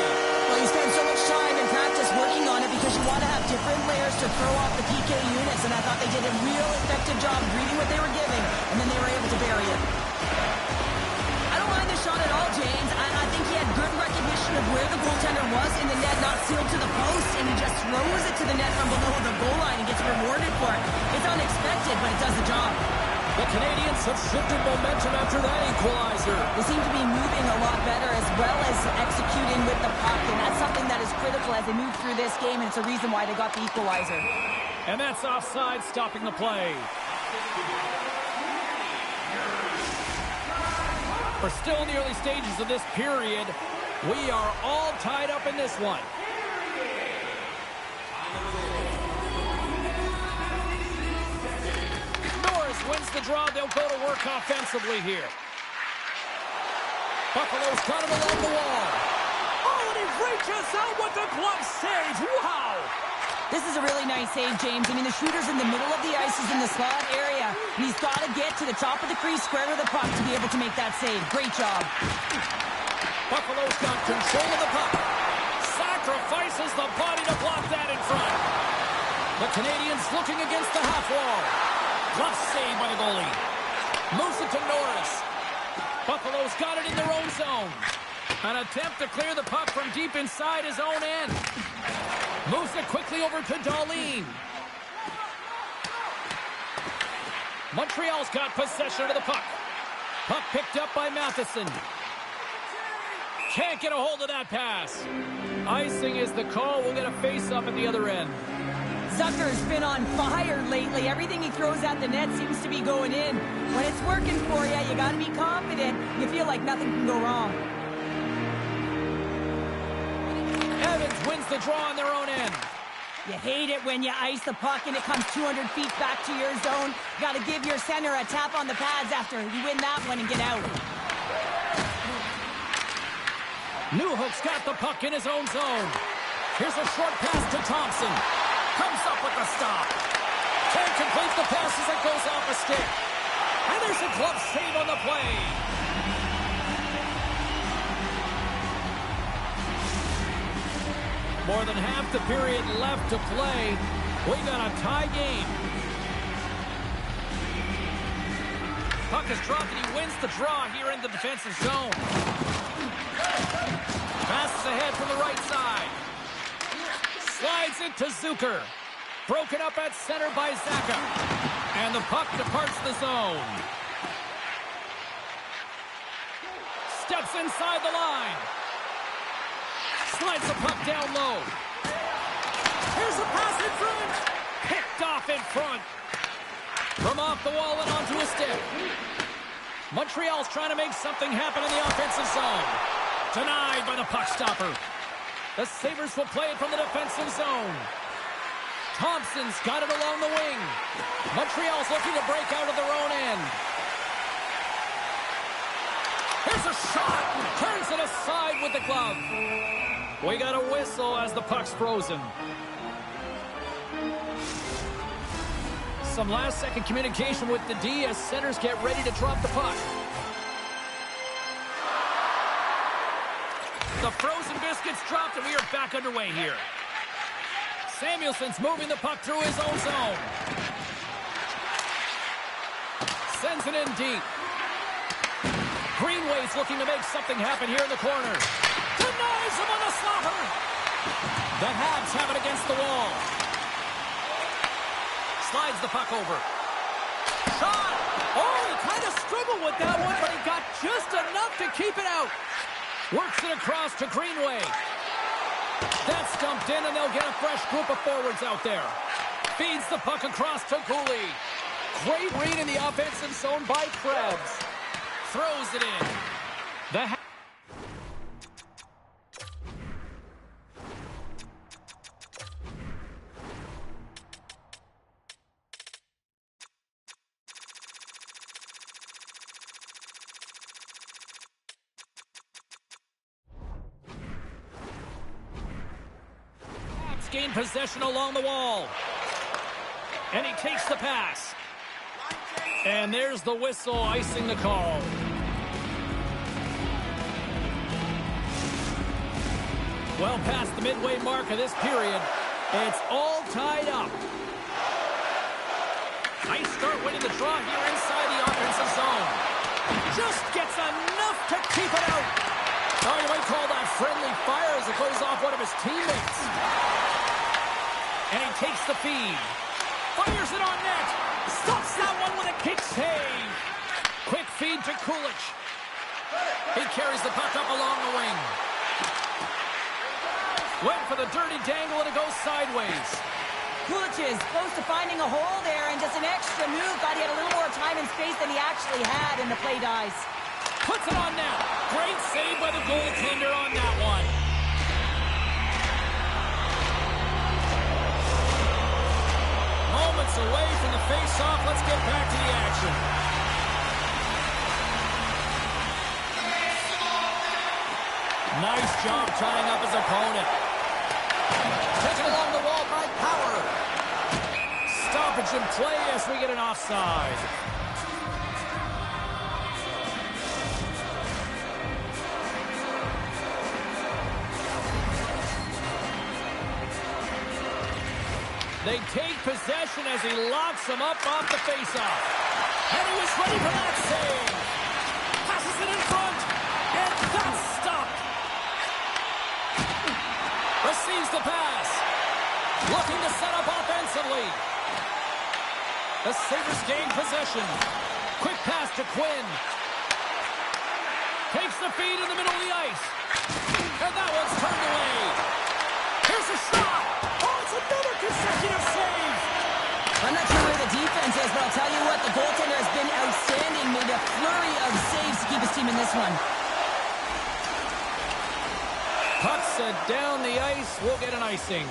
Well, you spend so much time in practice working on it because you want to have different layers to throw off the PK units, and I thought they did a real effective job reading what they were giving, and then they were able to bury it. I don't mind this shot at all, James. I think he had good recognition of where the goaltender was in the net, not sealed to the post, and he just throws it to the net from below the goal line and gets rewarded for it. It's unexpected, but it does the job. The Canadians have shifted momentum after that equalizer. They seem to be moving a lot better as well as executing with the puck, and that's something that is critical as they move through this game, and it's a reason why they got the equalizer. And that's offside, stopping the play. We're still in the early stages of this period. We are all tied up in this one. Wins the draw, they'll go to work offensively here. Buffalo's got him along the wall. Oh, and he reaches out with the glove save. Wow! This is a really nice save, James. I mean, the shooter's in the middle of the ice, he's in the slot area, and he's got to get to the top of the crease, square with the puck to be able to make that save. Great job. Buffalo's got control of the puck. Sacrifices the body to block that in front. The Canadians looking against the half wall. Glove save by the goalie. Moves it to Norris. Buffalo's got it in their own zone. An attempt to clear the puck from deep inside his own end. Moves it quickly over to Darlene. Montreal's got possession of the puck. Puck picked up by Matheson. Can't get a hold of that pass. Icing is the call. We'll get a face-up at the other end. Zucker's been on fire lately. Everything he throws at the net seems to be going in. When it's working for you, you got to be confident. You feel like nothing can go wrong. Evans wins the draw on their own end. You hate it when you ice the puck and it comes 200 feet back to your zone. You got to give your center a tap on the pads after you win that one and get out. Newhook's got the puck in his own zone. Here's a short pass to Thompson. Comes up with the stop. Can't complete the pass as it goes off a stick. And there's a glove save on the play. More than half the period left to play. We got a tie game. Puck is dropped and he wins the draw here in the defensive zone. Passes ahead from the right side. Slides it to Zucker. Broken up at center by Zaka. And the puck departs the zone. Steps inside the line. Slides the puck down low. Here's a pass in front. Picked off in front. From off the wall and onto a stick. Montreal's trying to make something happen in the offensive zone. Denied by the puck stopper. The Sabres will play it from the defensive zone. Thompson's got it along the wing. Montreal's looking to break out of their own end. Here's a shot. Turns it aside with the glove. We got a whistle as the puck's frozen. Some last-second communication with the D as centers get ready to drop the puck. The frozen biscuit's dropped and we are back underway here. Samuelson's moving the puck through his own zone. Sends it in deep. Greenway's looking to make something happen here in the corner. Denies him on the slaughter. The Habs have it against the wall. Slides the puck over. Shot! Oh, he kind of struggled with that one, but he got just enough to keep it out. Works it across to Greenway. That's dumped in, and they'll get a fresh group of forwards out there. Feeds the puck across to Cooley. Great read in the offensive zone by Krebs. Throws it in. The gain possession along the wall. And he takes the pass. And there's the whistle icing the call. Well past the midway mark of this period, it's all tied up. Nice start winning the draw here inside the offensive zone. Just gets enough to keep it out. Oh, you might call that friendly fire as it goes off one of his teammates. And he takes the feed. Fires it on net. Stops that one with a kick save. Quick feed to Kulich. He carries the puck up along the wing. Went for the dirty dangle and it goes sideways. Kulich is close to finding a hole there and does an extra move. Thought he had a little more time and space than he actually had, and the play dies. Puts it on net. Great save by the goaltender on that one. Moments away from the face-off. Let's get back to the action. Nice job tying up his opponent. Taken along the wall by Power. Stoppage in play as we get an offside. They take possession as he locks him up off the faceoff. And he was ready for that save. Passes it in front. And that's stopped. Receives the pass. Looking to set up offensively. The Sabres gain possession. Quick pass to Quinn. Takes the feed in the middle of the ice. And that one's turned away. Here's a shot. Oh, it's another consecutive save. team in this one. Puck set down the ice. We'll get an icing.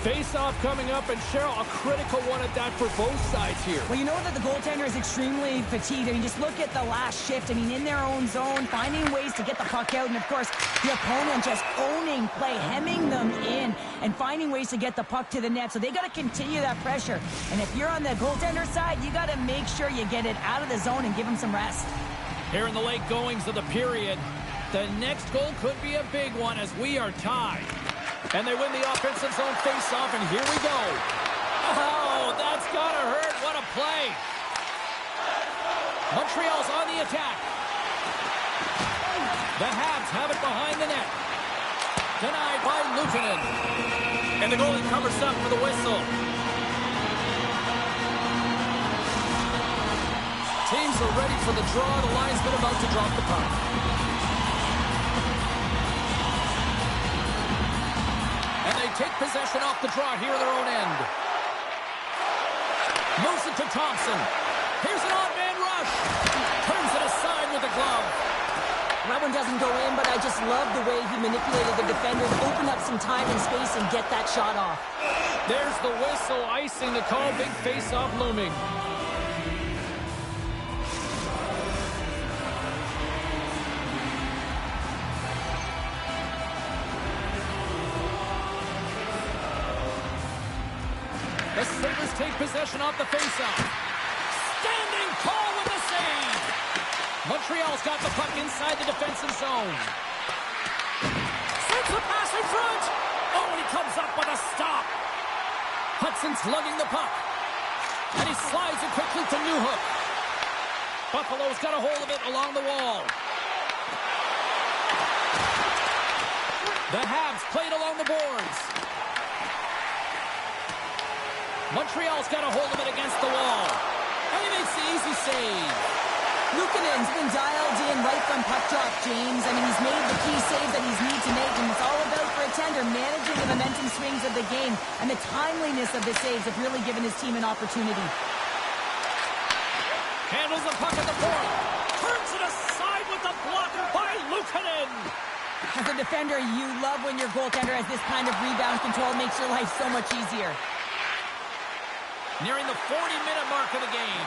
Face-off coming up, and Cheryl, a critical one at that for both sides here. Well, you know that the goaltender is extremely fatigued. I mean, just look at the last shift. I mean, in their own zone, finding ways to get the puck out, and of course, the opponent just owning play, hemming them in, and finding ways to get the puck to the net. So they got to continue that pressure. And if you're on the goaltender side, you got to make sure you get it out of the zone and give them some rest. Here in the late goings of the period, the next goal could be a big one as we are tied. And they win the offensive zone face-off, and here we go. Oh, that's gotta hurt. What a play. Montreal's on the attack. The Habs have it behind the net. Denied by Luukkonen. And the goalie covers up for the whistle. Teams are ready for the draw. The linesman about to drop the puck. And they take possession off the draw here at their own end. Moves it to Thompson. Here's an odd man rush. Turns it aside with the glove. That one doesn't go in, but I just love the way he manipulated the defenders, open up some time and space, and get that shot off. There's the whistle, icing the call. Big face-off looming. The Sabres take possession off the faceoff. Standing tall with the save. Montreal's got the puck inside the defensive zone. Sends the pass in front. Oh, and he comes up with a stop. Hudson's lugging the puck. And he slides it quickly to Newhook. Buffalo's got a hold of it along the wall. The Habs played along the boards. Montreal's got a hold of it against the wall. And he makes the easy save. Luukkonen's been dialed in right from puck drop, James. I mean, he's made the key save that he's need to make, and it's all about, for a tender, managing the momentum swings of the game, and the timeliness of the saves have really given his team an opportunity. Handles the puck at the point. Turns it aside with the block by Luukkonen. As a defender, you love when your goaltender has this kind of rebound control. It makes your life so much easier. Nearing the 40-minute mark of the game.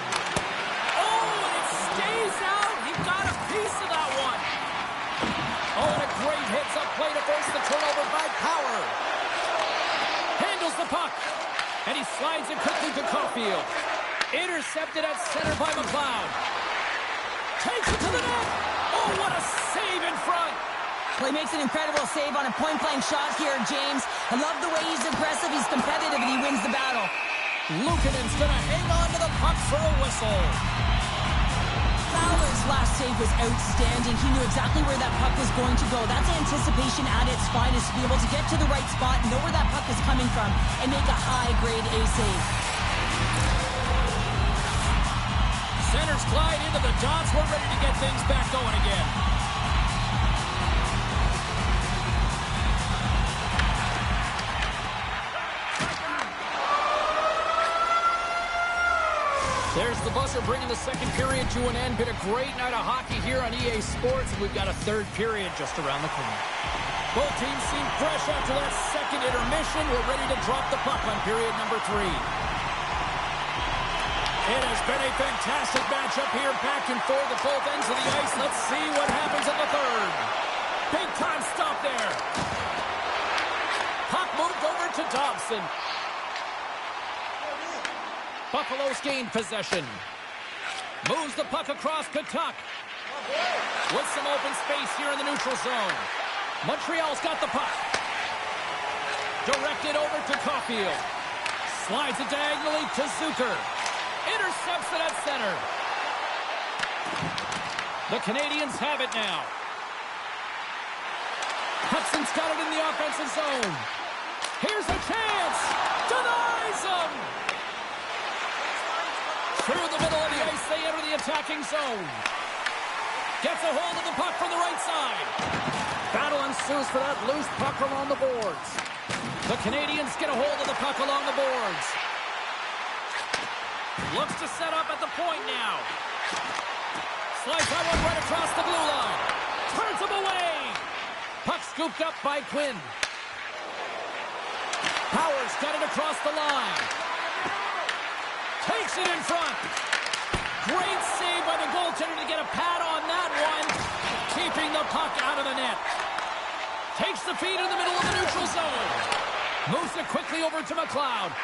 Oh, and it stays out. He got a piece of that one. Oh, and a great hits-up play to force the turnover by Power. Handles the puck. And he slides it quickly to Caulfield. Intercepted at center by McLeod. Takes it to the net. Oh, what a save in front. Well, he makes an incredible save on a point-blank shot here, James. I love the way he's aggressive, he's competitive, and he wins the battle. Luukkonen's going to hang on to the puck for a whistle. Fowler's last save was outstanding. He knew exactly where that puck was going to go. That's anticipation at its finest, to be able to get to the right spot, know where that puck is coming from, and make a high-grade A save. Centers glide into the dots. We're ready to get things back going again. There's the buzzer bringing the second period to an end. Been a great night of hockey here on EA Sports, and we've got a third period just around the corner. Both teams seem fresh after that second intermission. We're ready to drop the puck on period number 3. It has been a fantastic matchup here, back and forth at both ends of the ice. Let's see what happens in the third. Big time stop there. Puck moved over to Dobson. Buffalo's gained possession. Moves the puck across Katuk. With some open space here in the neutral zone. Montreal's got the puck. Directed over to Caulfield. Slides it diagonally to Zucker. Intercepts it at center. The Canadians have it now. Hudson's got it in the offensive zone. Here's a chance. Denies him. Through the middle of the ice, they enter the attacking zone. Gets a hold of the puck from the right side. Battle ensues for that loose puck along the boards. The Canadians get a hold of the puck along the boards. Looks to set up at the point now. Slides that one right across the blue line. Turns him away. Puck scooped up by Quinn. Powers got it across the line. Takes it in front. Great save by the goaltender to get a pad on that one. Keeping the puck out of the net. Takes the feed in the middle of the neutral zone. Moves it quickly over to McLeod.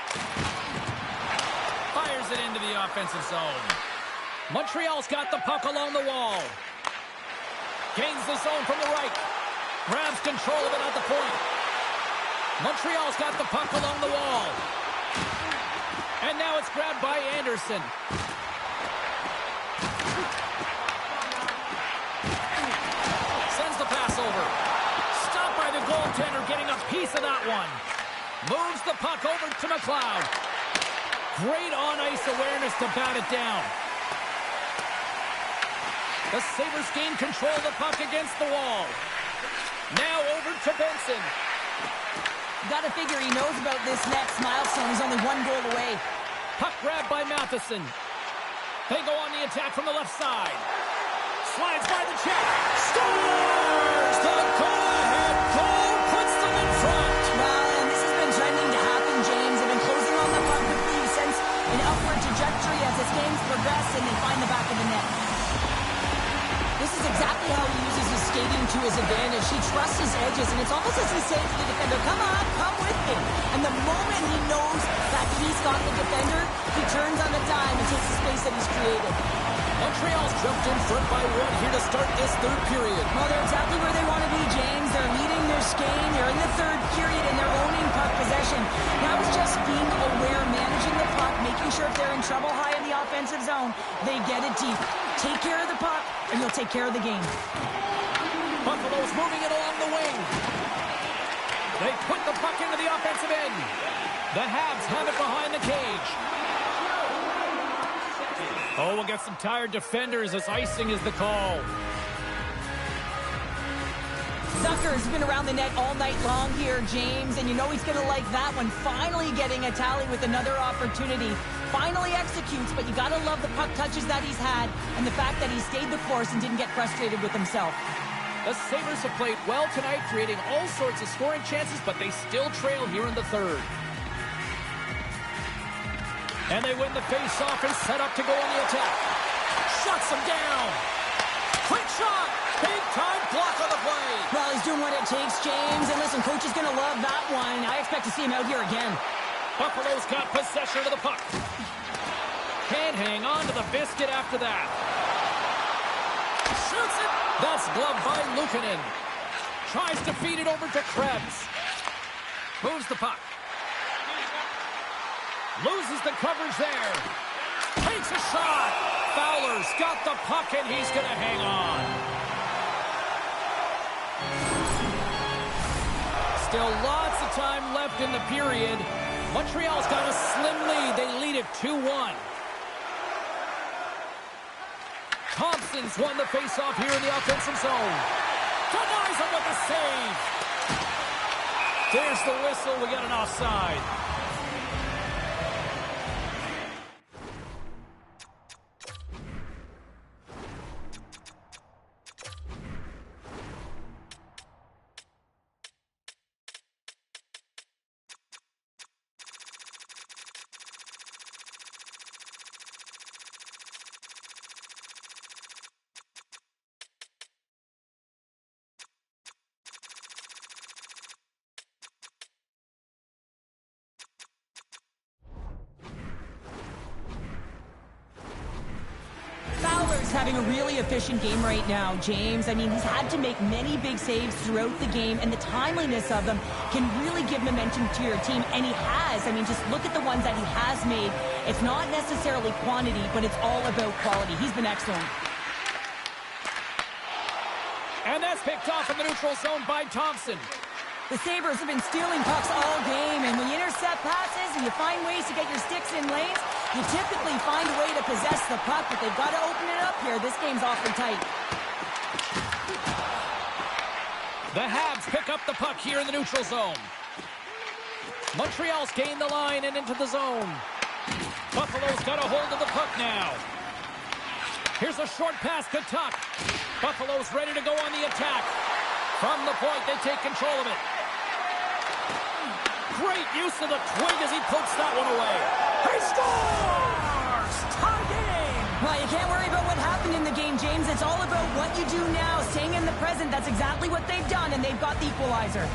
Fires it into the offensive zone. Montreal's got the puck along the wall. Gains the zone from the right. Grabs control of it at the point. Montreal's got the puck along the wall. And now it's grabbed by Anderson. Sends the pass over. Stopped by the goaltender, getting a piece of that one. Moves the puck over to McLeod. Great on-ice awareness to bat it down. The Sabres gain control of the puck against the wall. Now over to Benson. Got to figure he knows about this next milestone. He's only one goal away. Puck grabbed by Matheson. They go on the attack from the left side. Slides by the check. Scores! The go-ahead goal puts them in front. Well, and this has been trending to happen, James. They've been closing on the puck quickly since an upward trajectory as this game's progressed, and they find the back of the net. This is exactly how he uses his skating to his advantage. He trusts his edges, and it's almost as he's saying to the defender, come on, come with me. And the moment he knows that he's got the defender, he turns on the dime and takes the space that he's created. Montreal's jumped in front by one here to start this third period. Well, they're exactly where they want to be, James. They're leading their skate. They're in the third period, and they're owning puck possession. Now it's just being aware, managing the puck, making sure if they're in trouble high in the offensive zone, they get it deep. Take care of the puck, and you'll take care of the game. Buffalo's moving it along the wing. They put the puck into the offensive end. The Habs have it behind the cage. Oh, we'll get some tired defenders as icing is the call. Zucker's been around the net all night long here, James, and you know he's going to like that one. Finally getting a tally with another opportunity. Finally executes, but you got to love the puck touches that he's had and the fact that he stayed the course and didn't get frustrated with himself. The Sabres have played well tonight, creating all sorts of scoring chances, but they still trail here in the third. And they win the face-off and set up to go on the attack. Shuts him down. Quick shot. Big-time block on the play. Well, he's doing what it takes, James. And listen, coach is going to love that one. I expect to see him out here again. Buffalo's got possession of the puck. Can't hang on to the biscuit after that. Shoots it. That's gloved by Luukkonen. Tries to feed it over to Krebs. Moves the puck. Loses the coverage there. Takes a shot. Fowler's got the puck, and he's going to hang on. Still lots of time left in the period. Montreal's got a slim lead. They lead it 2-1. Thompson's won the faceoff here in the offensive zone. Denies him with a save. There's the whistle. We got an offside. Having a really efficient game right now, James. I mean, he's had to make many big saves throughout the game, and the timeliness of them can really give momentum to your team, and he has. I mean, just look at the ones that he has made. It's not necessarily quantity, but it's all about quality. He's been excellent. And that's picked off in the neutral zone by Thompson. The Sabres have been stealing pucks all game, and when you intercept passes and you find ways to get your sticks in lanes, you typically find a way to possess the puck, but they've got to open it up here. This game's awfully tight. The Habs pick up the puck here in the neutral zone. Montreal's gained the line and into the zone. Buffalo's got a hold of the puck now. Here's a short pass to Tuck. Buffalo's ready to go on the attack. From the point, they take control of it. Great use of the twig as he pokes that one away. He scores! Tie game! Well, you can't worry about what happened in the game, James. It's all about what you do now, staying in the present. That's exactly what they've done, and they've got the equalizer.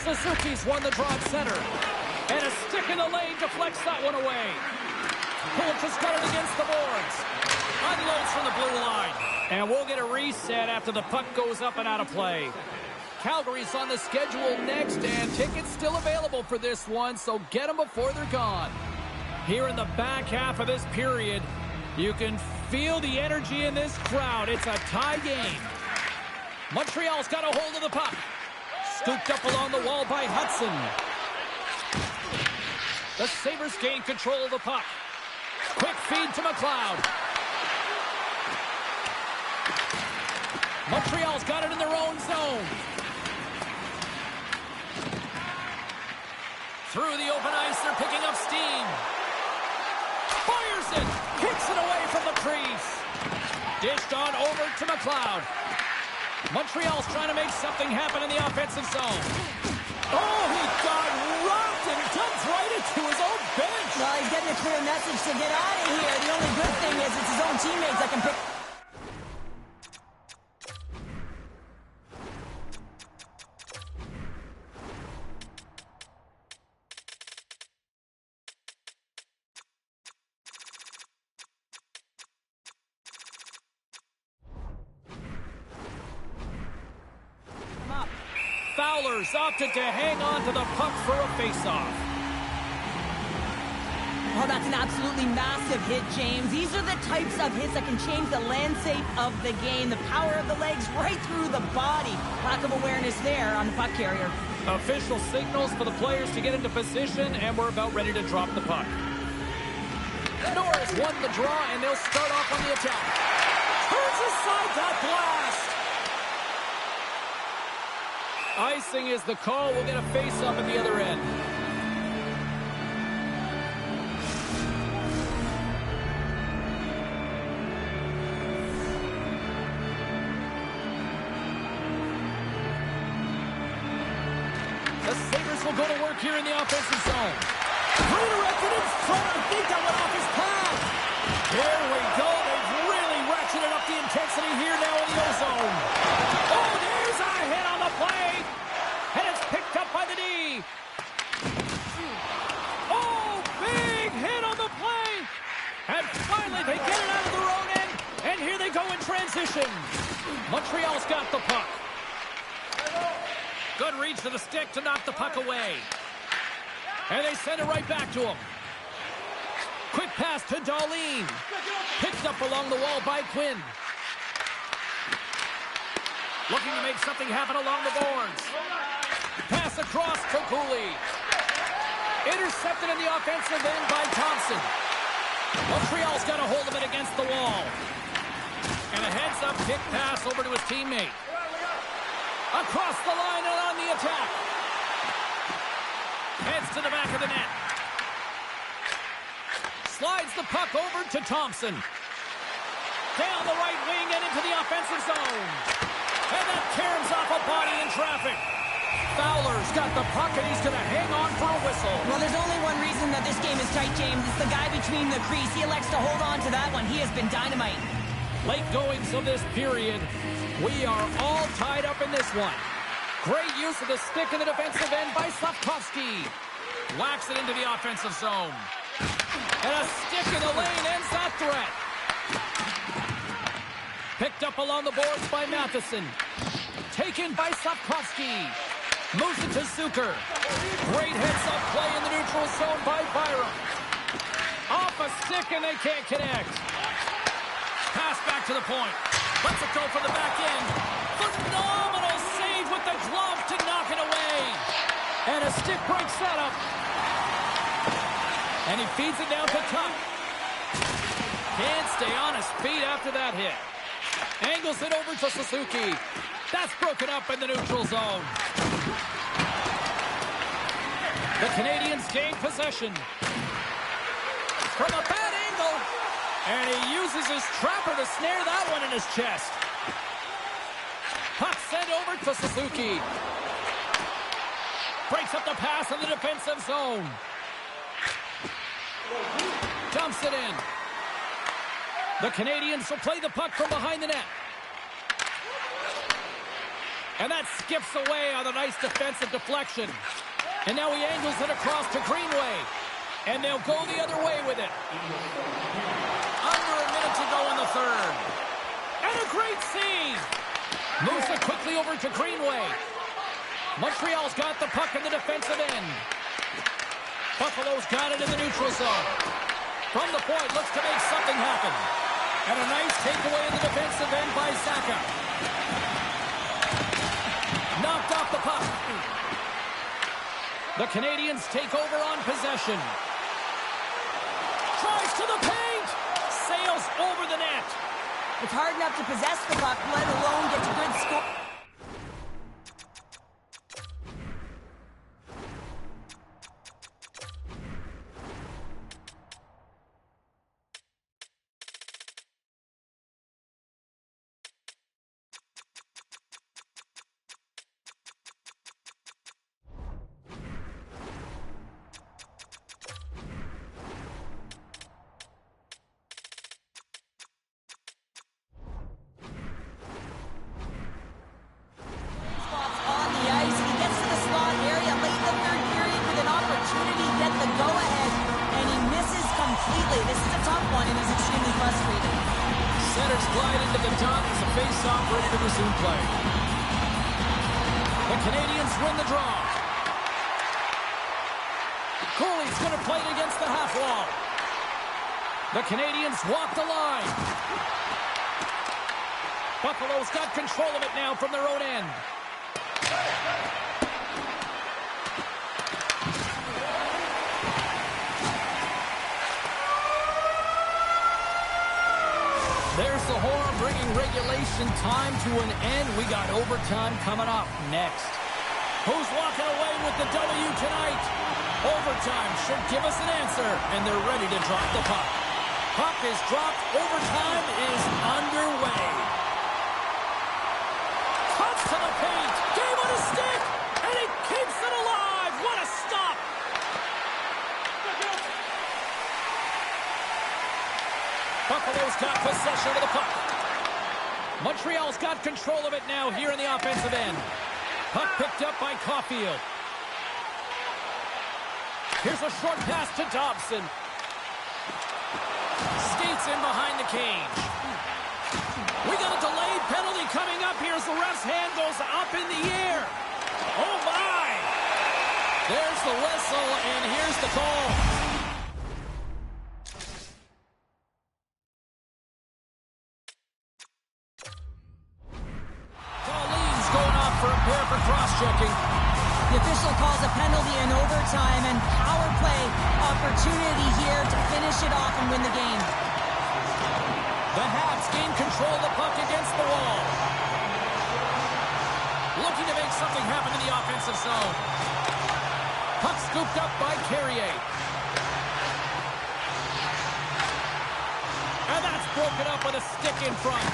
Suzuki's won the draw at center. And a stick in the lane deflects that one away. Pulich has got it against the boards. Unloads from the blue line. And we'll get a reset after the puck goes up and out of play. Calgary's on the schedule next, and tickets still available for this one, so get them before they're gone. Here in the back half of this period, you can feel the energy in this crowd. It's a tie game. Montreal's got a hold of the puck. Scooped up along the wall by Hudson. The Sabres gain control of the puck. Quick feed to McLeod. Montreal's got it in their own zone. Through the open ice, they're picking up steam. Fires it. Kicks it away from the crease. Dished on over to McLeod. Montreal's trying to make something happen in the offensive zone. Oh, he got rocked and comes right into his own bench. Well, he's getting a clear message to get out of here. The only good thing is it's his own teammates that can pick... Fowler's opted to hang on to the puck for a faceoff. Oh, that's an absolutely massive hit, James. These are the types of hits that can change the landscape of the game. The power of the legs right through the body. Lack of awareness there on the puck carrier. Official signals for the players to get into position, and we're about ready to drop the puck. Norris won the draw, and they'll start off on the attack. Turns aside that blast. Icing is the call. We'll get a face-off at the other end. The Sabres will go to work here in the offensive zone. Redirected in front. I think that went off his path. There we go. They've really ratcheted up the intensity here now in the O-zone. Oh, there's a hit on the play. And it's picked up by the D. Oh, big hit on the play. And finally they get it out of their own end. And here they go in transition. Montreal's got the puck. Good reach to the stick to knock the puck away. And they send it right back to him. Quick pass to Darlene. Picked up along the wall by Quinn. Looking to make something happen along the boards. Pass across to Cooley. Intercepted in the offensive end by Thompson. Montreal's got a hold of it against the wall. And a heads-up kick pass over to his teammate. Across the line and on the attack. Heads to the back of the net. Slides the puck over to Thompson. Down the right wing and into the offensive zone. And that caroms off a body in traffic. Fowler's got the puck and he's going to hang on for a whistle. Well, there's only one reason that this game is tight, James. It's the guy between the crease. He elects to hold on to that one. He has been dynamite. Late goings of this period. We are all tied up in this one. Great use of the stick in the defensive end by Slavkovsky. Whacks it into the offensive zone. And a stick in the lane ends that threat. Picked up along the boards by Matheson. Taken by Slavkovsky. Moves it to Zucker. Great heads-up play in the neutral zone by Byram. Off a stick and they can't connect. Pass back to the point. Lets it go for the back end. Phenomenal save with the glove to knock it away. And a stick breaks that up. And he feeds it down to Tuck. Can't stay on his feet after that hit. Angles it over to Suzuki. That's broken up in the neutral zone. The Canadians gain possession. From a bad angle. And he uses his trapper to snare that one in his chest. Puck sent over to Suzuki. Breaks up the pass in the defensive zone. Dumps it in. The Canadians will play the puck from behind the net. And that skips away on a nice defensive deflection. And now he angles it across to Greenway. And they'll go the other way with it. Under a minute to go in the third. And a great save. Moves it quickly over to Greenway. Montreal's got the puck in the defensive end. Buffalo's got it in the neutral zone. From the point, looks to make something happen. And a nice takeaway in the defensive end by Saka. Knocked off the puck. The Canadians take over on possession. Tries to the paint. Sails over the net. It's hard enough to possess the puck, let alone get to good score. This is a tough one and is extremely frustrating. Centers glide into the dot as a face-off ready to resume play. The Canadians win the draw. Cooley's going to play it against the half wall. The Canadians walk the line. Buffalo's got control of it now from their own end. There's the horn bringing regulation time to an end. We got overtime coming up next. Who's walking away with the W tonight? Overtime should give us an answer, and they're ready to drop the puck. Puck is dropped. Overtime is underway. Cuts to the paint. Game on his stick, and he keeps it alive. What a stop. Buffalo's got possession of the puck. Montreal's got control of it now here in the offensive end. Puck picked up by Caulfield. Here's a short pass to Dobson. Skates in behind the cage. We got a delayed penalty coming up here as the ref's hand goes up in the air. Oh, my! There's the whistle, and here's the call. Colleen's going off for a pair for cross-checking. The official calls a penalty in overtime and power play opportunity here to finish it off and win the game. The Habs gain control of the puck against the wall. Looking to make something happen in the offensive zone. Puck scooped up by Carrier. And that's broken up with a stick in front.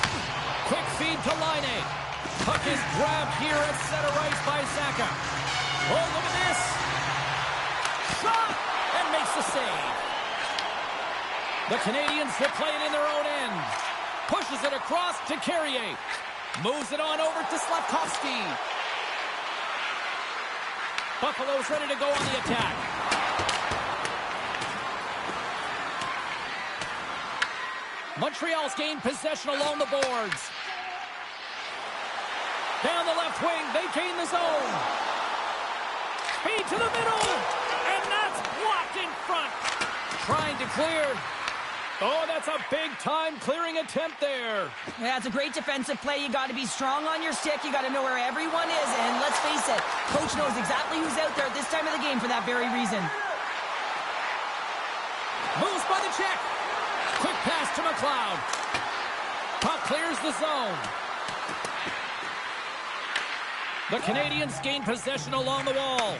Quick feed to Laine. Puck is grabbed here at center ice by Saka. Oh, look at this. Shot! And makes the save. The Canadians will play it in their own end. Pushes it across to Carrier. Moves it on over to Slavkovsky. Buffalo's ready to go on the attack. Montreal's gained possession along the boards. Down the left wing, they gain the zone. Speed to the middle, and that's blocked in front. Trying to clear. Oh, that's a big-time clearing attempt there. Yeah, it's a great defensive play. You got to be strong on your stick. You got to know where everyone is, and let's face it, coach knows exactly who's out there at this time of the game for that very reason. Moves by the check. Quick pass to McLeod. Puck clears the zone. The Canadians gain possession along the wall.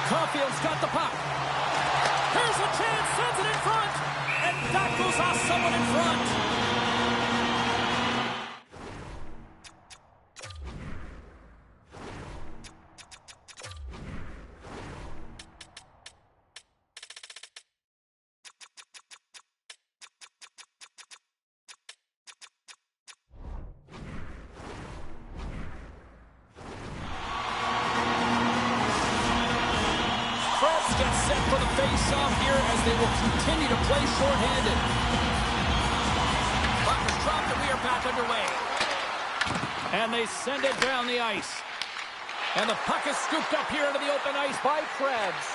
Caulfield's got the puck. Here's a chance, sends it in front. And that goes off someone in front. Gets set for the face-off here as they will continue to play shorthanded. Puck is dropped and we are back underway. And they send it down the ice. And the puck is scooped up here into the open ice by Krebs.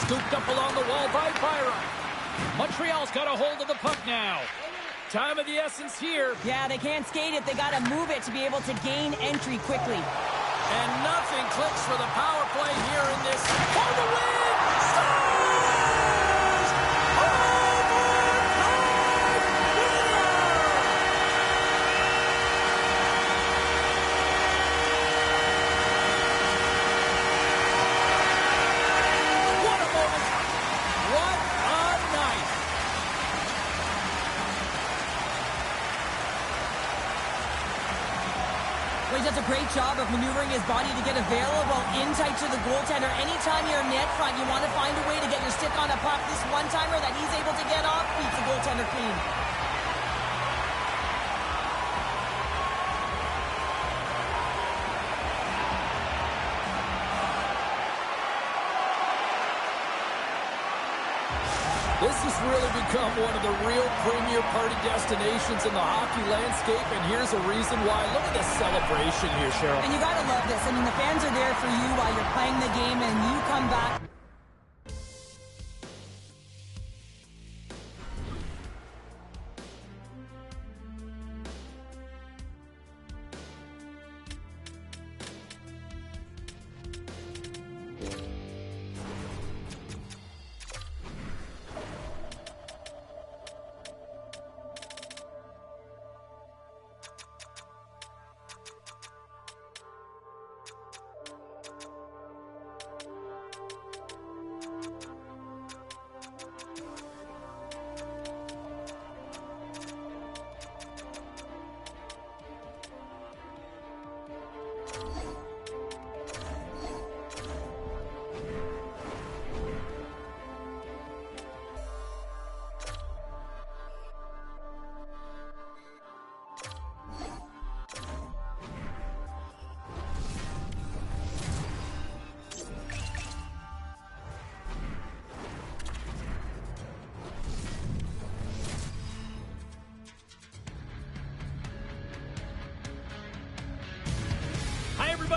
Scooped up along the wall by Byron. Montreal's got a hold of the puck now. Time of the essence here. Yeah, they can't skate it. They got to move it to be able to gain entry quickly. And nothing clicks for the power play here in this. For the win! Stars! Overtime winner! What a moment! What a night! Well, he does a great job of maneuvering his body to get available in tight to the goaltender. Anytime you're net front, you want to find a way to get your stick on a puck. This one-timer that he's able to get off beats the goaltender clean. This has really become one of the real premier party destinations in the hockey landscape, and here's a reason why. Look at the celebration here, Cheryl. And you got to love this. I mean, the fans are there for you while you're playing the game, and you come back.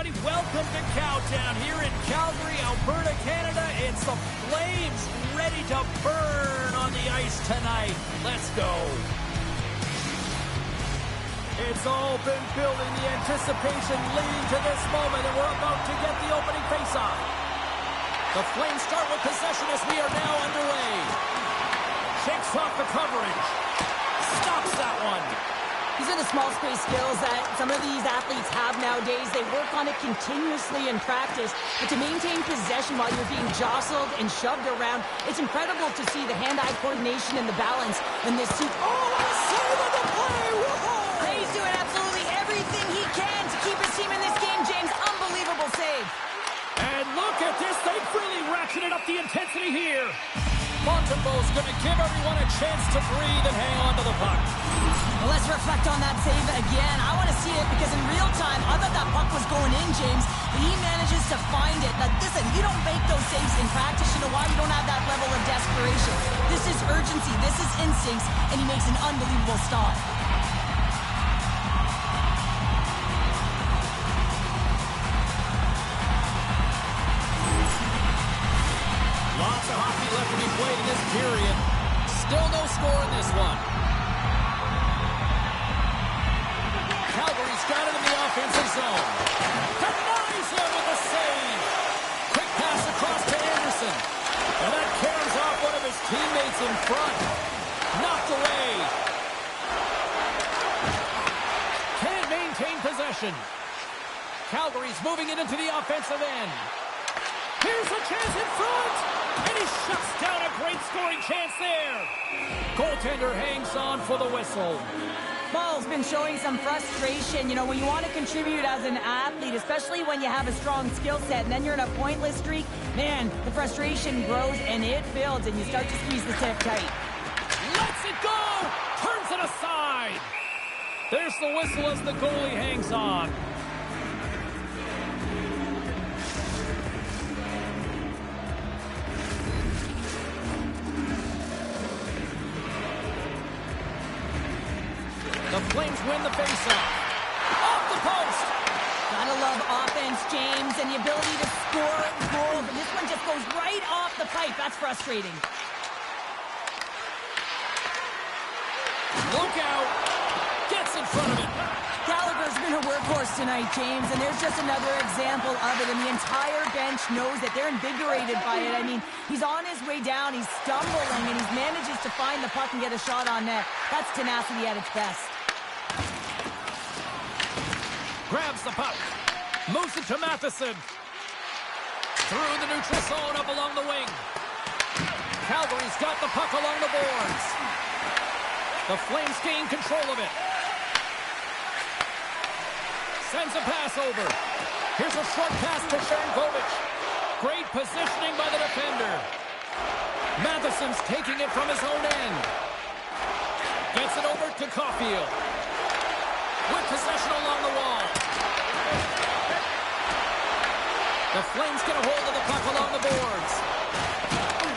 Welcome to Cowtown here in Calgary, Alberta, Canada. It's the Flames ready to burn on the ice tonight. Let's go. It's all been building, the anticipation leading to this moment, and we're about to get the opening faceoff. The Flames start with possession as we are now underway. Shakes off the coverage. Stops that one. These are the small space skills that some of these athletes have nowadays. They work on it continuously in practice. But to maintain possession while you're being jostled and shoved around, it's incredible to see the hand-eye coordination and the balance in this suit. Oh, what a save of the play! Whoa! He's doing absolutely everything he can to keep his team in this game, James. Unbelievable save. And look at this. They've really ratcheted up the intensity here. Montembeau's going to give everyone a chance to breathe and hang on to the puck. Well, let's reflect on that save again. I want to see it because in real time, I thought that puck was going in, James, but he manages to find it. Now, listen, you don't make those saves in practice. You know why? You don't have that level of desperation. This is urgency. This is instincts, and he makes an unbelievable stop. Lots of hockey left to be played in this period. Still no score in this one. Calgary's got it in the offensive zone. Denies him with a save. Quick pass across to Anderson. And that carries off one of his teammates in front. Knocked away. Can't maintain possession. Calgary's moving it into the offensive end. Here's a chance in front, and he shuts down a great scoring chance there. Goaltender hangs on for the whistle. Ball's been showing some frustration. You know, when you want to contribute as an athlete, especially when you have a strong skill set, and then you're in a pointless streak, man, the frustration grows and it builds, and you start to squeeze the tip tight. Lets it go! Turns it aside! There's the whistle as the goalie hangs on. The Flames win the faceoff. Off the post! Gotta love offense, James, and the ability to score goals, and this one just goes right off the pipe. That's frustrating. Look out! Gets in front of it. Gallagher's been a workhorse tonight, James, and there's just another example of it, and the entire bench knows that they're invigorated by it. I mean, he's on his way down, he's stumbling, and he manages to find the puck and get a shot on net. That's tenacity at its best. Grabs the puck. Moves it to Matheson. Through the neutral zone, up along the wing. Calgary's got the puck along the boards. The Flames gain control of it. Sends a pass over. Here's a short pass to Sharangovich. Great positioning by the defender. Matheson's taking it from his own end. Gets it over to Caulfield. With possession along the wall. The Flames get a hold of the puck along the boards.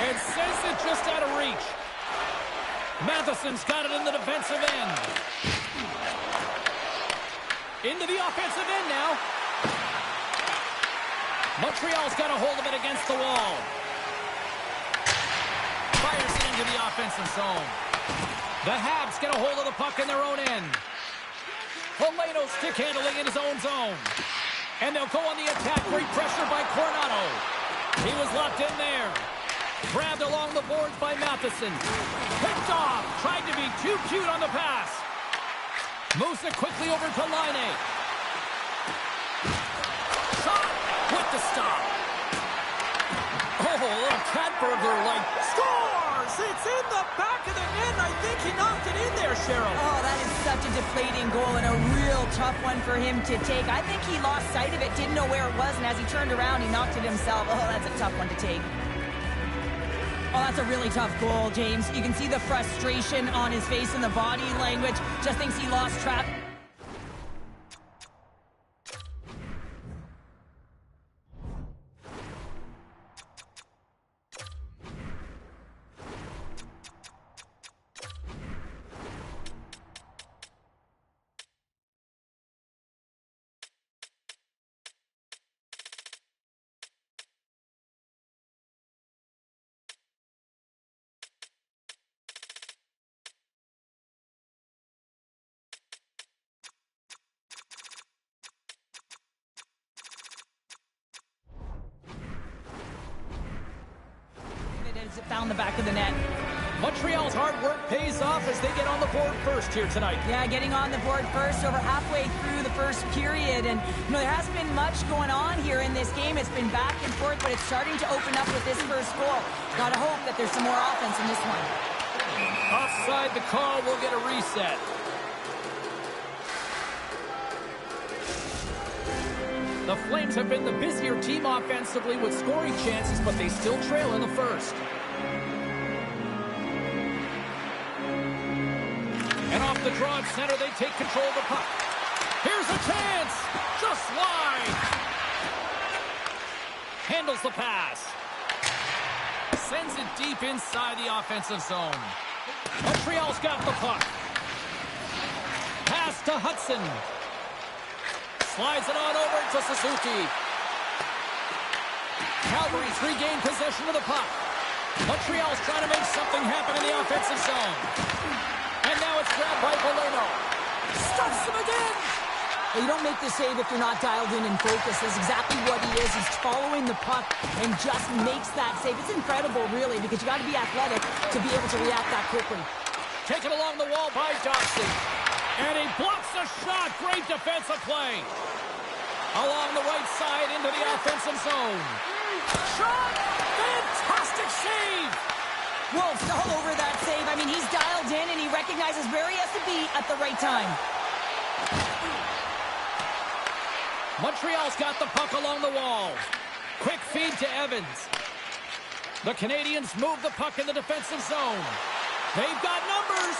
And sends it just out of reach. Matheson's got it in the defensive end. Into the offensive end now. Montreal's got a hold of it against the wall. Fires it into the offensive zone. The Habs get a hold of the puck in their own end. Polino stick handling in his own zone. And they'll go on the attack. Great pressure by Coronado. He was locked in there. Grabbed along the boards by Matheson. Picked off. Tried to be too cute on the pass. Moves it quickly over to Laine. Shot with the stop. Oh, a little cat burglar like scores! It's in the back of the net. I think he knocked it in there, Cheryl. Oh, that is such a deflating goal and a real tough one for him to take. I think he lost sight of it, didn't know where it was, and as he turned around, he knocked it himself. Oh, that's a tough one to take. Oh, that's a really tough goal, James. You can see the frustration on his face and the body language. Just thinks he lost track. It found the back of the net. Montreal's hard work pays off as they get on the board first here tonight. Yeah, getting on the board first over halfway through the first period. And, you know, there hasn't been much going on here in this game. It's been back and forth, but it's starting to open up with this first goal. Gotta hope that there's some more offense in this one. Offside the call, will get a reset. The Flames have been the busier team offensively with scoring chances, but they still trail in the first. And off the draw at center, they take control of the puck. Here's a chance! Just wide! Handles the pass. Sends it deep inside the offensive zone. Montreal's got the puck. Pass to Hudson. Slides it on over to Suzuki. Calgary's regained possession of the puck. Montreal's trying to make something happen in the offensive zone. And now it's grabbed by Polino. Stuffs him again! Well, you don't make the save if you're not dialed in and focused. That's exactly what he is. He's following the puck and just makes that save. It's incredible, really, because you got to be athletic to be able to react that quickly. Taken along the wall by Doxey. And he blocks the shot. Great defensive play. Along the right side into the offensive zone. Shot! Fantastic save! Wolf's all over that save. I mean, he's dialed in, and he recognizes where he has to be at the right time. Montreal's got the puck along the wall. Quick feed to Evans. The Canadians move the puck in the defensive zone. They've got numbers.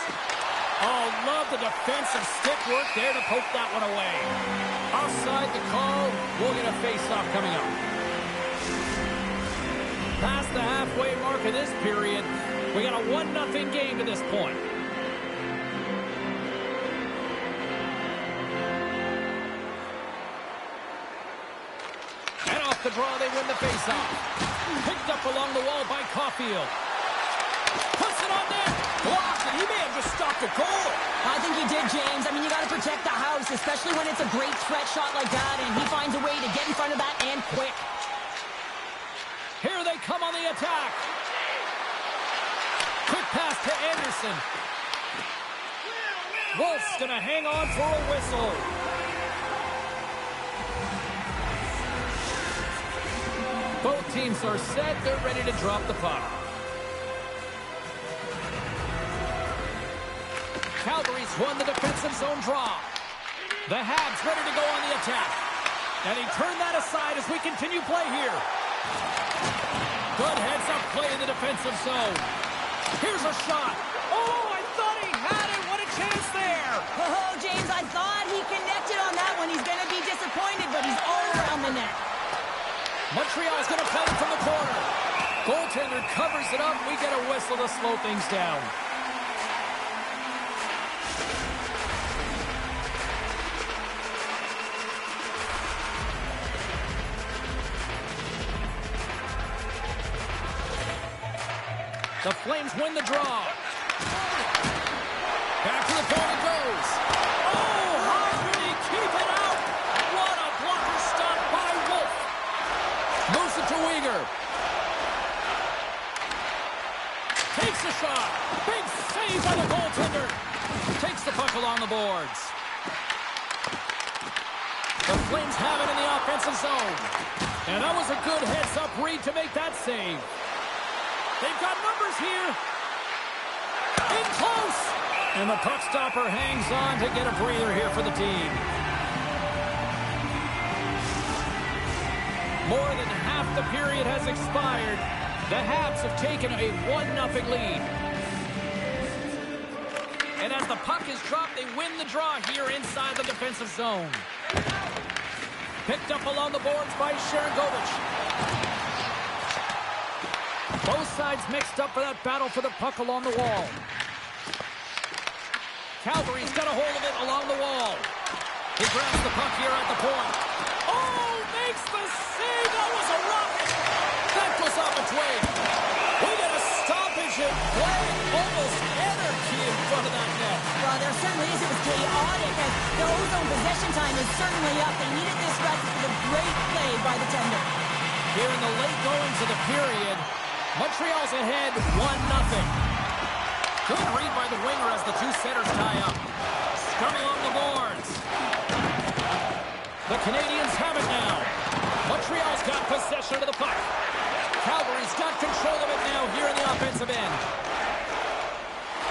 Oh, love the defensive stick work there to poke that one away. Offside the call. We'll get a face-off coming up. Past the halfway mark of this period, we got a 1-0 game to this point. And off the draw, they win the face-off. Picked up along the wall by Caulfield. Puts it on net. Blocked it. He may have just stopped a goal. I think he did, James. I mean, you got to protect the house, especially when it's a great stretch shot like that, and he finds a way to get in front of that and quick. Here they come on the attack. Quick pass to Anderson. Wolf's going to hang on for a whistle. Both teams are set. They're ready to drop the puck. Calgary's won the defensive zone draw. The Habs ready to go on the attack. And he turned that aside as we continue play here. Good heads-up play in the defensive zone. Here's a shot. Oh, I thought he had it. What a chance there. Oh, James, I thought he connected on that one. He's going to be disappointed, but he's all around the net. Montreal's going to play it from the corner. Goaltender covers it up. We get a whistle to slow things down. The Flames win the draw. Back to the point it goes. Oh, how did he keep it out? What a blocker stop by Wolf. Moves it to Weegar. Takes a shot. Big save by the goaltender. Takes the puck along the boards. The Flames have it in the offensive zone. And that was a good heads-up read to make that save. They've got numbers here. In close. And the puck stopper hangs on to get a breather here for the team. More than half the period has expired. The Habs have taken a 1-0 lead. And as the puck is dropped, they win the draw here inside the defensive zone. Picked up along the boards by Sharangovich. Both sides mixed up for that battle for the puck along the wall. Calgary's got a hold of it along the wall. He grabs the puck here at the point. Oh, makes the save. That was a rocket. That goes off its way. We got a stoppage in play. Almost anarchy in front of that net. Well, there certainly is. It was chaotic, and their ozone possession time is certainly up. They needed this rest for the great play by the tender. Here in the late goings of the period, Montreal's ahead 1-0. Good read by the winger as the two setters tie up. Scrum along the boards. The Canadians have it now. Montreal's got possession of the puck. Calgary's got control of it now here in the offensive end.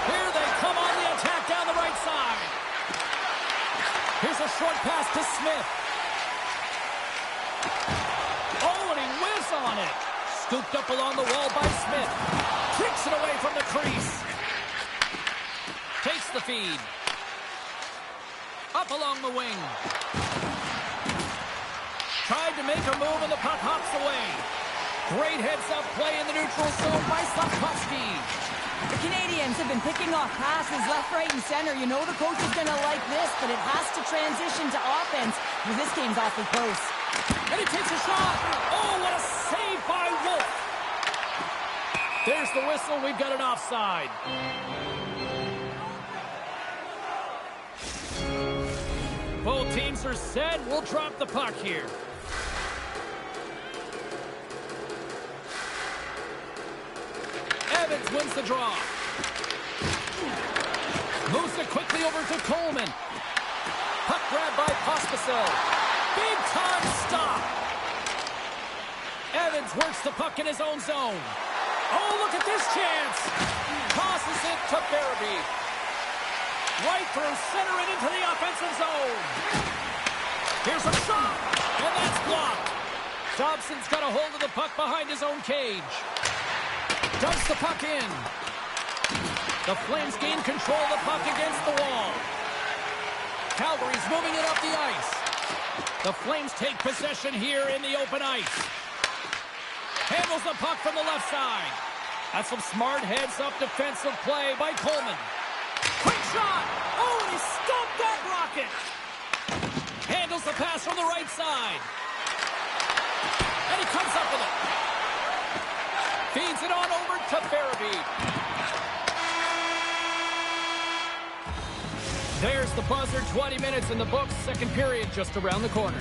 Here they come on the attack down the right side. Here's a short pass to Smith. Oh, and he whiffs on it. Scooped up along the wall by Smith. Kicks it away from the crease. Takes the feed. Up along the wing. Tried to make a move and the puck hops away. Great heads-up play in the neutral zone by Slavkovsky. The Canadians have been picking off passes left, right, and center. You know the coach is going to like this, but it has to transition to offense because this game's awfully close. And he takes a shot. Oh, what a save by Wolf. There's the whistle. We've got an offside. Both teams are set. We'll drop the puck here. Evans wins the draw. Moves it quickly over to Coleman. Puck grab by Pospisil. Big-time stop. Evans works the puck in his own zone. Oh, look at this chance. Tosses it to Farabee. Right through center and into the offensive zone. Here's a shot, and that's blocked. Dobson's got a hold of the puck behind his own cage. Dumps the puck in. The Flames gain control of the puck against the wall. Calgary's moving it up the ice. The Flames take possession here in the open ice. Handles the puck from the left side. That's some smart heads-up defensive play by Coleman. Quick shot! Oh, and he stopped that rocket! Handles the pass from the right side. And he comes up with it. Feeds it on over to Farabee. There's the buzzer. 20 minutes in the books. Second period just around the corner.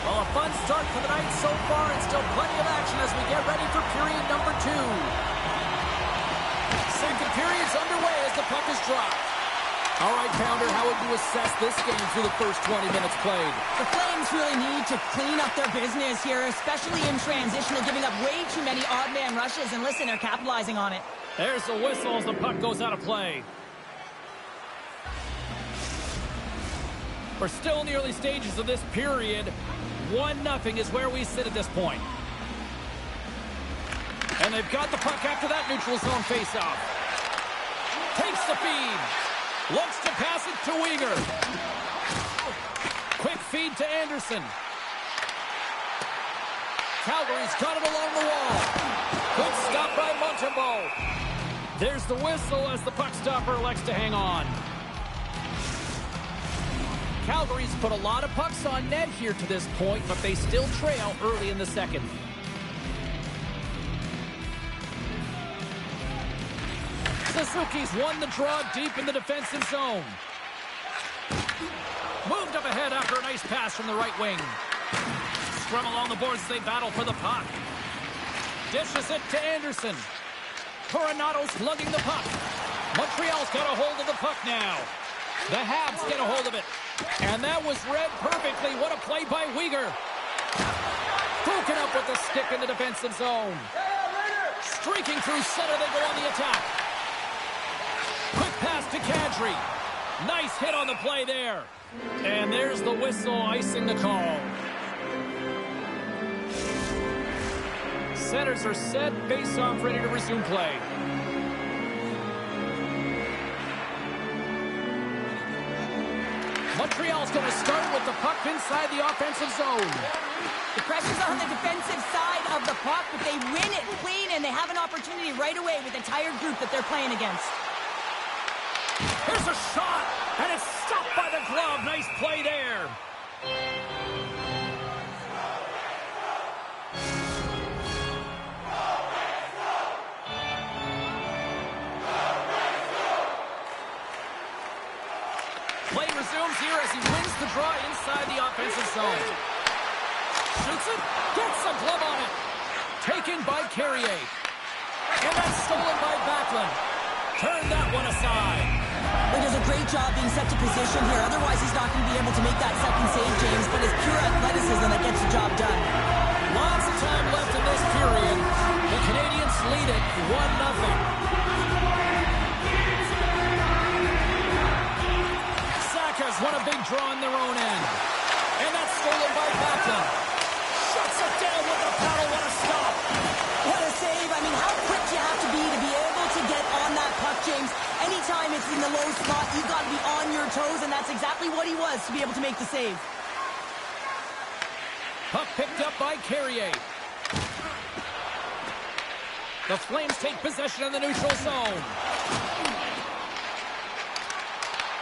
Well, a fun start to the night so far, and still plenty of action as we get ready for period number 2. Second period's underway as the puck is dropped. All right, Pounder, how would you assess this game through the first 20 minutes played? The Flames really need to clean up their business here, especially in transition. They're giving up way too many odd man rushes, and listen, they're capitalizing on it. There's the whistle as the puck goes out of play. We're still in the early stages of this period. 1-0 is where we sit at this point. And they've got the puck after that neutral zone faceoff. Takes the feed. Looks to pass it to Weegar. Quick feed to Anderson. Calgary's got it along the wall. Good stop by Montembeault. There's the whistle as the puck stopper elects to hang on. Calgary's put a lot of pucks on net here to this point, but they still trail early in the second. Suzuki's won the draw deep in the defensive zone. Moved up ahead after a nice pass from the right wing. Scrum along the boards as they battle for the puck. Dishes it to Anderson. Coronado's lugging the puck. Montreal's got a hold of the puck now. The Habs get a hold of it. And that was read perfectly. What a play by Weegar. Broken up with the stick in the defensive zone. Streaking through center, they go on the attack. Quick pass to Kadri. Nice hit on the play there. And there's the whistle icing the call. Centers are set. Face-off ready to resume play. Montreal's going to start with the puck inside the offensive zone. The pressure's on the defensive side of the puck, but they win it clean, and they have an opportunity right away with the entire group that they're playing against. Here's a shot, and it's stopped by the glove. Nice play there. Play resumes here as he wins the draw inside the offensive zone. Shoots it, gets a glove on it. Taken by Carrier. And that's stolen by Backlund. Turn that one aside. He does a great job being set to position here. Otherwise, he's not going to be able to make that second save, James. But it's pure athleticism that gets the job done. Lots of time left in this period. The Canadians lead it 1-0. Saka's won a big draw on their own end. And that's stolen by Backlund. Shuts it down with a paddle. What a stop. What a save. I mean, how quick you have to be able to get on that puck, James. Anytime it's in the low spot, you've got to be on your toes, and that's exactly what he was to be able to make the save. Puck picked up by Carrier. The Flames take possession in the neutral zone.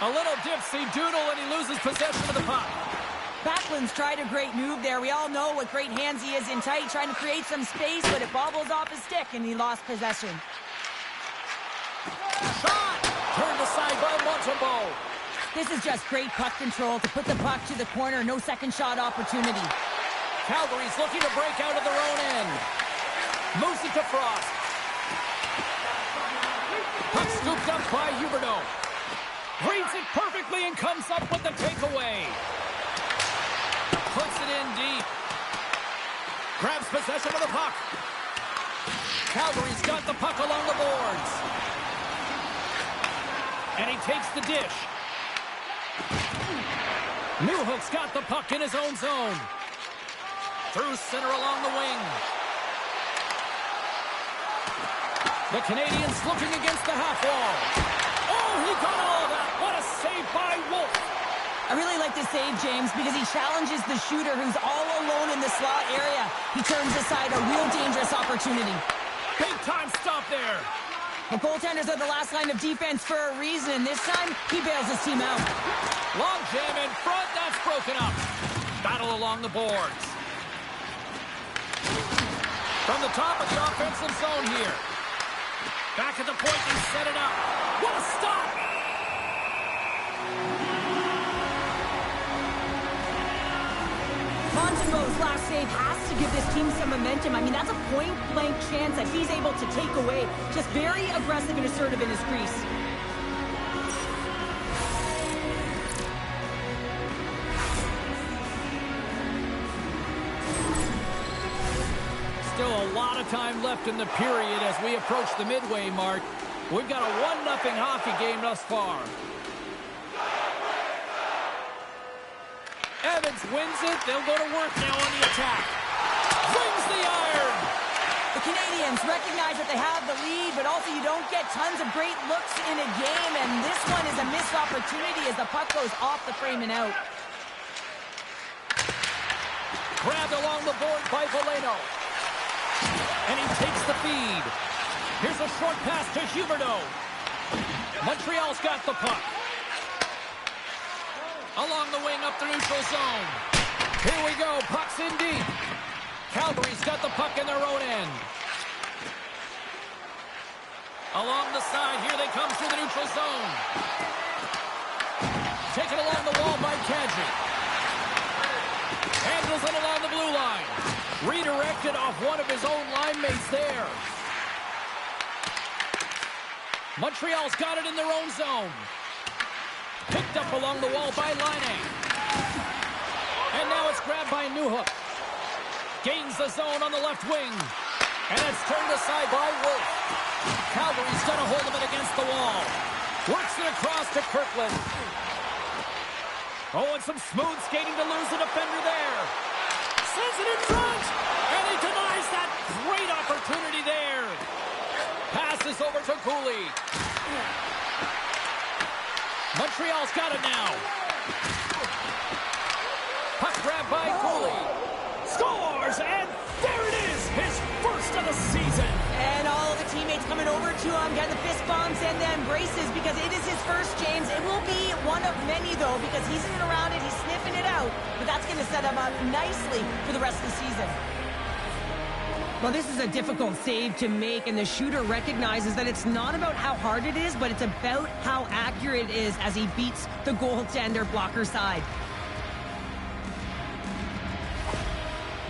A little dipsy-doodle, and he loses possession of the puck. Backlund's tried a great move there. We all know what great hands he is in tight, trying to create some space, but it bobbles off his stick, and he lost possession. Shot! Turned aside by Montembeault. This is just great puck control to put the puck to the corner. No second shot opportunity. Calgary's looking to break out of their own end. Moves it to Frost. Puck scooped up by Huberdeau. Reads it perfectly and comes up with the takeaway. Puts it in deep. Grabs possession of the puck. Calgary's got the puck along the boards. And he takes the dish. Newhook's got the puck in his own zone. Through center along the wing. The Canadians looking against the half wall. Oh, he got all of that. What a save by Wolf. I really like this save, James, because he challenges the shooter who's all alone in the slot area. He turns aside a real dangerous opportunity. Big time stop there. The goaltenders are the last line of defense for a reason. This time, he bails his team out. Long jam in front. That's broken up. Battle along the boards. From the top of the offensive zone here. Back at the point and set it up. What a stop! Montembeau's last save has to give this team some momentum. I mean, that's a point-blank chance that he's able to take away. Just very aggressive and assertive in his crease. Still a lot of time left in the period as we approach the midway mark. We've got a 1-0 hockey game thus far. Evans wins it. They'll go to work now on the attack. Wins the iron. The Canadians recognize that they have the lead, but also you don't get tons of great looks in a game, and this one is a missed opportunity as the puck goes off the frame and out. Grabbed along the board by Valeno. And he takes the feed. Here's a short pass to Huberdeau. Montreal's got the puck. Along the wing up the neutral zone. Here we go. Puck's in deep. Calgary's got the puck in their own end. Along the side. Here they come through the neutral zone. Taken along the wall by Kadri. Handles it along the blue line. Redirected off one of his own line mates there. Montreal's got it in their own zone. Picked up along the wall by Laine. And now it's grabbed by Newhook. Gains the zone on the left wing. And it's turned aside by Wolf. Calgary's got a hold of it against the wall. Works it across to Kirkland. Oh, and some smooth skating to lose the defender there. Sends it in front. And he denies that great opportunity there. Passes over to Cooley. Montreal's got it now. Puck grabbed by Cooley. Scores! And there it is! His first of the season! And all of the teammates coming over to him, getting the fist bumps and the embraces because it is his first, James. It will be one of many, though, because he's in and around it, he's sniffing it out. But that's going to set him up nicely for the rest of the season. Well, this is a difficult save to make, and the shooter recognizes that it's not about how hard it is, but it's about how accurate it is as he beats the goaltender blocker side.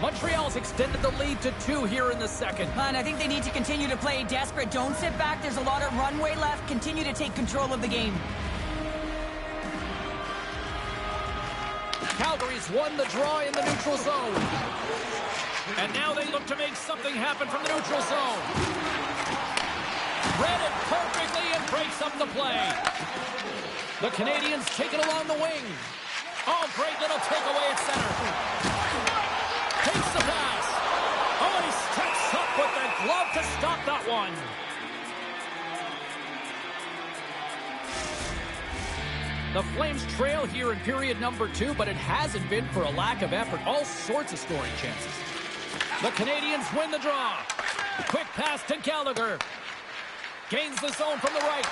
Montreal's extended the lead to 2 here in the second. And I think they need to continue to play desperate. Don't sit back. There's a lot of runway left. Continue to take control of the game. Calgary's won the draw in the neutral zone. And now they look to make something happen from the neutral zone. Read it perfectly and breaks up the play. The Canadians take it along the wing. Oh, great little takeaway at center. Takes the pass. Oh, he steps up with the glove to stop that one. The Flames trail here in period number 2, but it hasn't been for a lack of effort. All sorts of scoring chances. The Canadians win the draw. Quick pass to Gallagher. Gains the zone from the right.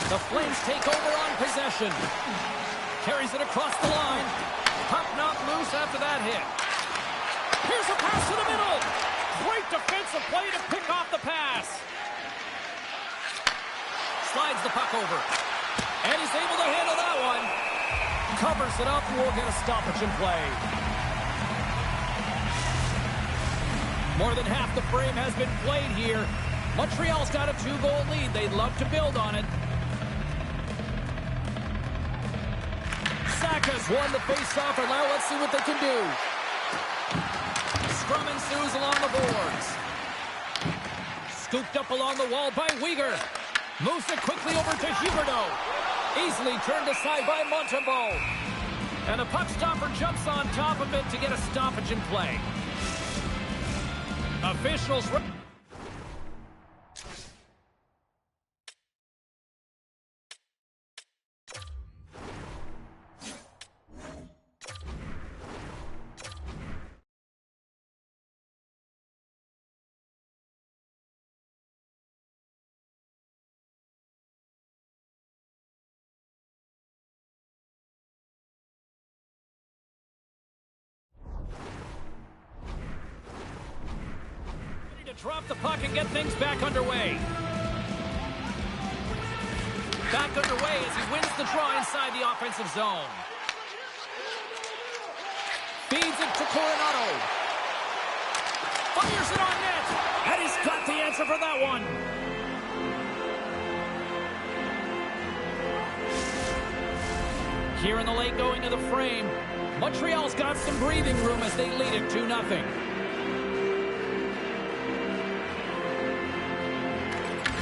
The Flames take over on possession. Carries it across the line. Puck knocked loose after that hit. Here's a pass to the middle. Great defensive play to pick off the pass. Slides the puck over. And he's able to handle that one. Covers it up, and we'll get a stoppage in play. More than half the frame has been played here. Montreal's got a 2-goal lead. They'd love to build on it. Saka's won the face-off, and now let's see what they can do. Scrum ensues along the boards. Scooped up along the wall by Weegar. Moves it quickly over to Huberdeau. Easily turned aside by Montembeault. And the puck stopper jumps on top of it to get a stoppage in play. Officials... drop the puck and get things back underway. Back underway as he wins the draw inside the offensive zone. Feeds it to Coronado. Fires it on net. And he's got the answer for that one. Here in the late going to the frame. Montreal's got some breathing room as they lead it 2-0.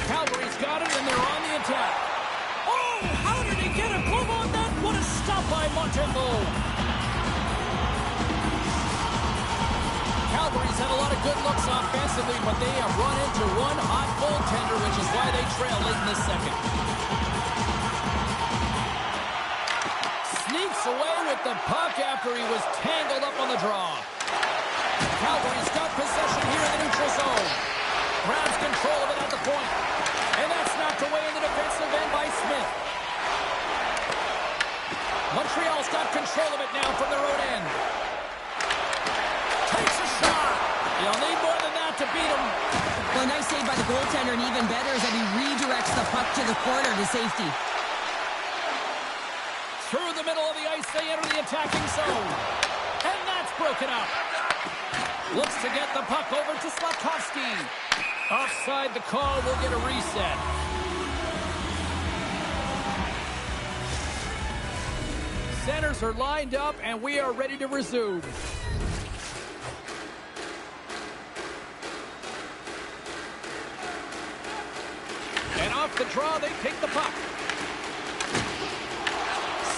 Calgary's got it, and they're on the attack. Oh, how did he get a glove on that? What a stop by Montembeault. Calgary's had a lot of good looks offensively, but they have run into one hot goaltender, which is why they trail late in the second. Sneaks away with the puck after he was tangled up on the draw. Calgary's got possession here in the neutral zone. Grabs control of it at the point. And that's knocked away in the defensive end by Smith. Montreal's got control of it now from their own end. Takes a shot. You'll need more than that to beat him. Well, a nice save by the goaltender, and even better is that he redirects the puck to the corner to safety. Through the middle of the ice, they enter the attacking zone. And that's broken up. Looks to get the puck over to Slafkovsky. Offside the call, will get a reset. Centers are lined up, and we are ready to resume. And off the draw, they pick the puck.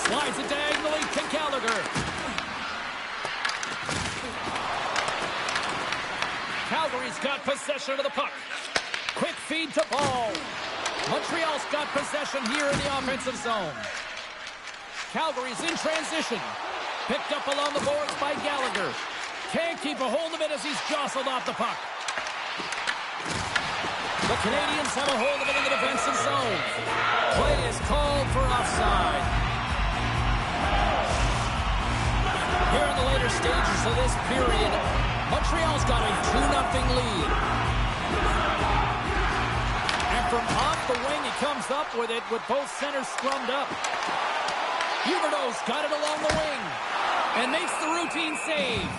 Slides it diagonally to Gallagher. Calgary's got possession of the puck. Quick feed to Ball. Montreal's got possession here in the offensive zone. Calgary's in transition. Picked up along the boards by Gallagher. Can't keep a hold of it as he's jostled off the puck. The Canadians have a hold of it in the defensive zone. Play is called for offside. Here in the later stages of this period, Montreal's got a 2-0 lead. And from off the wing, he comes up with it with both centers scrummed up. Huberdeau's got it along the wing and makes the routine save.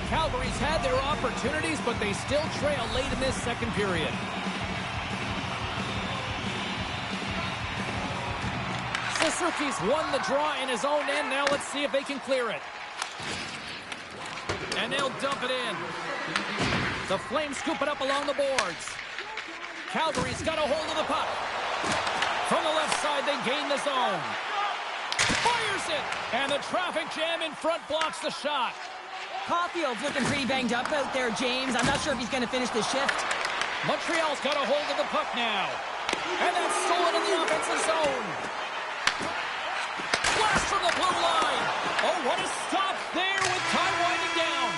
Calgary's had their opportunities, but they still trail late in this second period. Suzuki's won the draw in his own end. Now let's see if they can clear it. And they'll dump it in. The Flames scoop it up along the boards. Calgary's got a hold of the puck. From the left side, they gain the zone. Fires it! And the traffic jam in front blocks the shot. Caulfield's looking pretty banged up out there, James. I'm not sure if he's going to finish the shift. Montreal's got a hold of the puck now. And that's stolen in the offensive zone. Blast from the blue line. Oh, what a stop there with time winding down.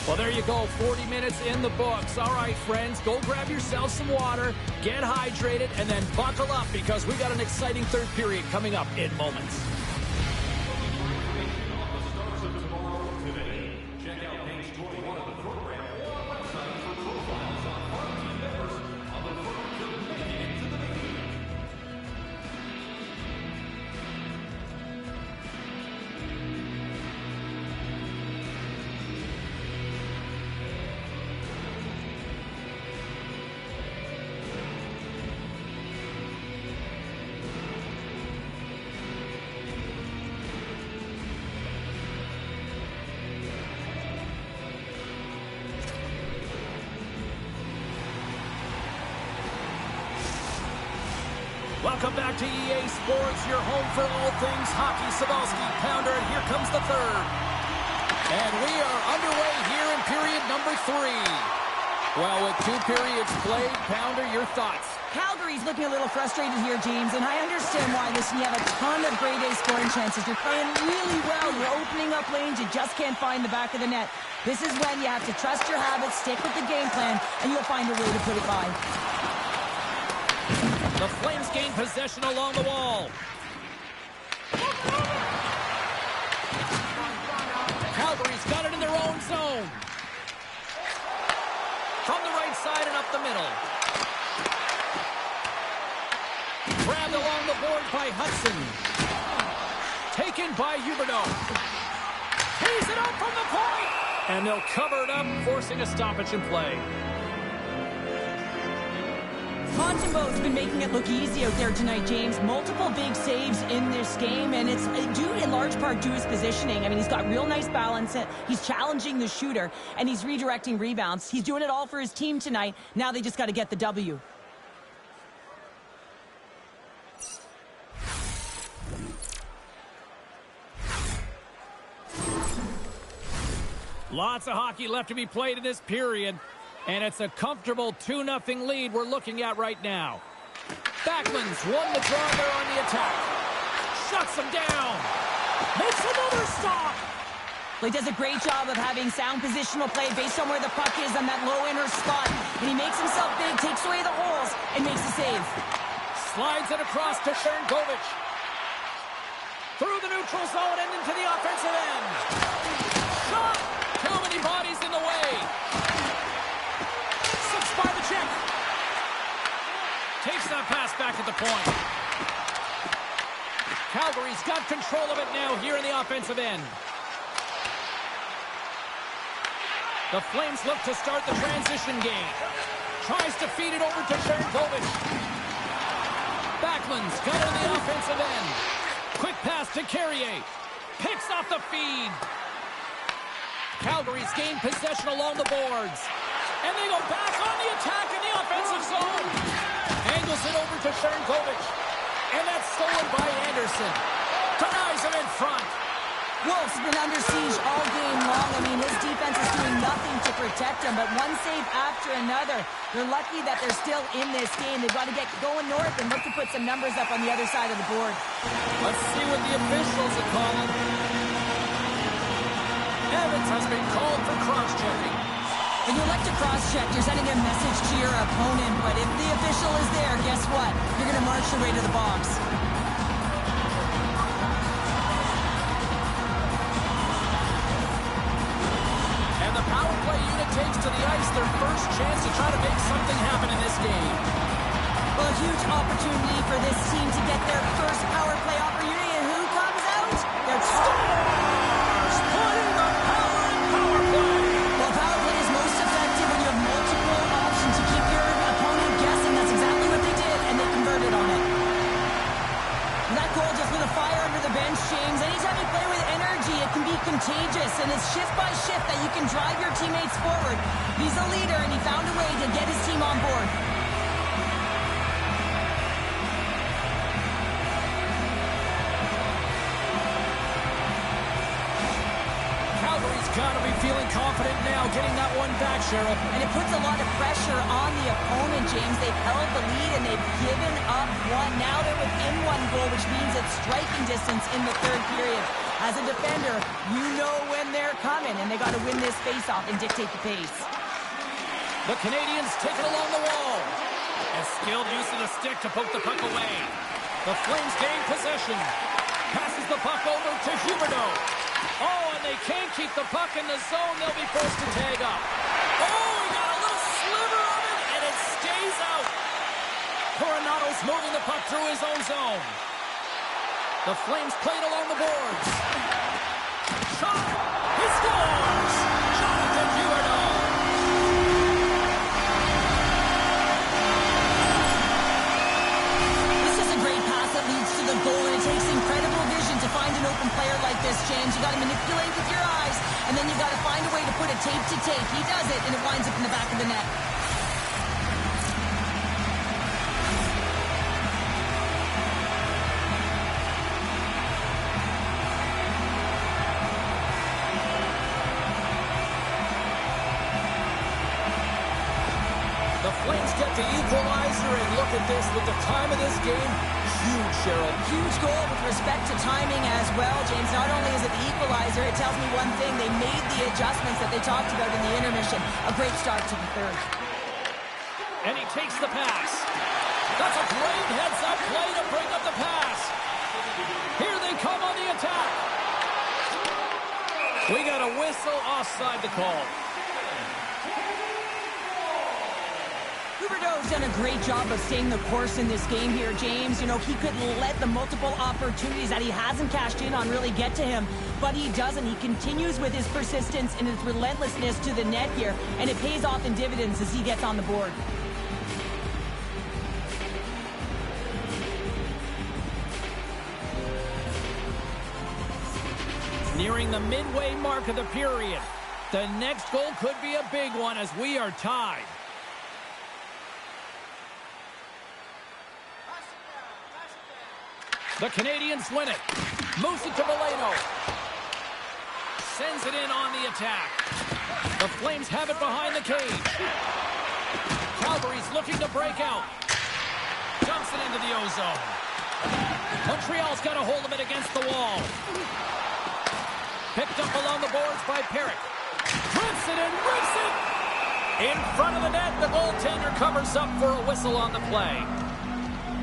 Well, there you go. 40 minutes in the books. All right, friends, go grab yourself some water, get hydrated, and then buckle up because we got an exciting third period coming up in moments. Check out page 21 of the program. Sign for profiles on our team members. On the Welcome back to EA Sports, your home for all things hockey. Sabalski, Pounder, and here comes the third. And we are underway here in period number 3. Well, with 2 periods played, Pounder, your thoughts? Calgary's looking a little frustrated here, James, and I understand why. Listen, you have a ton of grade A scoring chances. You're playing really well. You're opening up lanes. You just can't find the back of the net. This is when you have to trust your habits, stick with the game plan, and you'll find a way to put it by. The Flames gain possession along the wall. Calgary's got it in their own zone. From the right side and up the middle. Grabbed along the board by Hudson. Taken by Huberdeau. Tees it up from the point. And they'll cover it up, forcing a stoppage in play. Montembeau's been making it look easy out there tonight, James. Multiple big saves in this game, and it's due in large part to his positioning. I mean, he's got real nice balance. He's challenging the shooter, and he's redirecting rebounds. He's doing it all for his team tonight. Now they just got to get the W. Lots of hockey left to be played in this period. And it's a comfortable 2-0 lead we're looking at right now. Backlund's won the draw there on the attack. Shuts him down. Makes another stop. Well, he does a great job of having sound positional play based on where the puck is on that low inner spot. And he makes himself big, takes away the holes, and makes a save. Slides it across to Sharangovich. Through the neutral zone and into the offensive end. Shot! Too many bodies in the way. By the check. Takes that pass back at the point. Calgary's got control of it now here in the offensive end. The Flames look to start the transition game. Tries to feed it over to Sharangovich. Backlund's got it in the offensive end. Quick pass to Carrier. Picks off the feed. Calgary's gained possession along the boards. And they go back on the attack in the offensive zone. Angles it over to Sharangovich. And that's stolen by Anderson. Denies him in front. Wolf's been under siege all game long. I mean, his defense is doing nothing to protect him, but one save after another. They're lucky that they're still in this game. They've got to get going north and look to put some numbers up on the other side of the board. Let's see what the officials are calling. Evans has been called for cross-checking. When you like to cross-check, you're sending a message to your opponent, but if the official is there, guess what? You're going to march your way to the box. And the power play unit takes to the ice their first chance to try to make something happen in this game. Well, a huge opportunity for this team to get their first power play opportunity, and who comes out? They're stars putting the power in power play. Well, power play is most effective when you have multiple options to keep your opponent guessing. That's exactly what they did, and they converted on it. And that goal just lit a fire under the bench, James. Anytime you play with energy, it can be contagious, and it's shift by shift that you can drive your teammates forward. He's a leader, and he found a way to get his team on board. Got to be feeling confident now, getting that one back, Sheriff. And it puts a lot of pressure on the opponent, James. They've held the lead, and they've given up one. Now they're within one goal, which means it's striking distance in the third period. As a defender, you know when they're coming, and they got to win this faceoff and dictate the pace. The Canadians take it along the wall. A skilled use of the stick to poke the puck away. The Flames gain possession. Passes the puck over to Huberdeau. Oh, and they can't keep the puck in the zone. They'll be forced to tag up. Oh, he got a little sliver of it, and it stays out. Coronado's moving the puck through his own zone. The Flames played along the boards. Shot! He scores! Jonathan Huberdeau! This is a great pass that leads to the goal, and it takes incredible vision to find an open player like this, James. You got to manipulate with your eyes, and then you got to find a way to put it tape to tape. He does it, and it winds up in the back of the net. the equalizer, and look at this with the time of this game. Huge, Cheryl. Huge goal with respect to timing as well, James. Not only is it the equalizer, it tells me one thing. They made the adjustments that they talked about in the intermission. A great start to the third. And he takes the pass. That's a great heads-up play to bring up the pass. Here they come on the attack. We got a whistle offside the call. Huberdeau's done a great job of staying the course in this game here, James. You know, he could let the multiple opportunities that he hasn't cashed in on really get to him, but he doesn't. He continues with his persistence and his relentlessness to the net here, and it pays off in dividends as he gets on the board. Nearing the midway mark of the period. The next goal could be a big one as we are tied. The Canadians win it. Moves it to Valeno. Sends it in on the attack. The Flames have it behind the cage. Calgary's looking to break out. Dumps it into the ozone. Montreal's got a hold of it against the wall. Picked up along the boards by Perrick. Drifts it and rips it! In front of the net, the goaltender covers up for a whistle on the play.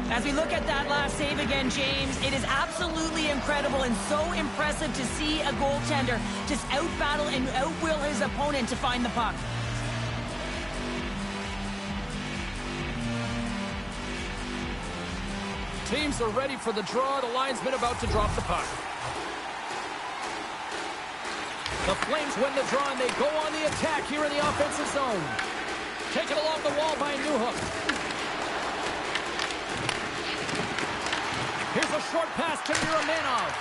As we look at that last save again, James, it is absolutely incredible and so impressive to see a goaltender just out-battle and out-will his opponent to find the puck. Teams are ready for the draw. The linesman about to drop the puck. The Flames win the draw, and they go on the attack here in the offensive zone. Taken along the wall by Newhook. Here's a short pass to Uramanov.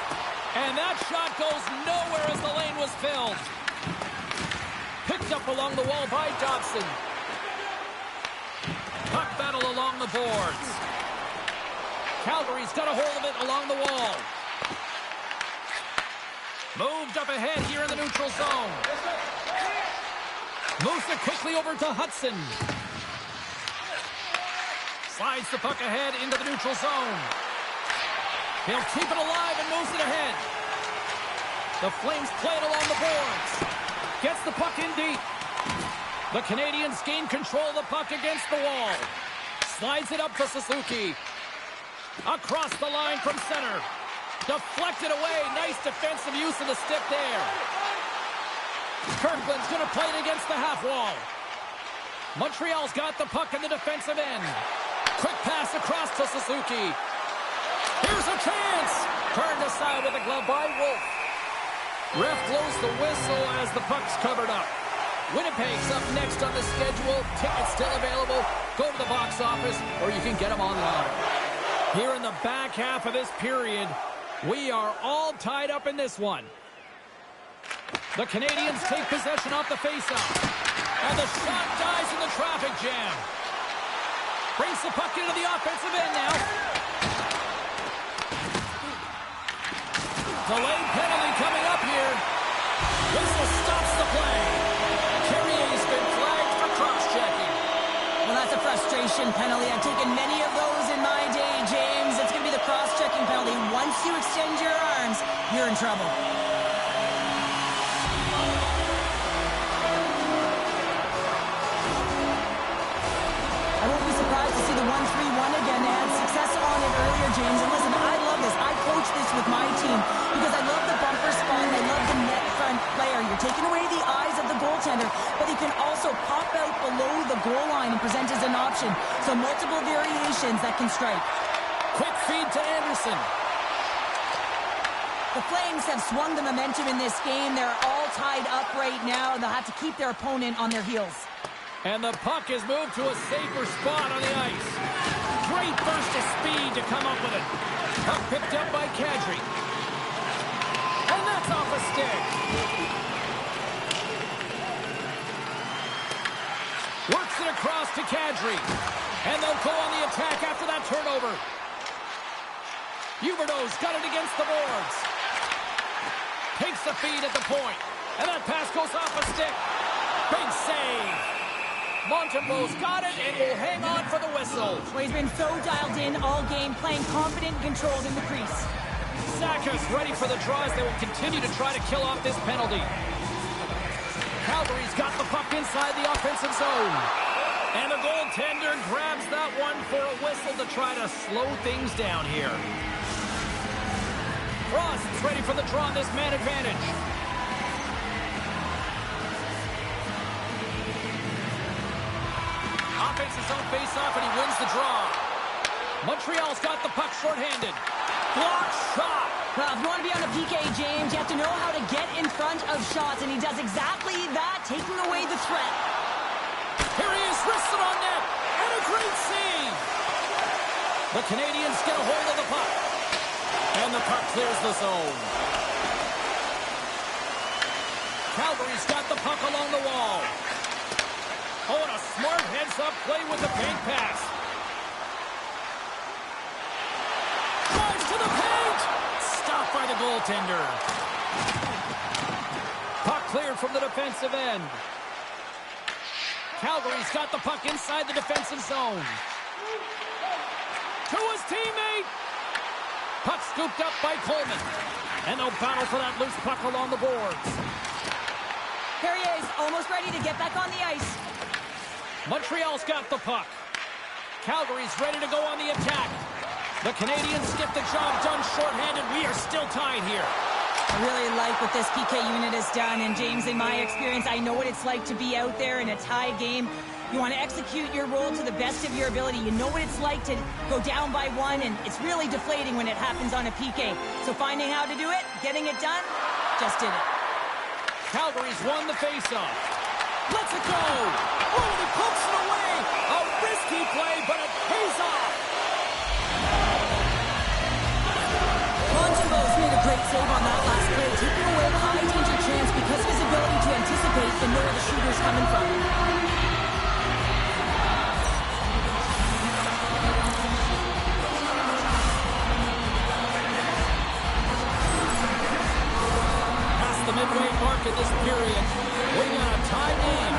And that shot goes nowhere as the lane was filled. Picked up along the wall by Dobson. Puck battle along the boards. Calgary's got a hold of it along the wall. Moved up ahead here in the neutral zone. Moves it quickly over to Hudson. Slides the puck ahead into the neutral zone. He'll keep it alive and moves it ahead. The Flames play it along the boards. Gets the puck in deep. The Canadians gain control of the puck against the wall. Slides it up to Suzuki. Across the line from center. Deflected away. Nice defensive use of the stick there. Kirkland's going to play it against the half wall. Montreal's got the puck in the defensive end. Quick pass across to Suzuki. Here's a chance. Turned aside with a glove by Wolf. Ref blows the whistle as the puck's covered up. Winnipeg's up next on the schedule. Tickets still available. Go to the box office or you can get them online. Here in the back half of this period, we are all tied up in this one. The Canadians take possession off the faceoff. And the shot dies in the traffic jam. Brings the puck into the offensive end now. Delayed penalty coming up here. Whistle stops the play. Carrier's been flagged for cross-checking. Well, that's a frustration penalty. I've taken many of those in my day, James. It's going to be the cross-checking penalty. Once you extend your arms, you're in trouble. I won't be surprised to see the 1-3-1 again. They had success on it earlier, James. And listen, I love this. I coach this with my team because I love the bumper spot and I love the net front player. You're taking away the eyes of the goaltender, but he can also pop out below the goal line and present as an option. So multiple variations that can strike. Quick feed to Anderson. The Flames have swung the momentum in this game. They're all tied up right now. They'll have to keep their opponent on their heels. And the puck is moved to a safer spot on the ice. Great burst of speed to come up with it. Puck picked up by Kadri. And that's off a stick. Works it across to Kadri. And they'll go on the attack after that turnover. Huberdeau's got it against the boards. Takes the feed at the point. And that pass goes off a stick. Big save. Montembeau's got it and will hang on for the whistle. Well, he's been so dialed in all game, playing confident and controlled in the crease. Saka's ready for the draw as they will continue to try to kill off this penalty. Calgary's got the puck inside the offensive zone. And the goaltender grabs that one for a whistle to try to slow things down here. Frost's ready for the draw on this man advantage. Offensive zone face-off, and he wins the draw. Montreal's got the puck shorthanded. Block shot. Well, if you want to be on a PK, James, you have to know how to get in front of shots, and he does exactly that, taking away the threat. Here he is, wristed on net, and a great save. The Canadians get a hold of the puck, and the puck clears the zone. Calgary's got the puck along the wall. Oh, and a smart heads-up play with the paint pass. Drives to the paint! Stopped by the goaltender. Puck cleared from the defensive end. Calgary's got the puck inside the defensive zone. To his teammate! Puck scooped up by Coleman. And they'll battle for that loose puck along the boards. Here he is, almost ready to get back on the ice. Montreal's got the puck. Calgary's ready to go on the attack. The Canadians get the job done shorthanded. We are still tied here. I really like what this PK unit has done. And James, in my experience, I know what it's like to be out there in a tie game. You want to execute your role to the best of your ability. You know what it's like to go down by one, and it's really deflating when it happens on a PK. So finding how to do it, getting it done, just did it. Calgary's won the faceoff. Let's it go! Oh, and he pokes it away! A risky play, but it pays off! Montembeau's made a great save on that last play, taking away a high-danger chance because of his ability to anticipate and know where the shooter's coming from. Past the midway mark in this period, we got a tie game.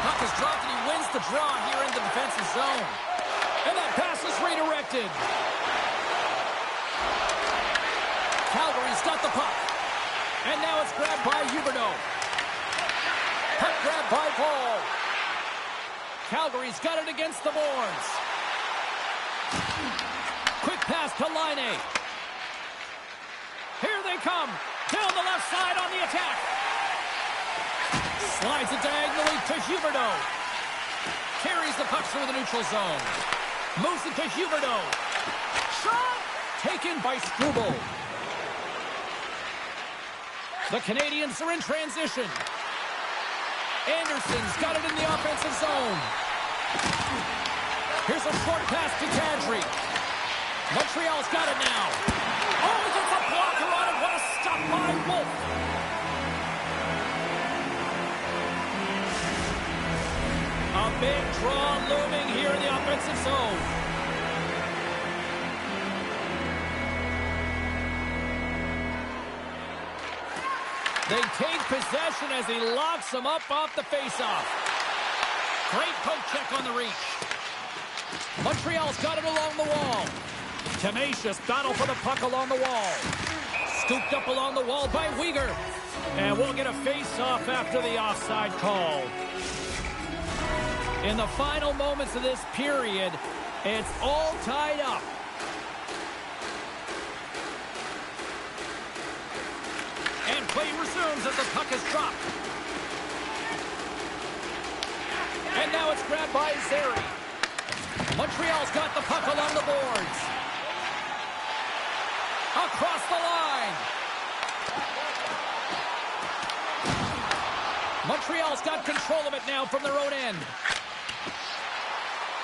Puck is dropped and he wins the draw here in the defensive zone. And that pass is redirected. Calgary's got the puck. And now it's grabbed by Huberdeau. Puck grabbed by Paul. Calgary's got it against the boards. Quick pass to Laine. Here they come. Down the left side on the attack. Slides it diagonally to Huberdeau. Carries the puck through the neutral zone. Moves it to Huberdeau. Shot! Taken by Struble. The Canadians are in transition. Anderson's got it in the offensive zone. Here's a short pass to Kadri. Montreal's got it now. Oh, he gets a blocker on it. What a stop by Wolf. A big draw looming here in the offensive zone. They take possession as he locks them up off the faceoff. Great poke check on the reach. Montreal's got it along the wall. Tenacious battle for the puck along the wall. Scooped up along the wall by Weegar. And we'll get a face-off after the offside call. In the final moments of this period, it's all tied up. And play resumes as the puck is dropped. And now it's grabbed by Zary. Montreal's got the puck along the boards. Across the line. Montreal's got control of it now from their own end.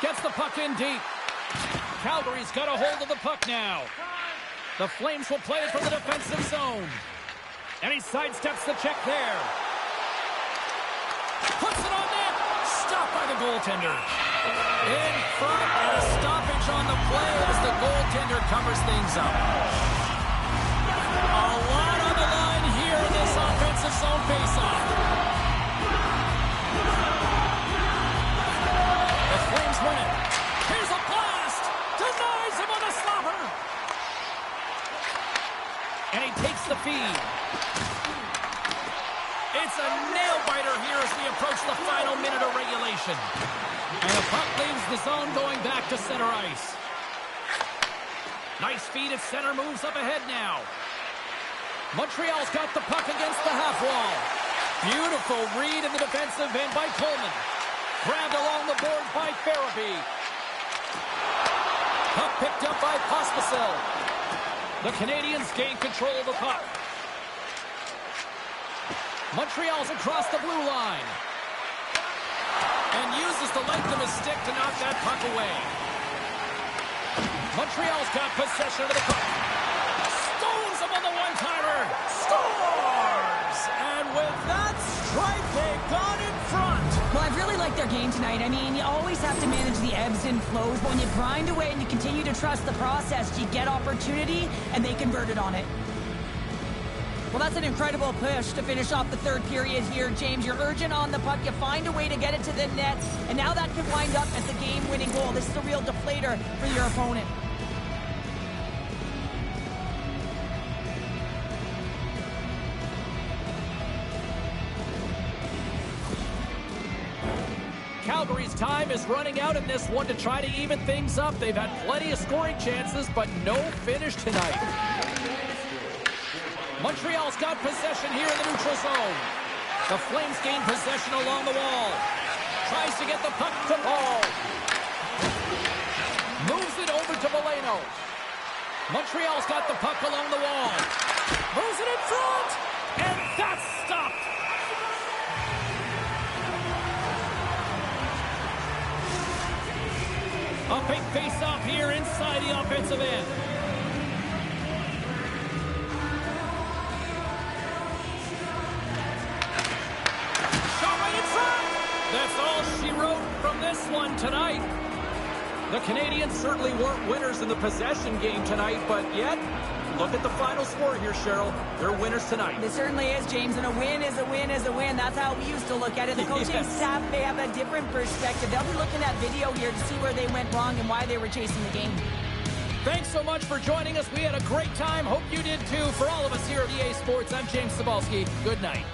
Gets the puck in deep. Calgary's got a hold of the puck now. The Flames will play it from the defensive zone. And he sidesteps the check there. Puts it on net. Stopped by the goaltender. In front and a stoppage on the play as the goaltender covers things up. A lot on the line here in this offensive zone faceoff. And he takes the feed. It's a nail-biter here as we approach the final minute of regulation. And the puck leaves the zone going back to center ice. Nice feed at center, moves up ahead now. Montreal's got the puck against the half wall. Beautiful read in the defensive end by Coleman. Grabbed along the boards by Farabee. Puck picked up by Pospisil. The Canadiens gain control of the puck. Montreal's across the blue line. And uses the length of his stick to knock that puck away. Montreal's got possession of the puck. Stones him on the one-timer. Scores! And with that strike, they got in front. Well, I've really liked their game tonight. I mean, you always have to manage the ebbs and flows, but when you grind away and you continue to trust the process, you get opportunity, and they converted on it. Well, that's an incredible push to finish off the third period here, James. You're urgent on the puck. You find a way to get it to the net, and now that can wind up as a game-winning goal. This is a real deflator for your opponent. Calgary's time is running out in this one to try to even things up. They've had plenty of scoring chances, but no finish tonight. Montreal's got possession here in the neutral zone. The Flames gain possession along the wall. Tries to get the puck to Paul. Moves it over to Valeno. Montreal's got the puck along the wall. Moves it in front. And that's stopped. A big face-off here inside the offensive end. Shot right in front. That's all she wrote from this one tonight. The Canadiens certainly weren't winners in the possession game tonight, but yet, look at the final score here, Cheryl. They're winners tonight. It certainly is, James, and a win is a win is a win. That's how we used to look at it. The coaching staff may have a different perspective. They'll be looking at video here to see where they went wrong and why they were chasing the game. Thanks so much for joining us. We had a great time. Hope you did too. For all of us here at EA Sports, I'm James Cybulski. Good night.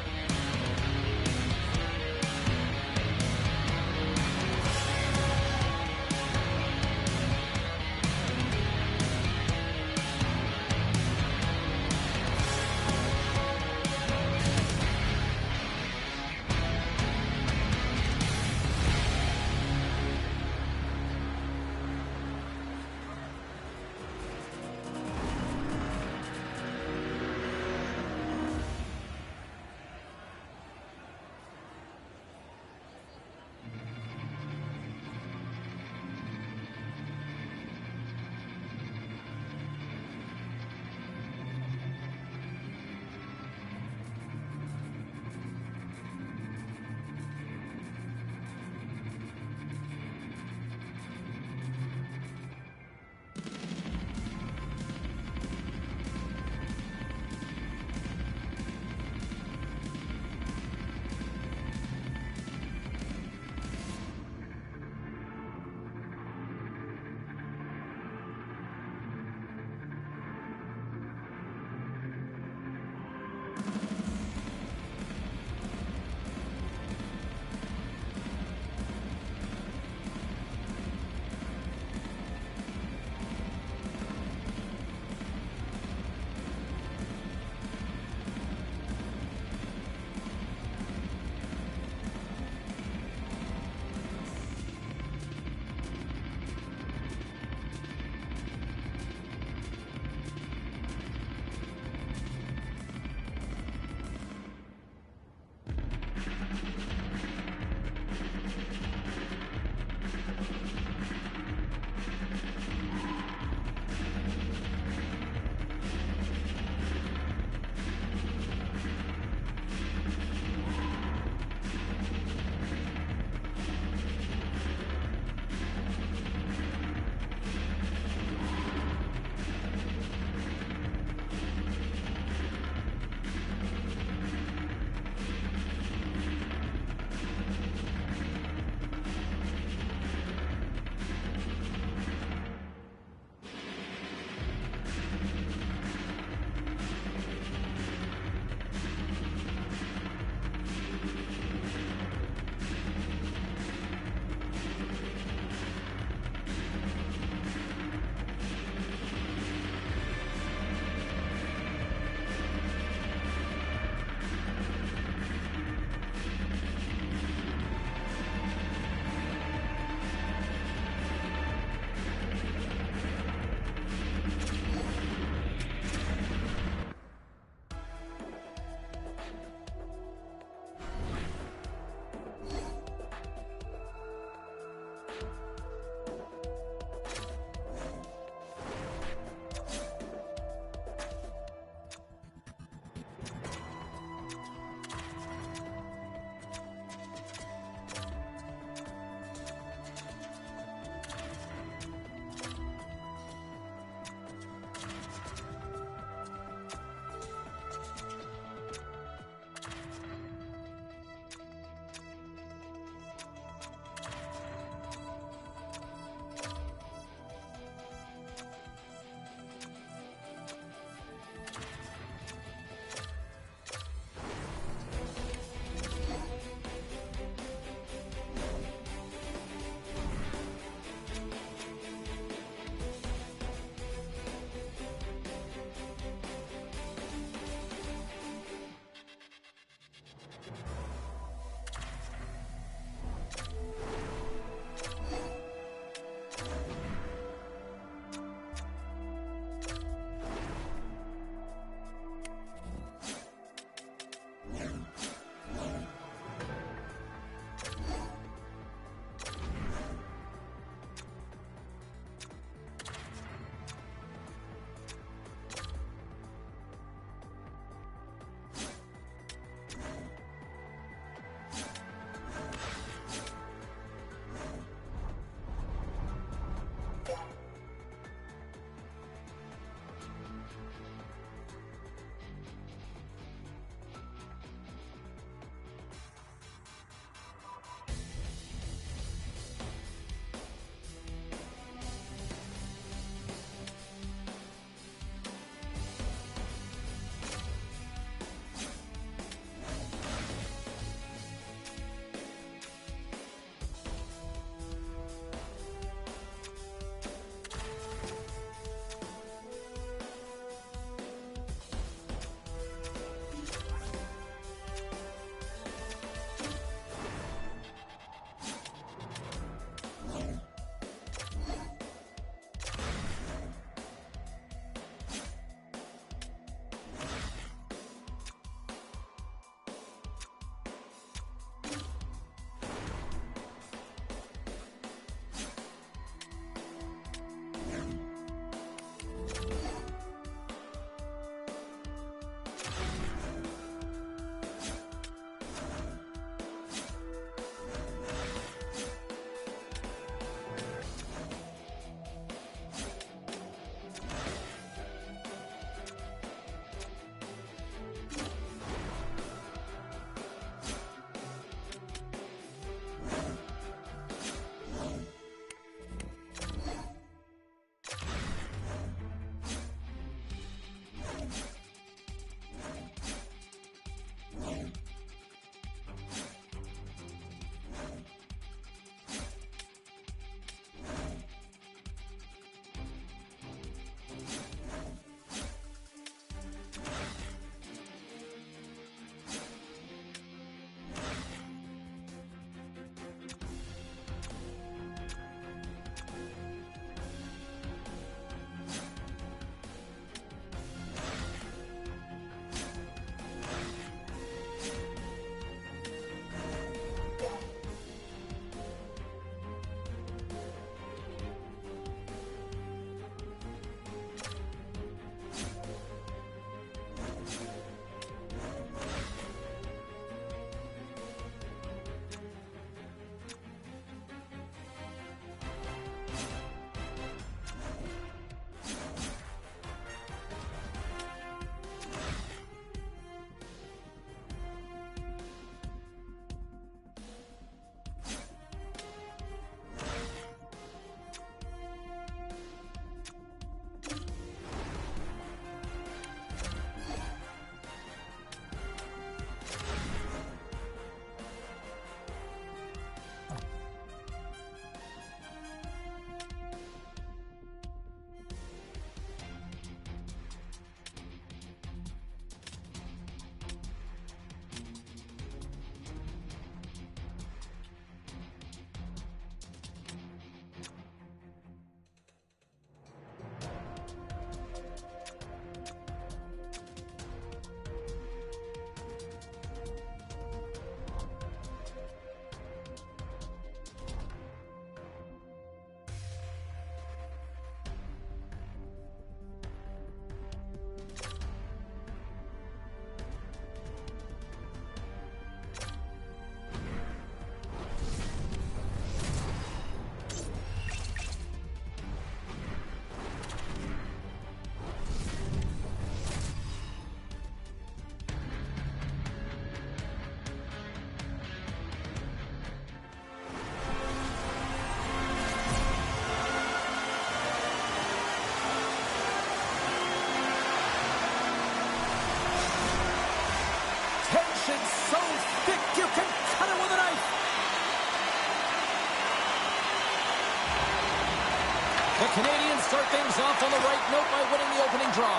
start things off on the right note by winning the opening draw.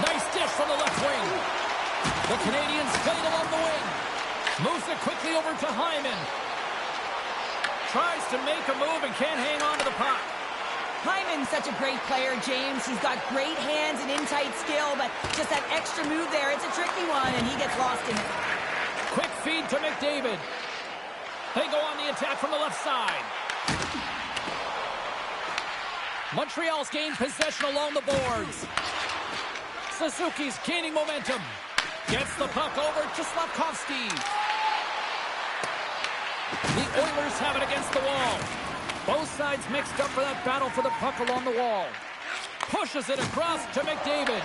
Nice dish from the left wing. The Canadians play it along the wing. Moves it quickly over to Hyman. Tries to make a move and can't hang on to the puck. Hyman's such a great player, James. He's got great hands and in-tight skill, but just that extra move there, it's a tricky one, and he gets lost in it. Quick feed to McDavid. They go on the attack from the left side. Montreal's gained possession along the boards. Suzuki's gaining momentum. Gets the puck over to Slafkovsky. The Oilers have it against the wall. Both sides mixed up for that battle for the puck along the wall. Pushes it across to McDavid.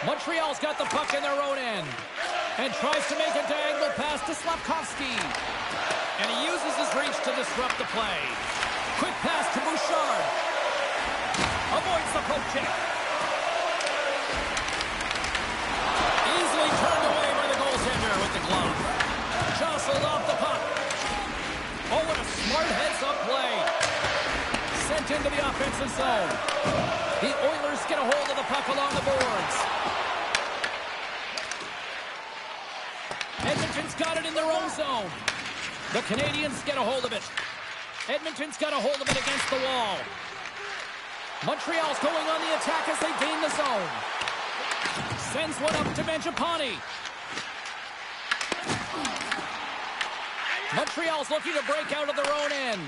Montreal's got the puck in their own end. And tries to make a diagonal pass to Slafkovsky. And he uses his reach to disrupt the play. Quick pass to Bouchard. Avoids the poke check. Easily turned away by the goaltender with the glove. Jostled off the puck. Oh, what a smart heads-up play. Sent into the offensive zone. The Oilers get a hold of the puck along the boards. Edmonton's got it in their own zone. The Canadians get a hold of it. Edmonton's got a hold of it against the wall. Montreal's going on the attack as they gain the zone. Sends one up to Mangiapane. Montreal's looking to break out of their own end.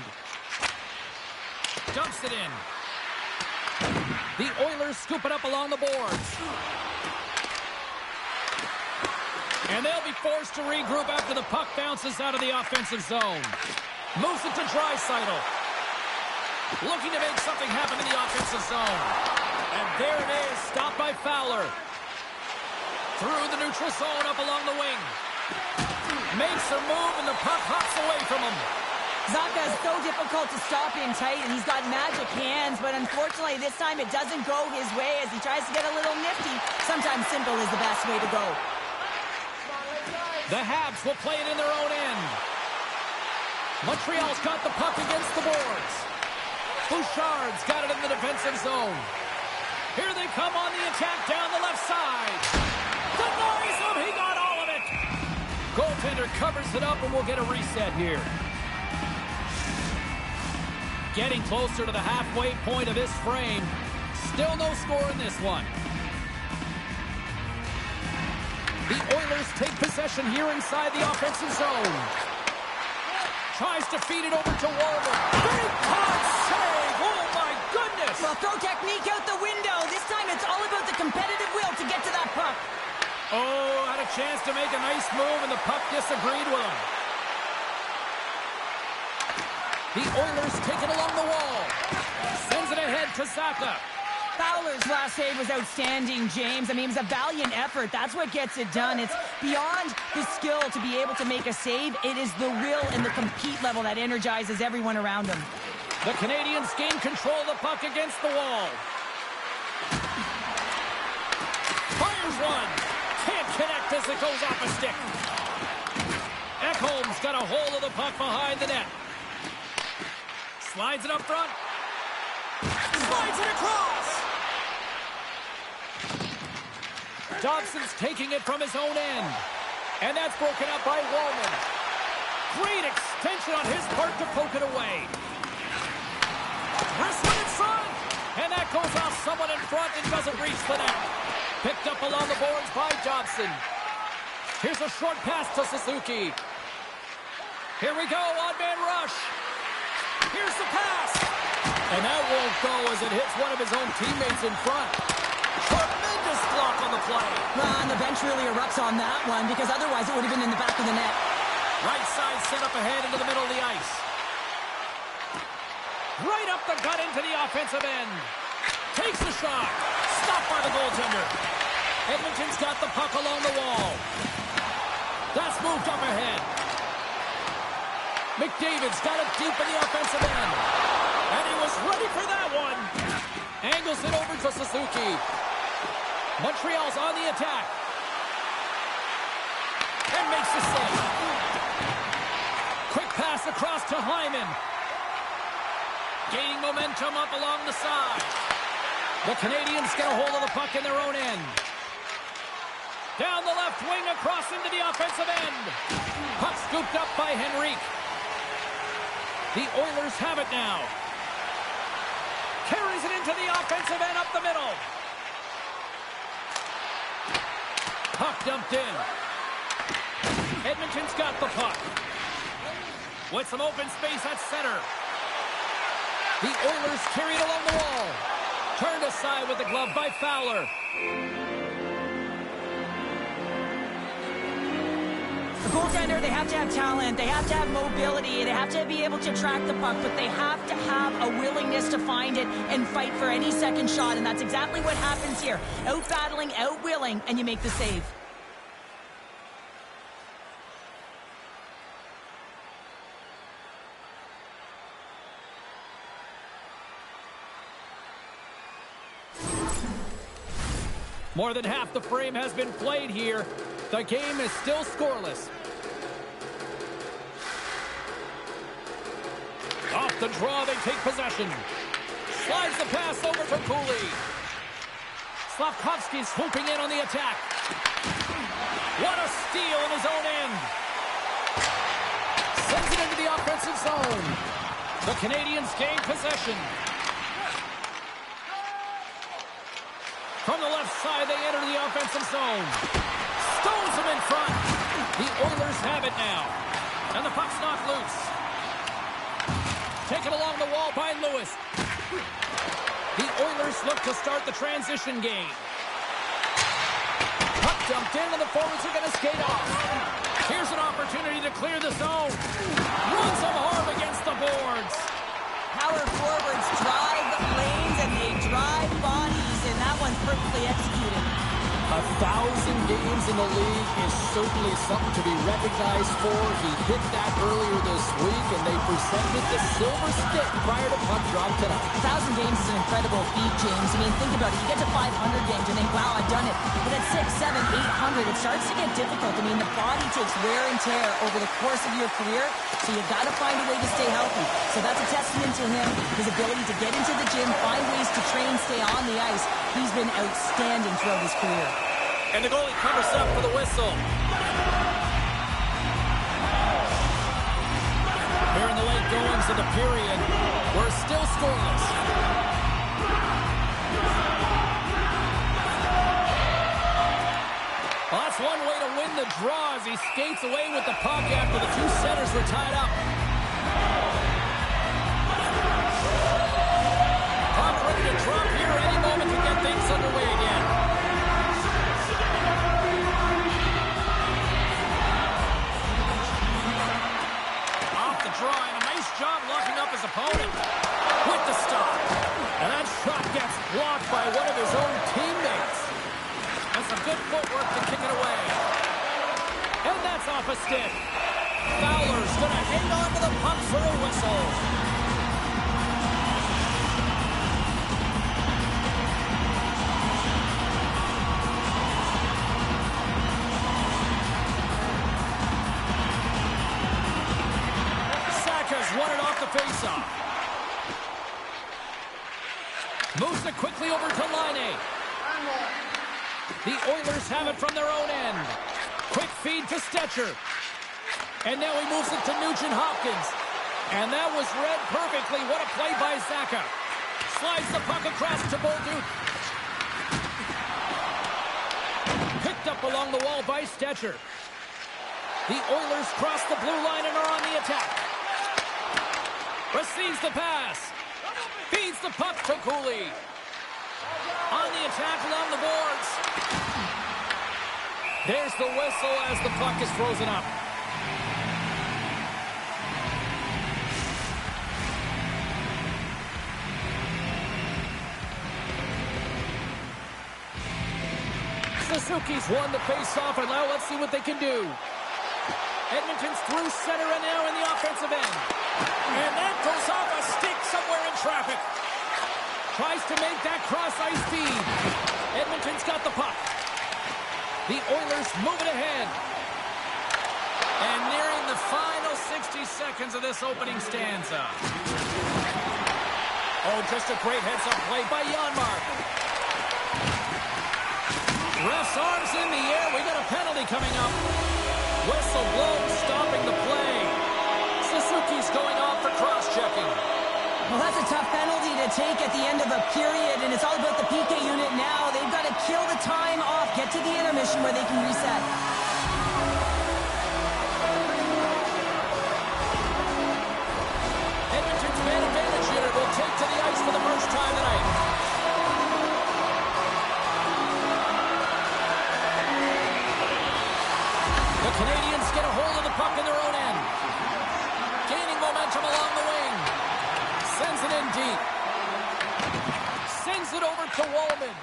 Dumps it in. The Oilers scoop it up along the boards. And they'll be forced to regroup after the puck bounces out of the offensive zone. Moves it to Draisaitl. Looking to make something happen in the offensive zone. And there it is, stopped by Fowler. Through the neutral zone, up along the wing. Makes a move, and the puck hops away from him. Zacha is so difficult to stop in tight, and he's got magic hands, but unfortunately this time it doesn't go his way as he tries to get a little nifty. Sometimes simple is the best way to go. The Habs will play it in their own end. Montreal's got the puck against the boards. Bouchard's got it in the defensive zone. Here they come on the attack down the left side. Denies him, he got all of it. Goaltender covers it up and we'll get a reset here. Getting closer to the halfway point of this frame. Still no score in this one. The Oilers take possession here inside the offensive zone. Tries to feed it over to Warner. Big puck save! Oh my goodness! Well, throw technique out the window. This time it's all about the competitive will to get to that puck. Oh, had a chance to make a nice move and the puck disagreed with him. The Oilers take it along the wall. Sends it ahead to Zacha. Fowler's last save was outstanding, James. I mean, it was a valiant effort. That's what gets it done. It's beyond the skill to be able to make a save. It is the will and the compete level that energizes everyone around him. The Canadians gain control of the puck against the wall. Fires one. Can't connect as it goes off a stick. Ekholm's got a hold of the puck behind the net. Slides it up front. Slides it across. Dobson's taking it from his own end. And that's broken up by Wallman. Great extension on his part to poke it away. Wrestling in front. And that goes off someone in front and doesn't reach the net. Picked up along the boards by Dobson. Here's a short pass to Suzuki. Here we go, odd-man rush. Here's the pass. And that won't go as it hits one of his own teammates in front. Tremendous block on the play. And the bench really erupts on that one because otherwise it would have been in the back of the net. Right side set up ahead into the middle of the ice. Right up the gut into the offensive end. Takes the shot. Stopped by the goaltender. Edmonton's got the puck along the wall. That's moved up ahead. McDavid's got it deep in the offensive end. And he was ready for that one. Angles it over to Suzuki. Montreal's on the attack. And makes the save. Quick pass across to Hyman. Gaining momentum up along the side. The Canadians get a hold of the puck in their own end. Down the left wing, across into the offensive end. Puck scooped up by Henrique. The Oilers have it now. Carries it into the offensive end up the middle. Puck dumped in. Edmonton's got the puck. With some open space at center. The Oilers carry it along the wall. Turned aside with the glove by Fowler. The goaltender, they have to have talent, they have to have mobility, they have to be able to track the puck, but they have to have a willingness to find it and fight for any second shot, and that's exactly what happens here. Out-battling, out-willing, and you make the save. More than half the frame has been played here. The game is still scoreless. Off the draw, they take possession. Slides the pass over to Cooley. Slavkovsky's swooping in on the attack. What a steal in his own end. Sends it into the offensive zone. The Canadians gain possession. From the left side, they enter the offensive zone. Stones him in front. The Oilers have it now. And the puck's knocked loose. Taken along the wall by Lewis. The Oilers look to start the transition game. Puck dumped in, and the forwards are going to skate off. Here's an opportunity to clear the zone. Runs them hard against the boards. Power forwards drive lanes and they drive bodies, and that one's perfectly executed. 1,000 games in the league is certainly something to be recognized for. He hit that earlier this week, and they presented the silver stick prior to puck drop tonight. 1,000 games is an incredible feat, James. I mean, think about it. You get to 500 games and think, wow, I've done it. But at 6, 7, 800, it starts to get difficult. I mean, the body takes wear and tear over the course of your career, so you've got to find a way to stay healthy. So that's a testament to him, his ability to get into the gym, find ways to train, stay on the ice. He's been outstanding throughout his career. And the goalie covers up for the whistle. Here in the late goings of the period, we're still scoreless. Well, that's one way to win the draw as he skates away with the puck after the two centers were tied up. Puck ready to drop here any moment to get things underway again. Drawing a nice job locking up his opponent with the stop. And that shot gets blocked by one of his own teammates. And some good footwork to kick it away. And that's off a stick. Fowler's going to hang on to the puck for a whistle. Won it off the faceoff. Moves it quickly over to Laine. The Oilers have it from their own end. Quick feed to Stetcher. And now he moves it to Nugent-Hopkins. And that was read perfectly. What a play by Zacha. Slides the puck across to Bolduc. Picked up along the wall by Stetcher. The Oilers cross the blue line and are on the attack. Receives the pass. Feeds the puck to Cooley. On the attack along the boards. There's the whistle as the puck is frozen up. Suzuki's won the face-off, and now let's see what they can do. Edmonton's through center and now in the offensive end. And that goes off a stick somewhere in traffic. Tries to make that cross-ice feed. Edmonton's got the puck. The Oilers moving ahead. And nearing the final 60 seconds of this opening stanza. Oh, just a great heads-up play by Janmark. Ref's arms in the air. We got a penalty coming up. Whistle blows, stopping the play. Suzuki's going off for cross-checking. Well, that's a tough penalty to take at the end of a period, and it's all about the PK unit now. They've got to kill the time off, get to the intermission where they can reset. Edmonton's man advantage unit will take to the ice for the first time tonight. The Canadians get a hold of the puck in their own end. Gaining momentum along the wing. Sends it in deep. Sends it over to Wallman.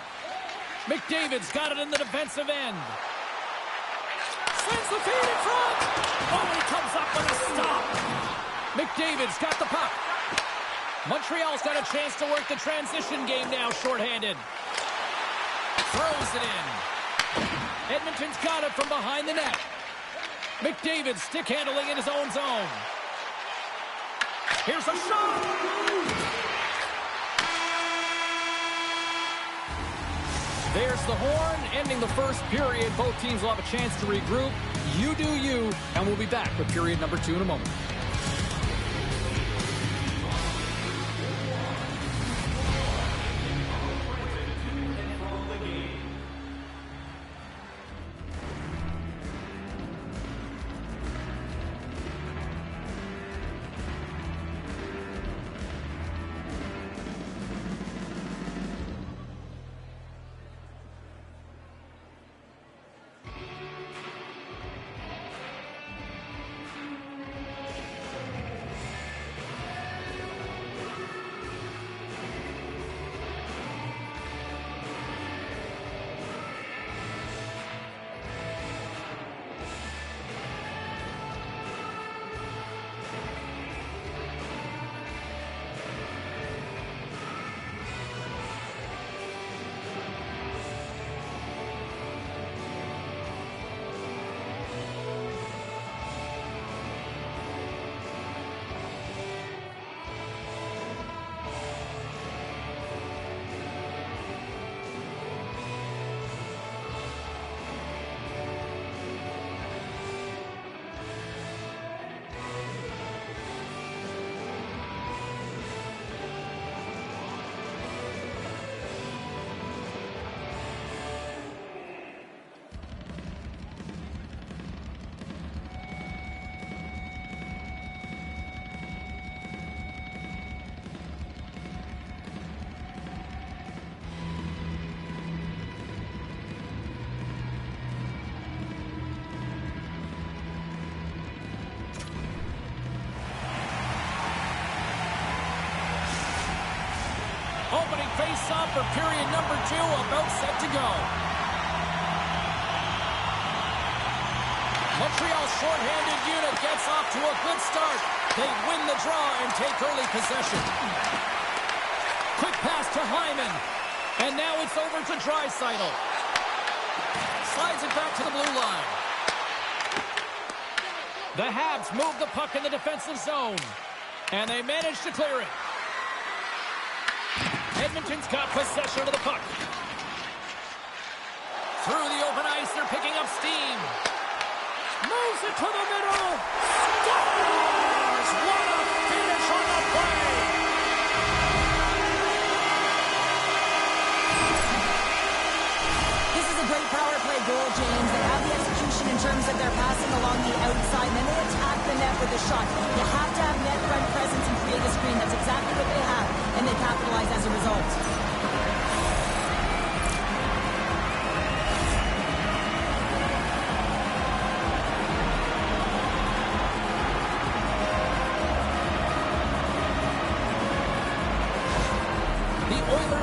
McDavid's got it in the defensive end. Sends the feed in front. Oh, he comes up with a stop. McDavid's got the puck. Montreal's got a chance to work the transition game now, shorthanded. Throws it in. Edmonton's got it from behind the net. McDavid stick handling in his own zone. Here's a shot. There's the horn, ending the first period. Both teams will have a chance to regroup. You do you, and we'll be back with period number 2 in a moment. Opening face-off for period number 2, about set to go. Montreal's shorthanded unit gets off to a good start. They win the draw and take early possession. Quick pass to Hyman. And now it's over to Draisaitl. Slides it back to the blue line. The Habs move the puck in the defensive zone. And they manage to clear it. Edmonton's got possession of the puck. Through the open ice, they're picking up steam. Moves it to the middle. Scores! What a finish on the play! This is a great power play goal, James. They have the execution in terms of their passing along the outside, and then they attack the net with a shot. You have to have net front presence and create a screen. That's exactly what they have, and they capitalize as a result.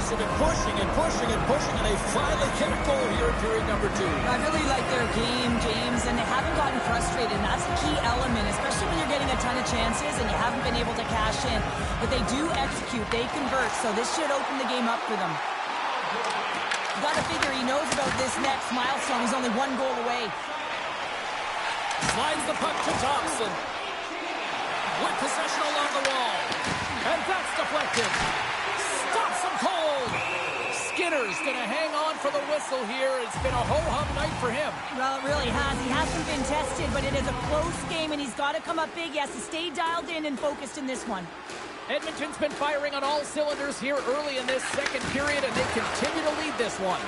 Have been pushing and pushing and pushing, and they finally get a goal here in period number 2. I really like their game, James, and they haven't gotten frustrated, and that's a key element, especially when you're getting a ton of chances and you haven't been able to cash in. But they do execute, they convert, so this should open the game up for them. You got to figure he knows about this next milestone. He's only 1 goal away. Slides the puck to Thompson. With possession along the wall. And that's deflected. some cold. Skinner's going to hang on for the whistle here. It's been a ho-hum night for him. Well, it really has. He hasn't been tested, but it is a close game, and he's got to come up big. He has to stay dialed in and focused in this one. Edmonton's been firing on all cylinders here early in this second period, and they continue to lead this one.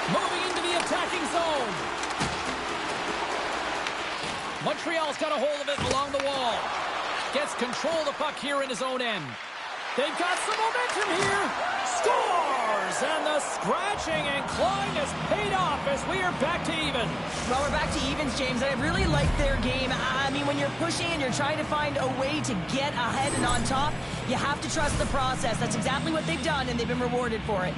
Moving into the attacking zone. Montreal's got a hold of it along the wall. Gets control of the puck here in his own end. They've got some momentum here. Scores! And the scratching and clawing has paid off as we are back to even. Well, we're back to evens, James. I really like their game. I mean, when you're pushing and you're trying to find a way to get ahead and on top, you have to trust the process. That's exactly what they've done, and they've been rewarded for it.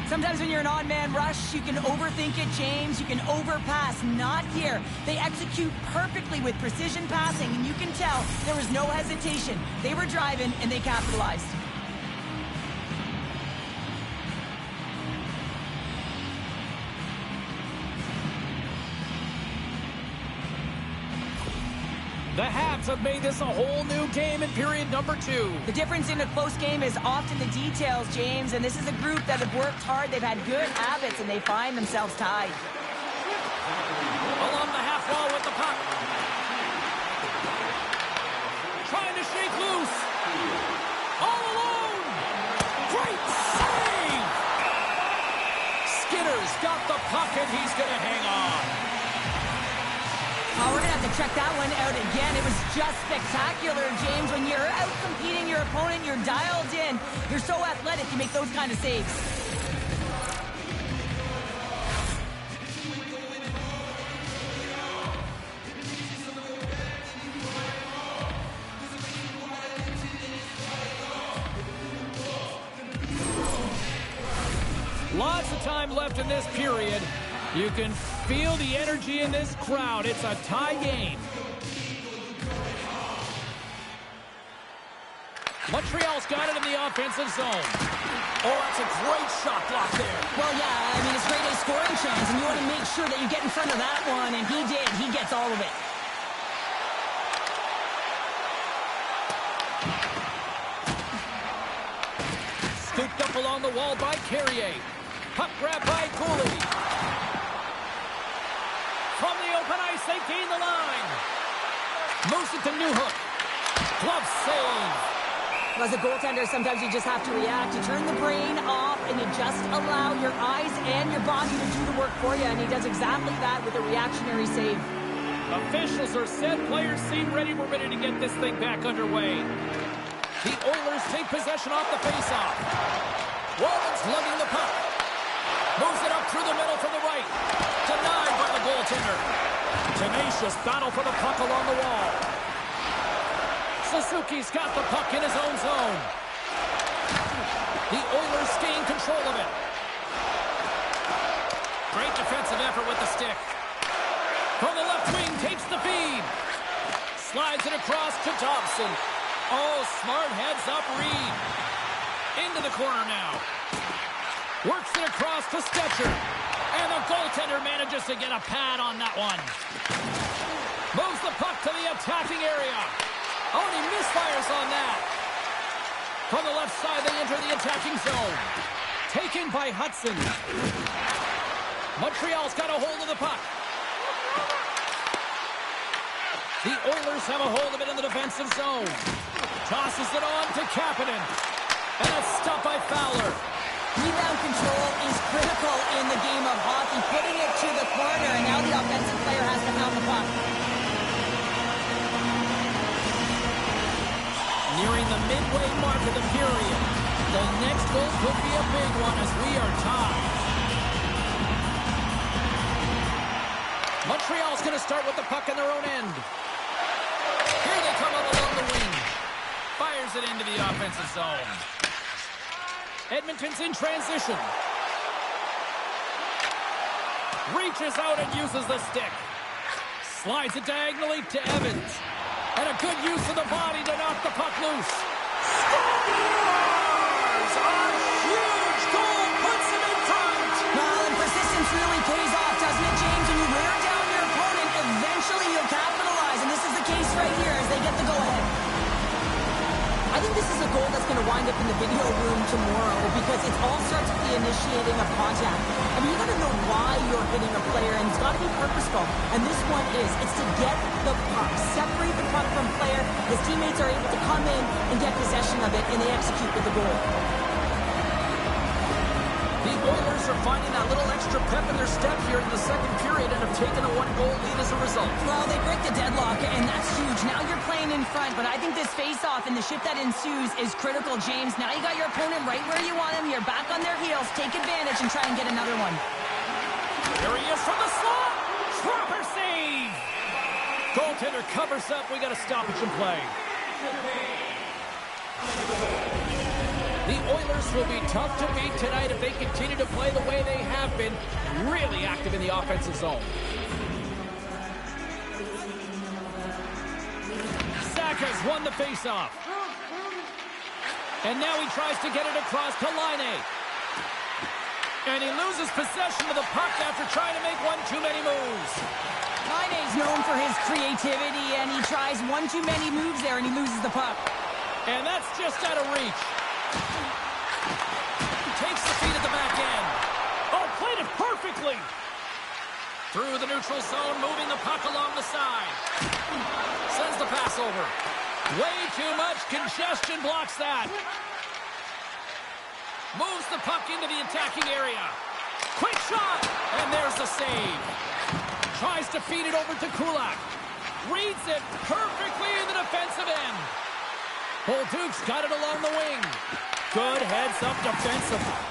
Sometimes when you're an odd-man rush, you can overthink it, James. You can overpass. Not here. They execute perfectly with precision passing, and you can tell there was no hesitation. They were driving, and they capitalized. The Habs have made this a whole new game in period number 2. The difference in a close game is often the details, James, and this is a group that have worked hard. They've had good habits, and they find themselves tied. Along the half wall with the puck. Trying to shake loose. All alone. Great save. Skinner's got the puck, and he's going to hang on. Oh, we're going to have to check that one out again. It was just spectacular, James. When you're out competing your opponent, you're dialed in. You're so athletic, you make those kind of saves. Lots of time left in this period. You can feel the energy in this crowd. It's a tie game. Montreal's got it in the offensive zone. Oh, that's a great shot block there. Well, yeah, I mean, it's grade A scoring chance, and you want to make sure that you get in front of that one, and he did. He gets all of it. Scooped up along the wall by Carrier. Puck grab by Cooley. From the open ice, they gain the line. Moves it to Newhook. Glove save. As a goaltender, sometimes you just have to react. You turn the brain off, and you just allow your eyes and your body to do the work for you, and he does exactly that with a reactionary save. Officials are set. Players seem ready. We're ready to get this thing back underway. The Oilers take possession off the faceoff. Walden's lugging the puck. Moves it up through the middle from the right. Denied by the goaltender. Tenacious battle for the puck along the wall. Suzuki's got the puck in his own zone. The Oilers gain control of it. Great defensive effort with the stick. From the left wing, takes the feed. Slides it across to Thompson. Oh, smart heads-up read. Into the corner now. Works it across to Stetcher. And the goaltender manages to get a pad on that one. Moves the puck to the attacking area. Oh, and he misfires on that. From the left side, they enter the attacking zone. Taken by Hudson. Montreal's got a hold of the puck. The Oilers have a hold of it in the defensive zone. Tosses it on to Kapanen. And a stop by Fowler. Rebound control is critical in the game of hockey. Putting it to the corner, and now the offensive player has to pound the puck. Nearing the midway mark of the period. The next goal could be a big one as we are tied. Montreal's going to start with the puck in their own end. Here they come up along the wing. Fires it into the offensive zone. Edmonton's in transition. Reaches out and uses the stick. Slides it diagonally to Evans. And a good use of the body to knock the puck loose. Scores! A huge goal puts him in front! Well, and persistence really pays off, doesn't it, James? When you wear down your opponent, eventually you'll capitalize. And this is the case right here as they get the go-ahead. I think this is a goal in the video room tomorrow because it all starts with the initiating of contact. I mean, you got to know why you're hitting a player, and it's got to be purposeful. And this one is. It's to get the puck, separate the puck from player. His teammates are able to come in and get possession of it, and they execute with the goal. The Oilers are finding that little extra pep in their step here in the second period and have taken a one-goal lead as a result. Well, they break the deadlock, and that's huge. Now you're playing in front, but I think this face-off and the shift that ensues is critical, James. Now you got your opponent right where you want him. You're back on their heels. Take advantage and try and get another one. Here he is from the slot. Proper save. Goaltender covers up. We got a stoppage in play. The Oilers will be tough to beat tonight if they continue to play the way they have been, really active in the offensive zone. Saka's won the faceoff. And now he tries to get it across to Laine. And he loses possession of the puck after trying to make one too many moves. Laine's known for his creativity, and he tries one too many moves there, and he loses the puck. And that's just out of reach. Takes the feed at the back end. Oh, played it perfectly. Through the neutral zone, moving the puck along the side. Sends the pass over. Way too much congestion blocks that. Moves the puck into the attacking area. Quick shot, and there's the save. Tries to feed it over to Kulak. Reads it perfectly in the defensive end. Bolduc's got it along the wing. Good heads-up defensive.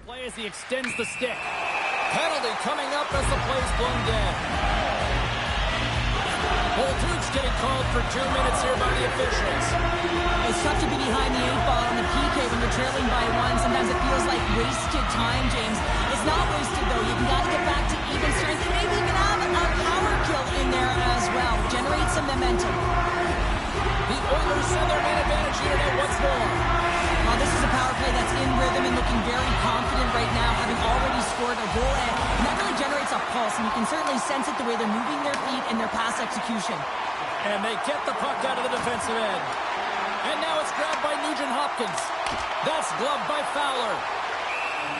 Play as he extends the stick. Penalty coming up as the play's blown dead. Bolduc's getting called for 2 minutes here by the officials. It's tough to be behind the 8-ball on the PK when you're trailing by one. Sometimes it feels like wasted time, James. It's not wasted, though. You got to get back to even strength and maybe even have a power kill in there as well. Generate some momentum. The Oilers send their man advantage unit out once more. Well, this is a power play that's in rhythm and looking very confident right now, having already scored a goal, and that really generates a pulse, and you can certainly sense it the way they're moving their feet and their pass execution. And they get the puck out of the defensive end. And now it's grabbed by Nugent-Hopkins. That's gloved by Fowler.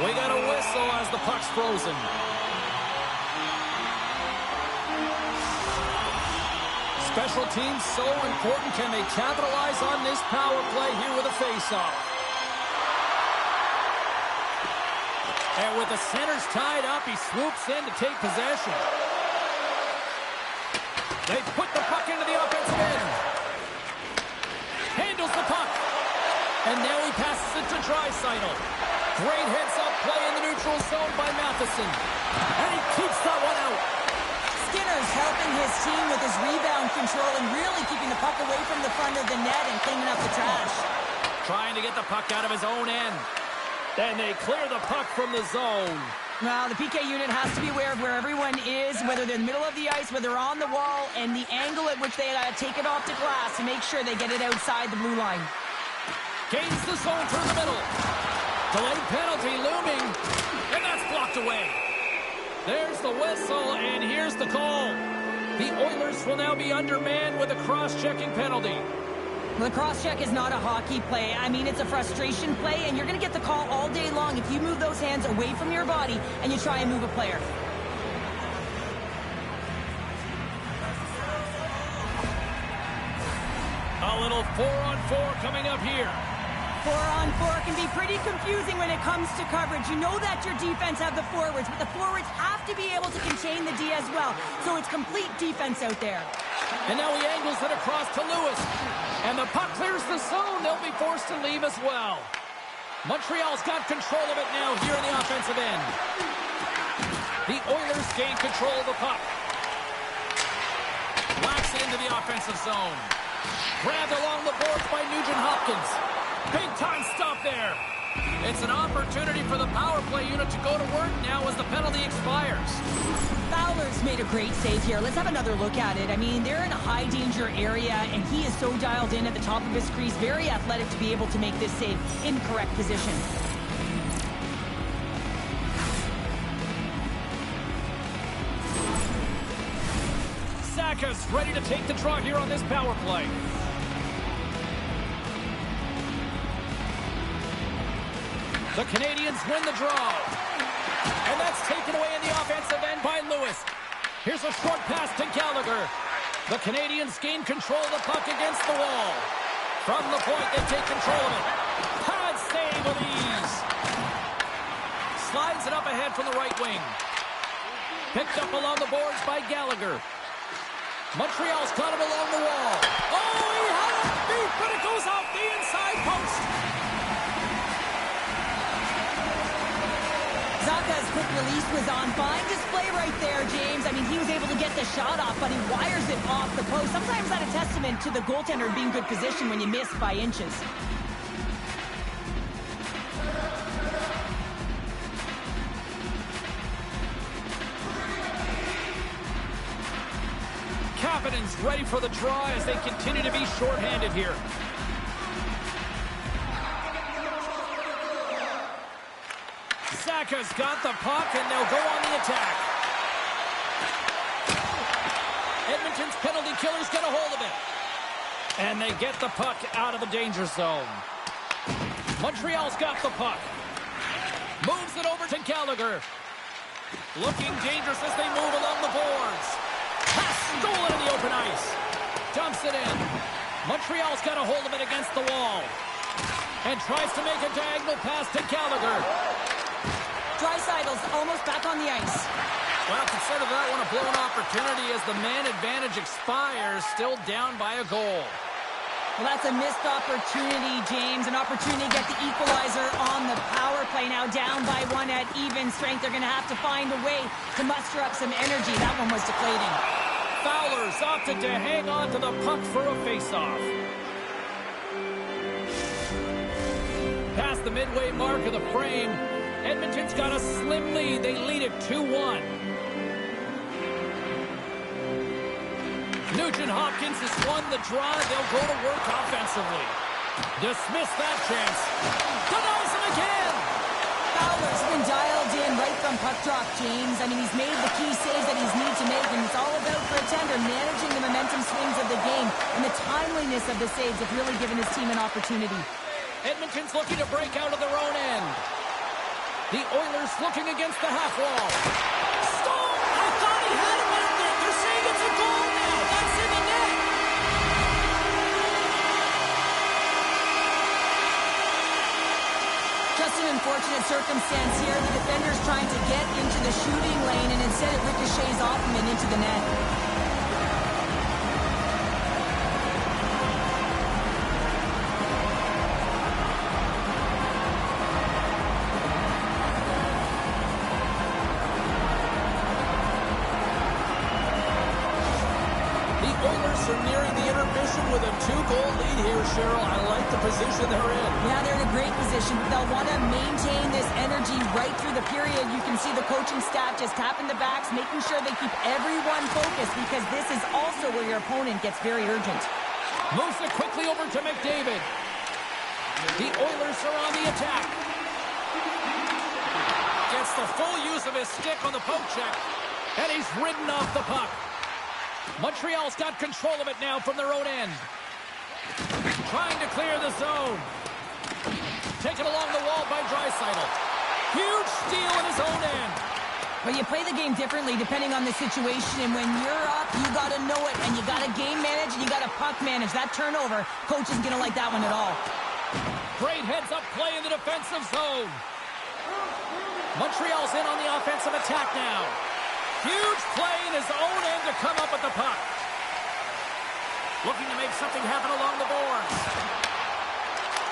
We got a whistle as the puck's frozen. Special teams so important. Can they capitalize on this power play here with a face-off? And with the centers tied up, he swoops in to take possession. They put the puck into the offensive end. Handles the puck. And now he passes it to Draisaitl. Great heads-up play in the neutral zone by Matheson. And he keeps that one out. Skinner's helping his team with his rebound control and really keeping the puck away from the front of the net and cleaning up the trash. Trying to get the puck out of his own end. Then they clear the puck from the zone. Well, the PK unit has to be aware of where everyone is, whether they're in the middle of the ice, whether they're on the wall, and the angle at which they take it off the glass to make sure they get it outside the blue line. Gains the zone through the middle. Delayed penalty looming, and that's blocked away. There's the whistle, and here's the call. The Oilers will now be undermanned with a cross-checking penalty. Well, the cross-check is not a hockey play. I mean, it's a frustration play, and you're going to get the call all day long if you move those hands away from your body and you try and move a player. A little 4-on-4 coming up here. 4-on-4 can be pretty confusing when it comes to coverage. You know that your defense have the forwards, but the forwards have to be able to contain the D as well. So it's complete defense out there. And now he angles it across to Lewis. And the puck clears the zone. They'll be forced to leave as well. Montreal's got control of it now here in the offensive end. The Oilers gain control of the puck. Whacks it into the offensive zone. Grabbed along the boards by Nugent-Hopkins. Big time stop there. It's an opportunity for the power play unit to go to work now as the penalty expires. Fowler's made a great save here. Let's have another look at it. I mean, they're in a high danger area, and he is so dialed in at the top of his crease. Very athletic to be able to make this save in correct position. Saka's ready to take the draw here on this power play. The Canadians win the draw. And that's taken away in the offensive end by Lewis. Here's a short pass to Gallagher. The Canadians gain control of the puck against the wall. From the point, they take control of it. Pad save with ease. Slides it up ahead from the right wing. Picked up along the boards by Gallagher. Montreal's got him along the wall. Oh, he had it beat, but it goes off the inside post. Zaka's quick release was on. Fine display right there, James. I mean, he was able to get the shot off, but he wires it off the post. Sometimes that's a testament to the goaltender being good position when you miss by inches. Kapanen's ready for the draw as they continue to be shorthanded here. Saka's got the puck, and they'll go on the attack. Edmonton's penalty killers get a hold of it. And they get the puck out of the danger zone. Montreal's got the puck. Moves it over to Gallagher. Looking dangerous as they move along the boards. Pass stolen in the open ice. Dumps it in. Montreal's got a hold of it against the wall. And tries to make a diagonal pass to Gallagher. Draisaitl's almost back on the ice. Well, consider that one a blown opportunity as the man advantage expires, still down by a goal. Well, that's a missed opportunity, James. An opportunity to get the equalizer on the power play. Now down by one at even strength. They're going to have to find a way to muster up some energy. That one was deflating. Fowler's opted to hang on to the puck for a faceoff. Past the midway mark of the frame, Edmonton's got a slim lead. They lead it 2-1. Nugent-Hopkins has won the draw. They'll go to work offensively. Dismiss that chance. Denies him again. Fowler's been dialed in right from puck drop, James. I mean, he's made the key saves that he's need to make, and it's all about for a tender managing the momentum swings of the game, and the timeliness of the saves have really given his team an opportunity. Edmonton's looking to break out of their own end. The Oilers looking against the half wall. Stone! I thought he had him out there. They're saying it's a goal now. That's in the net. Just an unfortunate circumstance here. The defender's trying to get into the shooting lane, and instead it ricochets off him and into the net. Are nearing the intermission with a 2-goal lead here, Cheryl. I like the position they're in. Yeah, they're in a great position. They'll want to maintain this energy right through the period. You can see the coaching staff just tapping the backs, making sure they keep everyone focused, because this is also where your opponent gets very urgent. Moves it quickly over to McDavid. The Oilers are on the attack. Gets the full use of his stick on the poke check, and he's ridden off the puck. Montreal's got control of it now from their own end. Trying to clear the zone. Taken along the wall by Draisaitl. Huge steal in his own end. Well, you play the game differently depending on the situation, and when you're up, you got to know it, and you got to game manage, and you got to puck manage. That turnover, coach isn't going to like that one at all. Great heads-up play in the defensive zone. Montreal's in on the offensive attack now. Huge play in his own end to come up with the puck. Looking to make something happen along the boards.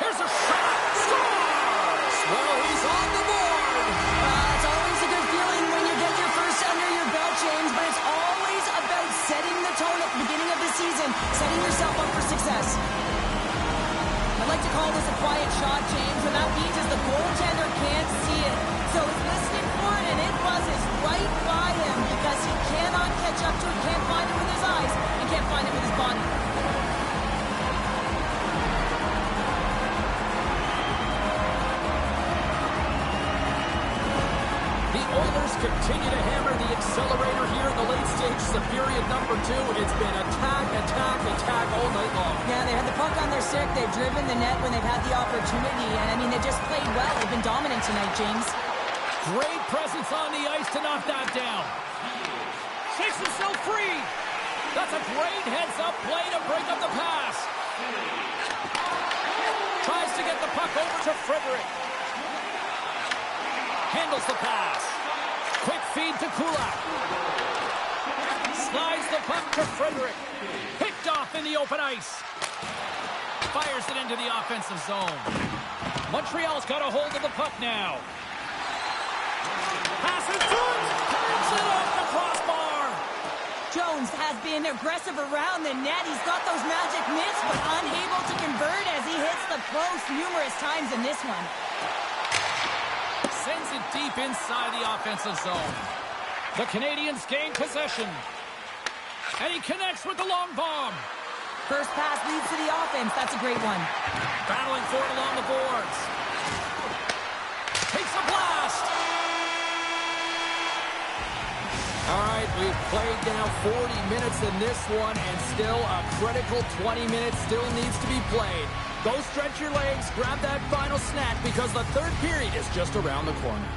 Here's a shot. Scores! Well, he's on the board. It's always a good feeling when you get your first under your belt, James, but it's always about setting the tone at the beginning of the season, setting yourself up for success. I'd like to call this a quiet shot, James. What that means is the goaltender can't see it. So he's listening for it, and it buzzes right by him because he cannot catch up to it, can't find it with his eyes, and can't find it with his body. The Oilers continue to hammer the accelerator here in the late stages of period number 2. It's been attack, attack, attack all night long. Yeah, they had the puck on their stick. They've driven the net when they've had the opportunity. And, I mean, they just played well. They've been dominant tonight, James. Great presence on the ice to knock that down. Shakes himself free. That's a great heads-up play to break up the pass. Tries to get the puck over to Frederick. Handles the pass. Quick feed to Kulak. Slides the puck to Frederick. Picked off in the open ice. Fires it into the offensive zone. Montreal's got a hold of the puck now. Passes to it. Turns it off the crossbar. Jones has been aggressive around the net. He's got those magic mitts, but unable to convert as he hits the post numerous times in this one. Sends it deep inside the offensive zone. The Canadians gain possession. And he connects with the long bomb. First pass leads to the offense. That's a great one. Battling for it along the boards. Takes a blast. All right, we've played now 40 minutes in this one, and still a critical 20 minutes still needs to be played. Go stretch your legs, grab that final snack, because the third period is just around the corner.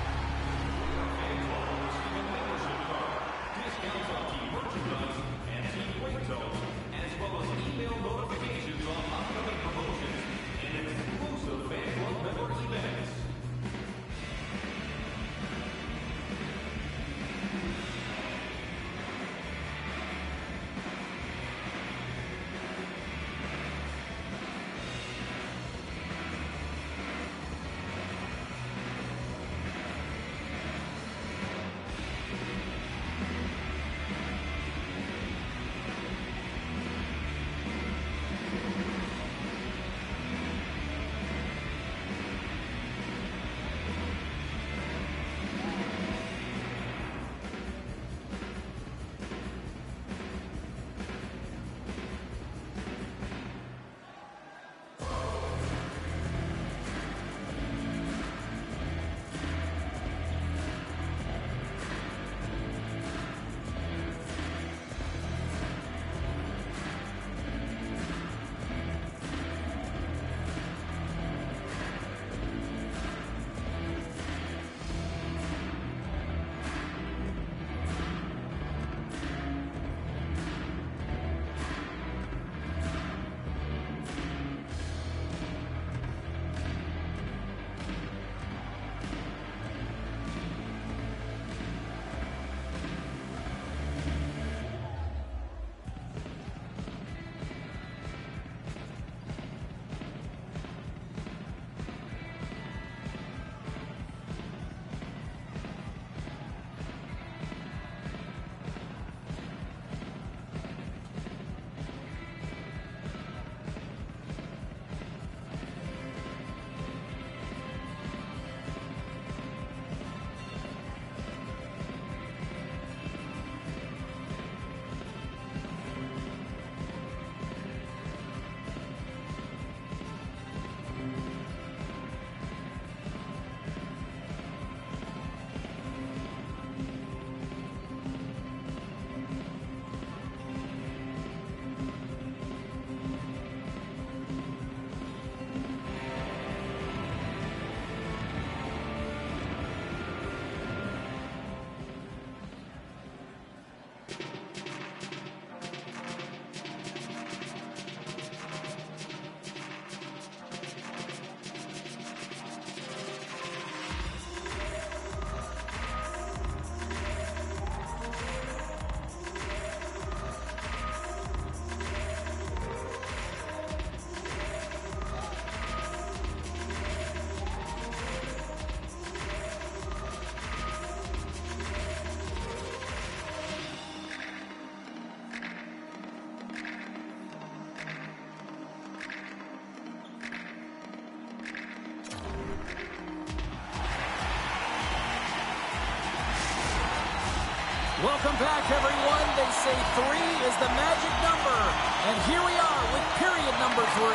Welcome back, everyone. They say 3 is the magic number. And here we are with period number 3.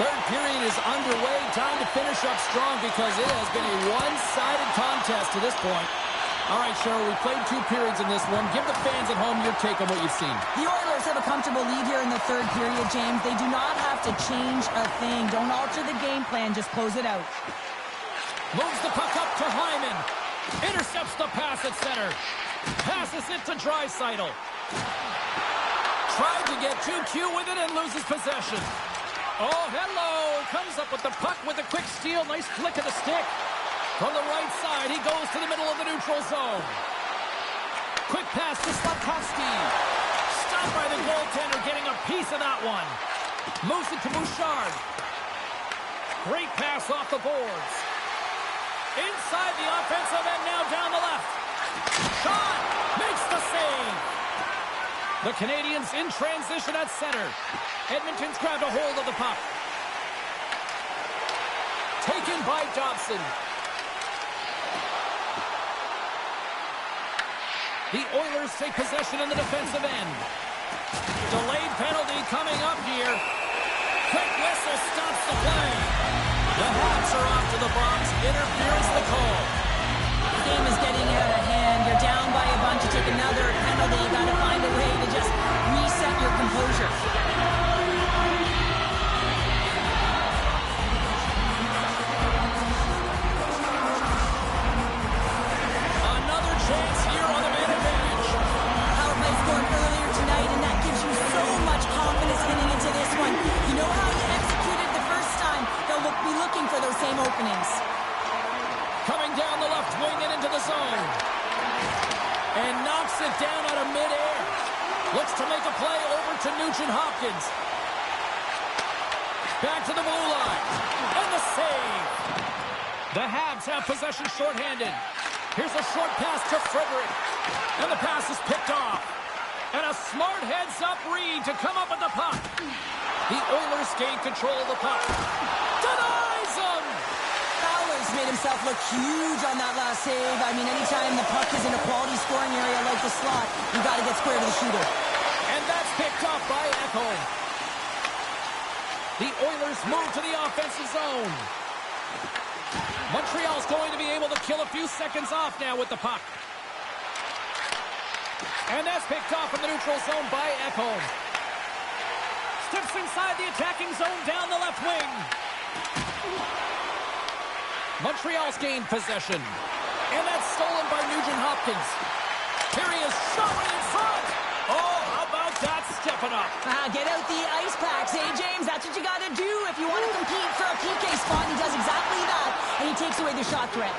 Third period is underway. Time to finish up strong because it has been a one-sided contest to this point. All right, Cheryl, we played 2 periods in this one. Give the fans at home your take on what you've seen. The Oilers have a comfortable lead here in the third period, James. They do not have to change a thing. Don't alter the game plan. Just close it out. Moves the puck up to Hyman. Intercepts the pass at center. Passes it to Draisaitl. Tried to get too cute with it and loses possession. Oh, hello. Comes up with the puck with a quick steal. Nice flick of the stick. From the right side, he goes to the middle of the neutral zone. Quick pass to Slafkovsky. Stopped by the goaltender, getting a piece of that one. Moves it to Bouchard. Great pass off the boards. Inside the offensive end, now down the left. Shot! Makes the save! The Canadians in transition at center. Edmonton's grabbed a hold of the puck. Taken by Dobson. The Oilers take possession in the defensive end. Delayed penalty coming up here. Quick whistle stops the play. The Habs are off to the box. Interference the call. The game is getting out of hand. You're down by a bunch. You take another penalty. You got to find a way to just reset your composure. Another chance here on the man advantage. Power play scored earlier tonight, and that gives you so much confidence heading into this one. You know how you executed the first time. They'll be looking for those same openings. Coming down the left wing and into the zone. And knocks it down out of midair. Looks to make a play over to Nugent-Hopkins. Back to the blue line. And the save. The Habs have possession shorthanded. Here's a short pass to Frederick. And the pass is picked off. And a smart heads-up read to come up with the puck. The Oilers gain control of the puck. Denies him! Fowler's made himself look huge on that last save. I mean, anytime the puck is in a quality scoring area like the slot, you got to get square to the shooter. And that's picked off by Ekholm. The Oilers move to the offensive zone. Montreal's going to be able to kill a few seconds off now with the puck. And that's picked off in the neutral zone by Ekholm. Steps inside the attacking zone down the left wing. Montreal's gained possession. And that's stolen by Nugent-Hopkins. Here he is, shot right in front. Oh, how about that stepping up? Get out the ice packs, eh, James? That's what you got to do if you want to compete for a PK spot. He does exactly that, and he takes away the shot threat.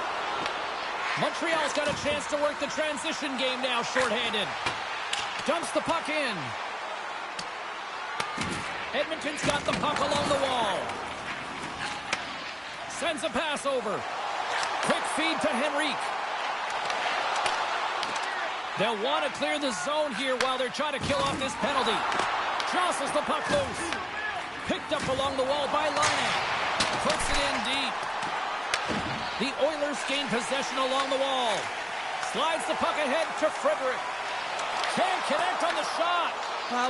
Montreal's got a chance to work the transition game now, shorthanded. Dumps the puck in. Edmonton's got the puck along the wall. Sends a pass over. Quick feed to Henrique. They'll want to clear the zone here while they're trying to kill off this penalty. Jostles the puck loose. Picked up along the wall by Laine. Puts it in deep. The Oilers gain possession along the wall. Slides the puck ahead to Frederick. Can't connect on the shot.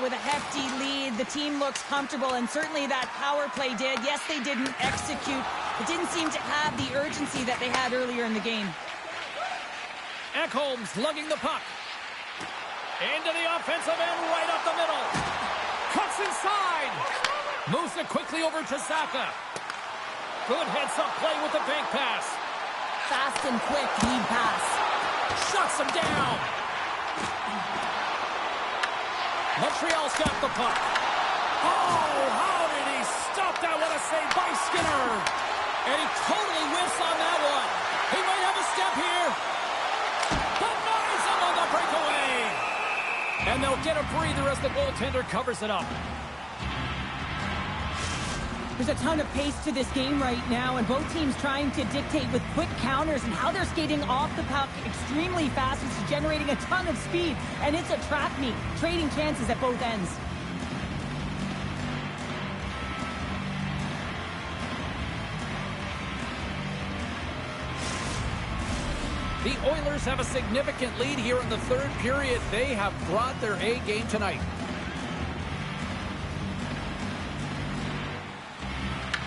With a hefty lead, the team looks comfortable, and certainly that power play did. Yes, they didn't execute. It didn't seem to have the urgency that they had earlier in the game. Ekholm's lugging the puck. Into the offensive end, right up the middle. Cuts inside. Moves it quickly over to Zacha. Good heads-up play with the bank pass. Fast and quick lead pass. Shuts him down. Montreal's got the puck. Oh, how did he stop that? What a save by Skinner. And he totally whiffs on that one. He might have a step here. Denies him on the breakaway. And they'll get a breather as the goaltender covers it up. There's a ton of pace to this game right now, and both teams trying to dictate with quick counters and how they're skating off the puck extremely fast, which is generating a ton of speed. And it's a track meet, trading chances at both ends. The Oilers have a significant lead here in the third period. They have brought their A game tonight.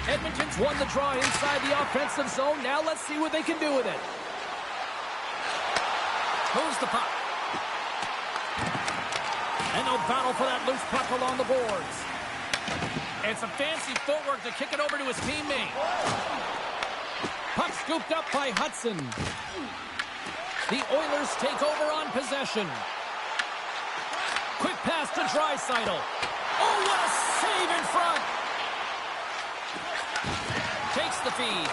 Edmonton's won the draw inside the offensive zone. Now let's see what they can do with it. Moves the puck. And they'll battle for that loose puck along the boards. And some fancy footwork to kick it over to his teammate. Puck scooped up by Hudson. The Oilers take over on possession. Quick pass to Draisaitl. Oh, what a save in front! Takes the feed.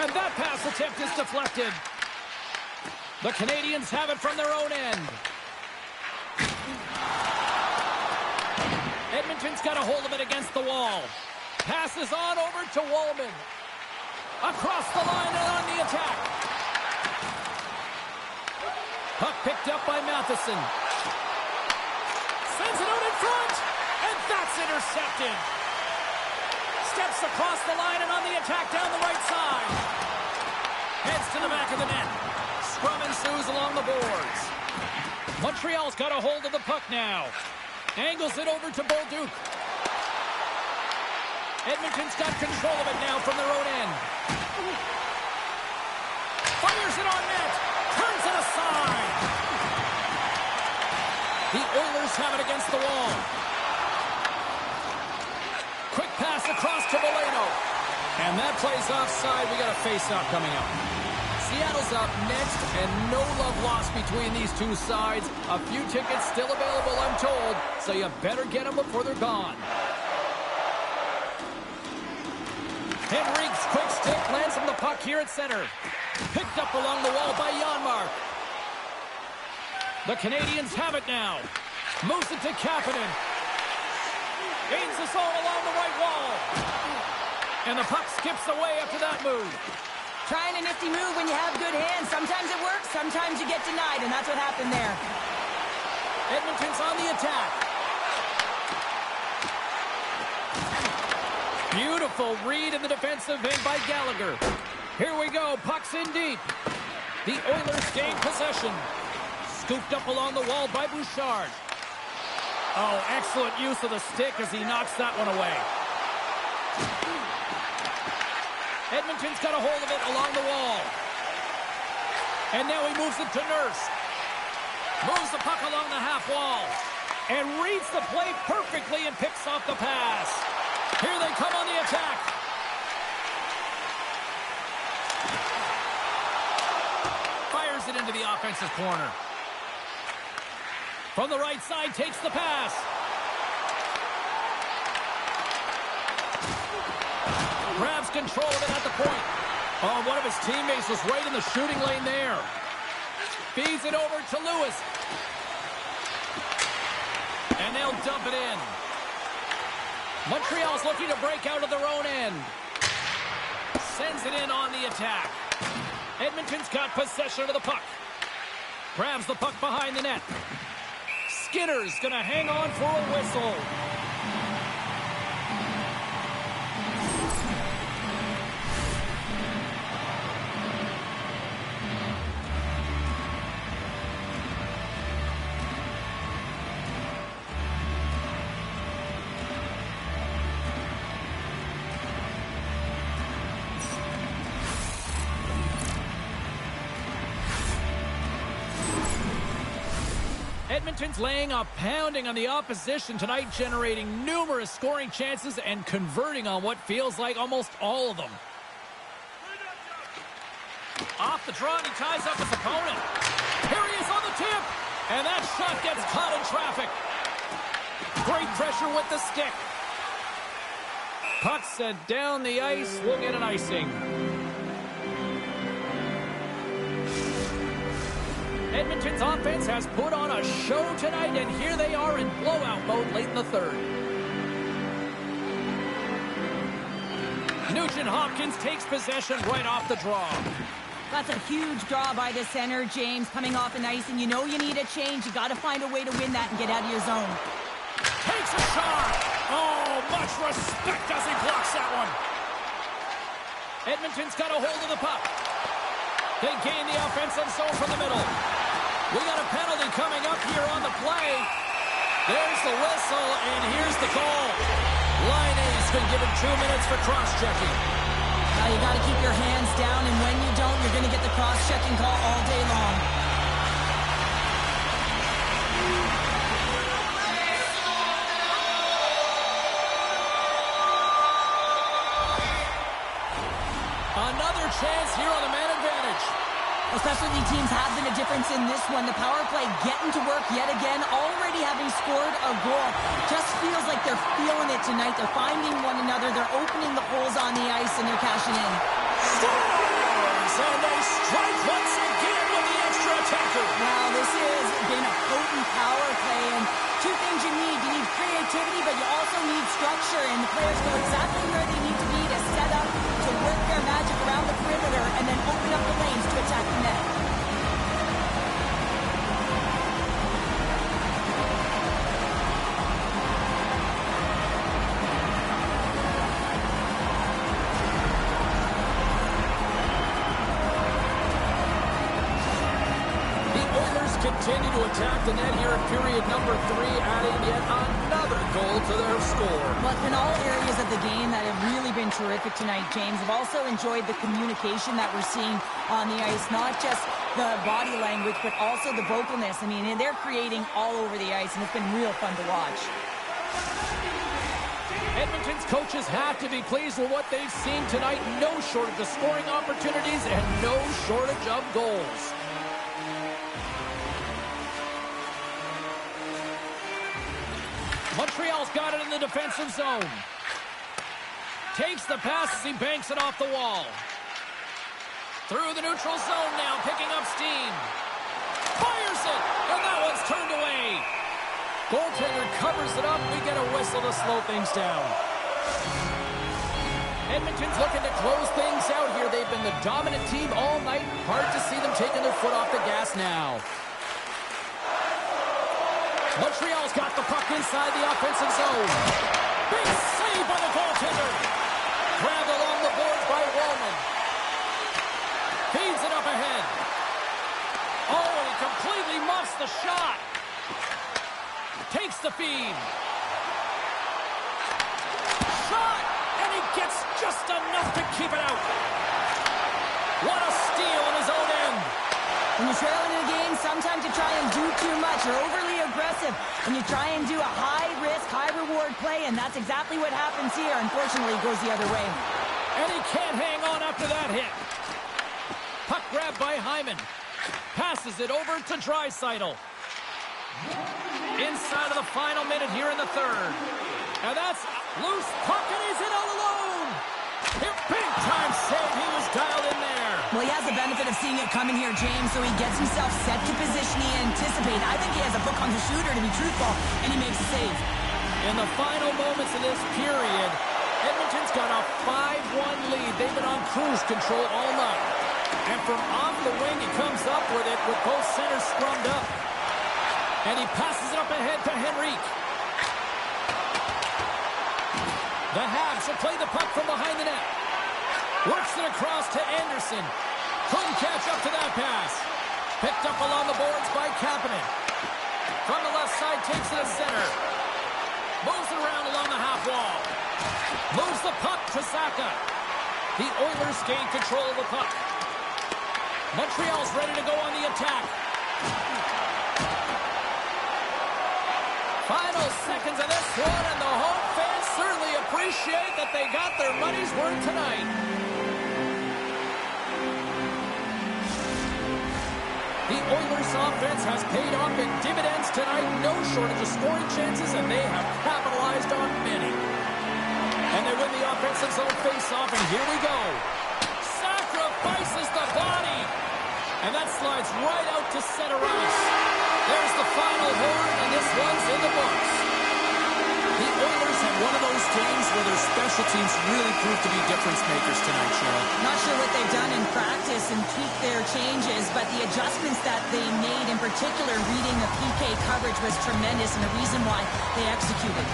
And that pass attempt is deflected. The Canadians have it from their own end. Edmonton's got a hold of it against the wall. Passes on over to Wollman. Across the line and on the attack. Puck picked up by Matheson. Sends it out in front. And that's intercepted. Steps across the line and on the attack down the right side. Heads to the back of the net. Scrum ensues along the boards. Montreal's got a hold of the puck now. Angles it over to Bolduc. Edmonton's got control of it now from their own end. Fires it on net. Turns it aside. The Oilers have it against the wall. Quick pass across to Valeno. And that plays offside. We got a face-off coming up. Seattle's up next, and no love lost between these two sides. A few tickets still available, I'm told, so you better get them before they're gone. Henrique's quick stick lands from the puck here at center. Picked up along the wall by Janmark. The Canadians have it now. Moves it to Kapanen. Gains the zone along the right wall. And the puck skips away after that move. Trying a nifty move when you have good hands. Sometimes it works, sometimes you get denied, and that's what happened there. Edmonton's on the attack. Beautiful read in the defensive end by Gallagher. Here we go, puck's in deep. The Oilers gain possession. Scooped up along the wall by Bouchard. Oh, excellent use of the stick as he knocks that one away. Edmonton's got a hold of it along the wall. And now he moves it to Nurse. Moves the puck along the half wall. And reads the play perfectly and picks off the pass. Here they come on the attack. Fires it into the offensive corner. From the right side, takes the pass. Grabs control of it at the point. Oh, one of his teammates was right in the shooting lane there. Feeds it over to Lewis. And they'll dump it in. Montreal's looking to break out of their own end. Sends it in on the attack. Edmonton's got possession of the puck. Grabs the puck behind the net. Skinner's going to hang on for a whistle. Edmonton's laying a pounding on the opposition tonight, generating numerous scoring chances and converting on what feels like almost all of them. Off the draw, and he ties up his opponent. Here he is on the tip, and that shot gets caught in traffic. Great pressure with the stick. Puck set down the ice, we'll get an icing. Edmonton's offense has put on a show tonight, and here they are in blowout mode late in the third. Nugent-Hopkins takes possession right off the draw. That's a huge draw by the center, James, coming off an ice, and you know you need a change. You got to find a way to win that and get out of your zone. Takes a shot. Oh, much respect as he blocks that one. Edmonton's got a hold of the puck. They gain the offensive zone from the middle. We got a penalty coming up here on the play. There's the whistle, and here's the call. Line A's been given 2 minutes for cross-checking. You got to keep your hands down, and when you don't, you're going to get the cross-checking call all day long. Another chance here on the man advantage. Especially teams have been a difference in this one. The power play getting to work yet again, already having scored a goal. Just feels like they're feeling it tonight. They're finding one another. They're opening the holes on the ice, and they're cashing in. Storms, and they strike once again with the extra attacker. Wow, this has been a potent power play, and two things you need. You need creativity, but you also need structure, and the players know exactly where they need to be to set up, to work their magic around the perimeter, and then open up the lanes to attack the net. Continue to attack the net here in period number 3, adding yet another goal to their score. Well, in all areas of the game that have really been terrific tonight, James, have also enjoyed the communication that we're seeing on the ice, not just the body language, but also the vocalness. I mean, they're creating all over the ice, and it's been real fun to watch. Edmonton's coaches have to be pleased with what they've seen tonight. No shortage of scoring opportunities and no shortage of goals. Montreal's got it in the defensive zone. Takes the pass as he banks it off the wall. Through the neutral zone now, picking up steam. Fires it, and that one's turned away. Goaltender covers it up. We get a whistle to slow things down. Edmonton's looking to close things out here. They've been the dominant team all night. Hard to see them taking their foot off the gas now. Montreal's got the puck inside the offensive zone. Big save by the goaltender. Grabbed along the boards by Wallman. Feeds it up ahead. Oh, and he completely muffs the shot. Takes the feed. Shot! And he gets just enough to keep it out. What a steal in his own end. When you're trailing in a game, sometimes you try and do too much. You're overly aggressive, and you try and do a high-risk, high-reward play, and that's exactly what happens here. Unfortunately, it goes the other way. And he can't hang on after that hit. Puck grabbed by Hyman. Passes it over to Draisaitl. Inside of the final minute here in the third. And that's loose puck, and he's in all alone. Big time save. He was dialed in there. Well, he has the benefit of seeing it coming here, James, so he gets himself set to position he anticipated. I think he has a hook on the shooter, to be truthful, and he makes a save. In the final moments of this period, Edmonton's got a 5-1 lead. They've been on cruise control all night. And from off the wing, he comes up with it with both centers scrummed up. And he passes it up ahead to Henrique. The Habs will play the puck from behind the net. Works it across to Anderson. Couldn't catch up to that pass. Picked up along the boards by Kapanen. From the left side, takes it to center. Moves it around along the half wall. Moves the puck to Saka. The Oilers gain control of the puck. Montreal's ready to go on the attack. Final seconds of this one, and the home fans certainly appreciate that they got their money's worth tonight. The Oilers offense has paid off in dividends tonight. No shortage of scoring chances, and they have capitalized on many. And they win the offensive zone face-off, and here we go. Sacrifices the body. And that slides right out to center ice. There's the final horn, and this one's in the books. The Oilers had one of those games where their special teams really proved to be difference makers tonight, Cheryl. Not sure what they've done in practice and tweaked their changes, but the adjustments that they made, in particular reading the PK coverage, was tremendous and the reason why they executed.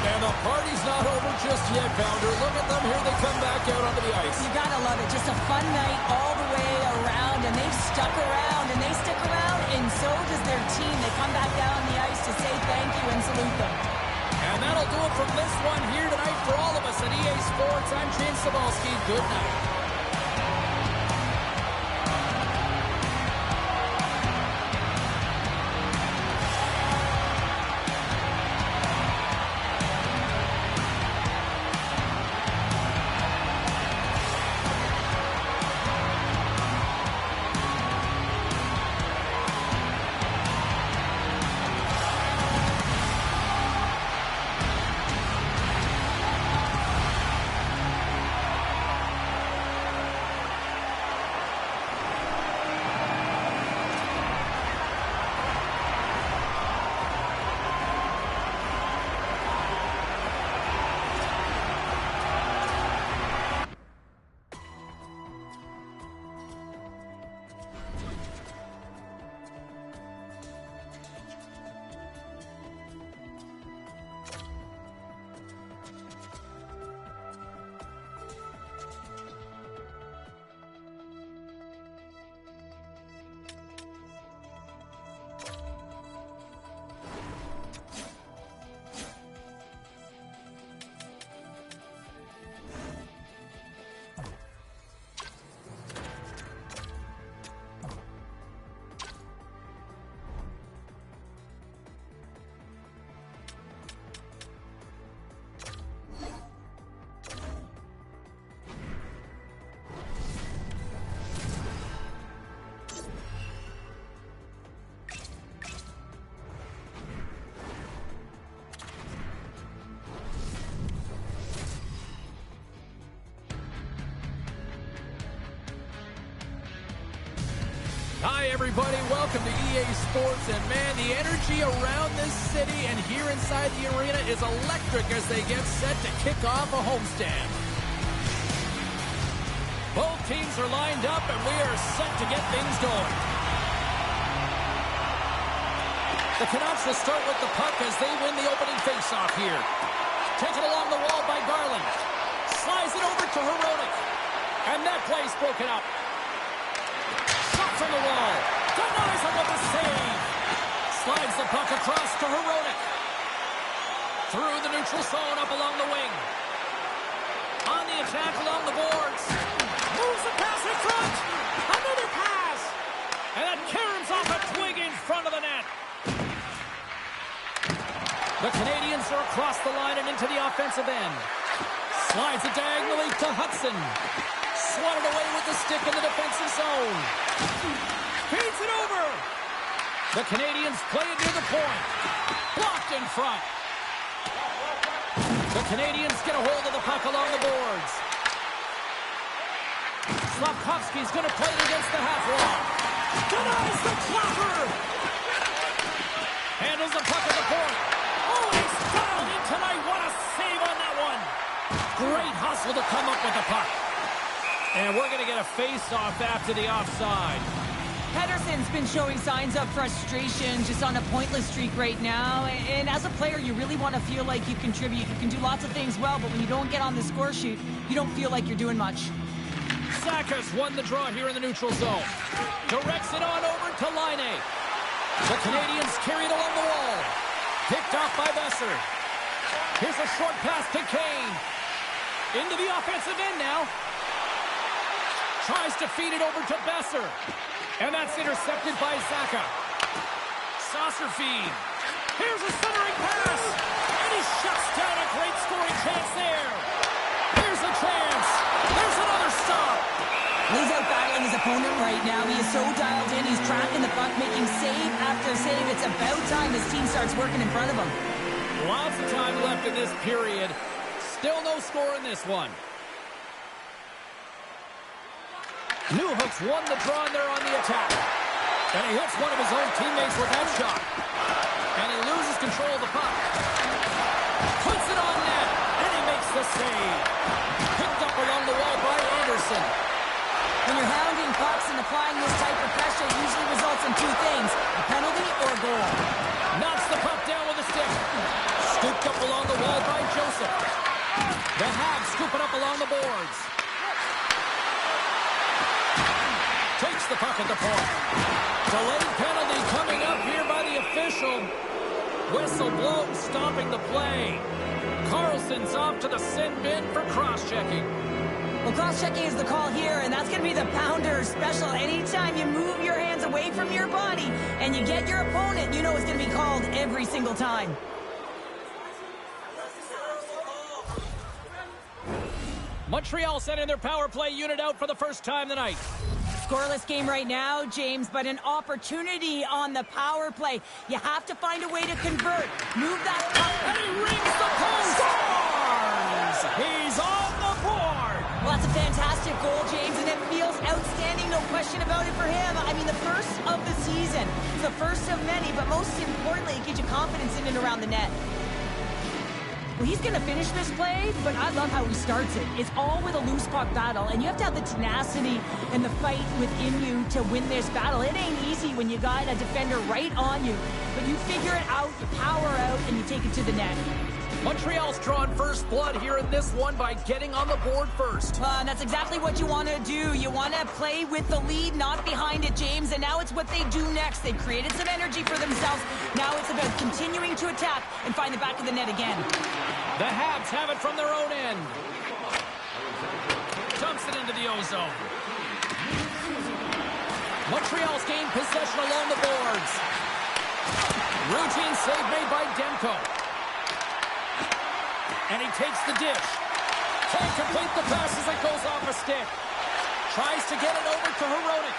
And the party's not over just yet, Pounder. Look at them. Here they come back out onto the ice. You gotta love it. Just a fun night all the way around. stuck around, and they stick around, and so does their team. They come back down on the ice to say thank you and salute them. And that'll do it from this one here tonight for all of us at EA Sports. I'm James Cebulski. Good night. Hi, everybody. Welcome to EA Sports. And, man, the energy around this city and here inside the arena is electric as they get set to kick off a homestand. Both teams are lined up, and we are set to get things going. The Canucks will start with the puck as they win the opening faceoff here. Taken along the wall by Garland. Slides it over to Herodic. And that play's broken up. From the wall. Denies him with a save. Slides the puck across to Herodic. Through the neutral zone up along the wing. On the attack along the boards. Moves the pass in front. Another pass. And that caroms off a twig in front of the net. The Canadians are across the line and into the offensive end. Slides it diagonally to Hudson. Swatted away with the stick in the defensive zone. Feeds it over. The Canadians play it near the point. Blocked in front. The Canadians get a hold of the puck along the boards. Slafkovsky's going to play it against the half wall. Denies the clapper. Handles the puck at the point. Oh, he's fouled in tonight. What a save on that one. Great hustle to come up with the puck. And we're going to get a face-off after the offside. Pedersen's been showing signs of frustration just on a pointless streak right now. And as a player, you really want to feel like you contribute. You can do lots of things well, but when you don't get on the score sheet, you don't feel like you're doing much. Sakas won the draw here in the neutral zone. Directs it on over to Laine. The Canadians carry it along the wall. Picked off by Besser. Here's a short pass to Kane. Into the offensive end now. Tries to feed it over to Besser. And that's intercepted by Zaka. Saucer feed. Here's a centering pass. And he shuts down a great scoring chance there. Here's a chance. There's another stop. He's out battling his opponent right now. He is so dialed in. He's tracking the puck, making save after save. It's about time his team starts working in front of him. Lots of time left in this period. Still no score in this one. Newhook's won the draw and they're on the attack. And he hits one of his own teammates with that shot. And he loses control of the puck. Puts it on net. And he makes the save. Picked up along the wall by Anderson. When you're hounding pucks and applying this type of pressure, it usually results in two things: a penalty or a goal. Knocks the puck down with a stick. Scooped up along the wall by Joseph. The Habs scoop it up along the boards. takes the puck at the point. Delayed penalty coming up here by the official. Whistle blown, stopping the play. Carlson's off to the sin bin for cross-checking. Well, cross-checking is the call here, and that's going to be the pounder special. Anytime you move your hands away from your body and you get your opponent, you know it's going to be called every single time. Montreal sending their power play unit out for the first time tonight. Scoreless game right now, James, but an opportunity on the power play. You have to find a way to convert. Move that puck. And he rings the post. Scores! He's on the board. Well, that's a fantastic goal, James, and it feels outstanding, no question about it for him. I mean, the first of the season. It's the first of many, but most importantly, it gives you confidence in and around the net. Well, he's going to finish this play, but I love how he starts it. It's all with a loose puck battle, and you have to have the tenacity and the fight within you to win this battle. It ain't easy when you got a defender right on you, but you figure it out, you power out, and you take it to the net. Montreal's drawn first blood here in this one by getting on the board first. And that's exactly what you want to do. You want to play with the lead, not behind it, James. And now it's what they do next. They've created some energy for themselves. Now it's about continuing to attack and find the back of the net again. The Habs have it from their own end. Dumps it into the ozone. Montreal's gained possession along the boards. Routine save made by Demko. And he takes the dish. Can't complete the pass as it goes off a stick. Tries to get it over to Hronek.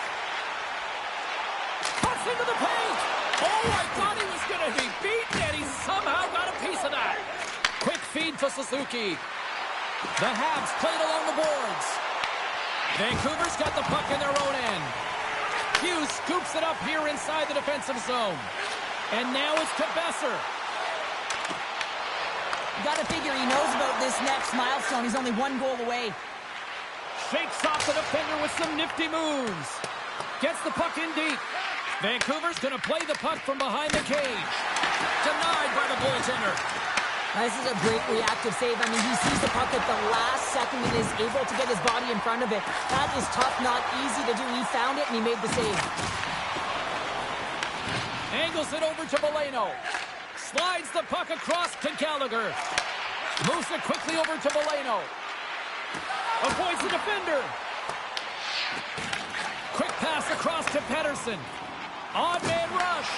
Cuts into the paint. Oh, I thought he was going to be beaten, and he somehow got a piece of that. Quick feed to Suzuki. The Habs played along the boards. Vancouver's got the puck in their own end. Hughes scoops it up here inside the defensive zone. And now it's to Besser. You got to figure he knows about this next milestone. He's only one goal away. Shakes off the defender with some nifty moves. Gets the puck in deep. Vancouver's going to play the puck from behind the cage. Denied by the goaltender. This is a great reactive save. I mean, he sees the puck at the last second and is able to get his body in front of it. That is tough, not easy to do. He found it and he made the save. Angles it over to Boleno. Slides the puck across to Gallagher. Moves it quickly over to Boleno. Avoids the defender. Quick pass across to Pettersson. Odd man rush.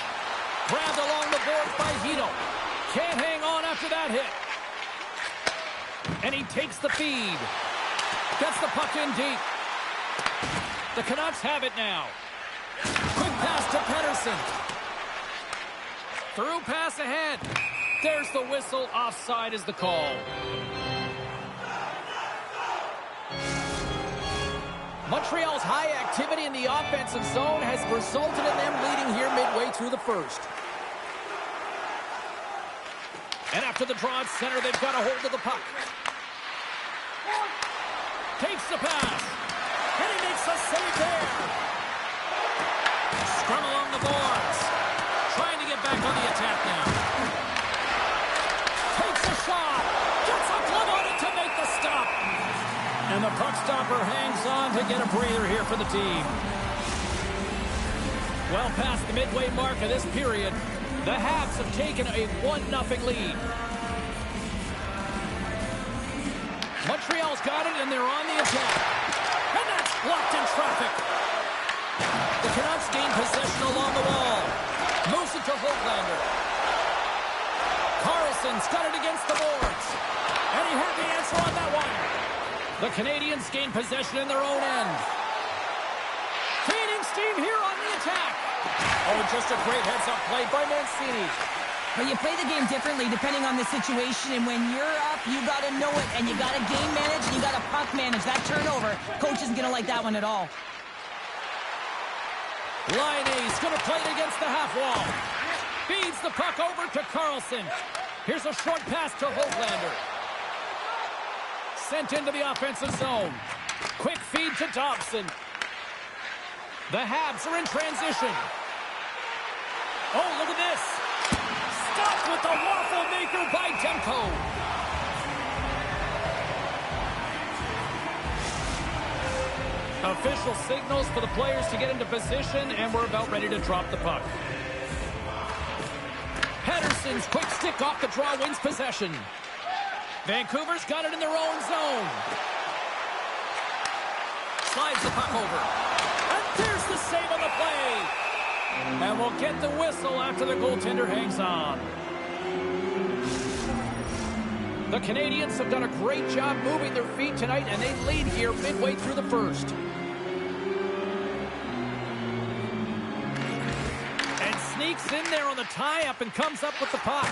Grabbed along the boards by Hito. Can't hang on after that hit. And he takes the feed. Gets the puck in deep. The Canucks have it now. Quick pass to Pettersson. Through pass ahead. There's the whistle. Offside is the call. Montreal's high activity in the offensive zone has resulted in them leading here midway through the first. And after the draw at center, they've got a hold of the puck. Takes the pass. And he makes a save there. Scrum along the boards. Trying to get back on the attack now. Takes a shot. Gets a glove on it to make the stop. And the puck stopper hangs on to get a breather here for the team. Well past the midway mark of this period, the Habs have taken a 1-0 lead. Montreal's got it, and they're on the attack. And that's blocked in traffic. The Canucks gain possession along the wall. Moves it to Hoglander. Carlson's got it against the boards. And he had the answer on that one. The Canadians gain possession in their own end. Gaining steam here on the attack. Oh, just a great heads-up play by Mancini. But you play the game differently depending on the situation, and when you're up, you got to know it, and you got to game manage, and you got to puck manage. That turnover, coach isn't going to like that one at all. Liney's going to play it against the half wall. Feeds the puck over to Carlson. Here's a short pass to Hoglander. Sent into the offensive zone. Quick feed to Dobson. The Habs are in transition. Oh, look at this. Stopped with the waffle maker by Demko. Official signals for the players to get into position, and we're about ready to drop the puck. Pedersen's quick stick off the draw wins possession. Vancouver's got it in their own zone. Slides the puck over. And there's the save on the play. And we'll get the whistle after the goaltender hangs on. The Canadians have done a great job moving their feet tonight, and they lead here midway through the first. And sneaks in there on the tie-up and comes up with the puck.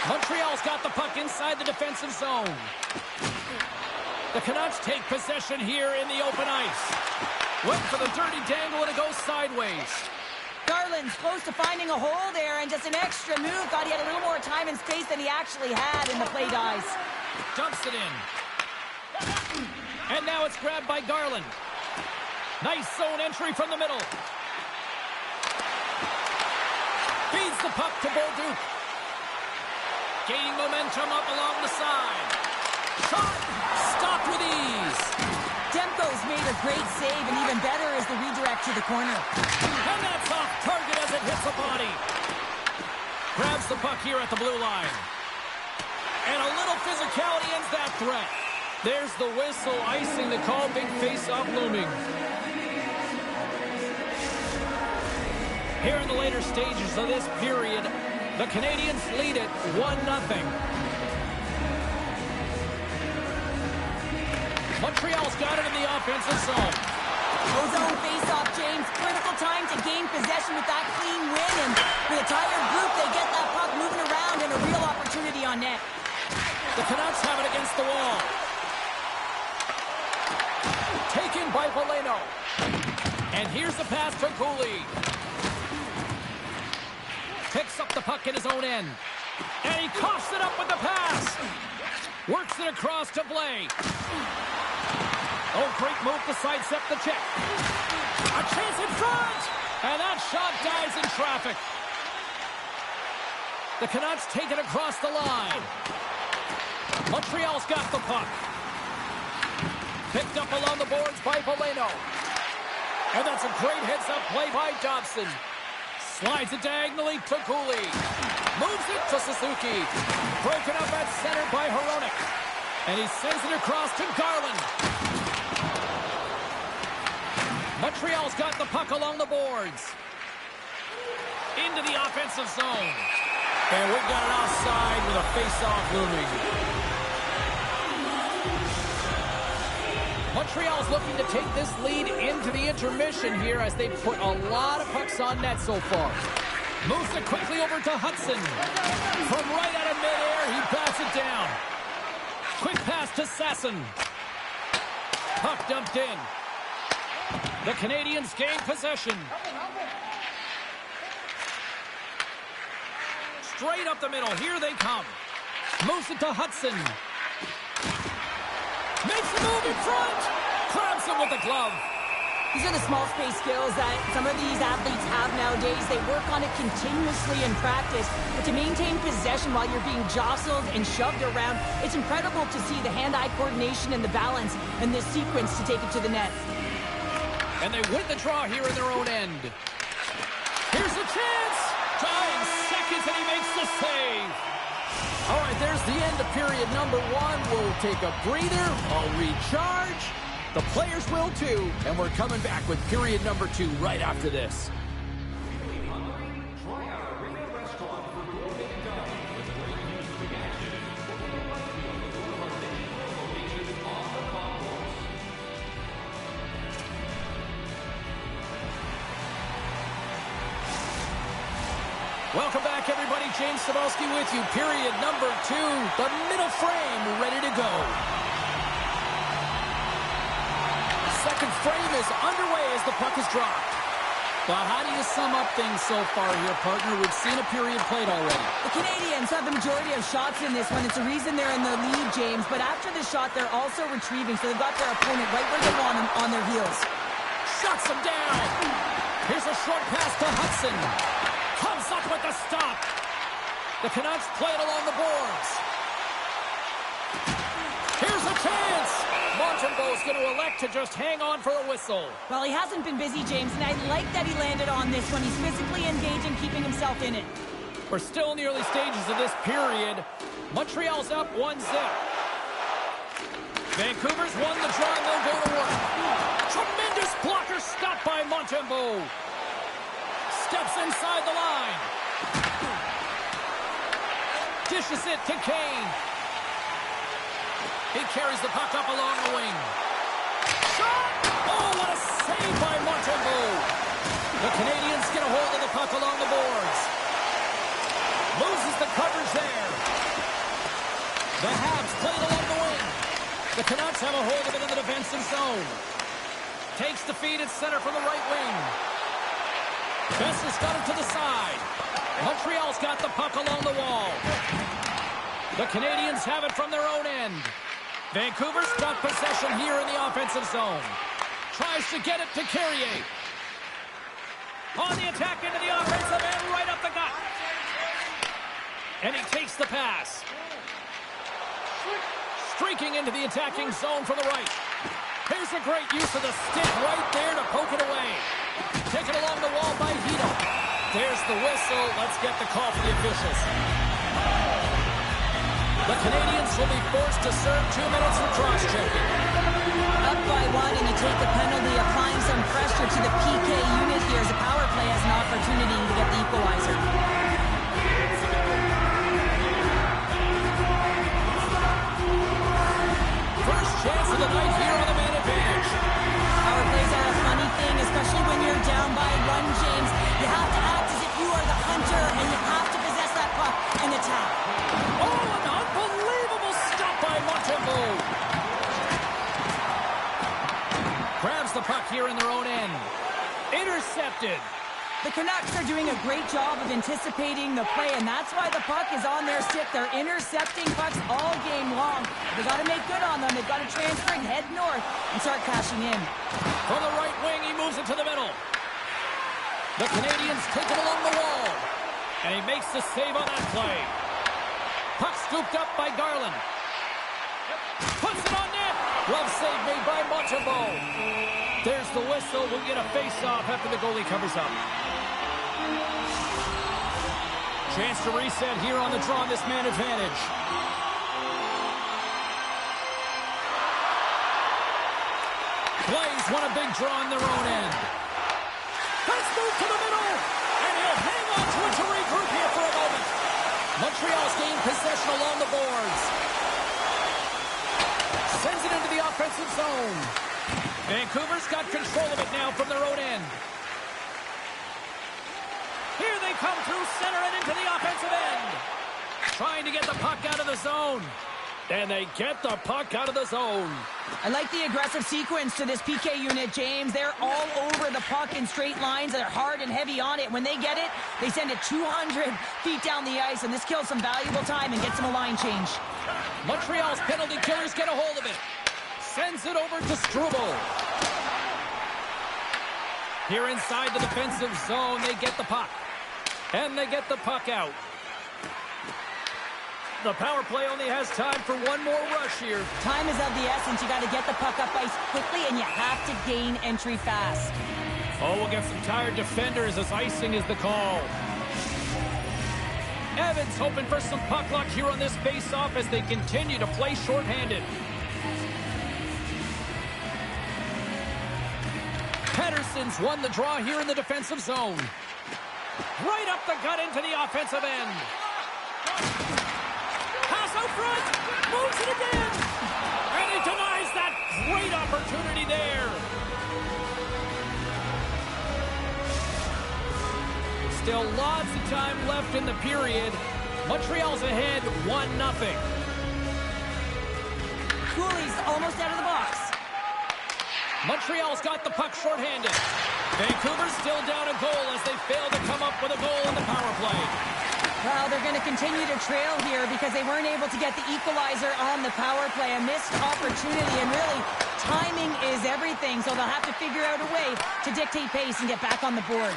Montreal's got the puck inside the defensive zone. The Canucks take possession here in the open ice. Went for the dirty dangle, and it goes sideways. Garland's close to finding a hole there, and just an extra move. Thought he had a little more time and space than he actually had, and the play dies. Dumps it in. And now it's grabbed by Garland. Nice zone entry from the middle. Feeds the puck to Bolduc. Gaining momentum up along the side. Shot! Stopped with ease. Demko's made a great save, and even better is the redirect to the corner. And that's off target as it hits the body. Grabs the puck here at the blue line. And a little physicality ends that threat. There's the whistle, icing the call, big face-off looming. Here in the later stages of this period, the Canadians lead it 1-0. Montreal's got it in the offensive zone. Ozone face-off, James. Critical time to gain possession with that clean win, and for the tired group, they get that puck moving around and a real opportunity on net. The Canucks have it against the wall. Taken by Valeno. And here's the pass to Cooley. Picks up the puck in his own end. And he coughs it up with the pass. Works it across to Blais. Oh, great move to sidestep the check. A chance in front! And that shot dies in traffic. The Canucks take it across the line. Montreal's got the puck. Picked up along the boards by Valeno. And that's a great heads-up play by Dobson. Slides it diagonally to Cooley. Moves it to Suzuki. Broken up at center by Hronek. And he sends it across to Garland. Montreal's got the puck along the boards. Into the offensive zone. And we've got an offside with a face-off looming. Montreal's looking to take this lead into the intermission here as they put a lot of pucks on net so far. Moves it quickly over to Hudson. From right out of midair, he bats it down. Quick pass to Sasson. Puck dumped in. The Canadians gain possession. Straight up the middle. Here they come. Moves it to Hudson. Makes a move in front. Grabs him with the glove. These are the small space skills that some of these athletes have nowadays. They work on it continuously in practice. But to maintain possession while you're being jostled and shoved around, it's incredible to see the hand-eye coordination and the balance in this sequence to take it to the net. And they win the draw here in their own end. Here's a chance. Dying seconds, and he makes the save. All right, there's the end of period number one. We'll take a breather. I'll recharge. The players will too. And we're coming back with period number two right after this. Feeling hungry? Try our Arena restaurant for gourmet dining with great music action. We'll like to be on the door of our digital location on the concourse. Welcome back, everybody. James Cybulski with you. Period number two. The middle frame ready to go. Second frame is underway as the puck is dropped. Well, how do you sum up things so far here, partner? We've seen a period played already. The Canadians have the majority of shots in this one. It's a reason they're in the lead, James. But after the shot, they're also retrieving, so they've got their opponent right where they want him, on their heels. Shuts him down. Here's a short pass to Hudson. Comes up with the stop. The Canucks play it along the boards. Here's a chance. Montembeau's going to elect to just hang on for a whistle. Well, he hasn't been busy, James, and I like that he landed on this one. He's physically engaged and keeping himself in it. We're still in the early stages of this period. Montreal's up 1-0. Vancouver's won the draw and they'll go to work. Tremendous blocker stopped by Montembeau. Steps inside the line. Dishes it to Kane. He carries the puck up along the wing. Shot! Oh, what a save by Montembeau. The Canadians get a hold of the puck along the boards. Loses the coverage there. The Habs play it along the wing. The Canucks have a hold of it in the defensive zone. Takes the feed at center from the right wing. Besser's got it to the side. Montreal's got the puck along the wall. The Canadians have it from their own end. Vancouver's got possession here in the offensive zone. Tries to get it to Carrier. On the attack into the offensive end, right up the gut. And he takes the pass. Streaking into the attacking zone from the right. Here's a great use of the stick right there to poke it away. Taken along the wall by Hito. There's the whistle. Let's get the call for the officials. The Canadians will be forced to serve 2 minutes for cross-checking. Up by 1 and you take the penalty, applying some pressure to the PK unit here as the power play has an opportunity to get the equalizer. First chance of the night here on the man advantage. Power plays are a funny thing, especially when you're down by 1, James. You have to act as if you are the hunter, and you have to possess that puck and attack. Oh, an unbelievable stop by Montembeau. Grabs the puck here in their own end. Intercepted. The Canucks are doing a great job of anticipating the play, and that's why the puck is on their stick. They're intercepting pucks all game long. They've got to make good on them. They've got to transfer and head north and start cashing in. From the right wing, he moves it to the middle. The Canadians take it along the wall. And he makes the save on that play. Puck scooped up by Garland. Puts it on net. Glove save made by Montembeau. There's the whistle. We'll get a face-off after the goalie covers up. Chance to reset here on the draw on this man advantage. Blaze won a big draw on their own end. Let's move to the middle. And he'll hang on to it to regroup here for a moment. Montreal's gained possession along the boards. Sends it into the offensive zone. Vancouver's got control of it now from their own end. Here they come through center and into the offensive end. Trying to get the puck out of the zone. And they get the puck out of the zone. I like the aggressive sequence to this PK unit, James. They're all over the puck in straight lines. They're hard and heavy on it. When they get it, they send it 200 feet down the ice, and this kills some valuable time and gets them a line change. Montreal's penalty killers get a hold of it. Sends it over to Struble. Here inside the defensive zone, they get the puck. And they get the puck out. The power play only has time for one more rush here. Time is of the essence. You got to get the puck up ice quickly, and you have to gain entry fast. Oh, we'll get some tired defenders as icing is the call. Evans hoping for some puck luck here on this face-off as they continue to play shorthanded. Pettersson's won the draw here in the defensive zone. Right up the gut into the offensive end. Pass out front. Moves it again. And he denies that great opportunity there. Still lots of time left in the period. Montreal's ahead 1-0. Cooley's almost out of the box. Montreal's got the puck shorthanded. Vancouver's still down a goal as they fail to come up with a goal in the power play. Well, they're going to continue to trail here because they weren't able to get the equalizer on the power play. A missed opportunity, and really, timing is everything, so they'll have to figure out a way to dictate pace and get back on the board.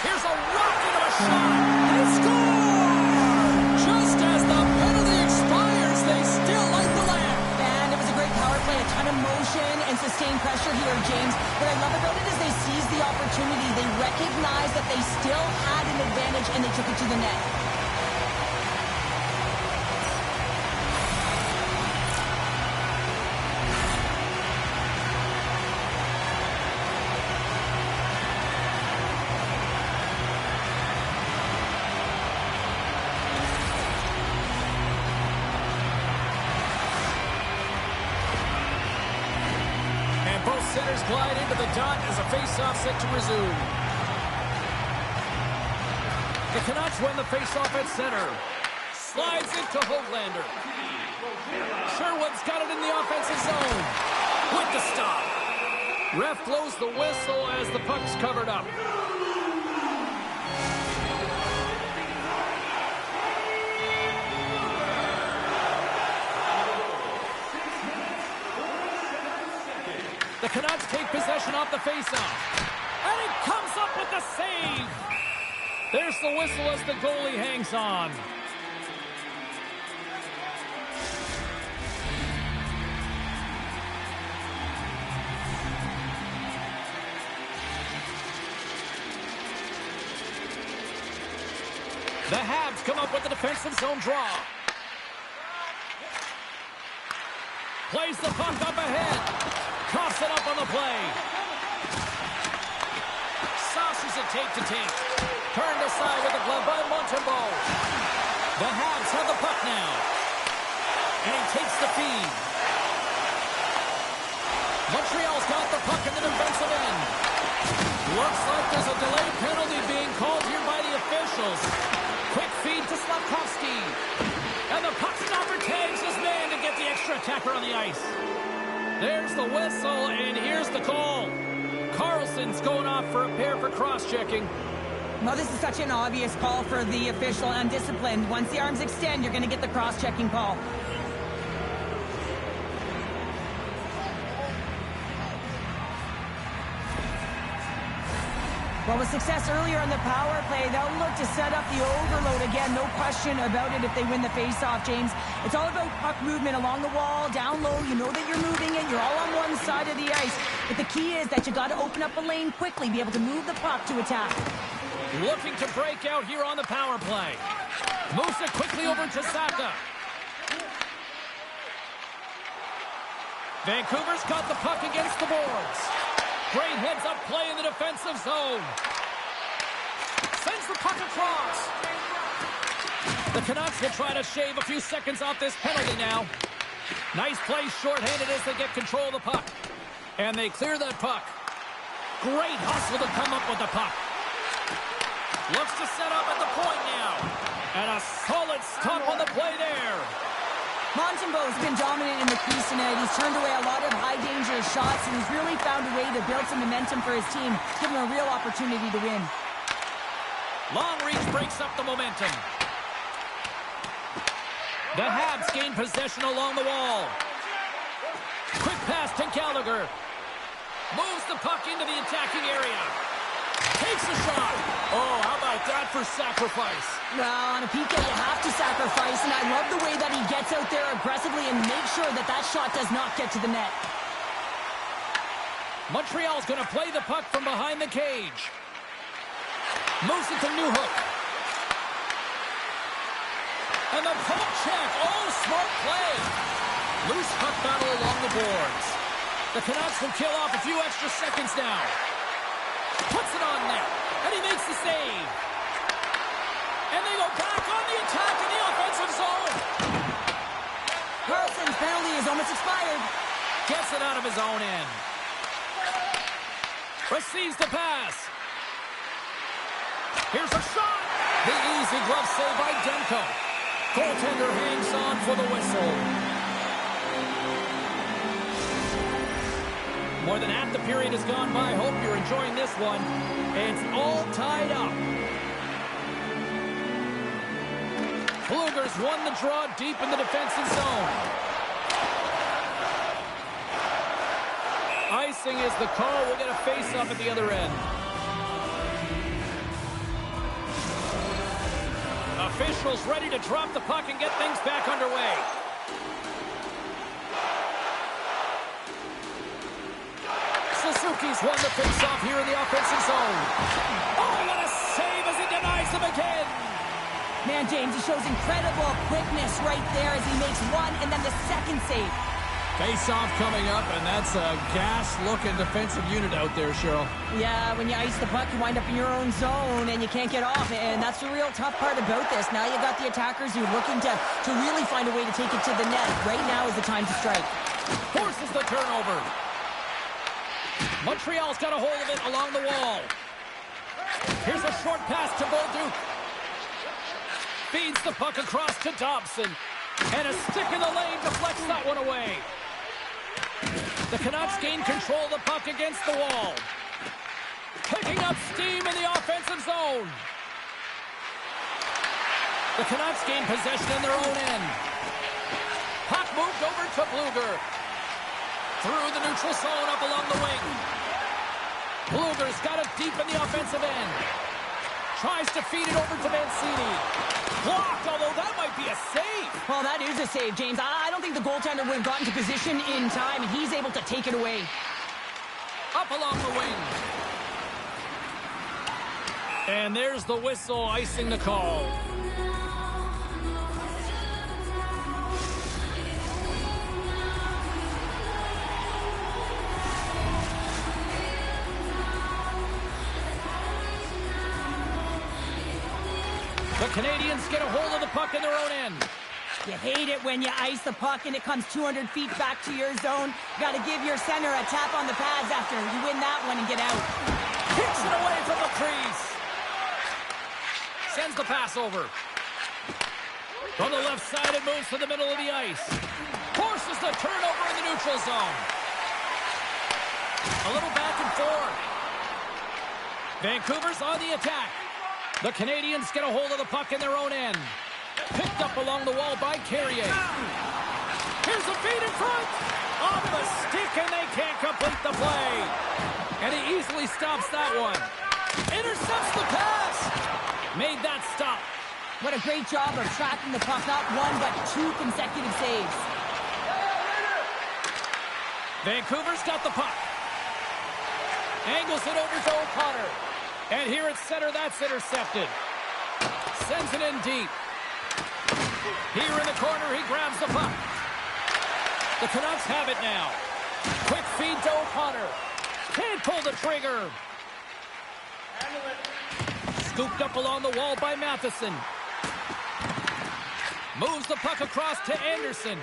Here's a rocket of a shot. They score! Just as the penalty expires, they still light the lamp. And it was a great power play display a ton of motion and sustained pressure here, James. What I love about it is they seized the opportunity. They recognized that they still had an advantage, and they took it to the net. Centers glide into the dot as a face-off set to resume. The Canucks win the face-off at center. Slides into Hoglander. Sherwood's got it in the offensive zone. With the stop. Ref blows the whistle as the puck's covered up. The Canucks take possession off the faceoff. And he comes up with the save. There's the whistle as the goalie hangs on. The Habs come up with the defensive zone draw. Plays the puck up ahead. Coughs it up on the play. Saucers it tape to tape. Turned aside with a glove by Montembeault. The Habs have the puck now. And he takes the feed. Montreal's got the puck in the defensive end. Looks like there's a delayed penalty being called here by the officials. Quick feed to Slavkovsky. And the puck stopper tags his man to get the extra attacker on the ice. There's the whistle, and here's the call. Carlson's going off for a pair for cross-checking. Well, this is such an obvious call for the official, undisciplined. Once the arms extend, you're going to get the cross-checking call. Well, with success earlier on the power play, they'll look to set up the overload again. No question about it if they win the face-off, James. It's all about puck movement along the wall, down low. You know that you're moving it. You're all on one side of the ice. But the key is that you got to open up a lane quickly, be able to move the puck to attack. Looking to break out here on the power play. Moves it quickly over to Saka. Vancouver's got the puck against the boards. Great heads-up play in the defensive zone. Sends the puck across. The Canucks will try to shave a few seconds off this penalty now. Nice play shorthanded as they get control of the puck. And they clear that puck. Great hustle to come up with the puck. Looks to set up at the point now. And a solid stop on the play there. Montembeault's been dominant in the crease tonight. He's turned away a lot of high-danger shots, and he's really found a way to build some momentum for his team, give him a real opportunity to win. Long reach breaks up the momentum. The Habs gain possession along the wall. Quick pass to Gallagher. Moves the puck into the attacking area. Takes a shot. Oh, how about that for sacrifice? Well, on a PK, you have to sacrifice, and I love the way that he gets out there aggressively and makes sure that that shot does not get to the net. Montreal's going to play the puck from behind the cage. Moves it to Newhook. And the poke check. Oh, smart play. Loose puck battle along the boards. The Canucks will kill off a few extra seconds now. Puts it on net. And he makes the save. And they go back on the attack in the offensive zone. Carlson's penalty is almost expired. Gets it out of his own end. Receives the pass. Here's a shot. The easy glove save by Demko. Goaltender hangs on for the whistle. More than half the period has gone by. Hope you're enjoying this one. It's all tied up. Bluegers won the draw deep in the defensive zone. Icing is the call. We'll get a face-off at the other end. Officials ready to drop the puck and get things back underway. He's won the faceoff here in the offensive zone. Oh, what a save as he denies them again. Man, James, he shows incredible quickness right there as he makes one and then the second save. Face-off coming up, and that's a gas-looking defensive unit out there, Cheryl. Yeah, when you ice the puck, you wind up in your own zone, and you can't get off, and that's the real tough part about this. Now you got the attackers who are looking to really find a way to take it to the net. Right now is the time to strike. Forces the turnover. Montreal's got a hold of it along the wall. Here's a short pass to Bolduc. Feeds the puck across to Dobson. And a stick in the lane deflects that one away. The Canucks gain control of the puck against the wall. Picking up steam in the offensive zone. The Canucks gain possession in their own end. Puck moved over to Bluger. Through the neutral zone up along the wing. Bluger's got it deep in the offensive end. Tries to feed it over to Mancini. Blocked, although that might be a save. Well, that is a save, James. I don't think the goaltender would have gotten to position in time, and he's able to take it away. Up along the wing. And there's the whistle icing the call. The Canadians get a hold of the puck in their own end. You hate it when you ice the puck and it comes 200 feet back to your zone. Got to give your center a tap on the pads after you win that one and get out. Kicks it away from the crease. Sends the pass over. From the left side, it moves to the middle of the ice. Forces the turnover in the neutral zone. A little back and forth. Vancouver's on the attack. The Canadians get a hold of the puck in their own end. Picked up along the wall by Carrier. Here's a feed in front. Off the stick, and they can't complete the play. And he easily stops that one. Intercepts the pass. Made that stop. What a great job of tracking the puck. Not one, but two consecutive saves. Vancouver's got the puck. Angles it over to O'Connor. And here at center, that's intercepted. Sends it in deep. Here in the corner, he grabs the puck. The Canucks have it now. Quick feed to O'Connor. Can't pull the trigger. Scooped up along the wall by Matheson. Moves the puck across to Anderson.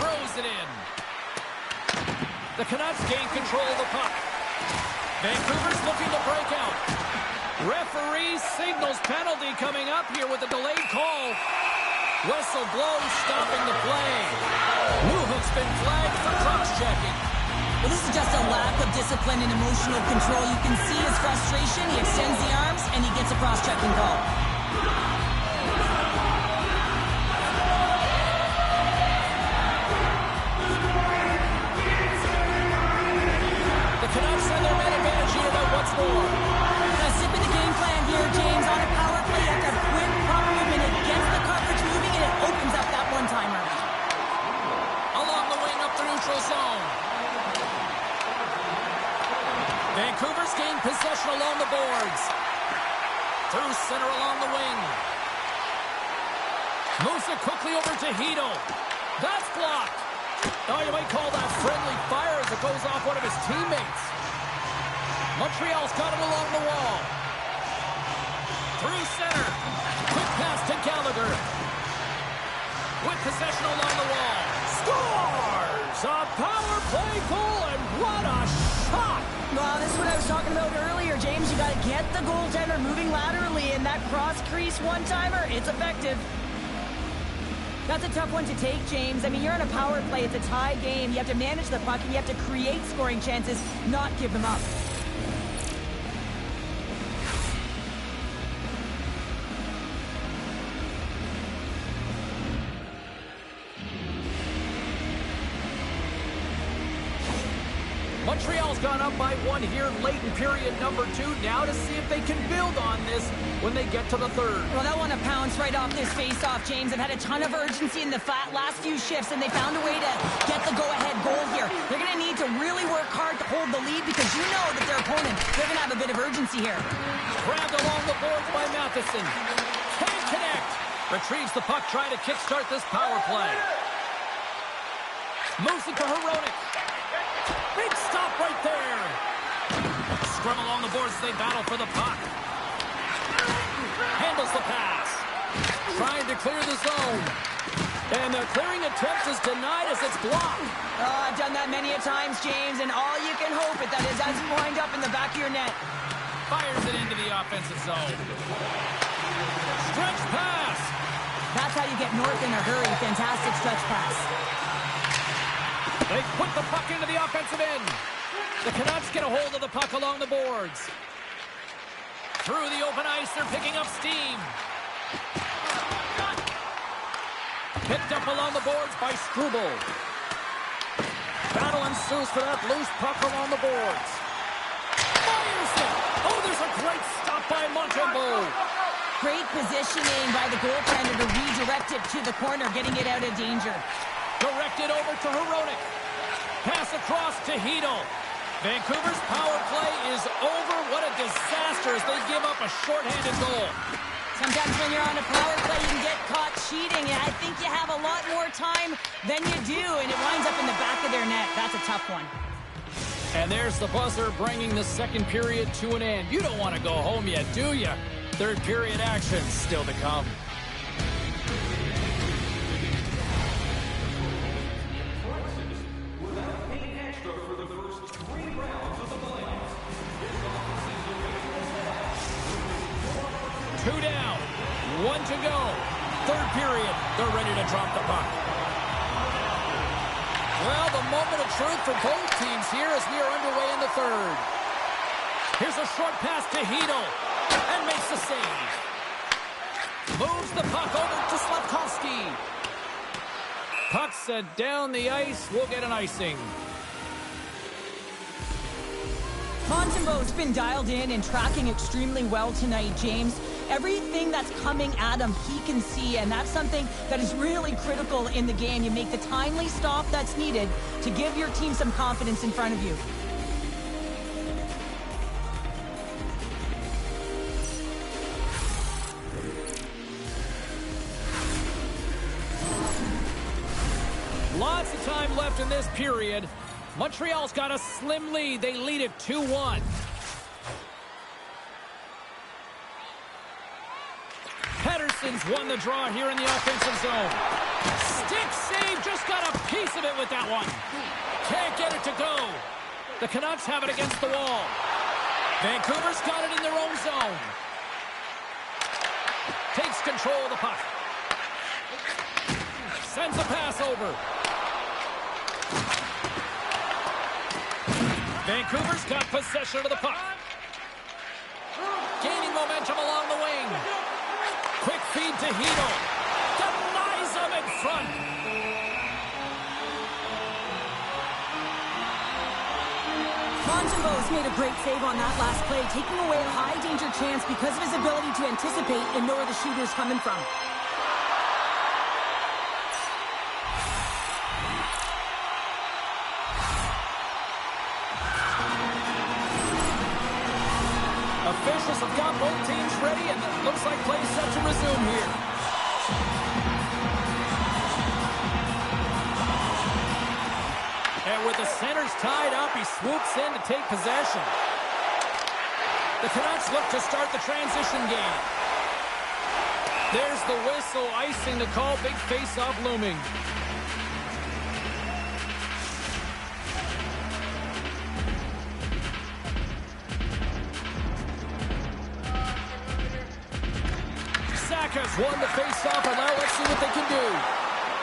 Throws it in. The Canucks gain control of the puck. Vancouver's looking to break out. Referee signals penalty coming up here with a delayed call. Whistle blows, stopping the play. Newhook's been flagged for cross-checking. Well, this is just a lack of discipline and emotional control. You can see his frustration. He extends the arms, and he gets a cross-checking call. The Canucks and their man advantage here about once more. A sip of the game plan here, James. On a power play, you have to have quick, proper movement. It gets the coverage moving, and it opens up that one-timer. Along the wing up the neutral zone. Vancouver's gained possession along the boards. Through center along the wing. Moves it quickly over to Hito. That's blocked. Oh, you might call that friendly fire as it goes off one of his teammates. Montreal's got it along the wall. Through center. Quick pass to Gallagher. With possession along the wall. Scores! A power play goal, and what a shot! Well, this is what I was talking about earlier, James. You got to get the goaltender moving laterally, and that cross-crease one-timer, it's effective. That's a tough one to take, James. I mean, you're on a power play. It's a tie game. You have to manage the puck, and you have to create scoring chances, not give them up. Montreal's gone up by one here late in period number 2. Now to see if they can build on this when they get to the third. Well, they'll want to pounce right off this face-off, James. They've had a ton of urgency in the last few shifts, and they found a way to get the go-ahead goal here. They're going to need to really of the lead because you know that their opponent, they're going to have a bit of urgency here. Grabbed along the boards by Matheson. Can't connect. Retrieves the puck, trying to kickstart this power play. Moves it to Heronic. Big stop right there. Scrum along the boards as they battle for the puck. Handles the pass. Trying to clear the zone. And the clearing attempt is denied as it's blocked. Oh, I've done that many a times, James, and all you can hope is that it doesn't wind up in the back of your net. Fires it into the offensive zone. Stretch pass. That's how you get north in a hurry. Fantastic stretch pass. They put the puck into the offensive end. The Canucks get a hold of the puck along the boards. Through the open ice, they're picking up steam. Picked up along the boards by Struble. Battle ensues for that loose puck along the boards. Fires it! Oh, there's a great stop by Montembeault. Great positioning by the goaltender to redirect it to the corner, getting it out of danger. Directed over to Heronic. Pass across to Hedl. Vancouver's power play is over. What a disaster as they give up a shorthanded goal. Sometimes when you're on a power play, you can get caught cheating, and I think you have a lot more time than you do, and it winds up in the back of their net. That's a tough one. And there's the buzzer bringing the second period to an end. You don't want to go home yet, do you? Third period action still to come. Two down, one to go. Third period, they're ready to drop the puck. Well, the moment of truth for both teams here as we are underway in the third. Here's a short pass to Hedl, and makes the save. Moves the puck over to Slafkovsky. Puck set down the ice, we'll get an icing. Montembeault's been dialed in and tracking extremely well tonight, James. Everything that's coming at him, he can see, and that's something that is really critical in the game. You make the timely stop that's needed to give your team some confidence in front of you. Lots of time left in this period. Montreal's got a slim lead. They lead it 2-1. Pettersson's won the draw here in the offensive zone. Stick save, just got a piece of it with that one. Can't get it to go. The Canucks have it against the wall. Vancouver's got it in their own zone. Takes control of the puck. Sends a pass over. Vancouver's got possession of the puck. Gaining momentum along the wing. Quick feed to Hedl. Denies him in front. Montembeault's made a great save on that last play, taking away a high-danger chance because of his ability to anticipate and know where the shooter's coming from. Officials have got both teams ready, and it looks like play is set to resume here. And with the centers tied up, he swoops in to take possession. The Canucks look to start the transition game. There's the whistle, icing the call, big face-off looming. Has won the face-off, and now let's see what they can do.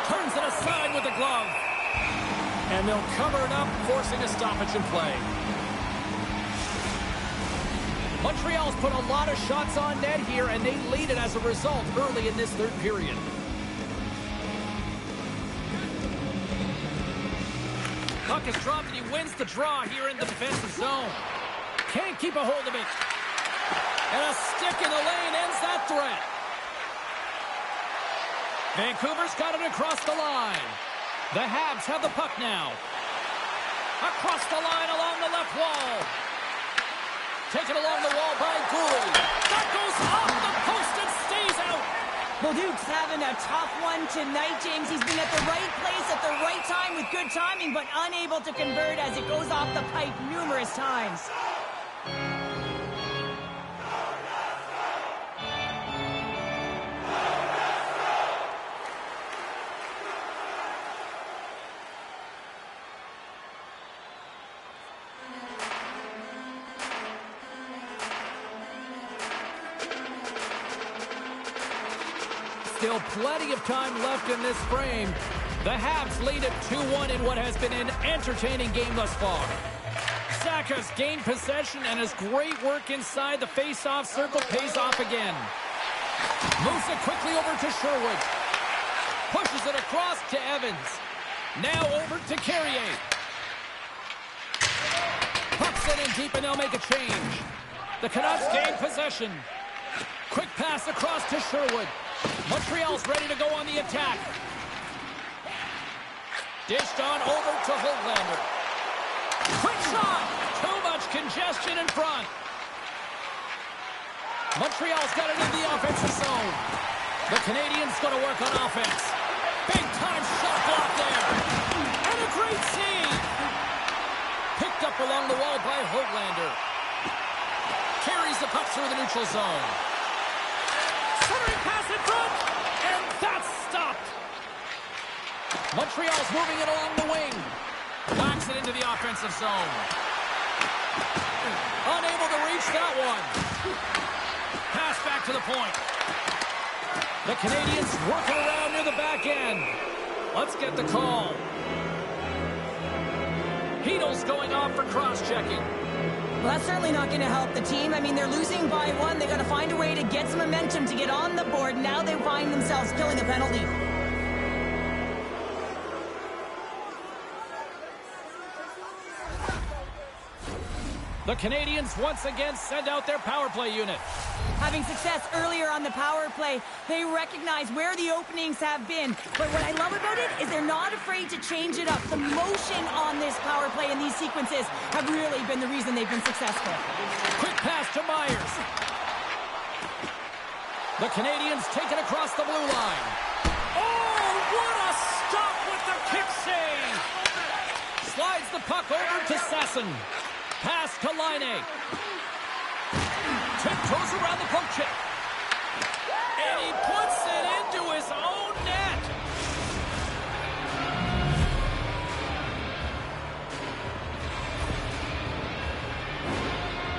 Turns it aside with the glove. And they'll cover it up, forcing a stoppage in play. Montreal's put a lot of shots on net here, and they lead it as a result early in this third period. Puck is dropped, and he wins the draw here in the defensive zone. Can't keep a hold of it. And a stick in the lane ends that threat. Vancouver's got it across the line. The Habs have the puck now. Across the line along the left wall. Taken along the wall by Gould. That goes off the post and stays out. Well, Duke's having a tough one tonight, James. He's been at the right place at the right time with good timing, but unable to convert as it goes off the pipe numerous times. Still plenty of time left in this frame. The Habs lead at 2-1 in what has been an entertaining game thus far. Saka's gained possession, and his great work inside the face-off circle pays off again. Moves it quickly over to Sherwood. Pushes it across to Evans. Now over to Carrier. Pucks it in deep, and they'll make a change. The Canucks gain possession. Quick pass across to Sherwood. Montreal's ready to go on the attack. Dished on over to Holtlander. Quick shot! Too much congestion in front. Montreal's got it in the offensive zone. The Canadiens going to work on offense. Big time shot block there. And a great save. Picked up along the wall by Holtlander. Carries the puck through the neutral zone. Centering pass in front, and that's stopped. Montreal's moving it along the wing. Whacks it into the offensive zone. Unable to reach that one. Pass back to the point. The Canadiens working around near the back end. Let's get the call. Heedle's going off for cross-checking. Well, that's certainly not going to help the team. I mean, they're losing by one. They got to find a way to get some momentum to get on the board. Now they find themselves killing a penalty. The Canadiens once again send out their power play unit. Having success earlier on the power play, they recognize where the openings have been. But what I love about it is they're not afraid to change it up. The motion on this power play and these sequences have really been the reason they've been successful. Quick pass to Myers. The Canadiens take it across the blue line. Oh, what a stop with the kick save! Slides the puck over to Sasson. Pass to Laine. Tiptoes around the poke check. And he puts it into his own net.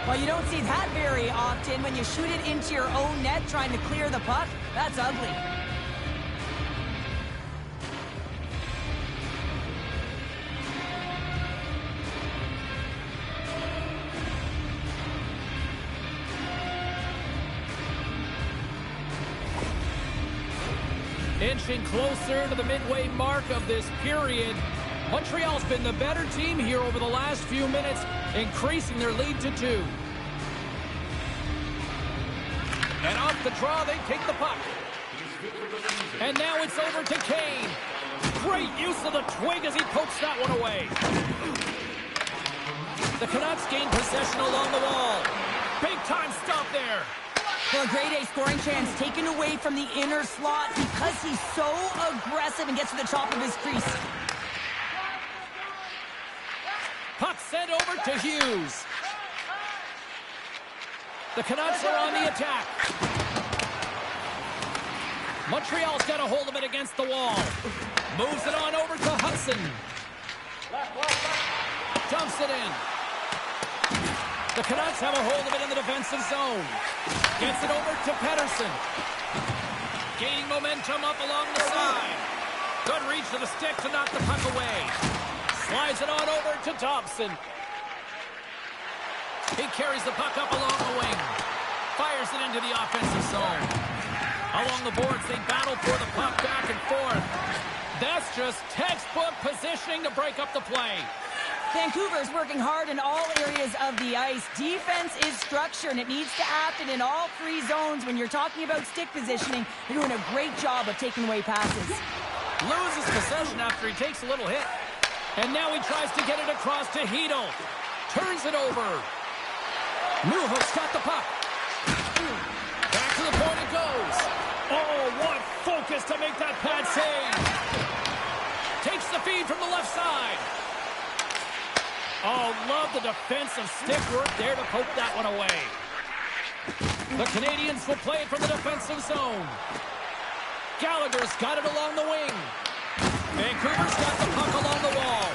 Well, you don't see that very often when you shoot it into your own net trying to clear the puck. That's ugly. Inching closer to the midway mark of this period. Montreal's been the better team here over the last few minutes, increasing their lead to 2. And off the draw, they take the puck. And now it's over to Kane. Great use of the twig as he pokes that one away. The Canucks gain possession along the wall. Big time stop there. Well, a grade A scoring chance taken away from the inner slot because he's so aggressive and gets to the top of his crease. Puck sent over to Hughes. The Canucks are on the attack. Montreal's got a hold of it against the wall. Moves it on over to Hudson. Dumps it in. The Canucks have a hold of it in the defensive zone. Gets it over to Pettersson. Gaining momentum up along the side. Good reach to the stick to knock the puck away. Slides it on over to Thompson. He carries the puck up along the wing. Fires it into the offensive zone. Along the boards, they battle for the puck back and forth. That's just textbook positioning to break up the play. Vancouver's working hard in all areas of the ice. Defense is structure, and it needs to happen in all 3 zones. When you're talking about stick positioning, they're doing a great job of taking away passes. Loses possession after he takes a little hit. And now he tries to get it across to Hedel. Turns it over. Newhook's got the puck. Back to the point it goes. Oh, what focus to make that pad save. Takes the feed from the left side. Oh, love the defensive stick work there to poke that one away. The Canadians will play it from the defensive zone. Gallagher's got it along the wing. Vancouver's got the puck along the wall.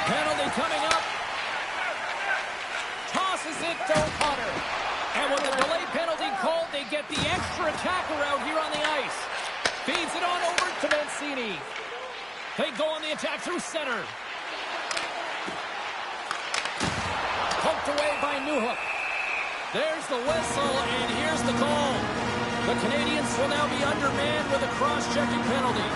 Penalty coming up. Tosses it to O'Connor. And with the delay penalty called, they get the extra attacker out here on the ice. Feeds it on over to Mancini. They go on the attack through center. Poked away by Newhook. There's the whistle, and here's the goal. The Canadians will now be undermanned with a cross-checking penalty.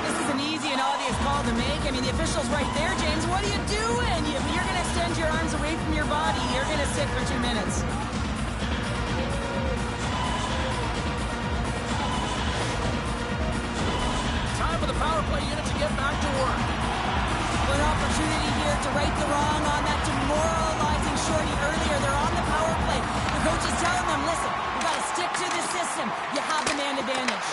This is an easy and obvious call to make. I mean, the official's right there, James. What are you doing? You're going to extend your arms away from your body. You're going to sit for 2 minutes. Time for the power play unit to get back to work. An opportunity here to right the wrong on that demoralizing shorty earlier. They're on the power play. The coach is telling them, listen, you got to stick to the system. You have the man advantage.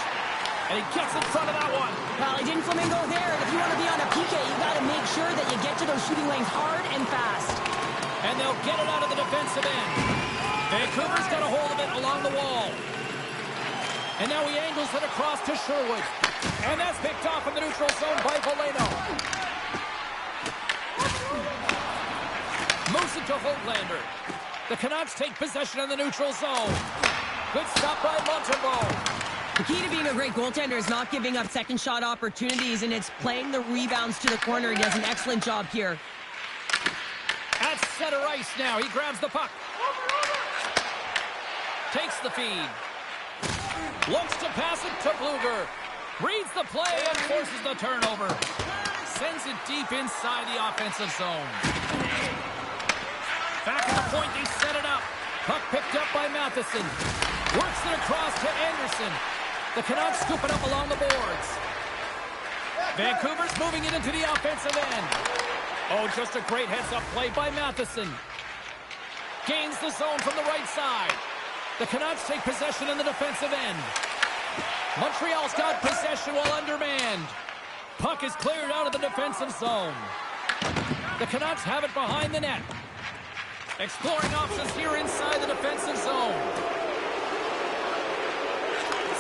And he gets in front of that one. Well, he didn't flamingo there. And if you want to be on a PK, you got to make sure that you get to those shooting lanes hard and fast. And they'll get it out of the defensive end. Vancouver's got a hold of it along the wall. And now he angles it across to Sherwood. And that's picked off in the neutral zone by Valeno. Moves it to Hoglander. The Canucks take possession in the neutral zone. Good stop by Montembeault. The key to being a great goaltender is not giving up second shot opportunities, and it's playing the rebounds to the corner. He does an excellent job here. At center ice now. He grabs the puck. Takes the feed. Looks to pass it to Bluger. Reads the play and forces the turnover. Sends it deep inside the offensive zone. Back at the point, they set it up. Puck picked up by Matheson. Works it across to Anderson. The Canucks scoop it up along the boards. Vancouver's moving it into the offensive end. Oh, just a great heads-up play by Matheson. Gains the zone from the right side. The Canucks take possession in the defensive end. Montreal's got possession while undermanned. Puck is cleared out of the defensive zone. The Canucks have it behind the net. Exploring options here inside the defensive zone.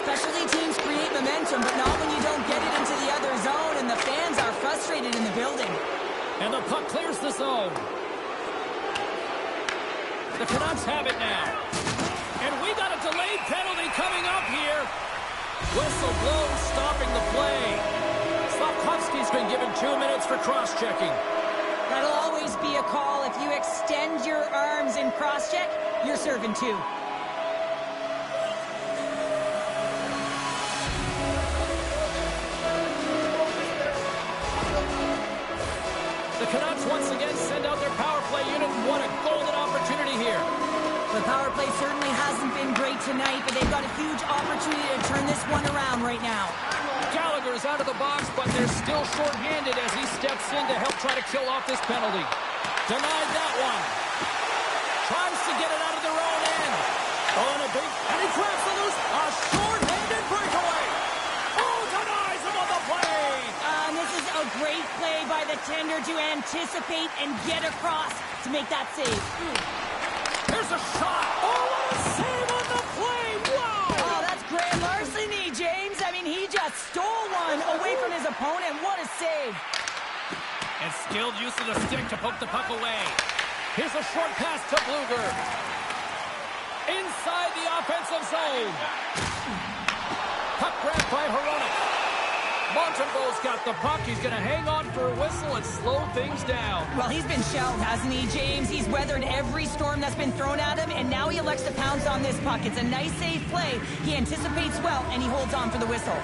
Specialty teams create momentum, but not when you don't get it into the other zone, and the fans are frustrated in the building. And the puck clears the zone. The Canucks have it now. And we got a delayed penalty coming up here. Whistle blows, stopping the play. Slavkovsky's been given 2 minutes for cross-checking. That'll always be a call. If you extend your arms in cross-check, you're serving 2. The Canucks once again send out their power play unit. What a golden opportunity here. The power play certainly hasn't been great tonight, but they've got a huge opportunity to turn this one around right now. Gallagher's out of the box, but they're still short-handed as he steps in to help try to kill off this penalty. Denied that one. Tries to get it out of their own end. Oh, and he grabs the loose. A short-handed breakaway. Oh, denies him on the play. This is a great play by the tender to anticipate and get across to make that save. Here's a shot. Oh, what a save on the play. Wow. Oh, that's grand larceny, James. I mean, he just stole one away from his opponent. What a save. And skilled use of the stick to poke the puck away. Here's a short pass to Bluger. Inside the offensive zone. Puck grabbed by Hronek. Montembeault's got the puck. He's going to hang on for a whistle and slow things down. Well, he's been shelled, hasn't he, James? He's weathered every storm that's been thrown at him, and now he elects to pounce on this puck. It's a nice, safe play. He anticipates well, and he holds on for the whistle.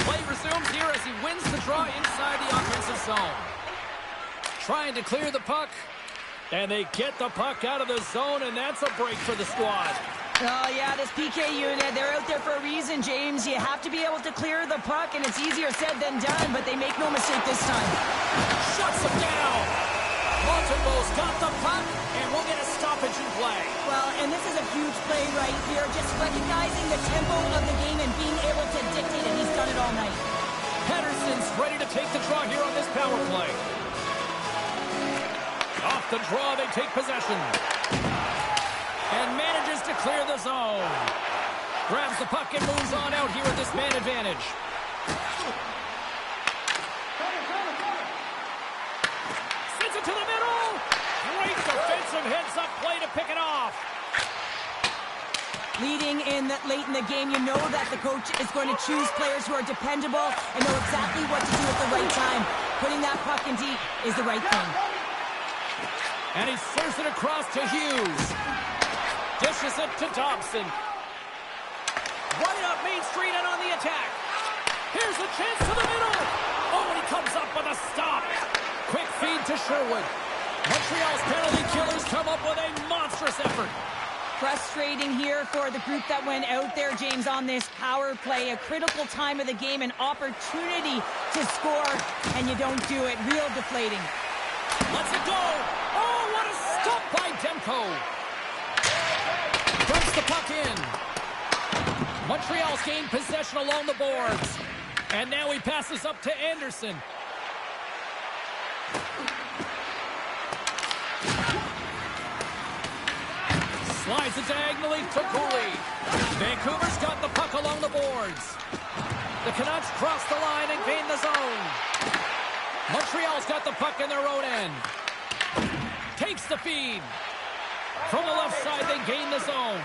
Play resumes here as he wins the draw inside the offensive zone. Trying to clear the puck, and they get the puck out of the zone, and that's a break for the squad. Oh, yeah, this PK unit, they're out there for a reason, James. You have to be able to clear the puck, and it's easier said than done, but they make no mistake this time. Shuts him down. Montembeau's got the puck, and we'll get a stoppage in play. Well, and this is a huge play right here, just recognizing the tempo of the game and being able to dictate it. He's done it all night. Henderson's ready to take the draw here on this power play. Off the draw, they take possession. And manages to clear the zone. Grabs the puck and moves on out here with this man advantage. Sends it to the middle. Great defensive heads-up play to pick it off. Leading in late in the game, you know that the coach is going to choose players who are dependable and know exactly what to do at the right time. Putting that puck in deep is the right thing. And he serves it across to Hughes. Dishes it to Dobson. Right up Main Street and on the attack. Here's a chance to the middle. Oh, and he comes up with a stop. Quick feed to Sherwood. Montreal's penalty killers come up with a monstrous effort. Frustrating here for the group that went out there, James, on this power play. A critical time of the game, an opportunity to score, and you don't do it. Real deflating. Lets it go. Oh, what a stop by Demko. Dumps the puck in. Montreal's gained possession along the boards. And now he passes up to Anderson. Slides it diagonally to Cooley. Vancouver's got the puck along the boards. The Canucks cross the line and gain the zone. Montreal's got the puck in their own end. Takes the feed. From the left side, they gain the zone.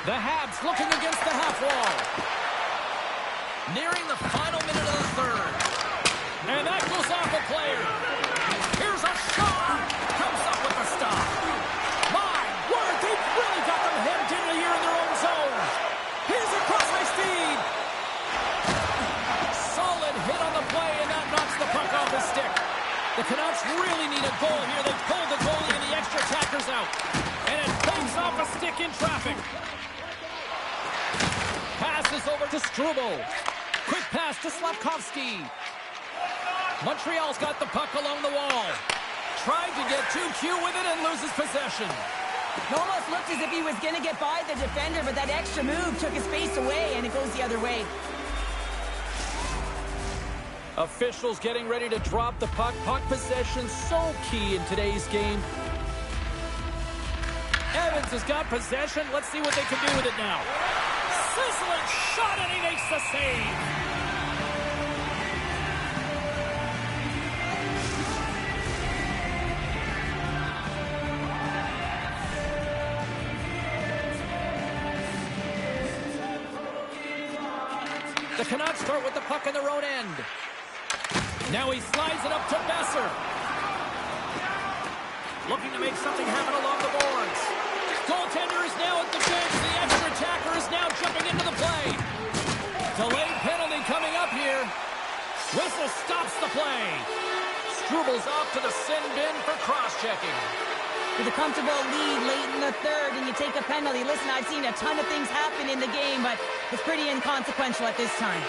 The Habs looking against the half wall. Nearing the final minute of the third. And that goes off a player. Here's a shot. Comes up with a stop. My word, they've really got them hemmed in here in their own zone. Here's a cross-ice feed. Solid hit on the play, and that knocks the puck off his stick. The Canucks really need a goal here. They pulled the goalie and the extra attackers out. And it bangs off a stick in traffic. Passes over to Struble. Quick pass to Slavkovsky. Montreal's got the puck along the wall. Tried to get too cute with it and loses possession. It almost looked as if he was going to get by the defender, but that extra move took his face away, and it goes the other way. Officials getting ready to drop the puck. Puck possession so key in today's game. Evans has got possession. Let's see what they can do with it now. Sizzling shot, and he makes the save. The Canucks start with the puck in their own end. Now he slides it up to Besser. Looking to make something happen along the boards. Goaltender is now at the bench. The extra attacker is now jumping into the play. Delayed penalty coming up here. Whistle stops the play. Struble's off to the sin bin for cross-checking. With a comfortable lead late in the third, and you take a penalty. Listen, I've seen a ton of things happen in the game, but it's pretty inconsequential at this time.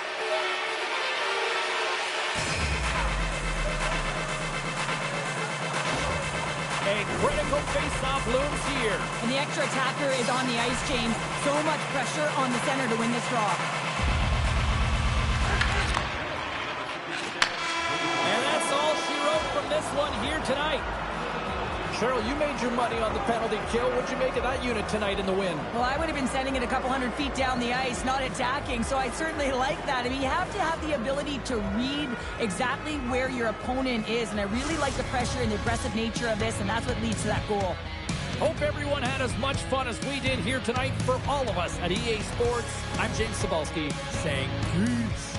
A critical face-off looms here. And the extra attacker is on the ice, James. So much pressure on the center to win this draw. And that's all she wrote from this one here tonight. Cheryl, you made your money on the penalty kill. What'd you make of that unit tonight in the win? Well, I would have been sending it a couple hundred feet down the ice, not attacking, so I certainly like that. I mean, you have to have the ability to read exactly where your opponent is, and I really like the pressure and the aggressive nature of this, and that's what leads to that goal. Hope everyone had as much fun as we did here tonight. For all of us at EA Sports, I'm James Cebulski saying peace.